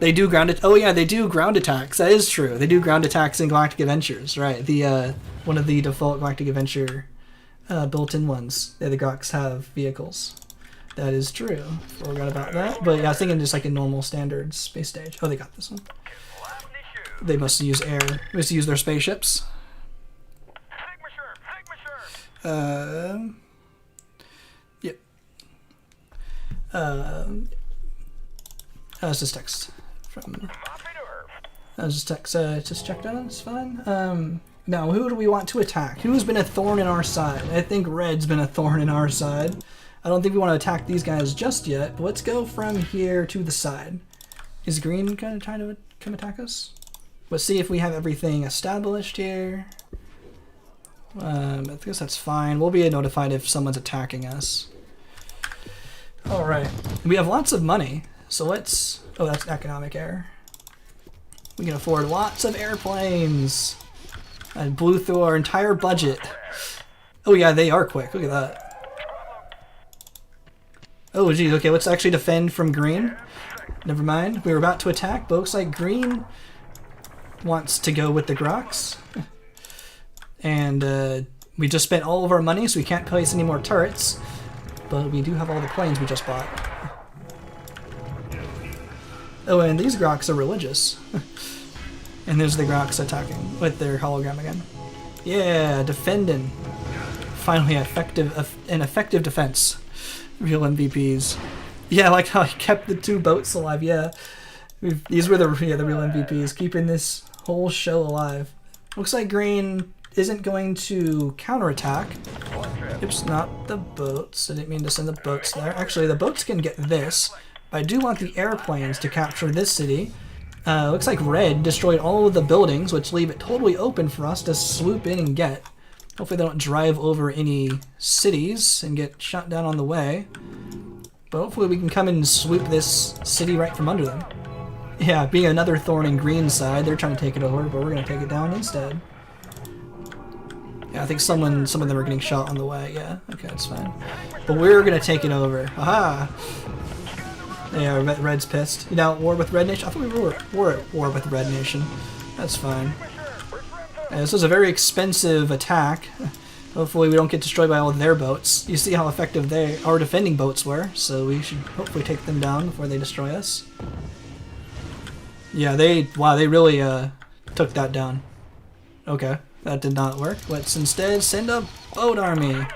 They do oh yeah, they do ground attacks. That is true. They do ground attacks in Galactic Adventures, right? The one of the default Galactic Adventure built-in ones. Yeah, the Grox have vehicles. That is true. Forgot about that. But yeah, I was thinking just like a normal standard Space Stage. Oh, they got this one. They must use air. They must use their spaceships. Yep. That was just text from. That was just text. Just checked on. It's fine. Now, who do we want to attack? Who's been a thorn in our side? I think red's been a thorn in our side. I don't think we want to attack these guys just yet, but let's go from here to the side. Is green going to try to come attack us? Let's see if we have everything established here. I guess that's fine. We'll be notified if someone's attacking us. Alright. We have lots of money, so let's... Oh, that's economic error. We can afford lots of airplanes. I blew through our entire budget. Oh yeah, they are quick. Look at that. Oh geez, okay, let's actually defend from green. Never mind, we were about to attack, but looks like green wants to go with the Grox. And we just spent all of our money, so we can't place any more turrets. But we do have all the planes we just bought. Oh, and these Grox are religious. And there's the Grox attacking with their hologram again. Yeah, defending. Finally, an effective defense. Real MVPs. Yeah, I like how he kept the 2 boats alive. Yeah, these were the real MVPs, keeping this whole show alive. Looks like green isn't going to counterattack. Oops, not the boats. I didn't mean to send the boats there. Actually, the boats can get this. But I do want the airplanes to capture this city. Looks like red destroyed all of the buildings, which leave it totally open for us to swoop in and get. Hopefully they don't drive over any cities and get shot down on the way. But hopefully we can come in and swoop this city right from under them. Yeah, being another thorn in green's side, they're trying to take it over, but we're going to take it down instead. Yeah, I think some of them are getting shot on the way. Yeah, okay, that's fine. But we're going to take it over. Aha! Yeah, Red's pissed. You know, war with Red Nation? I thought we were at war with Red Nation. That's fine. Yeah, this was a very expensive attack. Hopefully we don't get destroyed by all of their boats. You see how effective our defending boats were, so we should hopefully take them down before they destroy us. Yeah, they really took that down. Okay, that did not work. Let's instead send a boat army.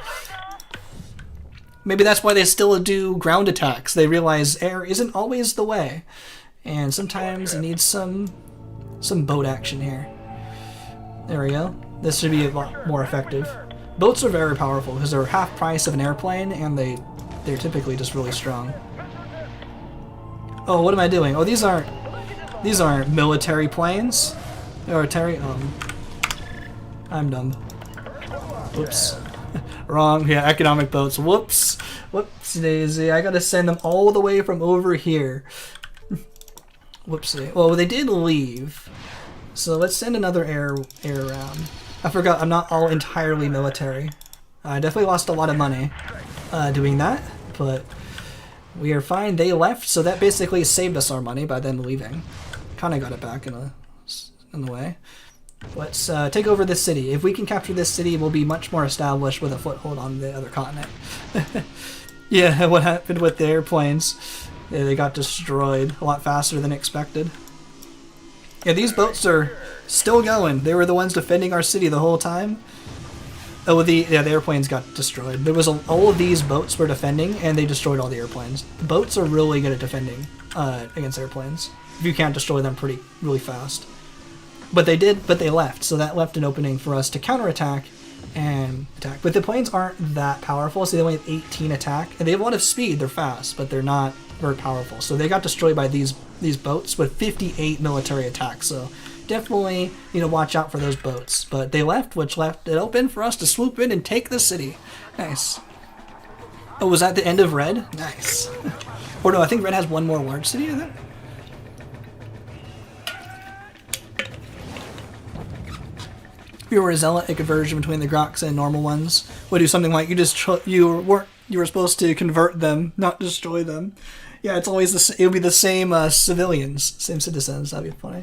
Maybe that's why they still do ground attacks. They realize air isn't always the way, and sometimes you need some boat action here. There we go. This should be a lot more effective. Boats are very powerful because they're half price of an airplane, and they're typically just really strong. Oh, what am I doing? Oh, these aren't military planes. I'm dumb. Whoops. Wrong. Yeah, economic boats. Whoops. Whoopsie daisy. I gotta send them all the way from over here. Whoopsie. Well, they did leave. So let's send another air round. I forgot, I'm not all entirely military. I definitely lost a lot of money doing that, but we are fine. They left, so that basically saved us our money by them leaving. Kind of got it back in a way. Let's take over this city. If we can capture this city, we'll be much more established with a foothold on the other continent. Yeah, what happened with the airplanes? Yeah, they got destroyed a lot faster than expected. Yeah, these boats are still going. They were the ones defending our city the whole time. Oh, the airplanes got destroyed. There was all of these boats were defending, and they destroyed all the airplanes. The boats are really good at defending against airplanes. If you can't destroy them really fast. But they did, but they left, so that left an opening for us to counterattack and attack. But the planes aren't that powerful, so they only have 18 attack. And they have a lot of speed, they're fast, but they're not very powerful. So they got destroyed by these boats with 58 military attacks, so definitely need to watch out for those boats. But they left, which left it open for us to swoop in and take the city. Nice. Oh, was that the end of Red? Nice. Or no, I think Red has one more large city, I think. If you were a zealot, a conversion between the Grox and normal ones would do something like you were supposed to convert them, not destroy them. Yeah, it's always it would be the same civilians, same citizens. That'd be funny.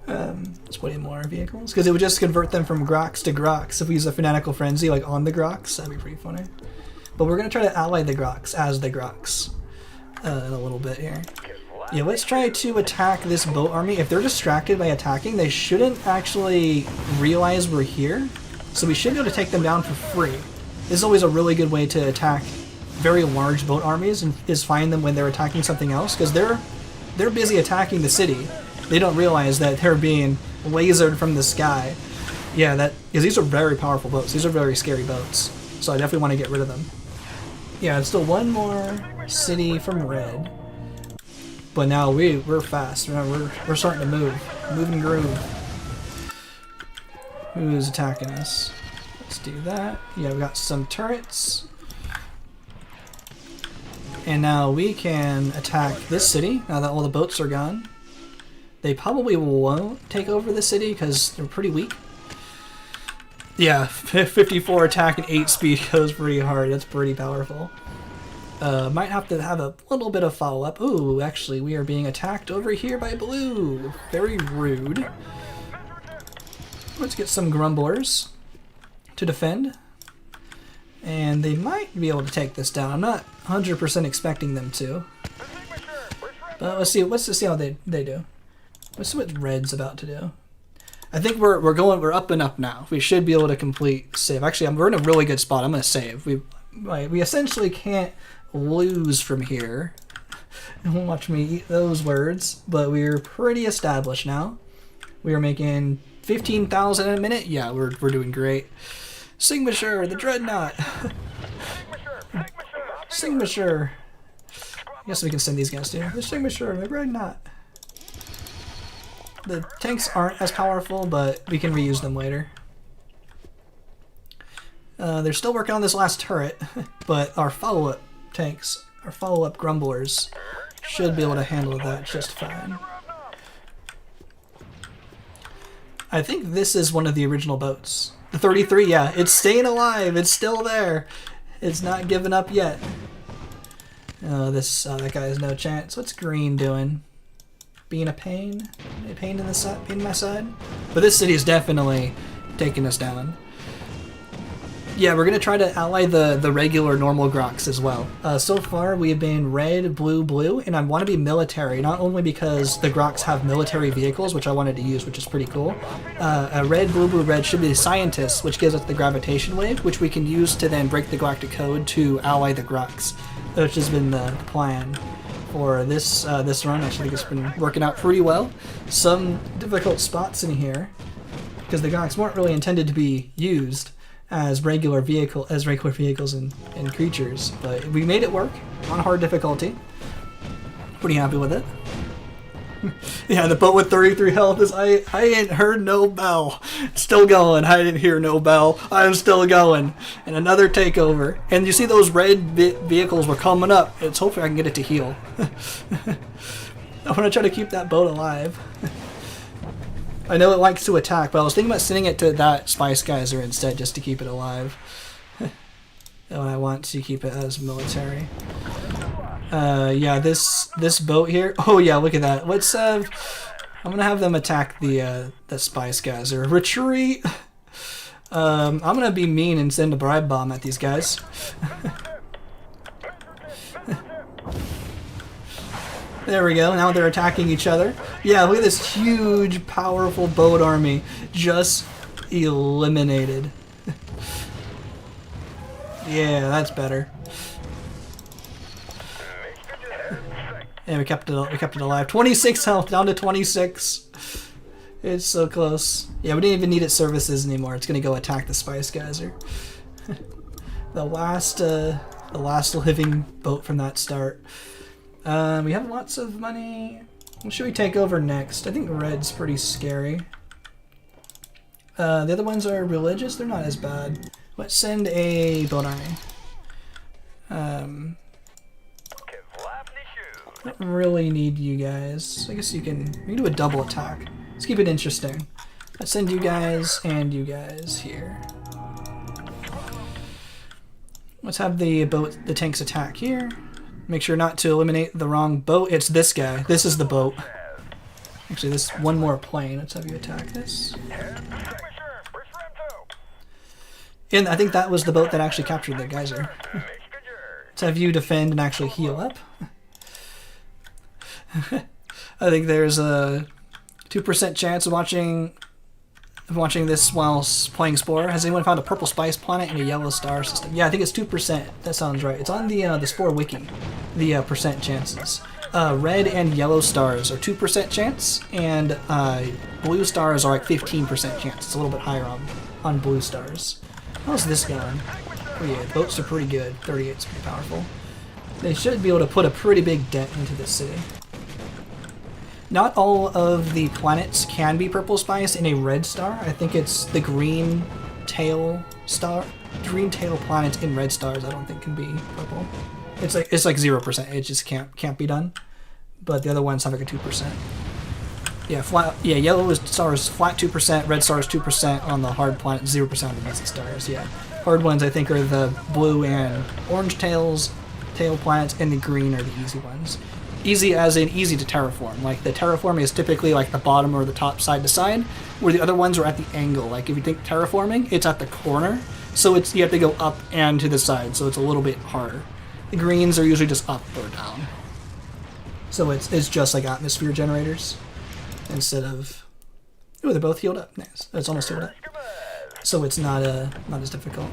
Let's put in more vehicles because it would just convert them from Grox to Grox. If we use a fanatical frenzy like on the Grox, that'd be pretty funny. But we're gonna try to ally the Grox as the Grox in a little bit here. Yeah, let's try to attack this boat army. If they're distracted by attacking, they shouldn't actually realize we're here. So we should be able to take them down for free. This is always a really good way to attack very large boat armies, and is find them when they're attacking something else, because they're busy attacking the city. They don't realize that they're being lasered from the sky. Yeah, because these are very powerful boats. These are very scary boats. So I definitely want to get rid of them. Yeah, it's still one more city from Red. But now we're fast. We're starting to move and groove. Who's attacking us? Let's do that. Yeah, we got some turrets. And now we can attack this city, now that all the boats are gone. They probably won't take over the city because they're pretty weak. Yeah, 54 attack and 8 speed goes pretty hard. That's pretty powerful. Might have to have a little bit of follow-up. Ooh, actually, we are being attacked over here by blue. Very rude. Let's get some grumblers to defend. And they might be able to take this down. I'm not 100% expecting them to. But let's see how they do. Let's see what red's about to do. I think we're up and up now. We should be able to complete save. Actually, we're in a really good spot. I'm gonna save. We essentially can't lose from here. Watch me eat those words. But we're pretty established now. We are making 15,000 a minute. Yeah, we're doing great. Signature, the dreadnought. Signature. I guess we can send these guys to the Signature, the dreadnought. The tanks aren't as powerful, but we can reuse them later. They're still working on this last turret, but our follow-up tanks, our follow-up grumblers, should be able to handle that just fine. I think this is one of the original boats. The 33, yeah, it's staying alive. It's still there. It's not giving up yet. Oh, that guy has no chance. What's green doing? Being a pain? A pain in my side? But this city is definitely taking us down. Yeah, we're gonna try to ally the regular normal Grox as well. So far we have been red, blue, blue, and I want to be military, not only because the Grox have military vehicles, which I wanted to use, which is pretty cool. A red, blue, blue, red should be the scientists, which gives us the gravitation wave, which we can use to then break the galactic code to ally the Grox, which has been the plan for this run. I think it's been working out pretty well. Some difficult spots in here because the Grox weren't really intended to be used as regular vehicles and creatures, but we made it work on hard difficulty. Pretty happy with it. Yeah, the boat with 33 health is I ain't heard no bell. Still going. I didn't hear no bell. I'm still going. And another takeover. And you see those red vehicles were coming up. It's hopefully I can get it to heal. I want to try to keep that boat alive. I know it likes to attack, but I was thinking about sending it to that Spice Geyser instead just to keep it alive. And I want to keep it as military. Yeah, this boat here. Oh yeah, look at that. Let's I'm gonna have them attack the Spice Geyser. Retreat. I'm gonna be mean and send a bribe bomb at these guys. There we go, now they're attacking each other. Yeah, look at this huge, powerful boat army just eliminated. Yeah, that's better. And we kept it alive. 26 health, down to 26. It's so close. Yeah, we didn't even need its services anymore. It's gonna go attack the Spice Geyser. The last living boat from that start. We have lots of money. What should we take over next? I think red's pretty scary. The other ones are religious. They're not as bad. Let's send a boat army. Don't really need you guys. I guess we can do a double attack. Let's keep it interesting. Let's send you guys and you guys here. Let's have the tanks attack here. Make sure not to eliminate the wrong boat. It's this guy. This is the boat. Actually, this one more plane. Let's have you attack this. And I think that was the boat that actually captured the geyser. Let's have you defend and actually heal up. I think there's a 2% chance of watching this while playing Spore. Has anyone found a purple spice planet in a yellow star system? Yeah, I think it's 2%. That sounds right. It's on the Spore wiki. The percent chances. Red and yellow stars are 2% chance, and blue stars are like 15% chance. It's a little bit higher on blue stars. How's this going? Oh yeah, boats are pretty good. 38's pretty powerful. They should be able to put a pretty big dent into this city. Not all of the planets can be purple spice in a red star. I think it's the green tail star. Green tail planets in red stars I don't think can be purple. It's like 0%. It just can't be done. But the other ones have like a 2%. Yeah, yellow stars flat 2%, red stars 2% on the hard planet, 0% on the easy stars. Yeah. Hard ones I think are the blue and orange tail planets, and the green are the easy ones. Easy as in easy to terraform. Like the terraforming is typically like the bottom or the top side to side, where the other ones are at the angle. Like if you think terraforming, it's at the corner, so you have to go up and to the side, so it's a little bit harder. The greens are usually just up or down. So it's just like atmosphere generators instead of. Oh, they're both healed up. Nice. It's almost healed up. So it's not as difficult.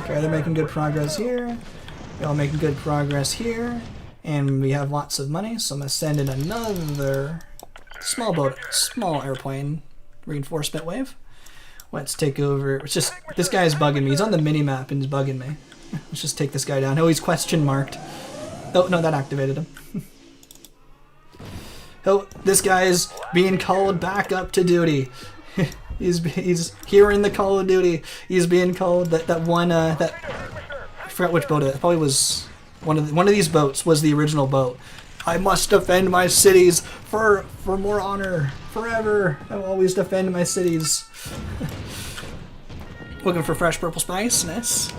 Okay, they're making good progress here. They're all making good progress here. And we have lots of money, so I'm gonna send in another small airplane reinforcement wave. Let's take over. It's just this guy's bugging me. He's on the mini map and he's bugging me. Let's just take this guy down. Oh, he's question marked. Oh no, that activated him. Oh, this guy's being called back up to duty. he's here in the Call of Duty. He's being called that one that I forgot which boat it probably was. One of these boats was the original boat. I must defend my cities for more honor forever. I will always defend my cities. Looking for fresh purple spice. Nice.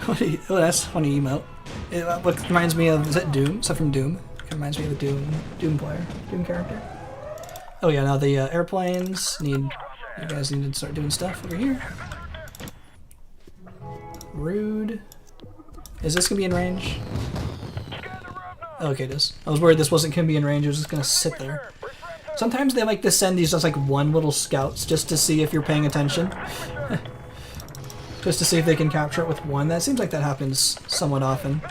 Oh, that's a funny emote. It reminds me of, is that Doom? Is that from Doom? It reminds me of a Doom player, Doom character. Oh yeah, now the airplanes you guys need to start doing stuff over here. Rude. Is this gonna be in range? Okay, it is. I was worried this wasn't gonna be in range. It was just gonna sit there. Sometimes they like to send these just like one little scouts just to see if you're paying attention. Just to see if they can capture it with one. That seems like that happens somewhat often.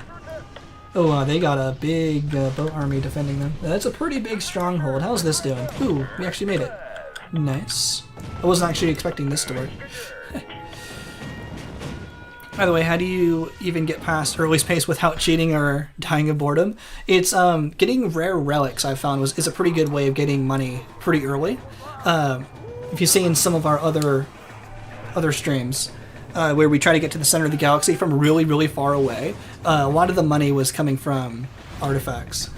Oh, they got a big boat army defending them. That's a pretty big stronghold. How's this doing? Ooh, we actually made it. Nice. I wasn't actually expecting this to work. By the way, how do you even get past earliest pace without cheating or dying of boredom? It's getting rare relics. I've found is a pretty good way of getting money pretty early. If you've seen some of our other streams where we try to get to the center of the galaxy from really, really far away, a lot of the money was coming from artifacts.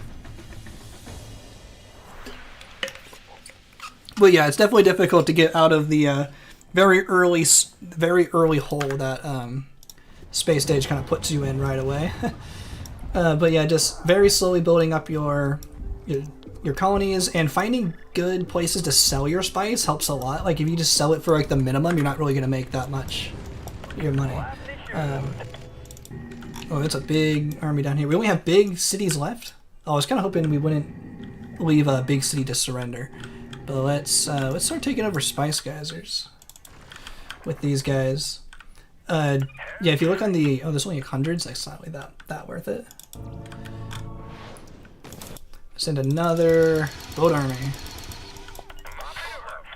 But yeah, it's definitely difficult to get out of the very early hole that space stage kind of puts you in right away. But yeah, just very slowly building up your colonies and finding good places to sell your spice helps a lot. Like if you just sell it for like the minimum, you're not really going to make that much your money. Oh, that's a big army down here. We only have big cities left. Oh, I was kind of hoping we wouldn't leave a big city to surrender. But let's start taking over spice geysers with these guys. Yeah, if you look on the there's only hundreds. Like, it's not really that worth it. Send another boat army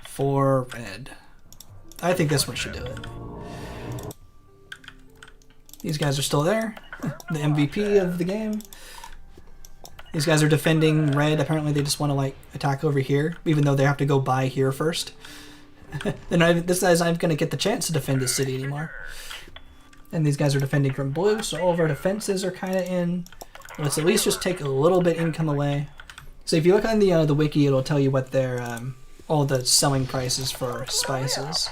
for red. I think this one should do it. These guys are still there. The MVP of the game. These guys are defending red. Apparently they just want to like attack over here, even though they have to go by here first. And this guy's not going to get the chance to defend his city anymore. And these guys are defending from blue, so all of our defenses are kind of in. Let's at least just take a little bit income away. So if you look on the wiki, it'll tell you what their all the selling prices for spices.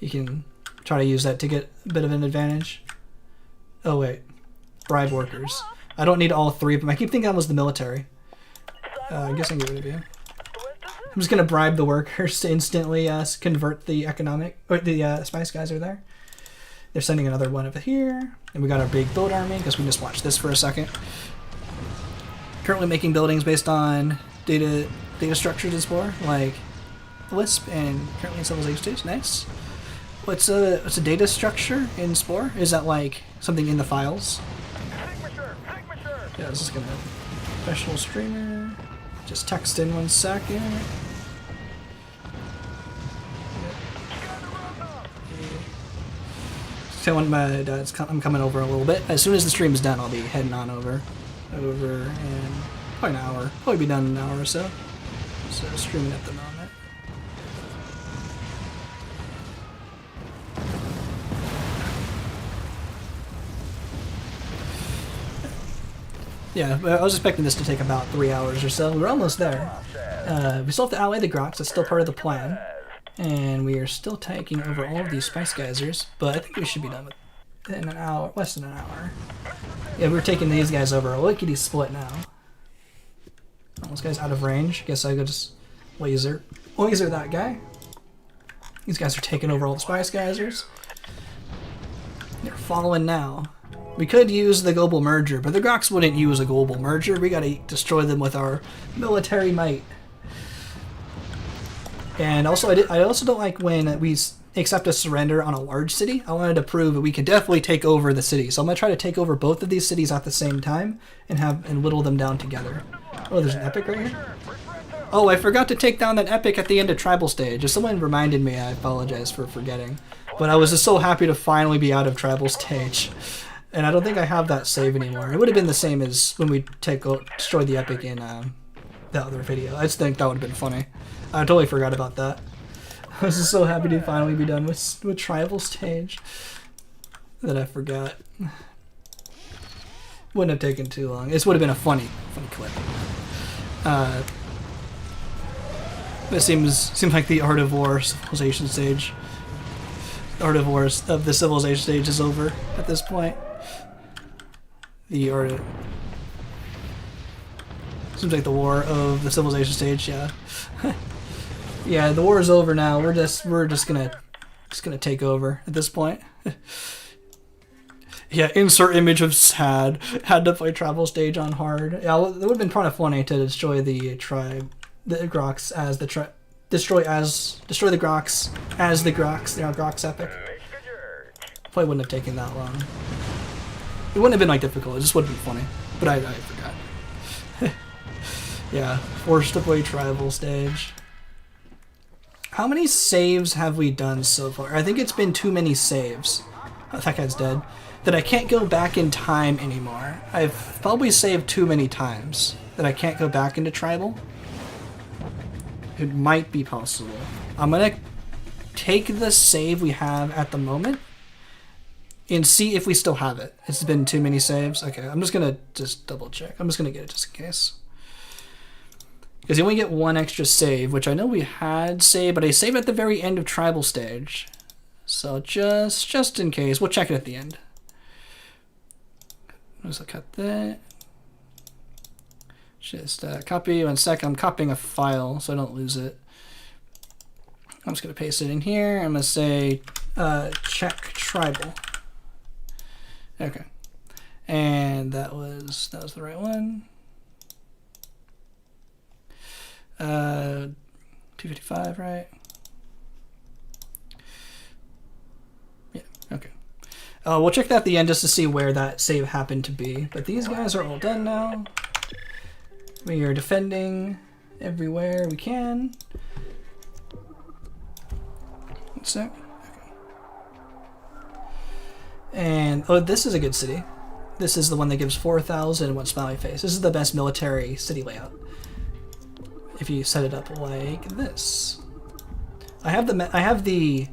You can try to use that to get a bit of an advantage. Oh wait, bribe workers. I don't need all three of them. I keep thinking that was the military. I guess I can get rid of you. I'm just gonna bribe the workers to instantly convert the spice guys are there. They're sending another one over here, and we got our big build army because we just watched this for a second. Currently making buildings based on data structures in Spore, like Lisp, and currently in Civilization 2. Nice. What's a data structure in Spore? Is that like something in the files? Yeah, this is gonna professional streamer. Just text in 1 second. So when I'm coming over a little bit. As soon as the stream is done, I'll be heading on over in probably an hour. Probably be done in an hour or so. So streaming at the moment. Yeah, I was expecting this to take about 3 hours or so. We're almost there. We still have to ally the Grox. That's still part of the plan. And we are still taking over all of these spice geysers. But I think we should be done with it in an hour, less than an hour. Yeah, we're taking these guys over. Lickety split now. Oh, this guy's out of range. Guess I could just laser that guy. These guys are taking over all the spice geysers. They're following now. We could use the global merger, but the Grox wouldn't use a global merger. We gotta destroy them with our military might. And also, I also don't like when we accept a surrender on a large city. I wanted to prove that we can definitely take over the city. So I'm gonna try to take over both of these cities at the same time and whittle them down together. Oh, there's an epic right here. Oh, I forgot to take down that epic at the end of tribal stage. If someone reminded me, I apologize for forgetting. But I was just so happy to finally be out of tribal stage. And I don't think I have that save anymore. It would have been the same as when we destroyed the epic in the other video. I just think that would have been funny. I totally forgot about that. I was just so happy to finally be done with tribal stage that I forgot. Wouldn't have taken too long. This would have been a funny clip. This seems like the Art of War civilization stage. The Art of War of the civilization stage is over at this point. The art of... Seems like the war of the civilization stage, yeah. Yeah, the war is over now. We're just gonna take over at this point. Yeah, insert image of sad. Had to play travel stage on hard. Yeah, it would have been kind of funny to destroy the Grox as the destroy the Grox as the Grox. You know, Grox epic. Probably wouldn't have taken that long. It wouldn't have been like difficult. It just would have been funny. But I forgot. Yeah, forced to play travel stage. How many saves have we done so far? I think it's been too many saves. Oh, that guy's dead. That I can't go back in time anymore. I've probably saved too many times that I can't go back into tribal. It might be possible. I'm gonna take the save we have at the moment and see if we still have it. It's been too many saves. Okay, I'm just gonna double check. I'm just gonna get it just in case. Because you only get one extra save, which I know we had saved, but I saved at the very end of tribal stage. So just in case, we'll check it at the end. Just cut that. Just copy. 1 sec. I'm copying a file so I don't lose it. I'm just gonna paste it in here. I'm gonna say check tribal. Okay, and that was the right one. 255, right? Yeah, okay. We'll check that at the end just to see where that save happened to be. But these guys are all done now. We are defending everywhere we can. 1 sec. Okay. And, oh, this is a good city. This is the one that gives 4,000 and one smiley face. This is the best military city layout. If you set it up like this. I have the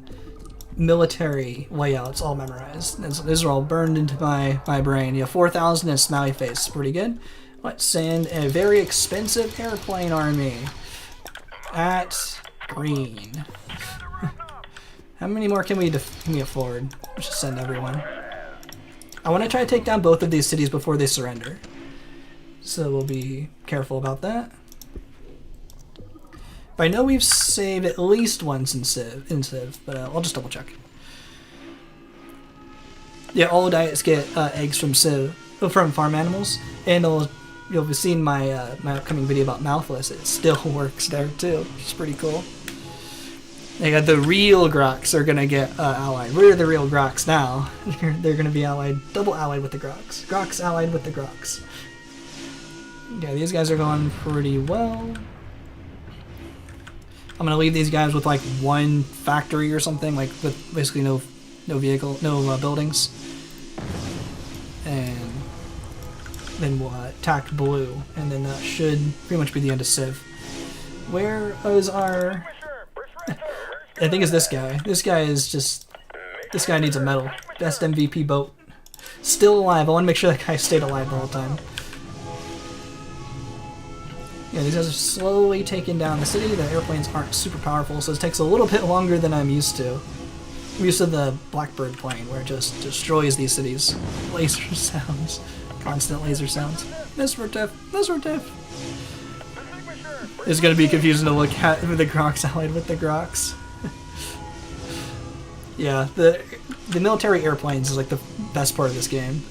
military layouts all memorized. And so these are all burned into my brain. You have 4,000 and smiley face. Pretty good. Let's send a very expensive airplane army at green. How many more can we afford? Let's just send everyone. I want to try to take down both of these cities before they surrender. So we'll be careful about that. But I know we've saved at least once in Civ, but I'll just double check. Yeah, all diets get eggs from from farm animals, and you'll be seeing my my upcoming video about Mouthless. It still works there too, which is pretty cool. They got the real Grox are gonna get allied. We're the real Grox now. They're gonna be double allied with the Grox. Grox allied with the Grox. Yeah, these guys are going pretty well. I'm gonna leave these guys with like one factory or something, like with basically no vehicle, no buildings, and then we'll attack blue, and then that should pretty much be the end of Civ. Where is our? I think it's this guy. This guy needs a medal. Best MVP boat. Still alive. I want to make sure that guy stayed alive the whole time. Yeah, these guys are slowly taking down the city. The airplanes aren't super powerful, so it takes a little bit longer than I'm used to. I'm used to the Blackbird plane, where it just destroys these cities. Laser sounds. Constant laser sounds. Misrotif. It's going to be confusing to look at the Grox allied with the Grox. Yeah, the military airplanes is like the best part of this game.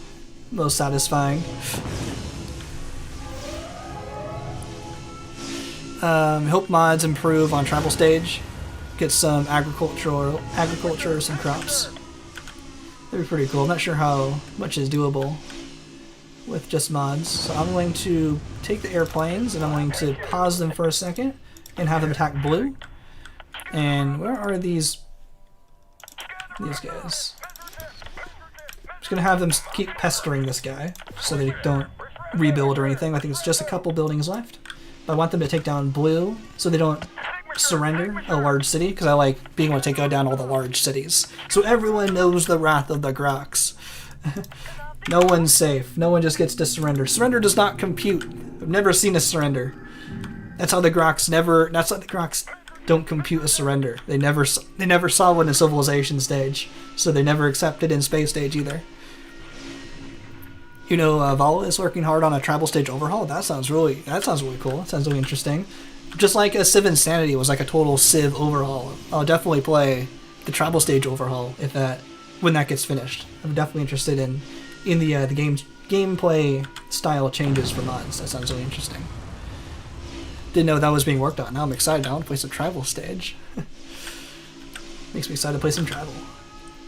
most satisfying. Hope mods improve on travel stage. Get some agriculture, some crops. That'd be pretty cool. I'm not sure how much is doable with just mods. So I'm going to take the airplanes and I'm going to pause them for a second and have them attack blue. And where are these guys? I'm just gonna have them keep pestering this guy so they don't rebuild or anything. I think it's just a couple buildings left. But I want them to take down blue so they don't surrender a large city, because I like being able to take down all the large cities. So everyone knows the wrath of the Grox. No one's safe. No one just gets to surrender. Surrender does not compute. I've never seen a surrender. That's how the Grox don't compute a surrender. They never saw one in Civilization stage, so they never accepted in Space stage either. You know, Vala is working hard on a travel stage overhaul. That sounds really cool. That sounds really interesting. Just like a Civ Insanity was like a total Civ overhaul. I'll definitely play the travel stage overhaul when that gets finished. I'm definitely interested in the gameplay style changes for mods. That sounds really interesting. Didn't know that was being worked on. Now I'm excited. I want to play some travel stage. Makes me excited to play some travel.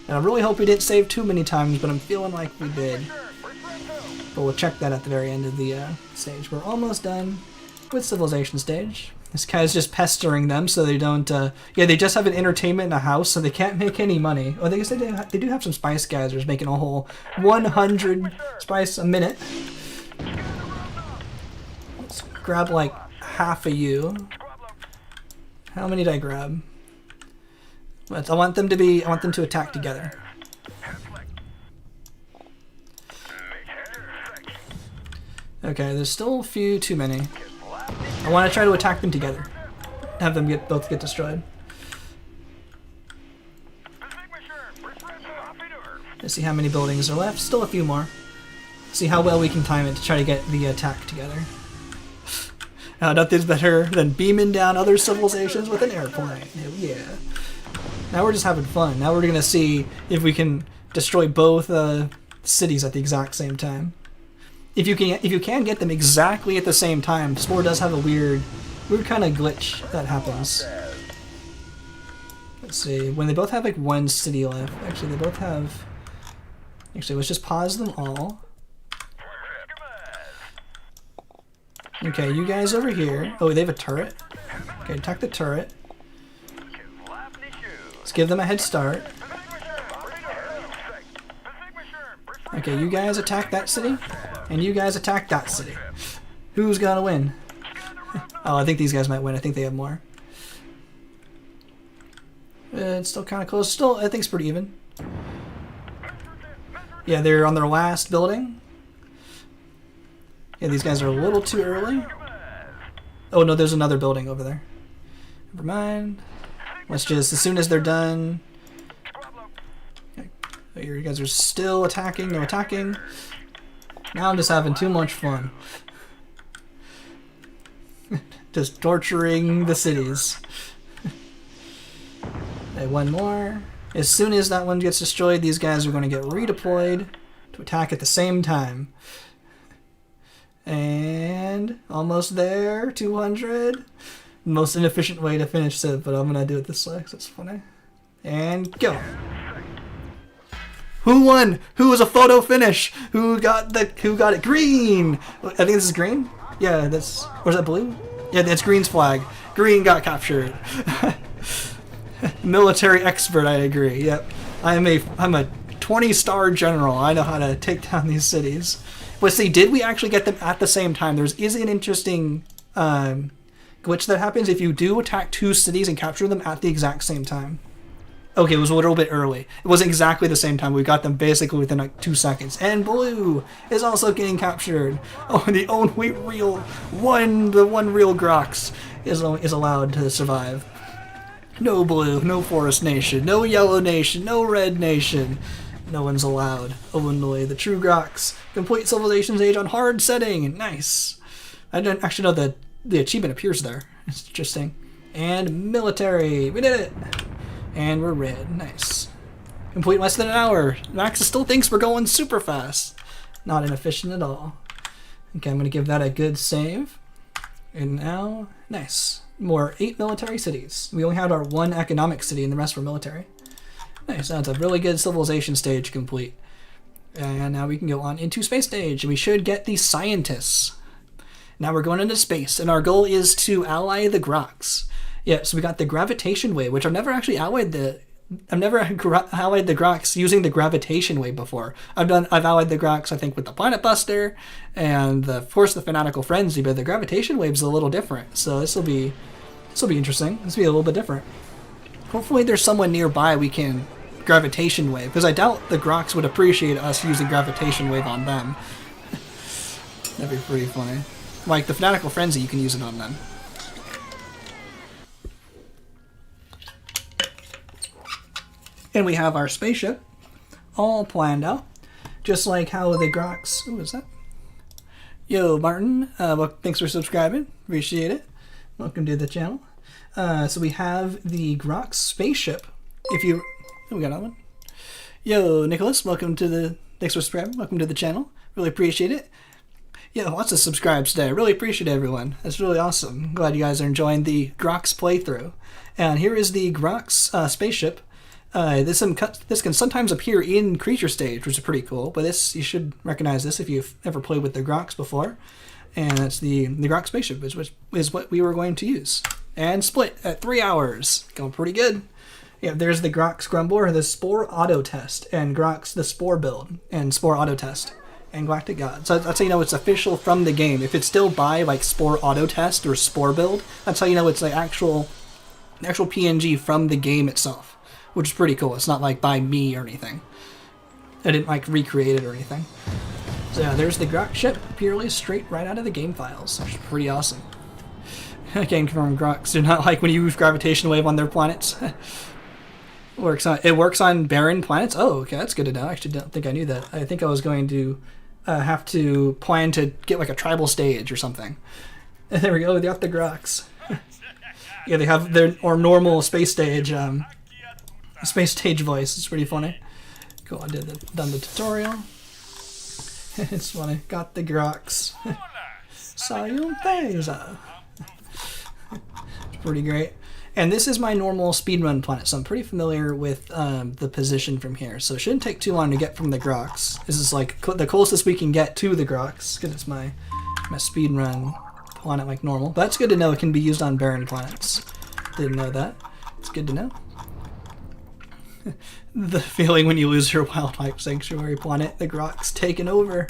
And I really hope we didn't save too many times, but I'm feeling like we did. But we'll check that at the very end of the stage. We're almost done with Civilization stage. This guy's just pestering them so they don't... they just have an entertainment in a house, so they can't make any money. Oh, I guess they do have some spice geysers making a whole 100 spice a minute. Let's grab like half of you. How many did I grab? I want them to attack together. Okay, there's still a few too many. I want to try to attack them together. Have them both get destroyed. Let's see how many buildings are left. Still a few more. See how well we can time it to try to get the attack together. Nothing's better than beaming down other civilizations with an airplane. Yeah. Now we're just having fun. Now we're gonna see if we can destroy both cities at the exact same time. If you can get them exactly at the same time, Spore does have a weird kind of glitch that happens. Let's see, when they both have like one city left. Actually, they both have. Actually, let's just pause them all. Okay, you guys over here. Oh, they have a turret. Okay, attack the turret. Let's give them a head start. Okay, you guys attack that city, and you guys attack that city. Who's gonna win? Oh, I think these guys might win. I think they have more. It's still kind of close. Still, I think it's pretty even. Yeah, they're on their last building. Yeah, these guys are a little too early. Oh no, there's another building over there. Never mind. Let's just, as soon as they're done... Oh, you guys are still attacking, no attacking. Now I'm just having too much fun. Just torturing the cities. Okay, one more. As soon as that one gets destroyed, these guys are going to get redeployed to attack at the same time. And almost there, 200. Most inefficient way to finish Civ, but I'm going to do it this way because it's funny. And go. Who won? Who was a photo finish? Who got it? Green! I think this is green? Yeah, that's... Or is that blue? Yeah, that's green's flag. Green got captured. Military expert, I agree. Yep. I'm a 20-star general. I know how to take down these cities. But see, did we actually get them at the same time? Is an interesting glitch that happens if you do attack two cities and capture them at the exact same time. Okay, it was a little bit early. It wasn't exactly the same time. We got them basically within like 2 seconds. And blue is also getting captured. Oh, the only real the one real Grox is allowed to survive. No blue, no forest nation, no yellow nation, no red nation. No one's allowed. Only the true Grox. Complete Civilization's Age on hard setting. Nice. I didn't actually know that the achievement appears there. It's interesting. And military. We did it. And we're red. Nice. Complete less than an hour. Max still thinks we're going super fast. Not inefficient at all. Okay, I'm going to give that a good save. And now, nice. More 8 military cities. We only had our 1 economic city and the rest were military. Nice, that's a really good civilization stage complete. And now we can go on into space stage, and we should get the scientists. Now we're going into space, and our goal is to ally the Grox. Yeah, so we got the gravitation wave, which I've never actually allied the Grox using the gravitation wave before. I've allied the Grox, I think, with the Planet Buster and of course the Fanatical Frenzy, but the gravitation wave's a little different. So this will be interesting. This will be a little bit different. Hopefully there's someone nearby we can gravitation wave, because I doubt the Grox would appreciate us using gravitation wave on them. That'd be pretty funny. Like the Fanatical Frenzy, you can use it on them. And we have our spaceship all planned out, just like how the Grox... Who is that? Yo, Martin. Well, thanks for subscribing. Appreciate it. Welcome to the channel. So we have the Grox spaceship. If you... Oh, we got another one. Yo, Nicholas. Welcome to the... Thanks for subscribing. Welcome to the channel. Really appreciate it. Yeah, lots of subscribes today. Really appreciate everyone. That's really awesome. Glad you guys are enjoying the Grox playthrough. And here is the Grox spaceship. This can sometimes appear in creature stage, which is pretty cool. But this, you should recognize this if you've ever played with the Grox before. And that's the Grox spaceship, which is what we were going to use. And split at 3 hours. Going pretty good. Yeah, there's the Grox Grumbler, the Spore Auto Test, and Grox the Spore Build, and Spore Auto Test, and Galactic God. So that's how you know it's official from the game. If it's still by like Spore Auto Test or Spore Build, that's how you know it's the actual PNG from the game itself, which is pretty cool. It's not like by me or anything. I didn't like recreate it or anything. So yeah, there's the Grox ship, purely straight right out of the game files, which is pretty awesome. I can confirm Grox do not like when you use gravitation wave on their planets. It works on barren planets. Oh, okay, that's good to know. I actually don't think I knew that. I think I was going to have to plan to get like a tribal stage or something. And there we go. They got the Grox. Yeah, they have their normal space stage voice. It's pretty funny. Cool. I done the tutorial. It's funny. Got the Grox. Sayonara. It's pretty great. And this is my normal speedrun planet, so I'm pretty familiar with the position from here. So it shouldn't take too long to get from the Grox. This is like the closest we can get to the Grox, because it's my speedrun planet like normal. But that's good to know it can be used on barren planets. Didn't know that. It's good to know. The feeling when you lose your wildlife sanctuary planet, the Grox taking over.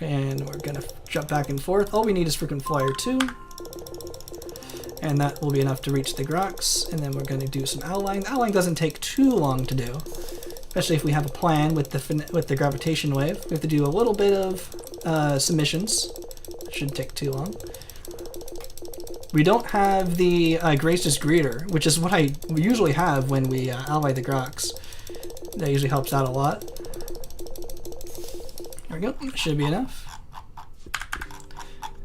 And we're going to jump back and forth. All we need is freaking Flyer 2. And that will be enough to reach the Grox. And then we're going to do some allying. The allying doesn't take too long to do, especially if we have a plan with the gravitation wave. We have to do a little bit of submissions. It shouldn't take too long. We don't have the Gracious Greeter, which is what I usually have when we ally the Grox. That usually helps out a lot. There we go. Should be enough.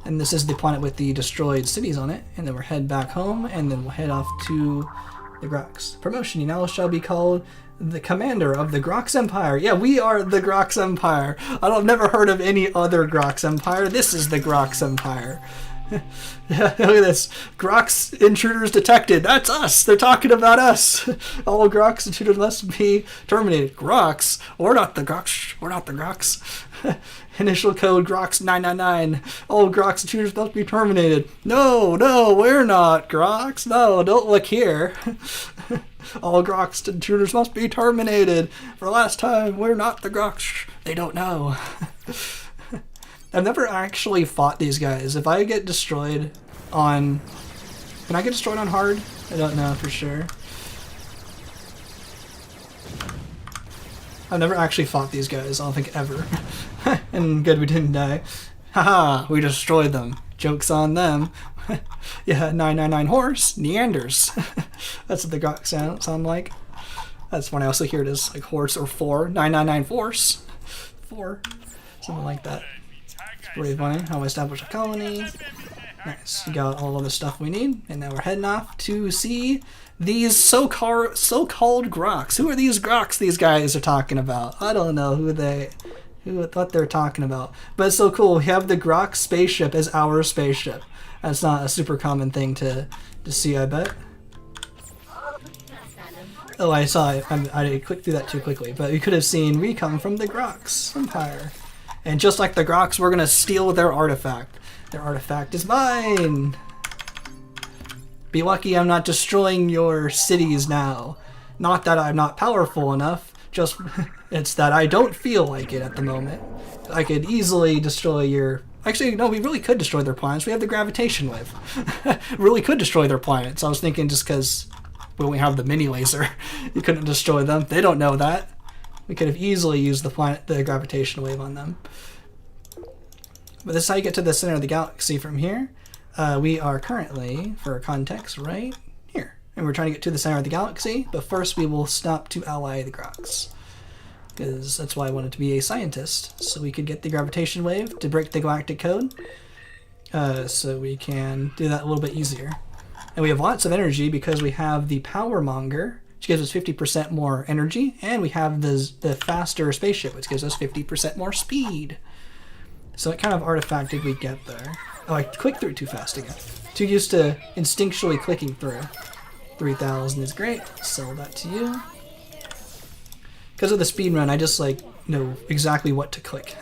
And this is the planet with the destroyed cities on it. And then we'll head back home, and then we'll head off to the Grox. Promotion, you now shall be called the commander of the Grox Empire. Yeah, we are the Grox Empire. I've never heard of any other Grox Empire. This is the Grox Empire. Yeah, look at this. Grox intruders detected. That's us. They're talking about us. All Grox intruders must be terminated. Grox? We're not the Grox. We're not the Grox. Initial code Grox 999. All Grox intruders must be terminated. No, we're not Grox. No, don't look here. All Grox intruders must be terminated. For the last time, we're not the Grox. They don't know. I've never actually fought these guys. If I get destroyed on... Can I get destroyed on hard? I don't know for sure. I've never actually fought these guys. I don't think ever. And good we didn't die. Haha, we destroyed them. Joke's on them. Yeah, 999 horse, Neanders. That's what the Grox sound like. That's when I also hear it as like horse or 4. 999 force. 4. Something like that. Pretty funny. How I establish a colony. Nice. We got all of the stuff we need, and now we're heading off to see these so-called Grox. Who are these Grox these guys are talking about? I don't know what they're talking about. But it's so cool. We have the Grox spaceship as our spaceship. That's not a super common thing to see, I bet. Oh, I saw it. I clicked through that too quickly. But we could have seen we come from the Grox Empire. And just like the Grox, we're going to steal their artifact. Their artifact is mine! Be lucky I'm not destroying your cities now. Not that I'm not powerful enough, just it's that I don't feel like it at the moment. I could easily destroy your... Actually, no, we really could destroy their planets. We have the gravitation wave. Really could destroy their planets. I was thinking just because we only have the mini laser, you couldn't destroy them. They don't know that. We could have easily used the gravitation wave on them. But this is how you get to the center of the galaxy from here. We are currently, for context, right here. And we're trying to get to the center of the galaxy, but first we will stop to ally the Grox. Because that's why I wanted to be a scientist, so we could get the gravitation wave to break the galactic code. So we can do that a little bit easier. And we have lots of energy because we have the power monger, which gives us 50% more energy, and we have the faster spaceship, which gives us 50% more speed. So what kind of artifact did we get there? Oh, I clicked through it too fast again. Too used to instinctually clicking through. 3,000 is great. Sell that to you. Because of the speed run, I just know exactly what to click.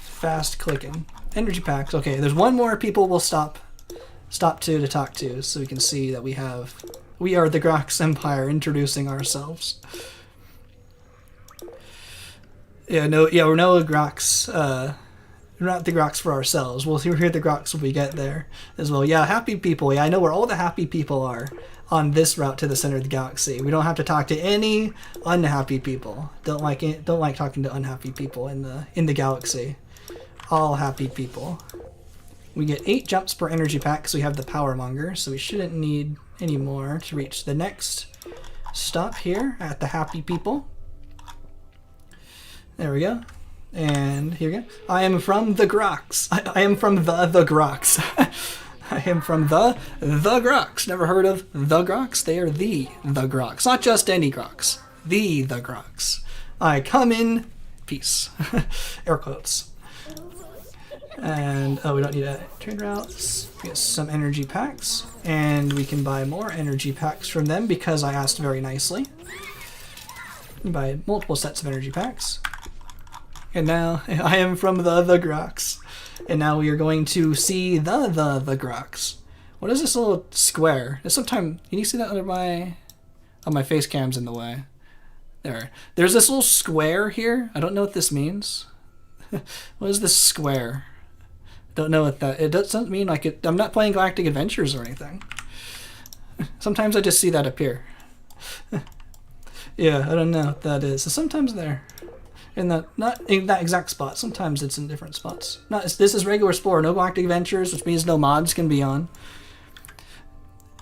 Fast clicking. Energy packs. Okay, there's one more people we'll stop to talk to, so we can see that we are the Grox Empire introducing ourselves. We're no Grox. We're not the Grox for ourselves. We'll hear the Grox when we get there as well. Yeah, happy people. Yeah, I know where all the happy people are on this route to the center of the galaxy. We don't have to talk to any unhappy people. Don't like talking to unhappy people in the galaxy. All happy people. We get 8 jumps per energy pack because we have the power monger, so we shouldn't need any more to reach the next stop here at the happy people. There we go. And here we go. I am from the Grox. I am from the Grox. I am from the Grox. Never heard of the Grox? They are the Grox. Not just any Grox. The Grox. I come in peace. Air quotes. And, we don't need a trade routes. We get some energy packs. And we can buy more energy packs from them because I asked very nicely. You buy multiple sets of energy packs. And now I am from the Grox. And now we are going to see the Grox. What is this little square? Sometimes can you see that under my face cam's in the way? There's this little square here. I don't know what this means. What is this square? Don't know what that. It doesn't mean like it. I'm not playing Galactic Adventures or anything. Sometimes I just see that appear. Yeah, I don't know what that is. So sometimes there. Not in that exact spot. Sometimes it's in different spots. This is regular Spore, no Galactic Adventures, which means no mods can be on.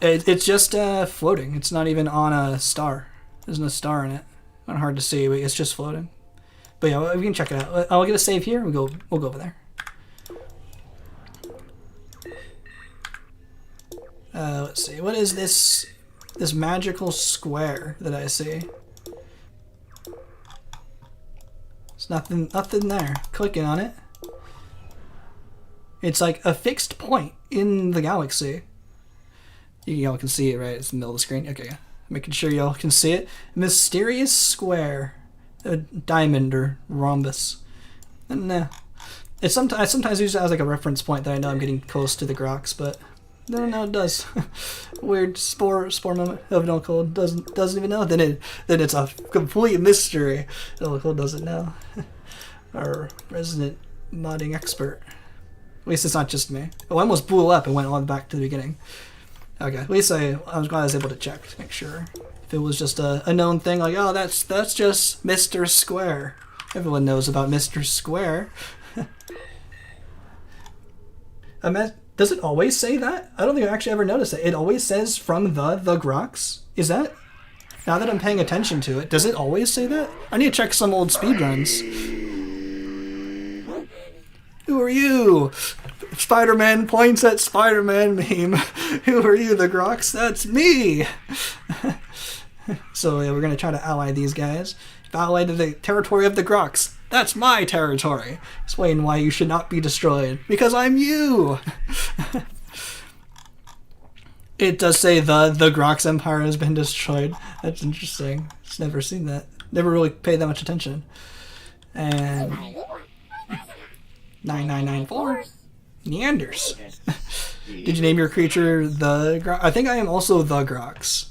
It's just floating. It's not even on a star. There's no star in it. Not hard to see, but it's just floating. But yeah, we can check it out. I'll get a save here. We'll go over there. Let's see. What is this magical square that I see? There's nothing there. Clicking on it. It's like a fixed point in the galaxy. Y'all can see it, right? It's in the middle of the screen. Okay, making sure y'all can see it. Mysterious square, a diamond or rhombus. And I sometimes use it as like a reference point that I know I'm getting close to the Grox, but I don't know it does. Weird spore moment of no cold doesn't even know. Then it's a complete mystery. No cold doesn't know. Our resident modding expert. At least it's not just me. Oh, I almost blew up and went all the way back to the beginning. Okay, at least I was glad I was able to check to make sure. If it was just a known thing, like, oh, that's just Mr. Square. Everyone knows about Mr. Square. Does it always say that? I don't think I actually ever noticed it. It always says from the Grox. Is that? Now that I'm paying attention to it, does it always say that? I need to check some old speedruns. Who are you? Spider-Man points at Spider-Man meme. Who are you, the Grox? That's me! So yeah, we're going to try to ally these guys. Ally to the territory of the Grox. That's my territory. Explain why you should not be destroyed. Because I'm you! It does say the Grox Empire has been destroyed. That's interesting. Just never seen that. Never really paid that much attention. And 9994 Neanders. Did you name your creature the Grox? I think I am also the Grox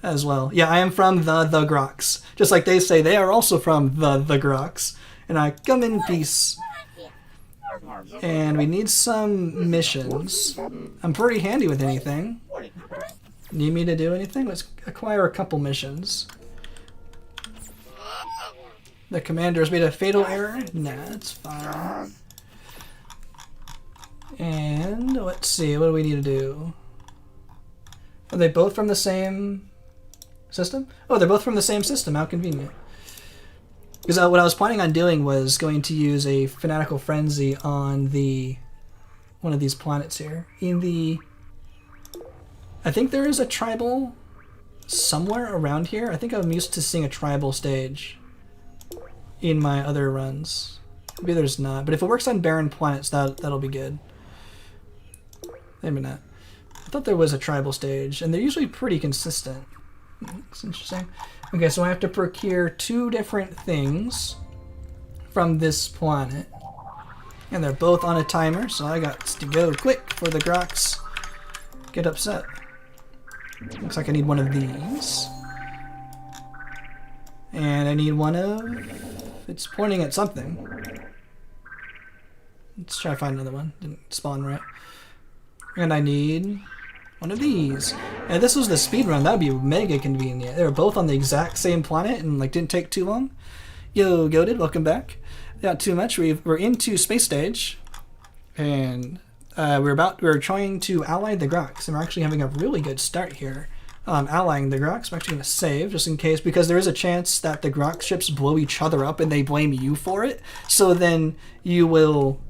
as well. Yeah, I am from the Grox. Just like they say, they are also from the Grox. And I come in peace. And we need some missions. I'm pretty handy with anything. Need me to do anything? Let's acquire a couple missions. The commander's made a fatal error? Nah, it's fine. And let's see, what do we need to do? Are they both from the same system? Oh, they're both from the same system. How convenient. Because what I was planning on doing was going to use a Fanatical Frenzy on one of these planets here. I think there is a tribal somewhere around here. I think I'm used to seeing a tribal stage in my other runs. Maybe there's not, but if it works on barren planets, that'll be good. Maybe not. I thought there was a tribal stage, and they're usually pretty consistent. It's interesting. Okay, so I have to procure 2 different things from this planet. And they're both on a timer, so I got to go quick before the Grox get upset. Looks like I need one of these. And I need one of... It's pointing at something. Let's try to find another one. Didn't spawn right. And I need one of these. And if this was the speed run, that would be mega convenient. They were both on the exact same planet and like didn't take too long. Yo, Goated, welcome back. Not too much. We're into space stage, and we're trying to ally the Grox, and we're actually having a really good start here. Allying the Grox. I'm actually going to save just in case, because there is a chance that the Grox ships blow each other up and they blame you for it. So then they will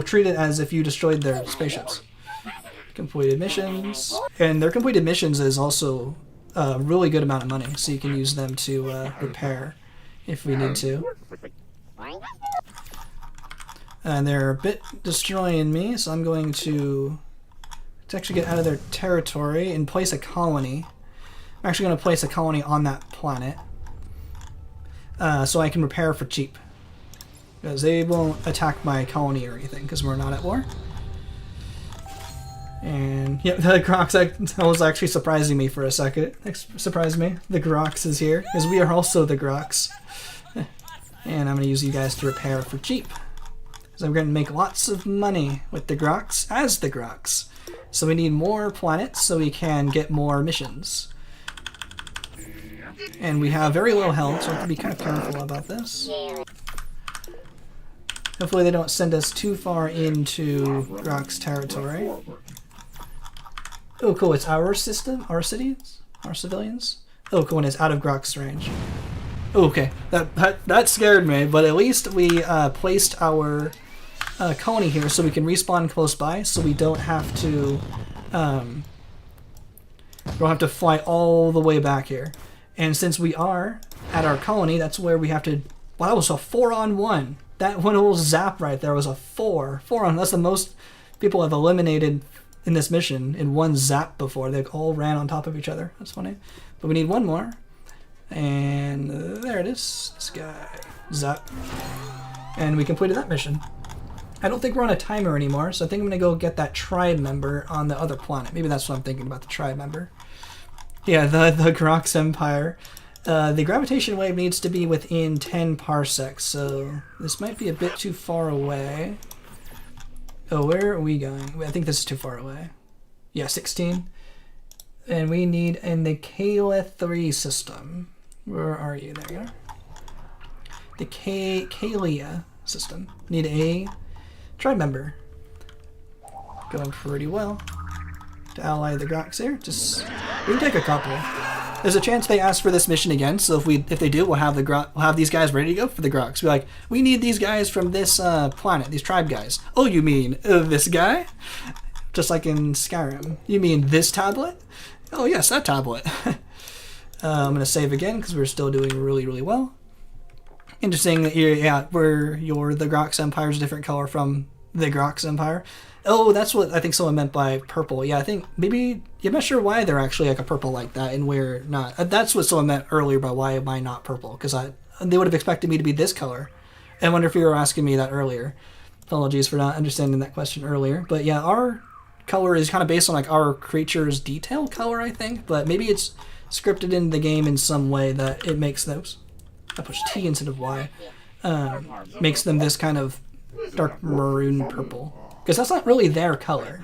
treat it as if you destroyed their spaceships. Completed missions, and their completed missions is also a really good amount of money, so you can use them to repair if we need to. And they're a bit destroying me, so I'm going to actually get out of their territory and place a colony. I'm actually going to place a colony on that planet so I can repair for cheap, because they won't attack my colony or anything because we're not at war. And yeah, the Grox was actually surprising me for a second. Surprised me. The Grox is here, because we are also the Grox. And I'm going to use you guys to repair for cheap, because I'm going to make lots of money with the Grox as the Grox. So we need more planets so we can get more missions. And we have very low health, so I have to be kind of careful about this. Hopefully they don't send us too far into Grox territory. Oh, cool, it's our system? Our cities? Our civilians? Oh, cool, and it's out of Grox range. Oh, okay, that scared me, but at least we placed our colony here so we can respawn close by, so we don't have to fly all the way back here. And since we are at our colony, that's where we have to... Wow, that was a 4-on-1. That one little zap right there was a 4. 4-on. That's the most people have eliminated in this mission in one zap before. They all ran on top of each other. That's funny. But we need one more. And there it is. This guy. Zap. And we completed that mission. I don't think we're on a timer anymore, so I think I'm going to go get that tribe member on the other planet. Maybe that's what I'm thinking about, the tribe member. Yeah, the Grox Empire. The gravitation wave needs to be within 10 parsecs, so this might be a bit too far away. Oh, where are we going? I think this is too far away. Yeah, 16. And we need in the Kala 3 system. Where are you? There you are. The Kalia system. Need a tribe member. Going pretty well. To ally the Grox here. We can take a couple. There's a chance they ask for this mission again, so if they do, we'll have these guys ready to go for the Grox. Be like, we need these guys from this planet, these tribe guys. Oh, you mean this guy? Just like in Skyrim. You mean this tablet? Oh yes, that tablet. I'm gonna save again because we're still doing really, really well. Interesting that you're the Grox Empire is a different color from the Grox Empire. Oh, that's what I think someone meant by purple. Yeah, I think maybe I'm not sure why they're actually like a purple like that and we're not. That's what someone meant earlier by why am I not purple? Because they would have expected me to be this color. I wonder if you were asking me that earlier. Apologies for not understanding that question earlier. But yeah, our color is kind of based on like our creature's detail color, I think. But maybe it's scripted in the game in some way that it makes those. I pushed T instead of Y. Makes them this kind of dark maroon purple. Because that's not really their color.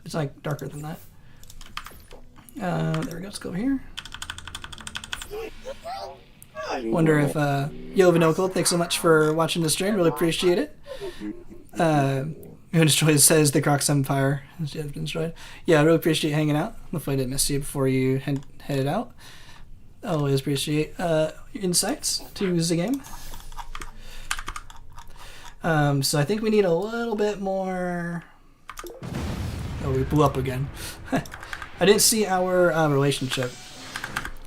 It's like darker than that. There we go. Let's go over here. Wonder if Yo Vinocle, thanks so much for watching the stream. Really appreciate it. Who destroys says the Grox Empire has been destroyed. Yeah, I really appreciate hanging out. Hopefully I didn't miss you before you headed out. Always appreciate your insights to use the game. So I think we need a little bit more. Oh, we blew up again. I didn't see our relationship.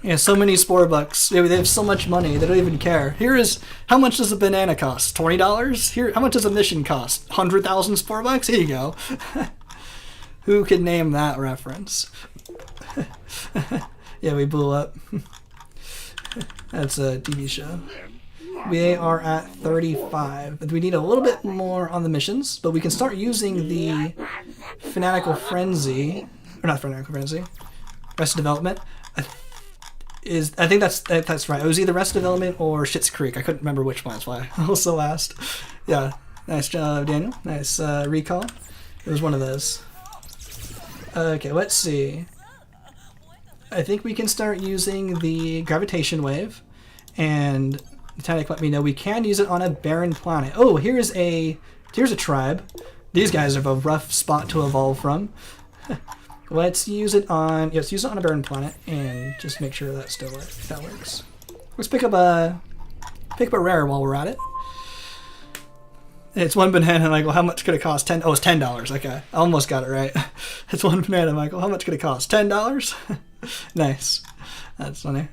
Yeah, so many Spore bucks. Maybe they have so much money they don't even care. Here is how much does a banana cost? $20. Here, how much does a mission cost? 100,000 Spore bucks. Here you go. Who could name that reference? Yeah, we blew up. That's a TV show. We are at 35. We need a little bit more on the missions, but we can start using the Fanatical Frenzy, or not Fanatical Frenzy, Rest Development. I think that's right. It was either Rest Development or Schitt's Creek. I couldn't remember which one. That's why I also asked. Yeah, nice job, Daniel. Nice recall. It was one of those. Okay, let's see. I think we can start using the Gravitation Wave, and Titanic let me know we can use it on a barren planet. Oh, here's a tribe. These guys are a rough spot to evolve from. Let's use it on a barren planet and just make sure that still works. That works. Let's pick up a rare while we're at it. It's one banana, Michael. How much could it cost? Oh, it's $10. Okay, I almost got it right. It's one banana, Michael. How much could it cost? $10. Nice. That's funny.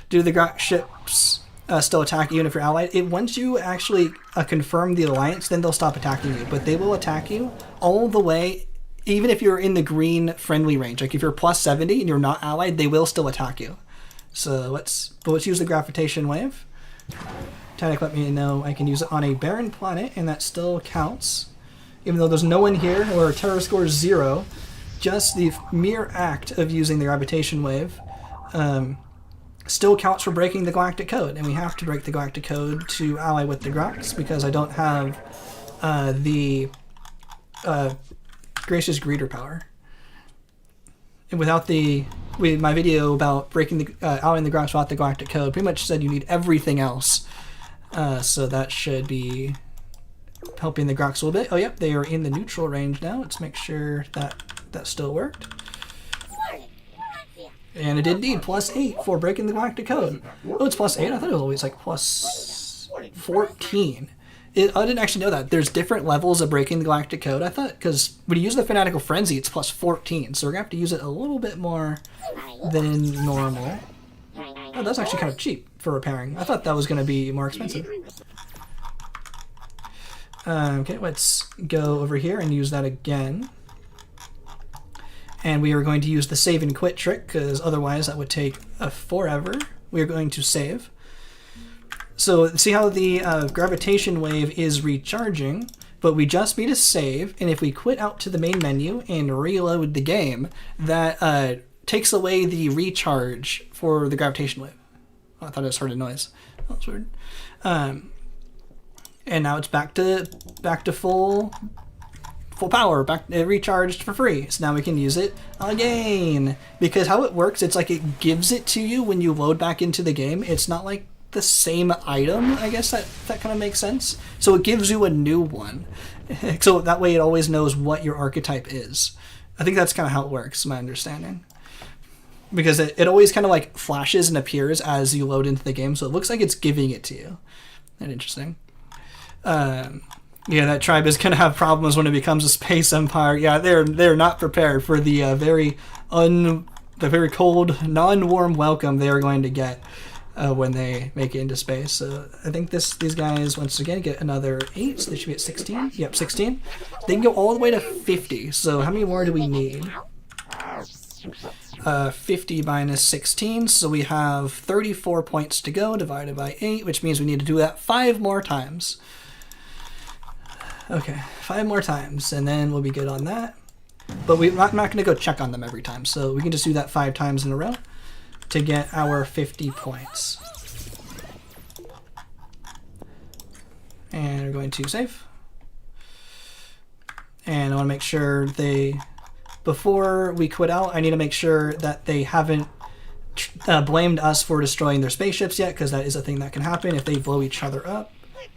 Do the Grox ships still attack you if you're allied? Once you actually confirm the alliance, then they'll stop attacking you. But they will attack you all the way, even if you're in the green friendly range. Like if you're plus 70 and you're not allied, they will still attack you. So let's use the Gravitation Wave. Titanic let me know I can use it on a barren planet, and that still counts. Even though there's no one here, or terror score is 0, just the mere act of using the Gravitation Wave still counts for breaking the Galactic Code, and we have to break the Galactic Code to ally with the Grox, because I don't have the Gracious Greeter power. And without my video about breaking allying the Grox without the Galactic Code pretty much said you need everything else. So that should be helping the Grox a little bit. Oh, yep, they are in the neutral range now. Let's make sure that still worked. And it did indeed, +8 for breaking the Galactic Code. Oh, it's +8? I thought it was always like +14. I didn't actually know that. There's different levels of breaking the Galactic Code, I thought, because when you use the Fanatical Frenzy, it's +14. So we're going to have to use it a little bit more than normal. Oh, that's actually kind of cheap for repairing. I thought that was going to be more expensive. Okay, let's go over here and use that again. And we are going to use the save and quit trick, because otherwise that would take forever. We are going to save. So see how the Gravitation Wave is recharging, but we just need to save, and if we quit out to the main menu and reload the game, that takes away the recharge for the Gravitation Wave. Oh, I thought I just heard a noise. That was weird. And now it's back to full power, recharged for free. So now we can use it again. Because how it works, it's like it gives it to you when you load back into the game. It's not like the same item, I guess that kind of makes sense. So it gives you a new one. So that way it always knows what your archetype is. I think that's kind of how it works, my understanding. because it always kind of like flashes and appears as you load into the game, so it looks like it's giving it to you. That's interesting. Yeah, that tribe is gonna have problems when it becomes a space empire. Yeah, they're not prepared for the very cold, non-warm welcome they are going to get when they make it into space. So I think these guys once again get another 8, so they should be at 16. Yep, 16. They can go all the way to 50. So how many more do we need? 50 minus 16, so we have 34 points to go divided by 8, which means we need to do that 5 more times. Okay, 5 more times, and then we'll be good on that. But I'm not going to go check on them every time, so we can just do that 5 times in a row to get our 50 points. And we're going to save. And I want to make sure before we quit out, I need to make sure that they haven't blamed us for destroying their spaceships yet, because that is a thing that can happen if they blow each other up.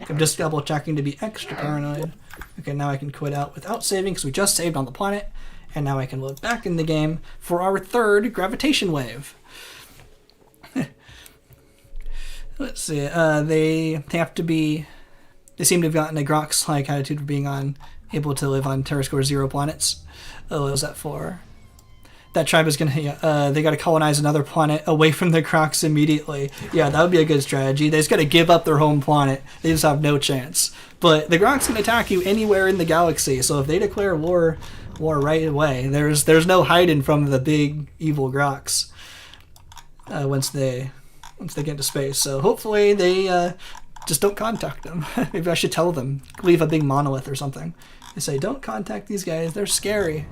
I'm just double checking to be extra paranoid. Okay, now I can quit out without saving because we just saved on the planet, and now I can load back in the game for our 3rd gravitation wave. Let's see. They seem to have gotten a Grox-like attitude for being able to live on TerraScore 0 planets. Oh, what was that for? That tribe is gonna, they gotta colonize another planet away from the Grox immediately. Yeah, that would be a good strategy. They just gotta give up their home planet. They just have no chance. But the Grox can attack you anywhere in the galaxy, so if they declare war right away, there's no hiding from the big evil Grox once they get into space. So hopefully they just don't contact them. Maybe I should tell them. Leave a big monolith or something. They say, don't contact these guys, they're scary.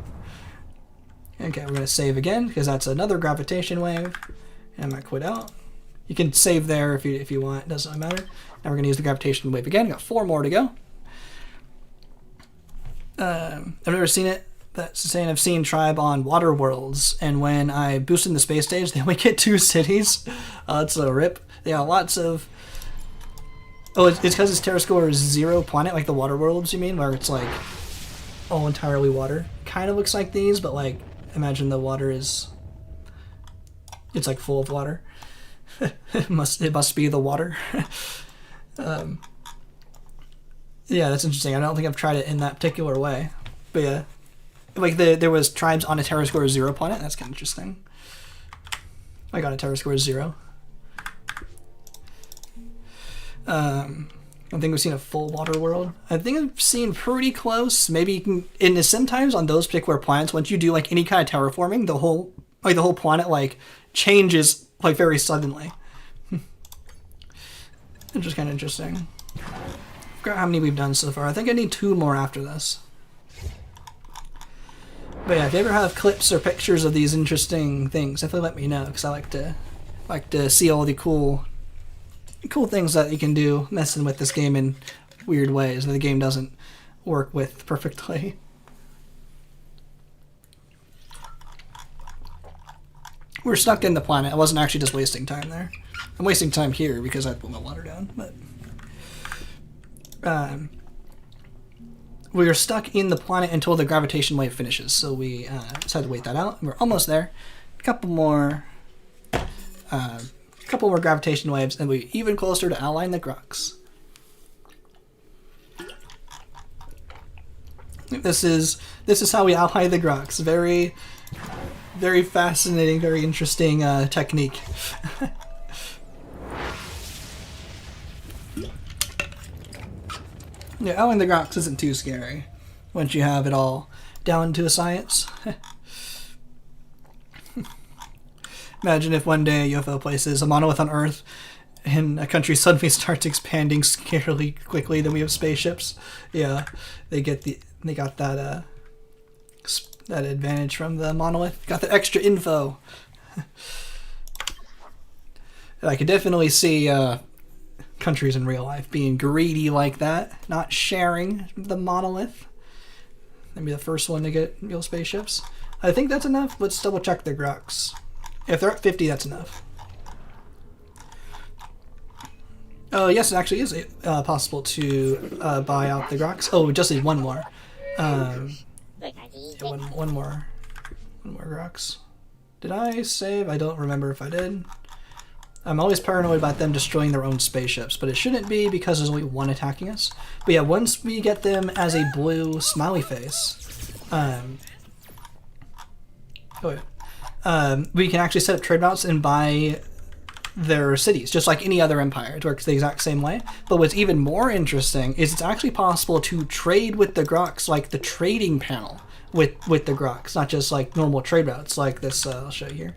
Okay, we're going to save again, because that's another gravitation wave. And I'm going to quit out. You can save there if you want, it doesn't matter. Now we're going to use the gravitation wave again. Got 4 more to go. I've never seen it. That's saying I've seen Tribe on Water Worlds, and when I boost in the space stage, they only get 2 cities. It's a rip. They got lots of... Oh, it's because it's TerraScore 0 planet, like the Water Worlds, you mean? Where it's like all entirely water. Kind of looks like these, but like... Imagine the water it's like full of water. it must be the water. Yeah, that's interesting. I don't think I've tried it in that particular way. But yeah, like there was tribes on a TerraScore 0 planet. That's kind of interesting. I got a TerraScore 0. I don't think we've seen a full water world. I think I've seen pretty close. Maybe you can, in the sometimes on those particular planets, once you do like any kind of terraforming, the whole planet like changes like very suddenly. Which is kind of interesting. I forgot how many we've done so far. I think I need 2 more after this. But yeah, if you ever have clips or pictures of these interesting things, definitely let me know, because I like to see all the cool things that you can do messing with this game in weird ways that the game doesn't work with perfectly. We're stuck in the planet. I wasn't actually just wasting time there. I'm wasting time here because I put my water down, but we are stuck in the planet until the gravitation wave finishes, so we just had to wait that out. We're almost there. A couple more gravitation waves, and we're even closer to allying the Grox. This is how we ally the Grox. Very, very fascinating, very interesting technique. Yeah, allying the Grox isn't too scary once you have it all down to a science. Imagine if one day a UFO places a monolith on Earth and a country suddenly starts expanding scarily quickly, then we have spaceships. Yeah, they got that advantage from the monolith. Got the extra info. I could definitely see countries in real life being greedy like that, not sharing the monolith. Maybe the first one to get real spaceships. I think that's enough. Let's double check the Grox. If they're at 50, that's enough. Yes, it actually is possible to buy out the Grox. Oh, we just need 1 more. Yeah, one more Grox. Did I save? I don't remember if I did. I'm always paranoid about them destroying their own spaceships, but it shouldn't be because there's only one attacking us. But yeah, once we get them as a blue smiley face, we can actually set up trade routes and buy their cities, just like any other empire. It works the exact same way. But what's even more interesting is it's actually possible to trade with the Grox, like the trading panel with the Grox, not just like normal trade routes like this. I'll show you here.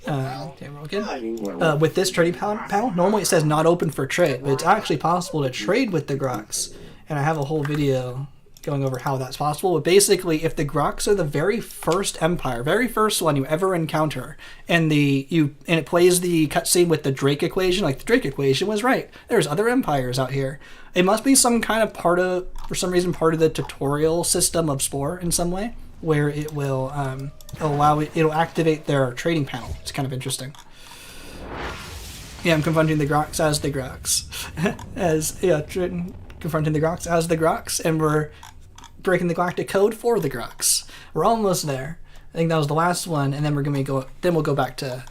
Okay, we're all good. With this trading panel, normally it says not open for trade, but it's actually possible to trade with the Grox. And I have a whole video going over how that's possible. But basically, if the Grox are the very first empire, very first one you ever encounter, and it plays the cutscene with the Drake equation, like the Drake equation was right. There's other empires out here. It must be some kind of part of the tutorial system of Spore in some way, where it will it'll activate their trading panel. It's kind of interesting. Yeah, I'm confronting the Grox as the Grox. Confronting the Grox as the Grox, and we're breaking the galactic code for the Grox. We're almost there. I think that was the last one, and then we'll go back to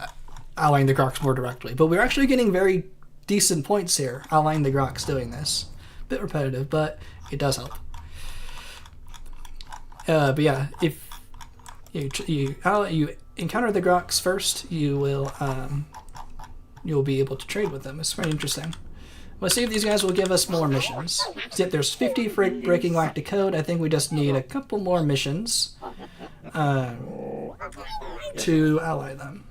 allying the Grox more directly. But we're actually getting very decent points here, allying the Grox doing this. A bit repetitive, but it does help. But yeah, if you encounter the Grox first, you'll be able to trade with them. It's very interesting. Let's see if these guys will give us more missions. Yep, there's 50 for breaking galactic code. I think we just need a couple more missions to ally them.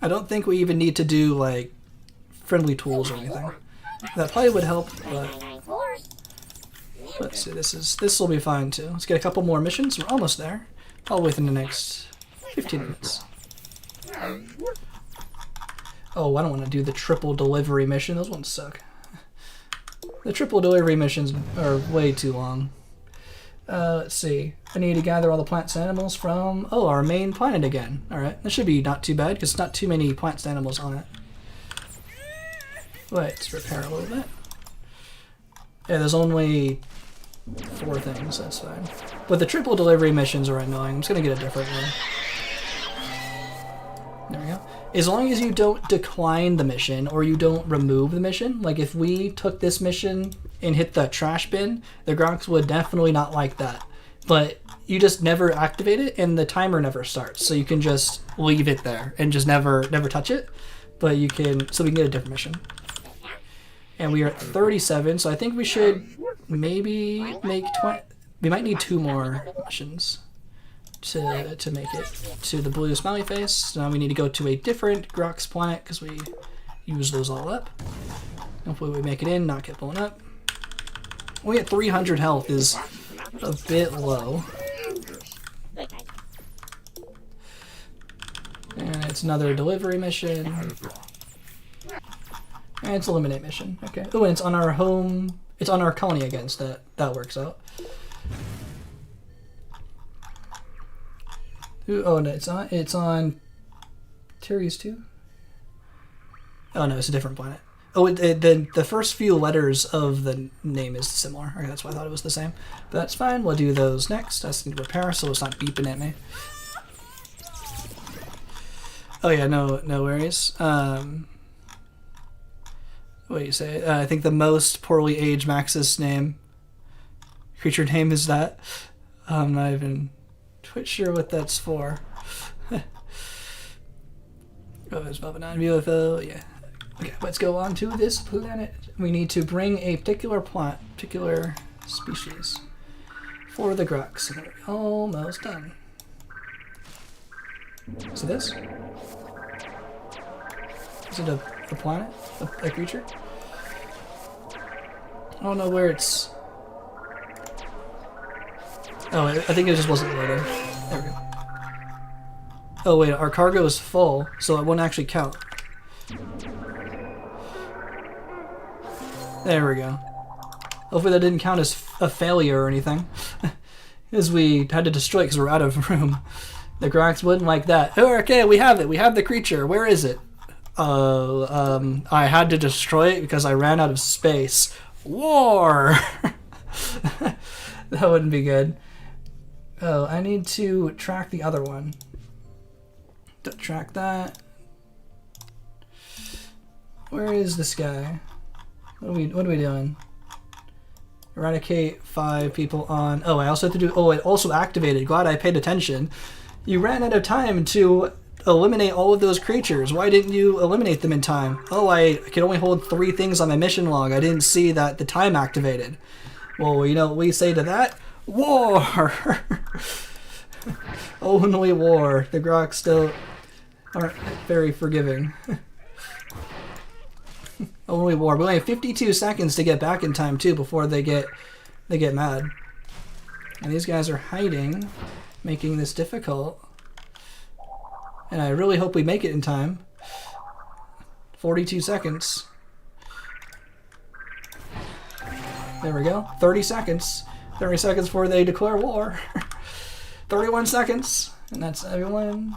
I don't think we even need to do like friendly tools or anything. That probably would help, but let's see. This will be fine too. Let's get a couple more missions. We're almost there. Probably within the next 15 minutes. Oh, I don't want to do the triple delivery mission. Those ones suck. The triple delivery missions are way too long. Let's see. I need to gather all the plants and animals from, our main planet again. Alright, that should be not too bad, because not too many plants and animals on it. Let's repair a little bit. Yeah, there's only 4 things, that's fine. But the triple delivery missions are annoying. I'm just going to get a different one. There we go. As long as you don't decline the mission or you don't remove the mission, like if we took this mission and hit the trash bin, the Grox would definitely not like that. But you just never activate it and the timer never starts, so you can just leave it there and just never touch it. But you can, so we can get a different mission. And we are at 37, so I think we should maybe make 20. We might need 2 more missions to make it to the blue smiley face. So now we need to go to a different Grox planet because we use those all up. Hopefully we make it in, not get blown up. We at 300 health is a bit low. And it's another delivery mission. And it's eliminate mission. Okay. Oh, and it's on our home. It's on our colony again, so that works out. Ooh, oh no, it's on Terry's too. Oh no, it's a different planet. Oh, the first few letters of the name is similar. Okay, that's why I thought it was the same. But that's fine. We'll do those next. I just need to repair so it's not beeping at me. Oh yeah, no worries. What do you say? I think the most poorly aged Maxis creature name is that. I'm not even quite sure what that's for. Oh, it's Baba 9 UFO. Yeah. Okay, let's go on to this planet. We need to bring a particular species for the Grox. And we're almost done. So this? Is it a planet? A creature? I don't know where it's... Oh, I think it just wasn't loading. There we go. Oh wait, our cargo is full, so it won't actually count. There we go. Hopefully that didn't count as a failure or anything. As we had to destroy it because we're out of room. The Grox wouldn't like that. Oh, okay, we have it. We have the creature. Where is it? I had to destroy it because I ran out of space. War! That wouldn't be good. Oh, I need to track the other one. Don't track that. Where is this guy? What are we doing? Eradicate 5 people on... Oh, I also have to do... Oh, it also activated. Glad I paid attention. You ran out of time to eliminate all of those creatures. Why didn't you eliminate them in time? Oh, I could only hold 3 things on my mission log. I didn't see that the time activated. Well, you know what we say to that? War! Only war. The Grox still aren't very forgiving. Only war. We only have 52 seconds to get back in time too before they get mad. And these guys are hiding, making this difficult. And I really hope we make it in time. 42 seconds. There we go. 30 seconds. 30 seconds before they declare war. 31 seconds. And that's everyone.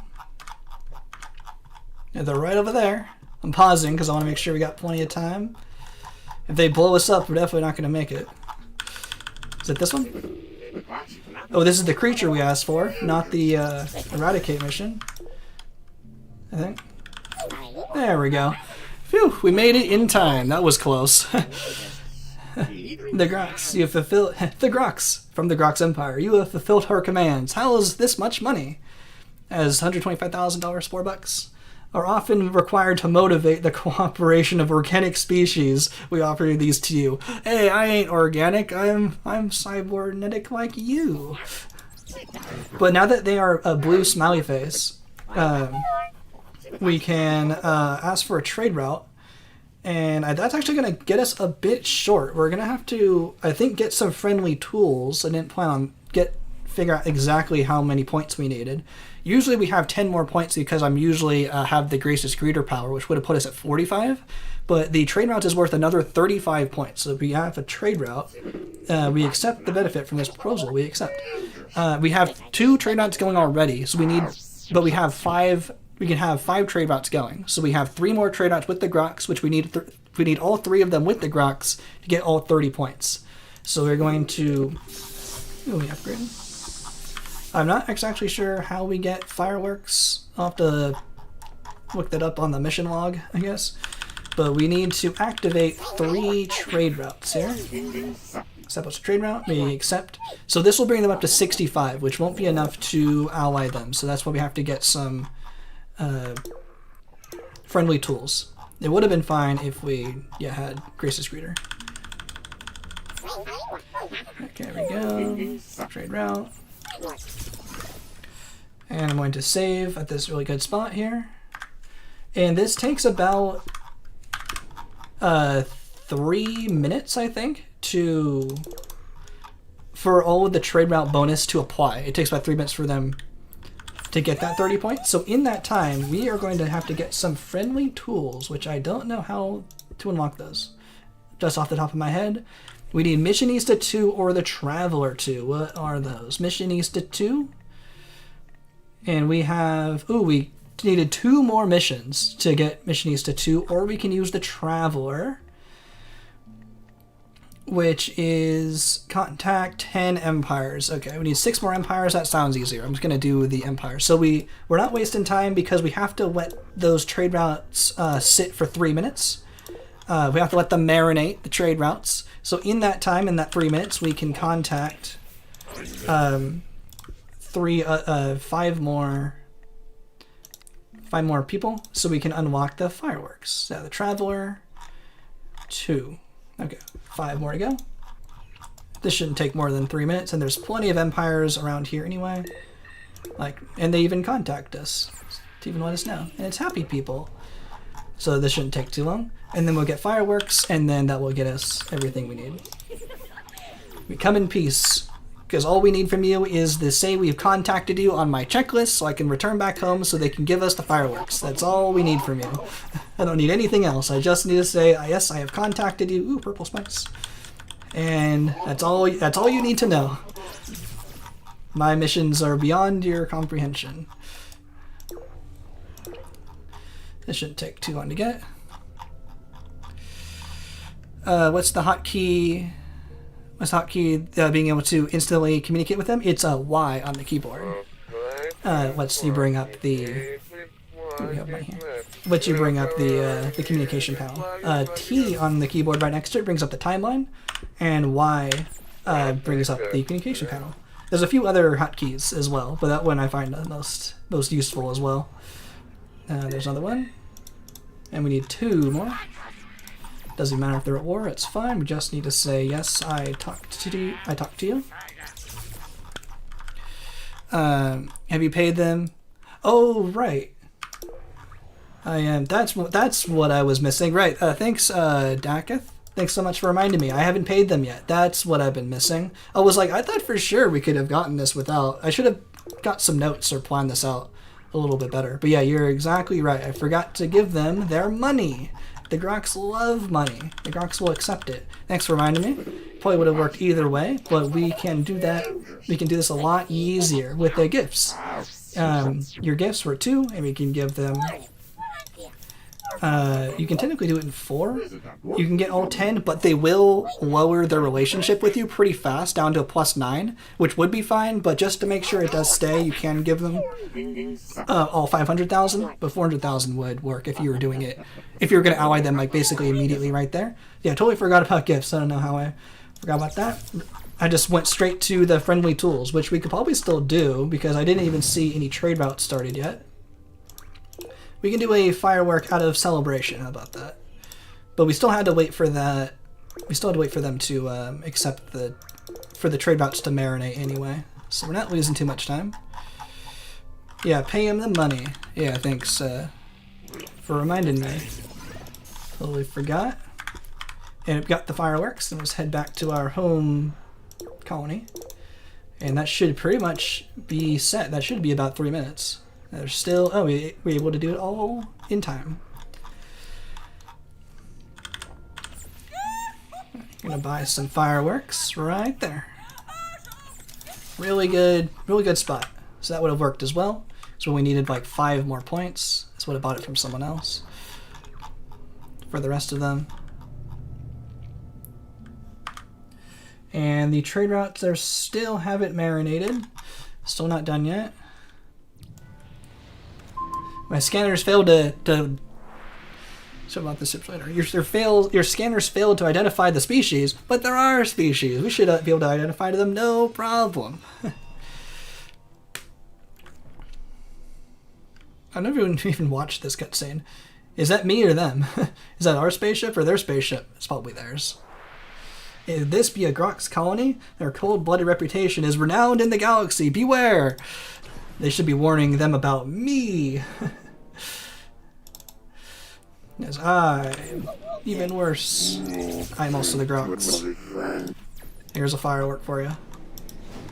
Yeah, they're right over there. I'm pausing because I want to make sure we got plenty of time. If they blow us up, we're definitely not going to make it. Is it this one? Oh, this is the creature we asked for, not the eradicate mission. I think. There we go. Phew, we made it in time. That was close. The Grox, you have fulfilled the Grox from the Grox Empire. You have fulfilled her commands. How is this much money? As $125,000 Spore bucks are often required to motivate the cooperation of organic species. We offer these to you. Hey, I ain't organic. I'm cybernetic like you. But now that they are a blue smiley face, we can ask for a trade route. And that's actually going to get us a bit short. We're going to have to, I think, get some friendly tools. I didn't plan on figure out exactly how many points we needed. Usually we have 10 more points because I'm usually have the Gracious Greeter power, which would have put us at 45. But the trade route is worth another 35 points. So if we have a trade route, we accept the benefit from this proposal. We accept. We have 2 trade routes going already, so but we have 5. We can have 5 trade routes going. So we have 3 more trade routes with the Grox, which we need all 3 of them with the Grox to get all 30 points. So we're going to... Oh, we upgraded. I'm not exactly sure how we get fireworks. I'll have to look that up on the mission log, I guess. But we need to activate 3 trade routes here. Accept what's a trade route. We accept. So this will bring them up to 65, which won't be enough to ally them. So that's why we have to get some friendly tools. It would have been fine if we had Grace's Greeter. Okay, there we go. Trade route. And I'm going to save at this really good spot here. And this takes about 3 minutes, I think, for all of the trade route bonus to apply. It takes about 3 minutes for them to get that 30 points. So in that time, we are going to have to get some friendly tools, which I don't know how to unlock those. Just off the top of my head. We need Missionista 2 or the Traveler 2. What are those? Missionista 2. And we have... Ooh, we needed 2 more missions to get Missionista 2. Or we can use the Traveler, which is contact 10 empires. Okay, we need 6 more empires. That sounds easier. I'm just going to do the empires. So we're not wasting time because we have to let those trade routes sit for 3 minutes. We have to let them marinate, the trade routes. So in that time, in that 3 minutes, we can contact 5 more people, so we can unlock the fireworks. So the Traveler, 2. Okay, 5 more to go. This shouldn't take more than 3 minutes, and there's plenty of empires around here anyway. And they even contact us to even let us know. And it's happy people. So this shouldn't take too long. And then we'll get fireworks, and then that will get us everything we need. We come in peace, because all we need from you is to say we've contacted you on my checklist so I can return back home so they can give us the fireworks. That's all we need from you. I don't need anything else. I just need to say, yes, I have contacted you. Ooh, purple spikes. And that's all you need to know. My missions are beyond your comprehension. This shouldn't take too long to get. What's the hotkey? What's the hotkey being able to instantly communicate with them? It's a Y on the keyboard. Lets you bring up the We have money here. But you bring up the communication panel. T on the keyboard right next to it brings up the timeline, and Y brings up the communication panel. There's a few other hotkeys as well, but that one I find the most useful as well. There's another one, and we need 2 more. Doesn't matter if they're at war; it's fine. We just need to say yes. I talked to you. Have you paid them? Oh, right. I am. That's what I was missing. Right. Thanks, Daketh. Thanks so much for reminding me. I haven't paid them yet. That's what I've been missing. I was like, I thought for sure we could have gotten this without. I should have got some notes or planned this out a little bit better. But yeah, you're exactly right. I forgot to give them their money. The Grox love money. The Grox will accept it. Thanks for reminding me. Probably would have worked either way, but we can do that. We can do this a lot easier with the gifts. Your gifts were 2, and we can give them... you can technically do it in 4. You can get all 10, but they will lower their relationship with you pretty fast, down to a +9, which would be fine, but just to make sure it does stay, you can give them all 500,000, but 400,000 would work if you were doing it. If you were going to ally them, like, basically immediately right there. Yeah, totally forgot about gifts. I don't know how I forgot about that. I just went straight to the friendly tools, which we could probably still do, because I didn't even see any trade routes started yet. We can do a firework out of celebration. How about that? But we still had to wait for that. We still had to wait for them to accept for the trade routes to marinate anyway. So we're not losing too much time. Yeah, pay him the money. Yeah, thanks for reminding me. Totally forgot. And we got the fireworks, and let's head back to our home colony. And that should pretty much be set. That should be about 3 minutes. There's still... Oh, we were able to do it all in time. I'm gonna buy some fireworks right there. Really good spot. So that would have worked as well. So we needed like 5 more points. That's what I bought it from someone else. For the rest of them. And the trade routes, they still haven't marinated. Still not done yet. My scanners failed to so about the ships later. Your scanners failed to identify the species, but there are species. We should be able to identify them, no problem. I've never even watched this cutscene. Is that me or them? Is that our spaceship or their spaceship? It's probably theirs. If this be a Grox colony, their cold-blooded reputation is renowned in the galaxy. Beware! They should be warning them about me. Yes, I'm even worse. I'm also the Grox. Here's a firework for you.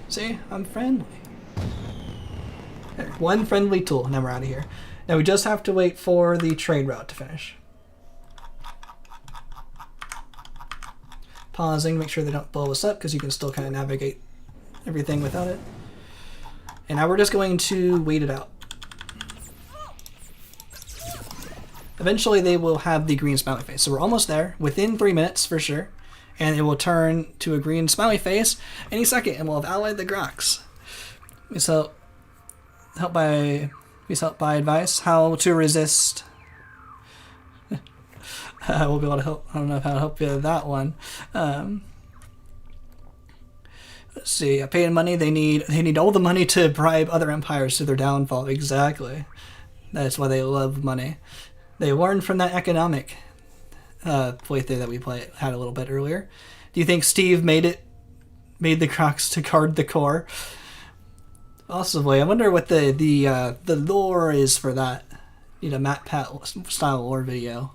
See? I'm friendly. There, 1 friendly tool. Now we're out of here. Now we just have to wait for the trade route to finish. Pausing, make sure they don't blow us up, because you can still kind of navigate everything without it. And now we're just going to wait it out. Eventually they will have the green smiley face. So we're almost there, within 3 minutes for sure. And it will turn to a green smiley face any second, and we'll have allied the Grox. So, please help by advice how to resist. We'll be able to help. I don't know how to help you with that one. Let's see. Paying money. They need all the money to bribe other empires to their downfall. Exactly. That's why they love money. They learned from that economic playthrough that we had a little bit earlier. Do you think Steve made the Grox to guard the core? Possibly. I wonder what the lore is for that. Need a Matt Pat style lore video.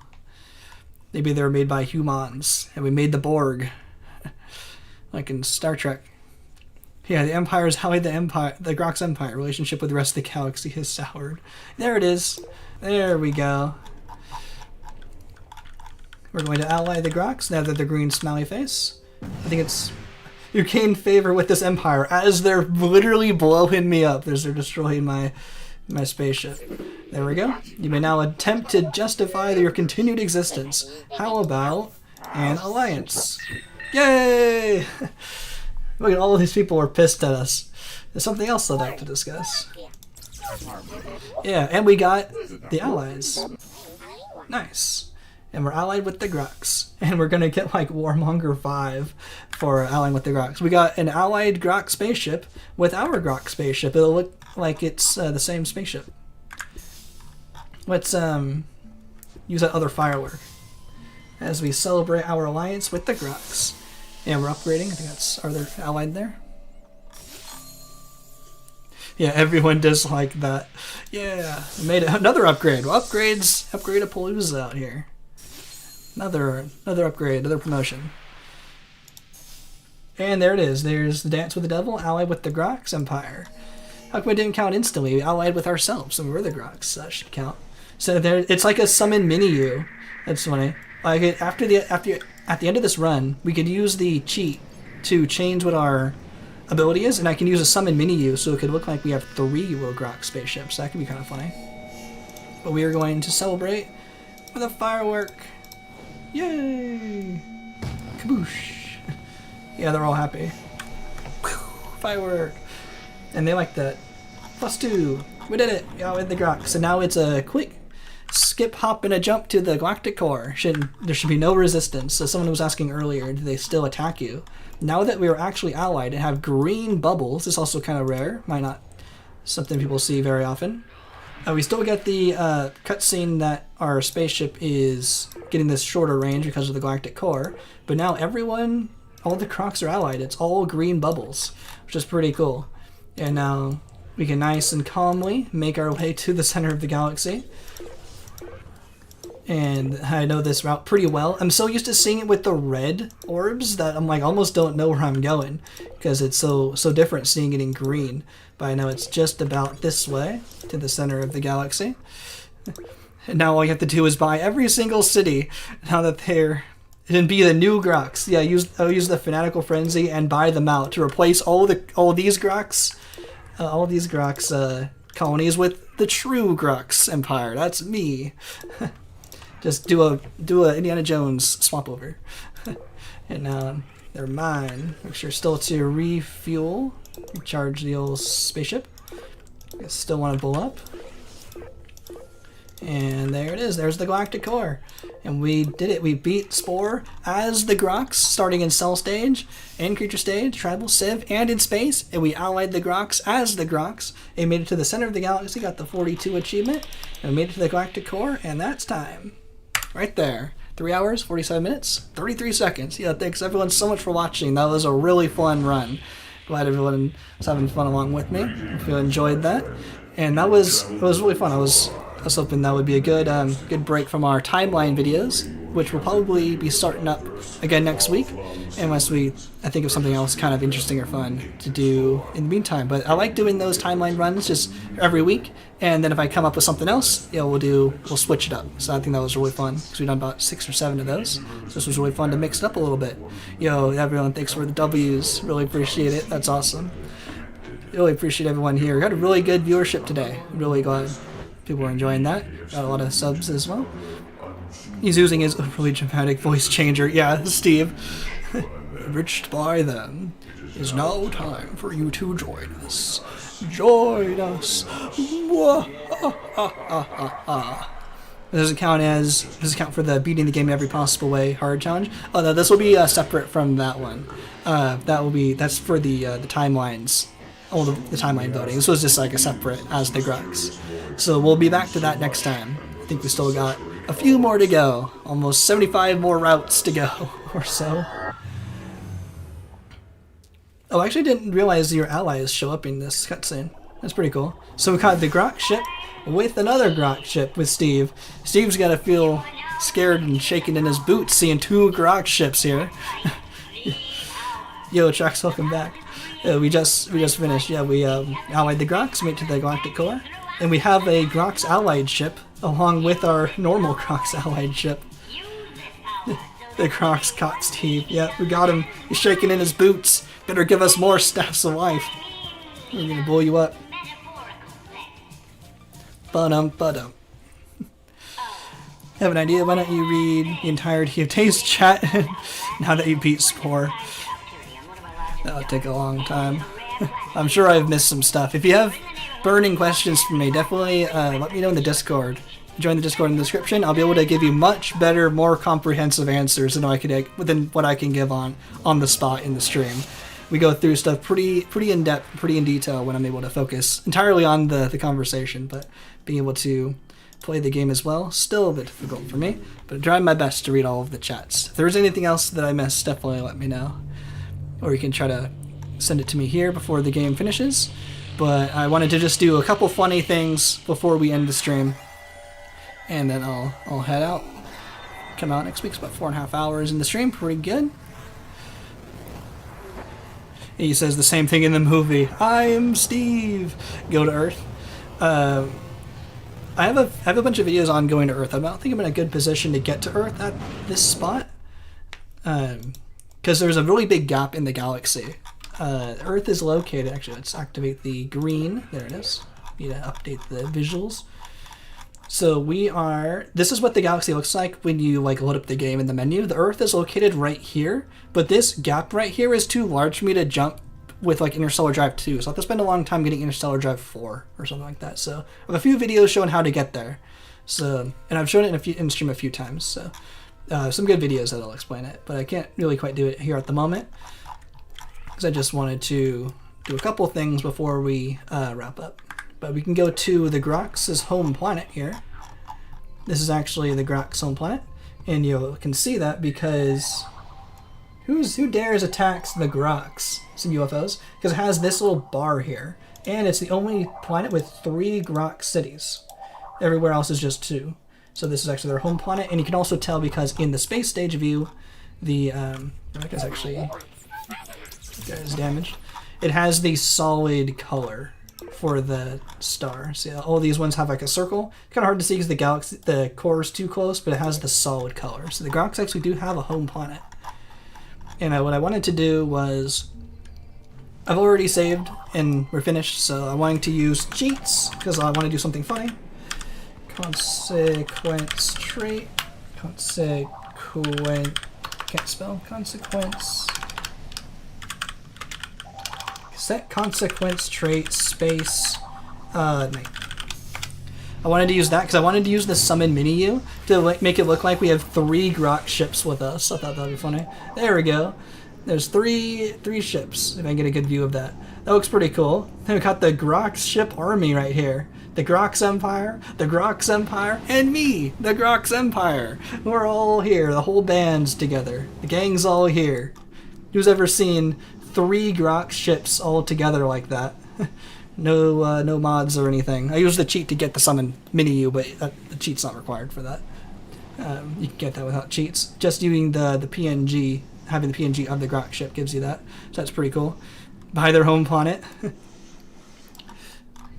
Maybe they were made by humans, and we made the Borg, like in Star Trek. Yeah, the Empire is how the Grox Empire relationship with the rest of the galaxy has soured. There it is. There we go. We're going to ally the Grox now that they're green smiley face. I think it's you gain favor with this Empire as they're literally blowing me up as they're destroying my spaceship. There we go. You may now attempt to justify your continued existence. How about an alliance? Yay! Look at all of these people are pissed at us. There's something else I'd like to discuss. Yeah, and we got the allies. Nice. And we're allied with the Grox. And we're gonna get like Warmonger 5 for allying with the Grox. We got an allied Grox spaceship with our Grox spaceship. It'll look like it's the same spaceship. Let's use that other firework as we celebrate our alliance with the Grox. And we're upgrading. I think that's, are they allied there? Yeah, everyone does like that. Yeah, we made it. Another upgrade. Well, upgrade-a-palooza out here. Another upgrade, another promotion. And there it is. There's the Dance with the Devil, allied with the Grox Empire. How come it didn't count instantly? We allied with ourselves, and we were the Grox, so that should count. So there, it's like a summon mini-you. That's funny. Like at the end of this run, we could use the cheat to change what our ability is, and I can use a summon mini-you, so it could look like we have 3 Grox spaceships. That could be kind of funny. But we are going to celebrate with a firework. Yay! Kaboosh! Yeah, they're all happy. Firework! And they like that. +2! We did it! Yeah, with the Grox. So now it's a quick skip, hop, and a jump to the galactic core. There should be no resistance. So someone was asking earlier, do they still attack you? Now that we are actually allied and have green bubbles, it's also kind of rare. Might not something people see very often. We still get the cutscene that our spaceship is getting this shorter range because of the galactic core. But now everyone, all the Crocs are allied. It's all green bubbles, which is pretty cool. And now we can nice and calmly make our way to the center of the galaxy. And I know this route pretty well. I'm so used to seeing it with the red orbs that I'm like almost don't know where I'm going because it's so different seeing it in green. But I know it's just about this way to the center of the galaxy. And now all you have to do is buy every single city now that they're and be the new Grox. Yeah, I'll use the Fanatical Frenzy and buy them out to replace all these Grox colonies with the true Grox Empire. That's me. Just do a Indiana Jones swap over. And now they're mine. Make sure still to refuel, recharge the old spaceship. I still want to blow up. And there it is. There's the galactic core. And we did it. We beat Spore as the Grox, starting in Cell Stage, and Creature Stage, Tribal, Civ, and in Space. And we allied the Grox as the Grox. And made it to the center of the galaxy, got the 42 achievement. And we made it to the galactic core, and that's time. Right there. 3 hours, 47 minutes, 33 seconds. Yeah, thanks everyone so much for watching. That was a really fun run. Glad everyone was having fun along with me. Hope you enjoyed that. And it was really fun. I was hoping that would be a good break from our timeline videos, which will probably be starting up again next week, unless I think of something else kind of interesting or fun to do in the meantime. But I like doing those timeline runs just every week, and then if I come up with something else, we'll switch it up. So I think that was really fun because we've done about 6 or 7 of those. So this was really fun to mix it up a little bit. Everyone, thanks for the W's. Really appreciate it. That's awesome. Really appreciate everyone here. Got a really good viewership today. Really glad people are enjoying that. Got a lot of subs as well. He's using his really dramatic voice changer. Yeah, Steve. Reached by them. It's now time for you to join us. Join us. Does it count for the beating the game every possible way hard challenge? Oh no, this will be separate from that one. That's for the timelines. All the timeline voting. This was just like a separate as the Grox. So we'll be back to that next time. I think we still got a few more to go. Almost 75 more routes to go or so. Oh, I actually didn't realize your allies show up in this cutscene. That's pretty cool. So we caught the Grox ship with another Grox ship with Steve. Steve's got to feel scared and shaking in his boots seeing 2 Grox ships here. Yo, Trax, welcome back. We just finished. Yeah, we allied the Grox, went to the galactic core, and we have a Grox allied ship along with our normal Grox allied ship. The Grox caught Steve. Yeah, we got him. He's shaking in his boots. Better give us more staffs of life. We're gonna blow you up. Ba-dum. Have an idea? Why don't you read the entirety of Tay's chat now that you beat Spore? That'll take a long time. I'm sure I've missed some stuff. If you have burning questions for me, definitely let me know in the Discord. Join the Discord in the description. I'll be able to give you much better, more comprehensive answers than what I can give on the spot in the stream. We go through stuff pretty in depth, pretty in detail when I'm able to focus entirely on the conversation, but being able to play the game as well, still a bit difficult for me, but I'm trying my best to read all of the chats. If there's anything else that I missed, definitely let me know. Or you can try to send it to me here before the game finishes. But I wanted to just do a couple funny things before we end the stream. And then I'll head out. Come out next week. It's about 4.5 hours in the stream. Pretty good. He says the same thing in the movie. I'm Steve. Go to Earth. I have a bunch of videos on going to Earth. I don't think I'm in a good position to get to Earth at this spot. Because there's a really big gap in the galaxy. Earth is located, actually, let's activate the green. There it is. Need to update the visuals. So this is what the galaxy looks like when you load up the game in the menu. The Earth is located right here, but this gap right here is too large for me to jump with Interstellar Drive 2. So I have to spend a long time getting Interstellar Drive 4 or something like that. So I have a few videos showing how to get there. So, and I've shown it in stream a few times. So some good videos that'll explain it, but I can't really quite do it here at the moment, because I just wanted to do a couple things before we wrap up. But we can go to the Grox's home planet here. This is actually the Grox home planet, and you can see that because who dares attacks the Grox? Some UFOs, because it has this little bar here, and it's the only planet with 3 Grox cities. Everywhere else is just 2. So this is actually their home planet, and you can also tell because in the space stage view, the that guy's actually damaged. It has the solid color for the star. See, all these ones have a circle. Kind of hard to see because the core is too close, but it has the solid color. So the Grox actually do have a home planet. And what I wanted to do was, I've already saved and we're finished, so I wanted to use cheats because I want to do something funny. Consequence trait. Can't spell. Consequence. Set consequence trait space. I wanted to use that because I wanted to use the summon mini U to make it look like we have 3 Grox ships with us. I thought that'd be funny. There we go. There's three ships. If I can get a good view of that, that looks pretty cool. Then we got the Grox ship army right here. The Grox Empire, and me, the Grox Empire. We're all here. The whole band's together. The gang's all here. Who's ever seen 3 Grox ships all together like that? No mods or anything. I used the cheat to get the summon mini U, but the cheat's not required for that. You can get that without cheats. Just using the PNG, having the PNG of the Grox ship gives you that. So that's pretty cool. Buy their home planet.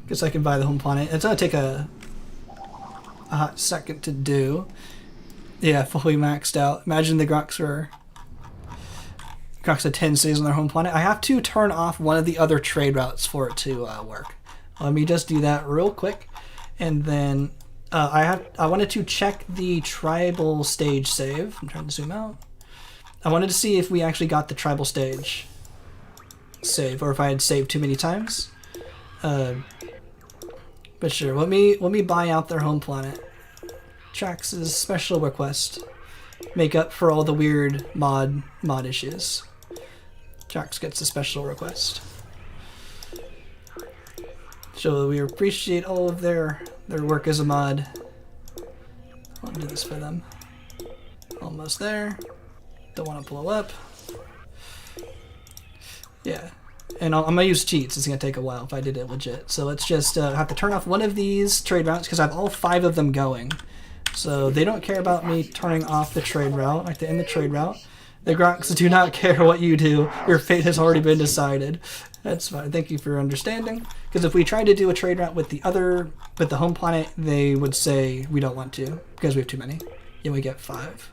Guess I can buy the home planet. It's gonna take a hot second to do. Yeah, fully maxed out. Imagine the Grox had 10 cities on their home planet. I have to turn off one of the other trade routes for it to work. Let me just do that real quick, and then I wanted to check the tribal stage save. I'm trying to zoom out. I wanted to see if we actually got the tribal stage save, or if I had saved too many times. But sure, let me buy out their home planet. Trax's special request. Make up for all the weird mod issues. Trax gets a special request. So we appreciate all of their work as a mod. I'll do this for them. Almost there. Don't want to blow up. Yeah. And I'm going to use cheats. It's going to take a while if I did it legit. So let's just have to turn off one of these trade routes because I have all 5 of them going. So they don't care about me turning off the trade route, like to end the trade route. The Grox do not care what you do. Your fate has already been decided. That's fine. Thank you for your understanding. Because if we tried to do a trade route with the home planet, they would say we don't want to because we have too many. You only get 5.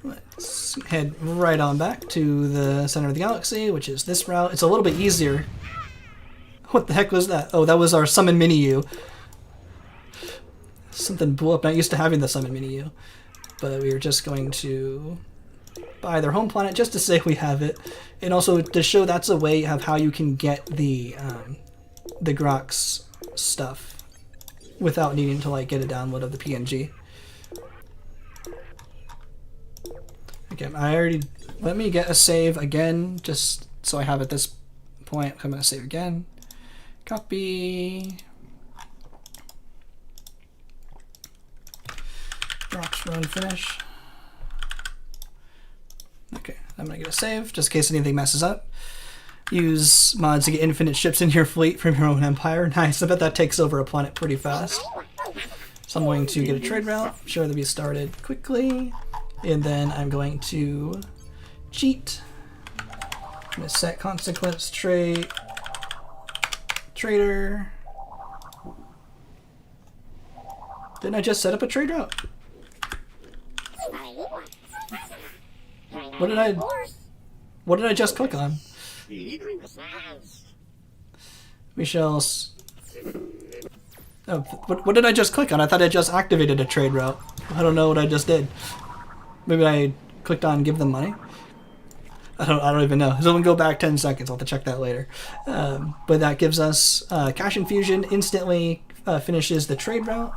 Let's head right on back to the center of the galaxy, which is this route. It's a little bit easier. What the heck was that? Oh, that was our summon mini U. Something blew up. Not used to having the summon mini U. But we are just going to buy their home planet just to say we have it, and also to show that's a way of how you can get the Grox stuff without needing to like get a download of the PNG. Okay, let me get a save again, just so I have at this point. I'm gonna save again. Copy. Grox run finish. Okay, I'm gonna get a save just in case anything messes up. Use mods to get infinite ships in your fleet from your own empire. Nice, I bet that takes over a planet pretty fast. So I'm going to get a trade route, sure that we started quickly, and then I'm going to cheat. I'm gonna set consequence trader. Didn't I just set up a trade route? What did I just click on? We shall. Oh, what did I just click on? I thought I just activated a trade route. I don't know what I just did. Maybe I clicked on give them money. I don't even know. So we'll go back 10 seconds. I'll have to check that later. But that gives us cash infusion. Instantly finishes the trade route,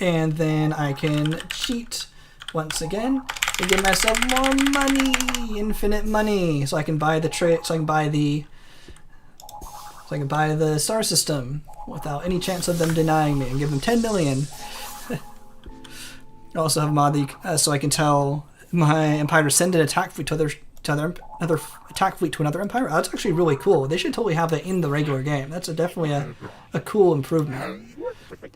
and then I can cheat once again to give myself more money, infinite money, so I can buy the the star system without any chance of them denying me, and give them 10 million. I also have a mod so I can tell my empire to send an attack fleet to another attack fleet to another empire. Oh, that's actually really cool. They should totally have that in the regular game. That's definitely a cool improvement.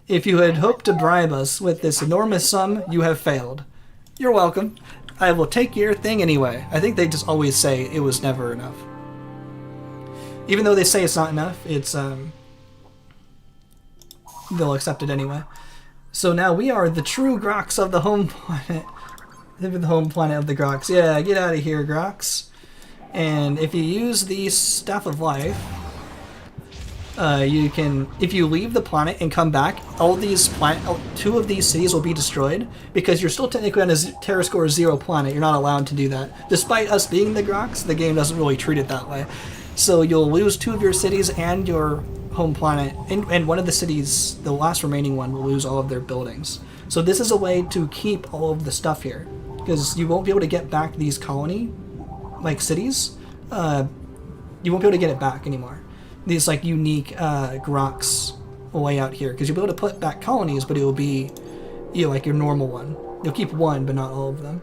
If you had hoped to bribe us with this enormous sum, you have failed. You're welcome. I will take your thing anyway. I think they just always say it was never enough. Even though they say it's not enough, it's they'll accept it anyway. So now we are the true Grox of the home planet. The home planet of the Grox. Yeah, get out of here, Grox. And if you use the Staff of Life, you can, if you leave the planet and come back, two of these cities will be destroyed because you're still technically on a Terra Score 0 planet. You're not allowed to do that. Despite us being the Grox, the game doesn't really treat it that way. So you'll lose 2 of your cities and your home planet, and one of the cities, the last remaining one, will lose all of their buildings. So this is a way to keep all of the stuff here, because you won't be able to get back these colony, like cities. You won't be able to get it back anymore. These like unique Grox way out here, because you'll be able to put back colonies, but it will be, like your normal one. You'll keep one, but not all of them.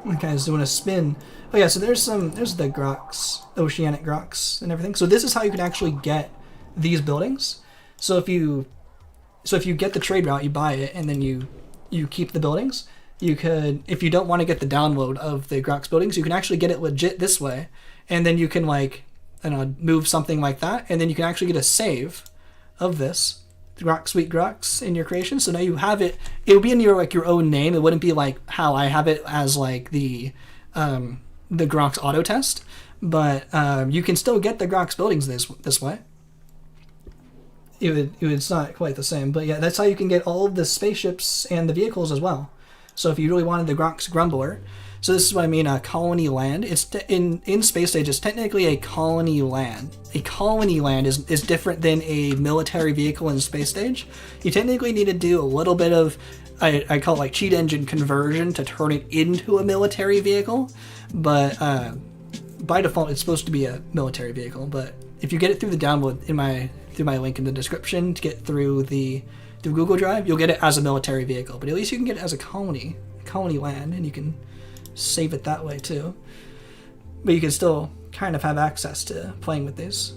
Okay, I was doing a spin. Oh yeah, so there's the Grox, Oceanic Grox and everything. So this is how you can actually get these buildings. So if you get the trade route, you buy it, and then you keep the buildings. You could, if you don't want to get the download of the Grox buildings, you can actually get it legit this way, and then you can like, I don't know, move something like that, and then you can actually get a save of this Grox Sweet Grox in your creation. So now you have it. It will be in your own name. It wouldn't be like how I have it as like the Grox auto test, but you can still get the Grox buildings this way. It's not quite the same, but yeah, that's how you can get all of the spaceships and the vehicles as well. So if you really wanted the Grox Grumbler, so this is what I mean, a colony land. It's in Space Stage, it's technically a colony land. A colony land is different than a military vehicle in Space Stage. You technically need to do a little bit of, I call it like cheat engine conversion to turn it into a military vehicle, but by default it's supposed to be a military vehicle. But if you get it through the download through my link in the description to get through Google Drive, you'll get it as a military vehicle. But at least you can get it as a colony land, and you can save it that way too. But you can still kind of have access to playing with these.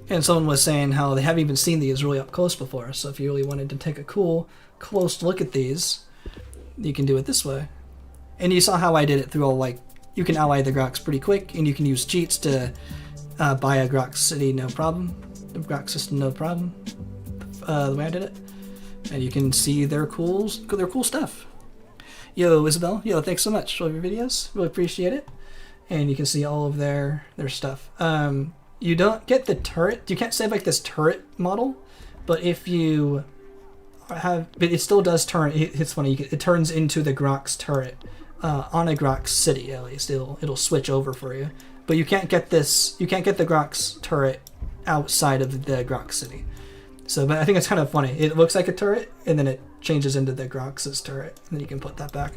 And someone was saying how they haven't even seen these really up close before, so if you really wanted to take a cool close look at these, you can do it this way. And you saw how I did it through all, like, you can ally the Grox pretty quick, and you can use cheats to buy a Grox city no problem, the Grox system no problem, the way I did it. And you can see their cool stuff. Yo, Isabel, thanks so much for all your videos. Really appreciate it. And you can see all of their stuff. You don't get the turret. You can't save like this turret model, but if you have, but it still does turn. It's funny. It turns into the Grox turret on a Grox city at least. It'll switch over for you. But you can't get this. You can't get the Grox turret outside of the Grox city. So, but I think it's kind of funny. It looks like a turret, and then it changes into the Grox's turret, and then you can put that back.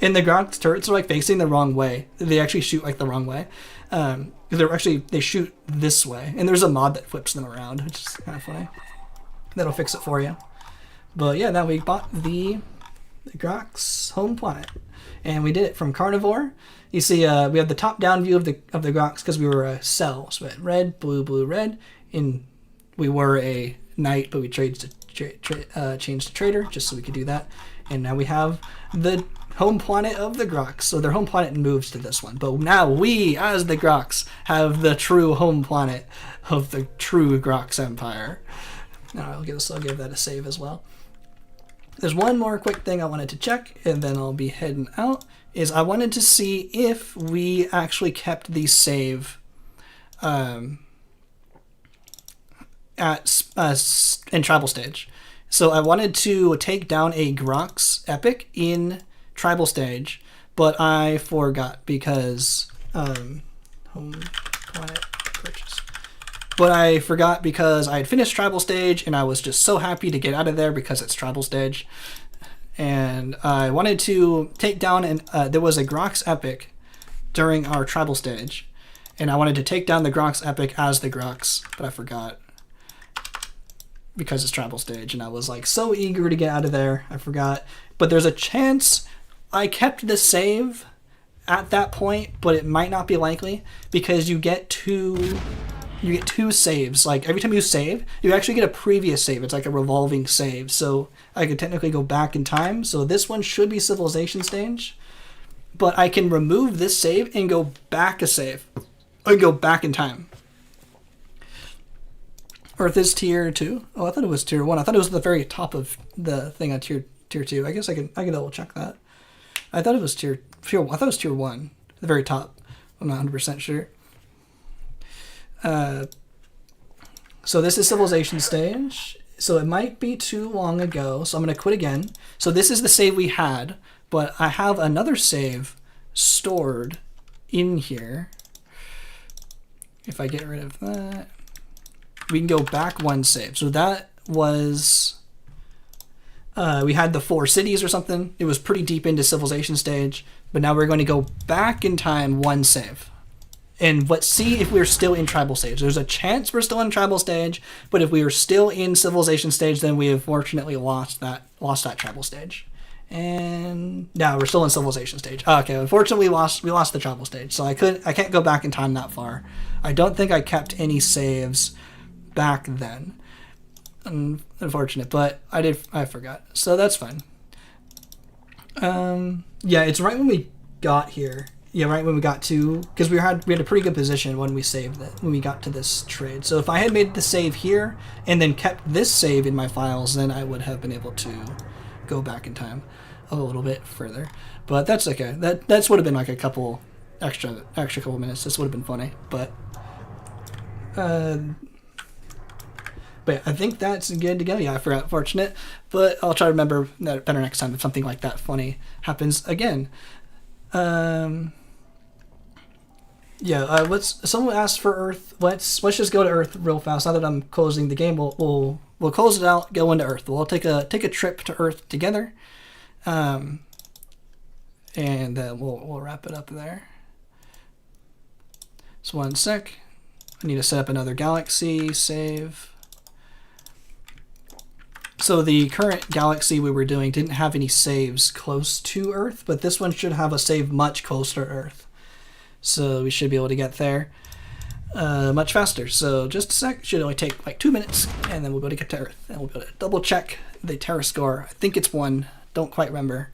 And the Grox turrets are like facing the wrong way. They actually shoot like the wrong way. They shoot this way, and there's a mod that flips them around, which is kind of funny. That'll fix it for you. But yeah, now we bought the Grox home planet, and we did it from Carnivore. You see, we have the top-down view of the Grox because we were a cell. So we had red, blue, blue, red. And we were a knight, but we changed to trader just so we could do that. And now we have the home planet of the Grox. So their home planet moves to this one. But now we, as the Grox, have the true home planet of the true Grox Empire. Now I'll give that a save as well. There's one more quick thing I wanted to check, and then I'll be heading out, is I wanted to see if we actually kept the save in Tribal Stage. So I wanted to take down a Grox Epic in Tribal Stage, but I forgot because home planet purchase. But I forgot because I had finished Tribal Stage and I was just so happy to get out of there because it's Tribal Stage. And I wanted to take down, and there was a Grox Epic during our Tribal Stage. And I wanted to take down the Grox Epic as the Grox, but I forgot because it's Tribal Stage. And I was like so eager to get out of there, I forgot. But there's a chance I kept the save at that point, but it might not be likely because you get two saves. Like every time you save, you actually get a previous save. It's like a revolving save. So I could technically go back in time. So this one should be Civilization Stage, but I can remove this save and go back a save. I go back in time. Earth is tier 2. Oh, I thought it was tier 1. I thought it was at the very top of the thing on tier 2. I guess I can double check that. I thought it was tier 1. I thought it was tier 1, the very top. I'm not 100% sure. So this is Civilization Stage. So it might be too long ago. So I'm going to quit again. So this is the save we had, but I have another save stored in here. If I get rid of that, we can go back one save. So that was, we had the 4 cities or something. It was pretty deep into Civilization Stage, but now we're going to go back in time one save. And let's see if we're still in Tribal Stage. There's a chance we're still in Tribal Stage, but if we are still in Civilization Stage, then we have fortunately lost that Tribal Stage. And now we're still in Civilization Stage. Okay, unfortunately we lost the Tribal Stage, so I can't go back in time that far. I don't think I kept any saves back then. Unfortunate, but I forgot. So that's fine. Yeah, it's right when we got here. Yeah, right when we got to, because we had a pretty good position when we saved it, when we got to this trade. So if I had made the save here and then kept this save in my files, then I would have been able to go back in time a little bit further. But that's okay. That's would have been like a couple extra couple minutes. This would have been funny, but I think that's good to go. Yeah, I forgot. Fortunate, but I'll try to remember that better next time if something like that funny happens again. Yeah, someone asked for Earth. Let's just go to Earth real fast. Now that I'm closing the game, we'll close it out, go into Earth. We'll take a trip to Earth together, and we'll wrap it up there. So one sec. I need to set up another galaxy, save. So the current galaxy we were doing didn't have any saves close to Earth, but this one should have a save much closer to Earth. So we should be able to get there much faster. So just a sec. Should only take like 2 minutes, and then we'll be able to get to Earth. And we'll be able to double check the Terra score. I think it's 1. Don't quite remember.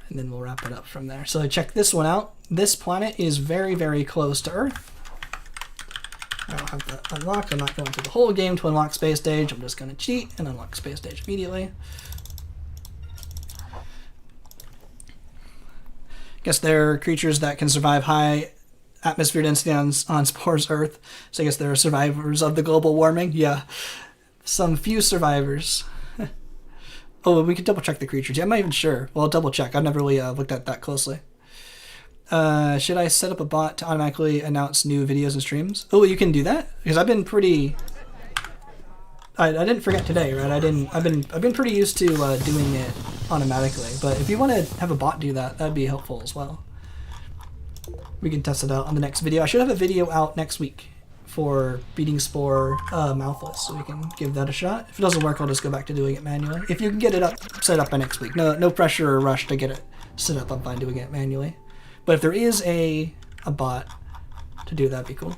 And then we'll wrap it up from there. So check this one out. This planet is very, very close to Earth. I don't have to unlock. I'm not going through the whole game to unlock Space Stage. I'm just going to cheat and unlock Space Stage immediately. Guess there are creatures that can survive high atmosphere density on Spore's Earth. So I guess there are survivors of the global warming. Yeah, some few survivors. Oh, we can double check the creatures. Yeah, I'm not even sure. Well, I'll double check. I've never really looked at that closely. Should I set up a bot to automatically announce new videos and streams? Oh, you can do that? Because I've been pretty... I didn't forget today, right? I've been pretty used to doing it automatically. But if you want to have a bot do that, that'd be helpful as well. We can test it out on the next video. I should have a video out next week for beating Spore mouthless, so we can give that a shot. If it doesn't work, I'll just go back to doing it manually. If you can get it set up by next week. No pressure or rush to get it set up. I'm fine doing it manually. But if there is a bot to do, that'd be cool.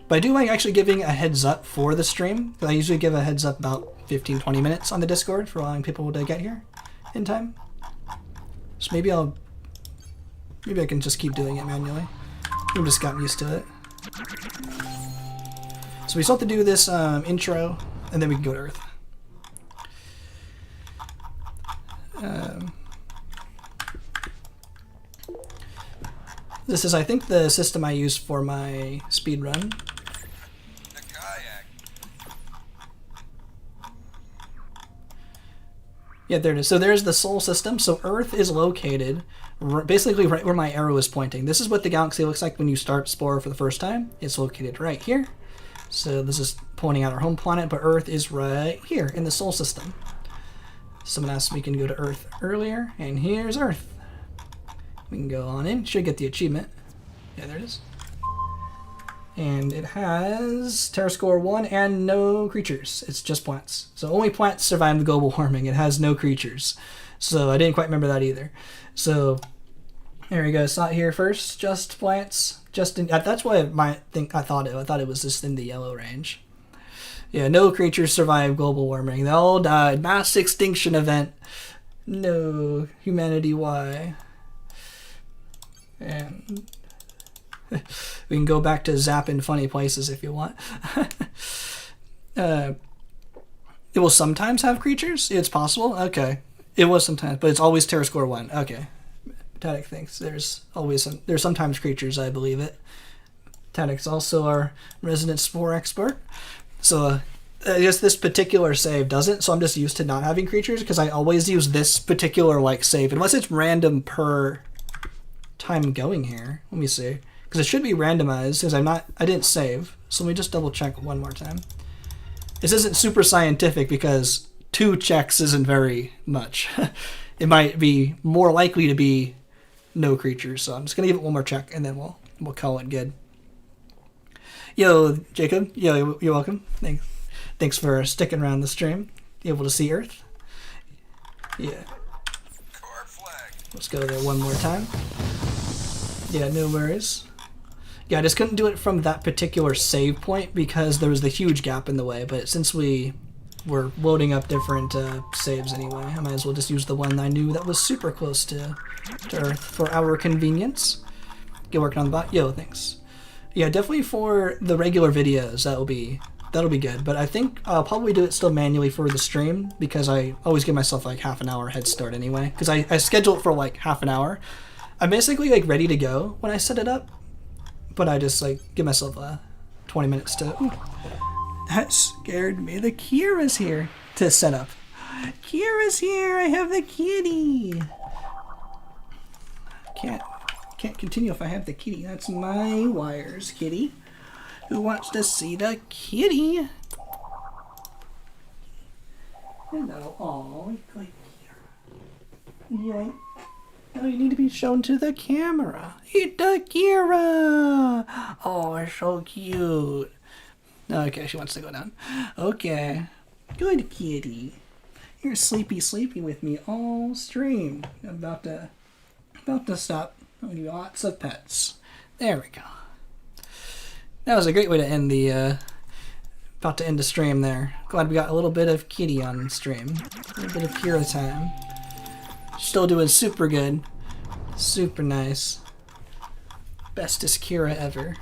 But I do like actually giving a heads up for the stream. I usually give a heads up about 15-20 minutes on the Discord for allowing people to get here in time. So maybe I can just keep doing it manually. I've just gotten used to it. So we still have to do this intro, and then we can go to Earth. This is, I think, the system I use for my speed run. The kayak. Yeah, there it is. So there's the Sol system. So Earth is located basically right where my arrow is pointing. This is what the galaxy looks like when you start Spore for the first time. It's located right here. So this is pointing out our home planet, but Earth is right here in the Sol system. Someone asked me, can go to Earth earlier, and here's Earth. We can go on in. Should get the achievement. Yeah, there it is. And it has Terra Score 1 and no creatures. It's just plants. So only plants survive the global warming. It has no creatures. So I didn't quite remember that either. So there we go. It's not here first. Just plants. That's what I thought it was just in the yellow range. Yeah, no creatures survive global warming. They all died. Mass extinction event. No. Humanity, why? And we can go back to zapping funny places if you want. It will sometimes have creatures? It's possible? Okay. It was sometimes, but it's always Terra Score 1. Okay. Tadic thinks there's sometimes creatures, I believe it. Tadic's also our resident Spore expert. So I guess this particular save doesn't, so I'm just used to not having creatures because I always use this particular save, unless it's random per time going here. Let me see. Because it should be randomized because I didn't save. So let me just double check one more time. This isn't super scientific because 2 checks isn't very much. It might be more likely to be no creatures. So I'm just going to give it one more check and then we'll call it good. Yo, Jacob. Yo, you're welcome. Thanks for sticking around the stream. You able to see Earth? Yeah. Let's go there one more time. Yeah, no worries. Yeah, I just couldn't do it from that particular save point because there was the huge gap in the way, but since we were loading up different saves anyway, I might as well just use the one I knew that was super close to Earth for our convenience. Get working on the bot. Yo, thanks. Yeah, definitely for the regular videos, that'll be good, but I think I'll probably do it still manually for the stream because I always give myself half an hour head start anyway, because I schedule it for half an hour. I'm basically ready to go when I set it up, but I just give myself 20 minutes to... Ooh, that scared me. The Kira's here to set up. Kira's here. I have the kitty. Can't continue if I have the kitty. That's my wires, kitty. Who wants to see the kitty? Hello. Oh, good Kira. Yeah. Oh, you need to be shown to the camera. Eat the Kira. Oh, it's so cute. Okay, she wants to go down. Okay. Good kitty. You're sleepy with me all stream. I'm about to stop. I'll give you lots of pets. There we go. That was a great way to end the about to end the stream there. Glad we got a little bit of kitty on stream. A little bit of Kira time. Still doing super good. Super nice. Bestest Kira ever.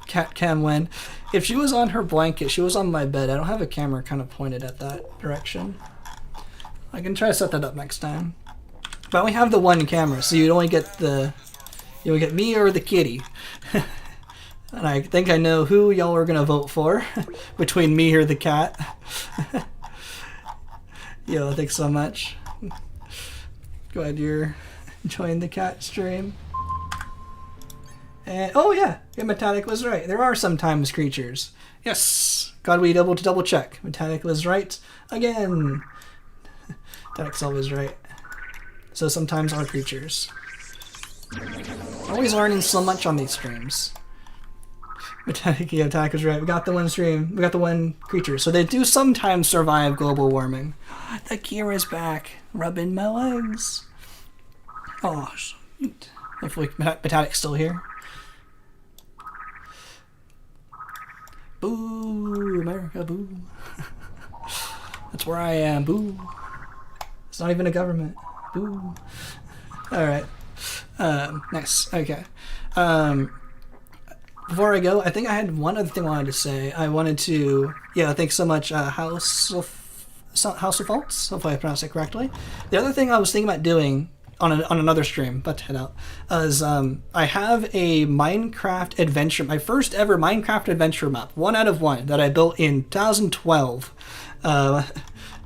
Cat cam win. If she was on her blanket, she was on my bed. I don't have a camera kind of pointed at that direction. I can try to set that up next time. But I only have the one camera, so you'd only get me or the kitty. And I think I know who y'all are gonna vote for between me or the cat. Yo, thanks so much. Glad you're enjoying the cat stream. And oh yeah, Metallic was right. There are sometimes creatures. Yes. Glad we double check. Metallic was right again. Metallic's always right. So sometimes are creatures. Always learning so much on these streams. Metallic was right. We got the one stream. We got the one creature. So they do sometimes survive global warming. The Kira's back, rubbing my legs. Oh, sweet. Hopefully Metallic's still here. Boo, America, boo. That's where I am, boo. It's not even a government. Boo. Alright. Nice. Okay. Before I go, I think I had one other thing I wanted to say. I wanted to, thanks so much, House of Faults. Hopefully I pronounced it correctly. The other thing I was thinking about doing on another stream, about to head out, is I have a Minecraft adventure, my first ever Minecraft adventure map, 1 out of 1, that I built in 2012.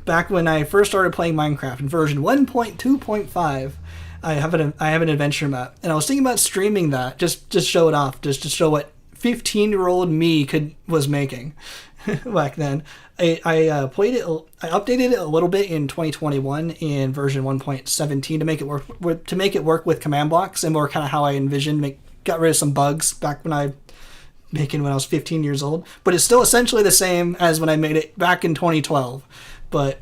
Back when I first started playing Minecraft in version 1.2.5. I have an adventure map, and I was thinking about streaming that, just show it off, just to show what 15-year-old me was making back then. I updated it a little bit in 2021 in version 1.17 to make it work with command blocks and more kind of how I envisioned. Got rid of some bugs back when I was 15 years old, but it's still essentially the same as when I made it back in 2012. But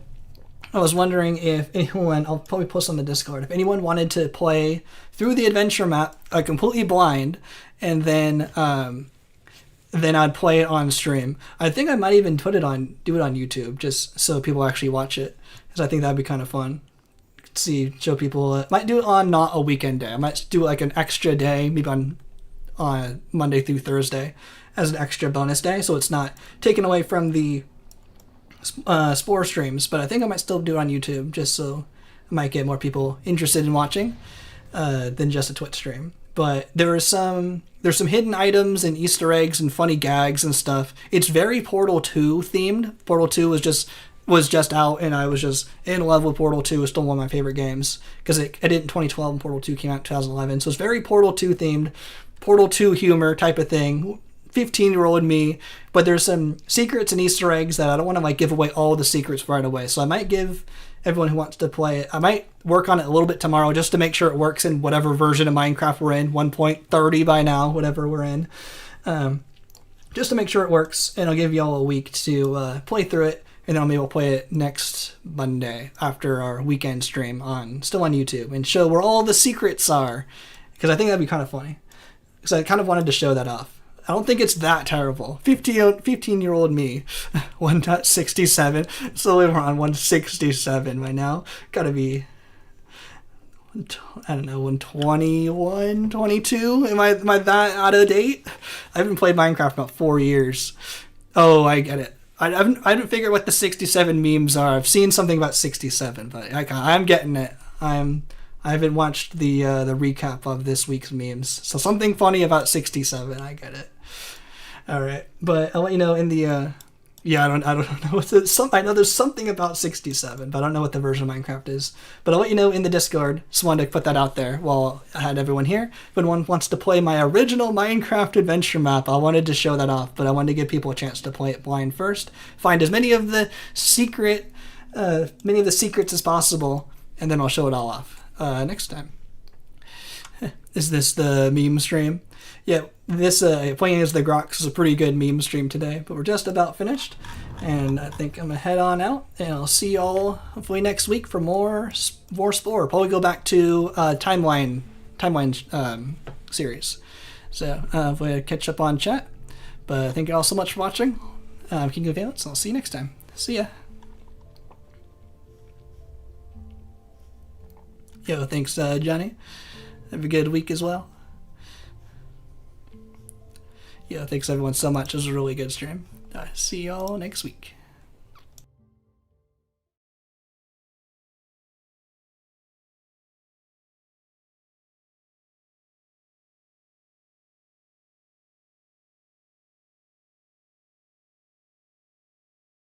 I was wondering if anyone, I'll probably post on the Discord, if anyone wanted to play through the adventure map completely blind, and then I'd play it on stream. I think I might even do it on YouTube, just so people actually watch it, because I think that'd be kind of fun. Show people. Might do it on not a weekend day. I might do like an extra day, maybe on Monday through Thursday, as an extra bonus day, so it's not taken away from the Spore streams, but I think I might still do it on YouTube, just so I might get more people interested in watching than just a Twitch stream. But there's some hidden items and Easter eggs and funny gags and stuff. It's very Portal 2 themed. Portal 2 was just out, and I was just in love with Portal 2. It's still one of my favorite games, because I did it in 2012 and Portal 2 came out in 2011. So it's very Portal 2 themed, Portal 2 humor type of thing. 15-year-old me, but there's some secrets and Easter eggs that I don't want to give away all the secrets right away. So I might give everyone who wants to play it, I might work on it a little bit tomorrow just to make sure it works in whatever version of Minecraft we're in, 1.30 by now, whatever we're in. Just to make sure it works, and I'll give y'all a week to play through it, and then maybe we'll play it next Monday after our weekend stream still on YouTube, and show where all the secrets are, because I think that'd be kind of funny. Because I kind of wanted to show that off. I don't think it's that terrible. 15-year-old me, 1.67. So we're on 167 by now. Gotta be, I don't know, 121, 22? Am I that out of date? I haven't played Minecraft in about 4 years. Oh, I get it. I haven't figured what the 67 memes are. I've seen something about 67, but I'm getting it. I haven't watched the recap of this week's memes. So something funny about 67. I get it. All right, but I'll let you know in the I don't know I know there's something about 67, but I don't know what the version of Minecraft is. But I'll let you know in the Discord. Just wanted to put that out there while I had everyone here. If anyone wants to play my original Minecraft adventure map, I wanted to show that off, but I wanted to give people a chance to play it blind first. Find as many of the secrets as possible, and then I'll show it all off next time. Is this the meme stream? Yeah, this playing as the Grox is a pretty good meme stream today, but we're just about finished, and I think I'm gonna head on out, and I'll see y'all hopefully next week for more Spore. Probably go back to timeline series. So hopefully I catch up on chat. But thank you all so much for watching. I'm King of Valence. I'll see you next time. See ya. Yo, thanks, Johnny. Have a good week as well. Yeah, thanks everyone so much. It was a really good stream. See y'all next week.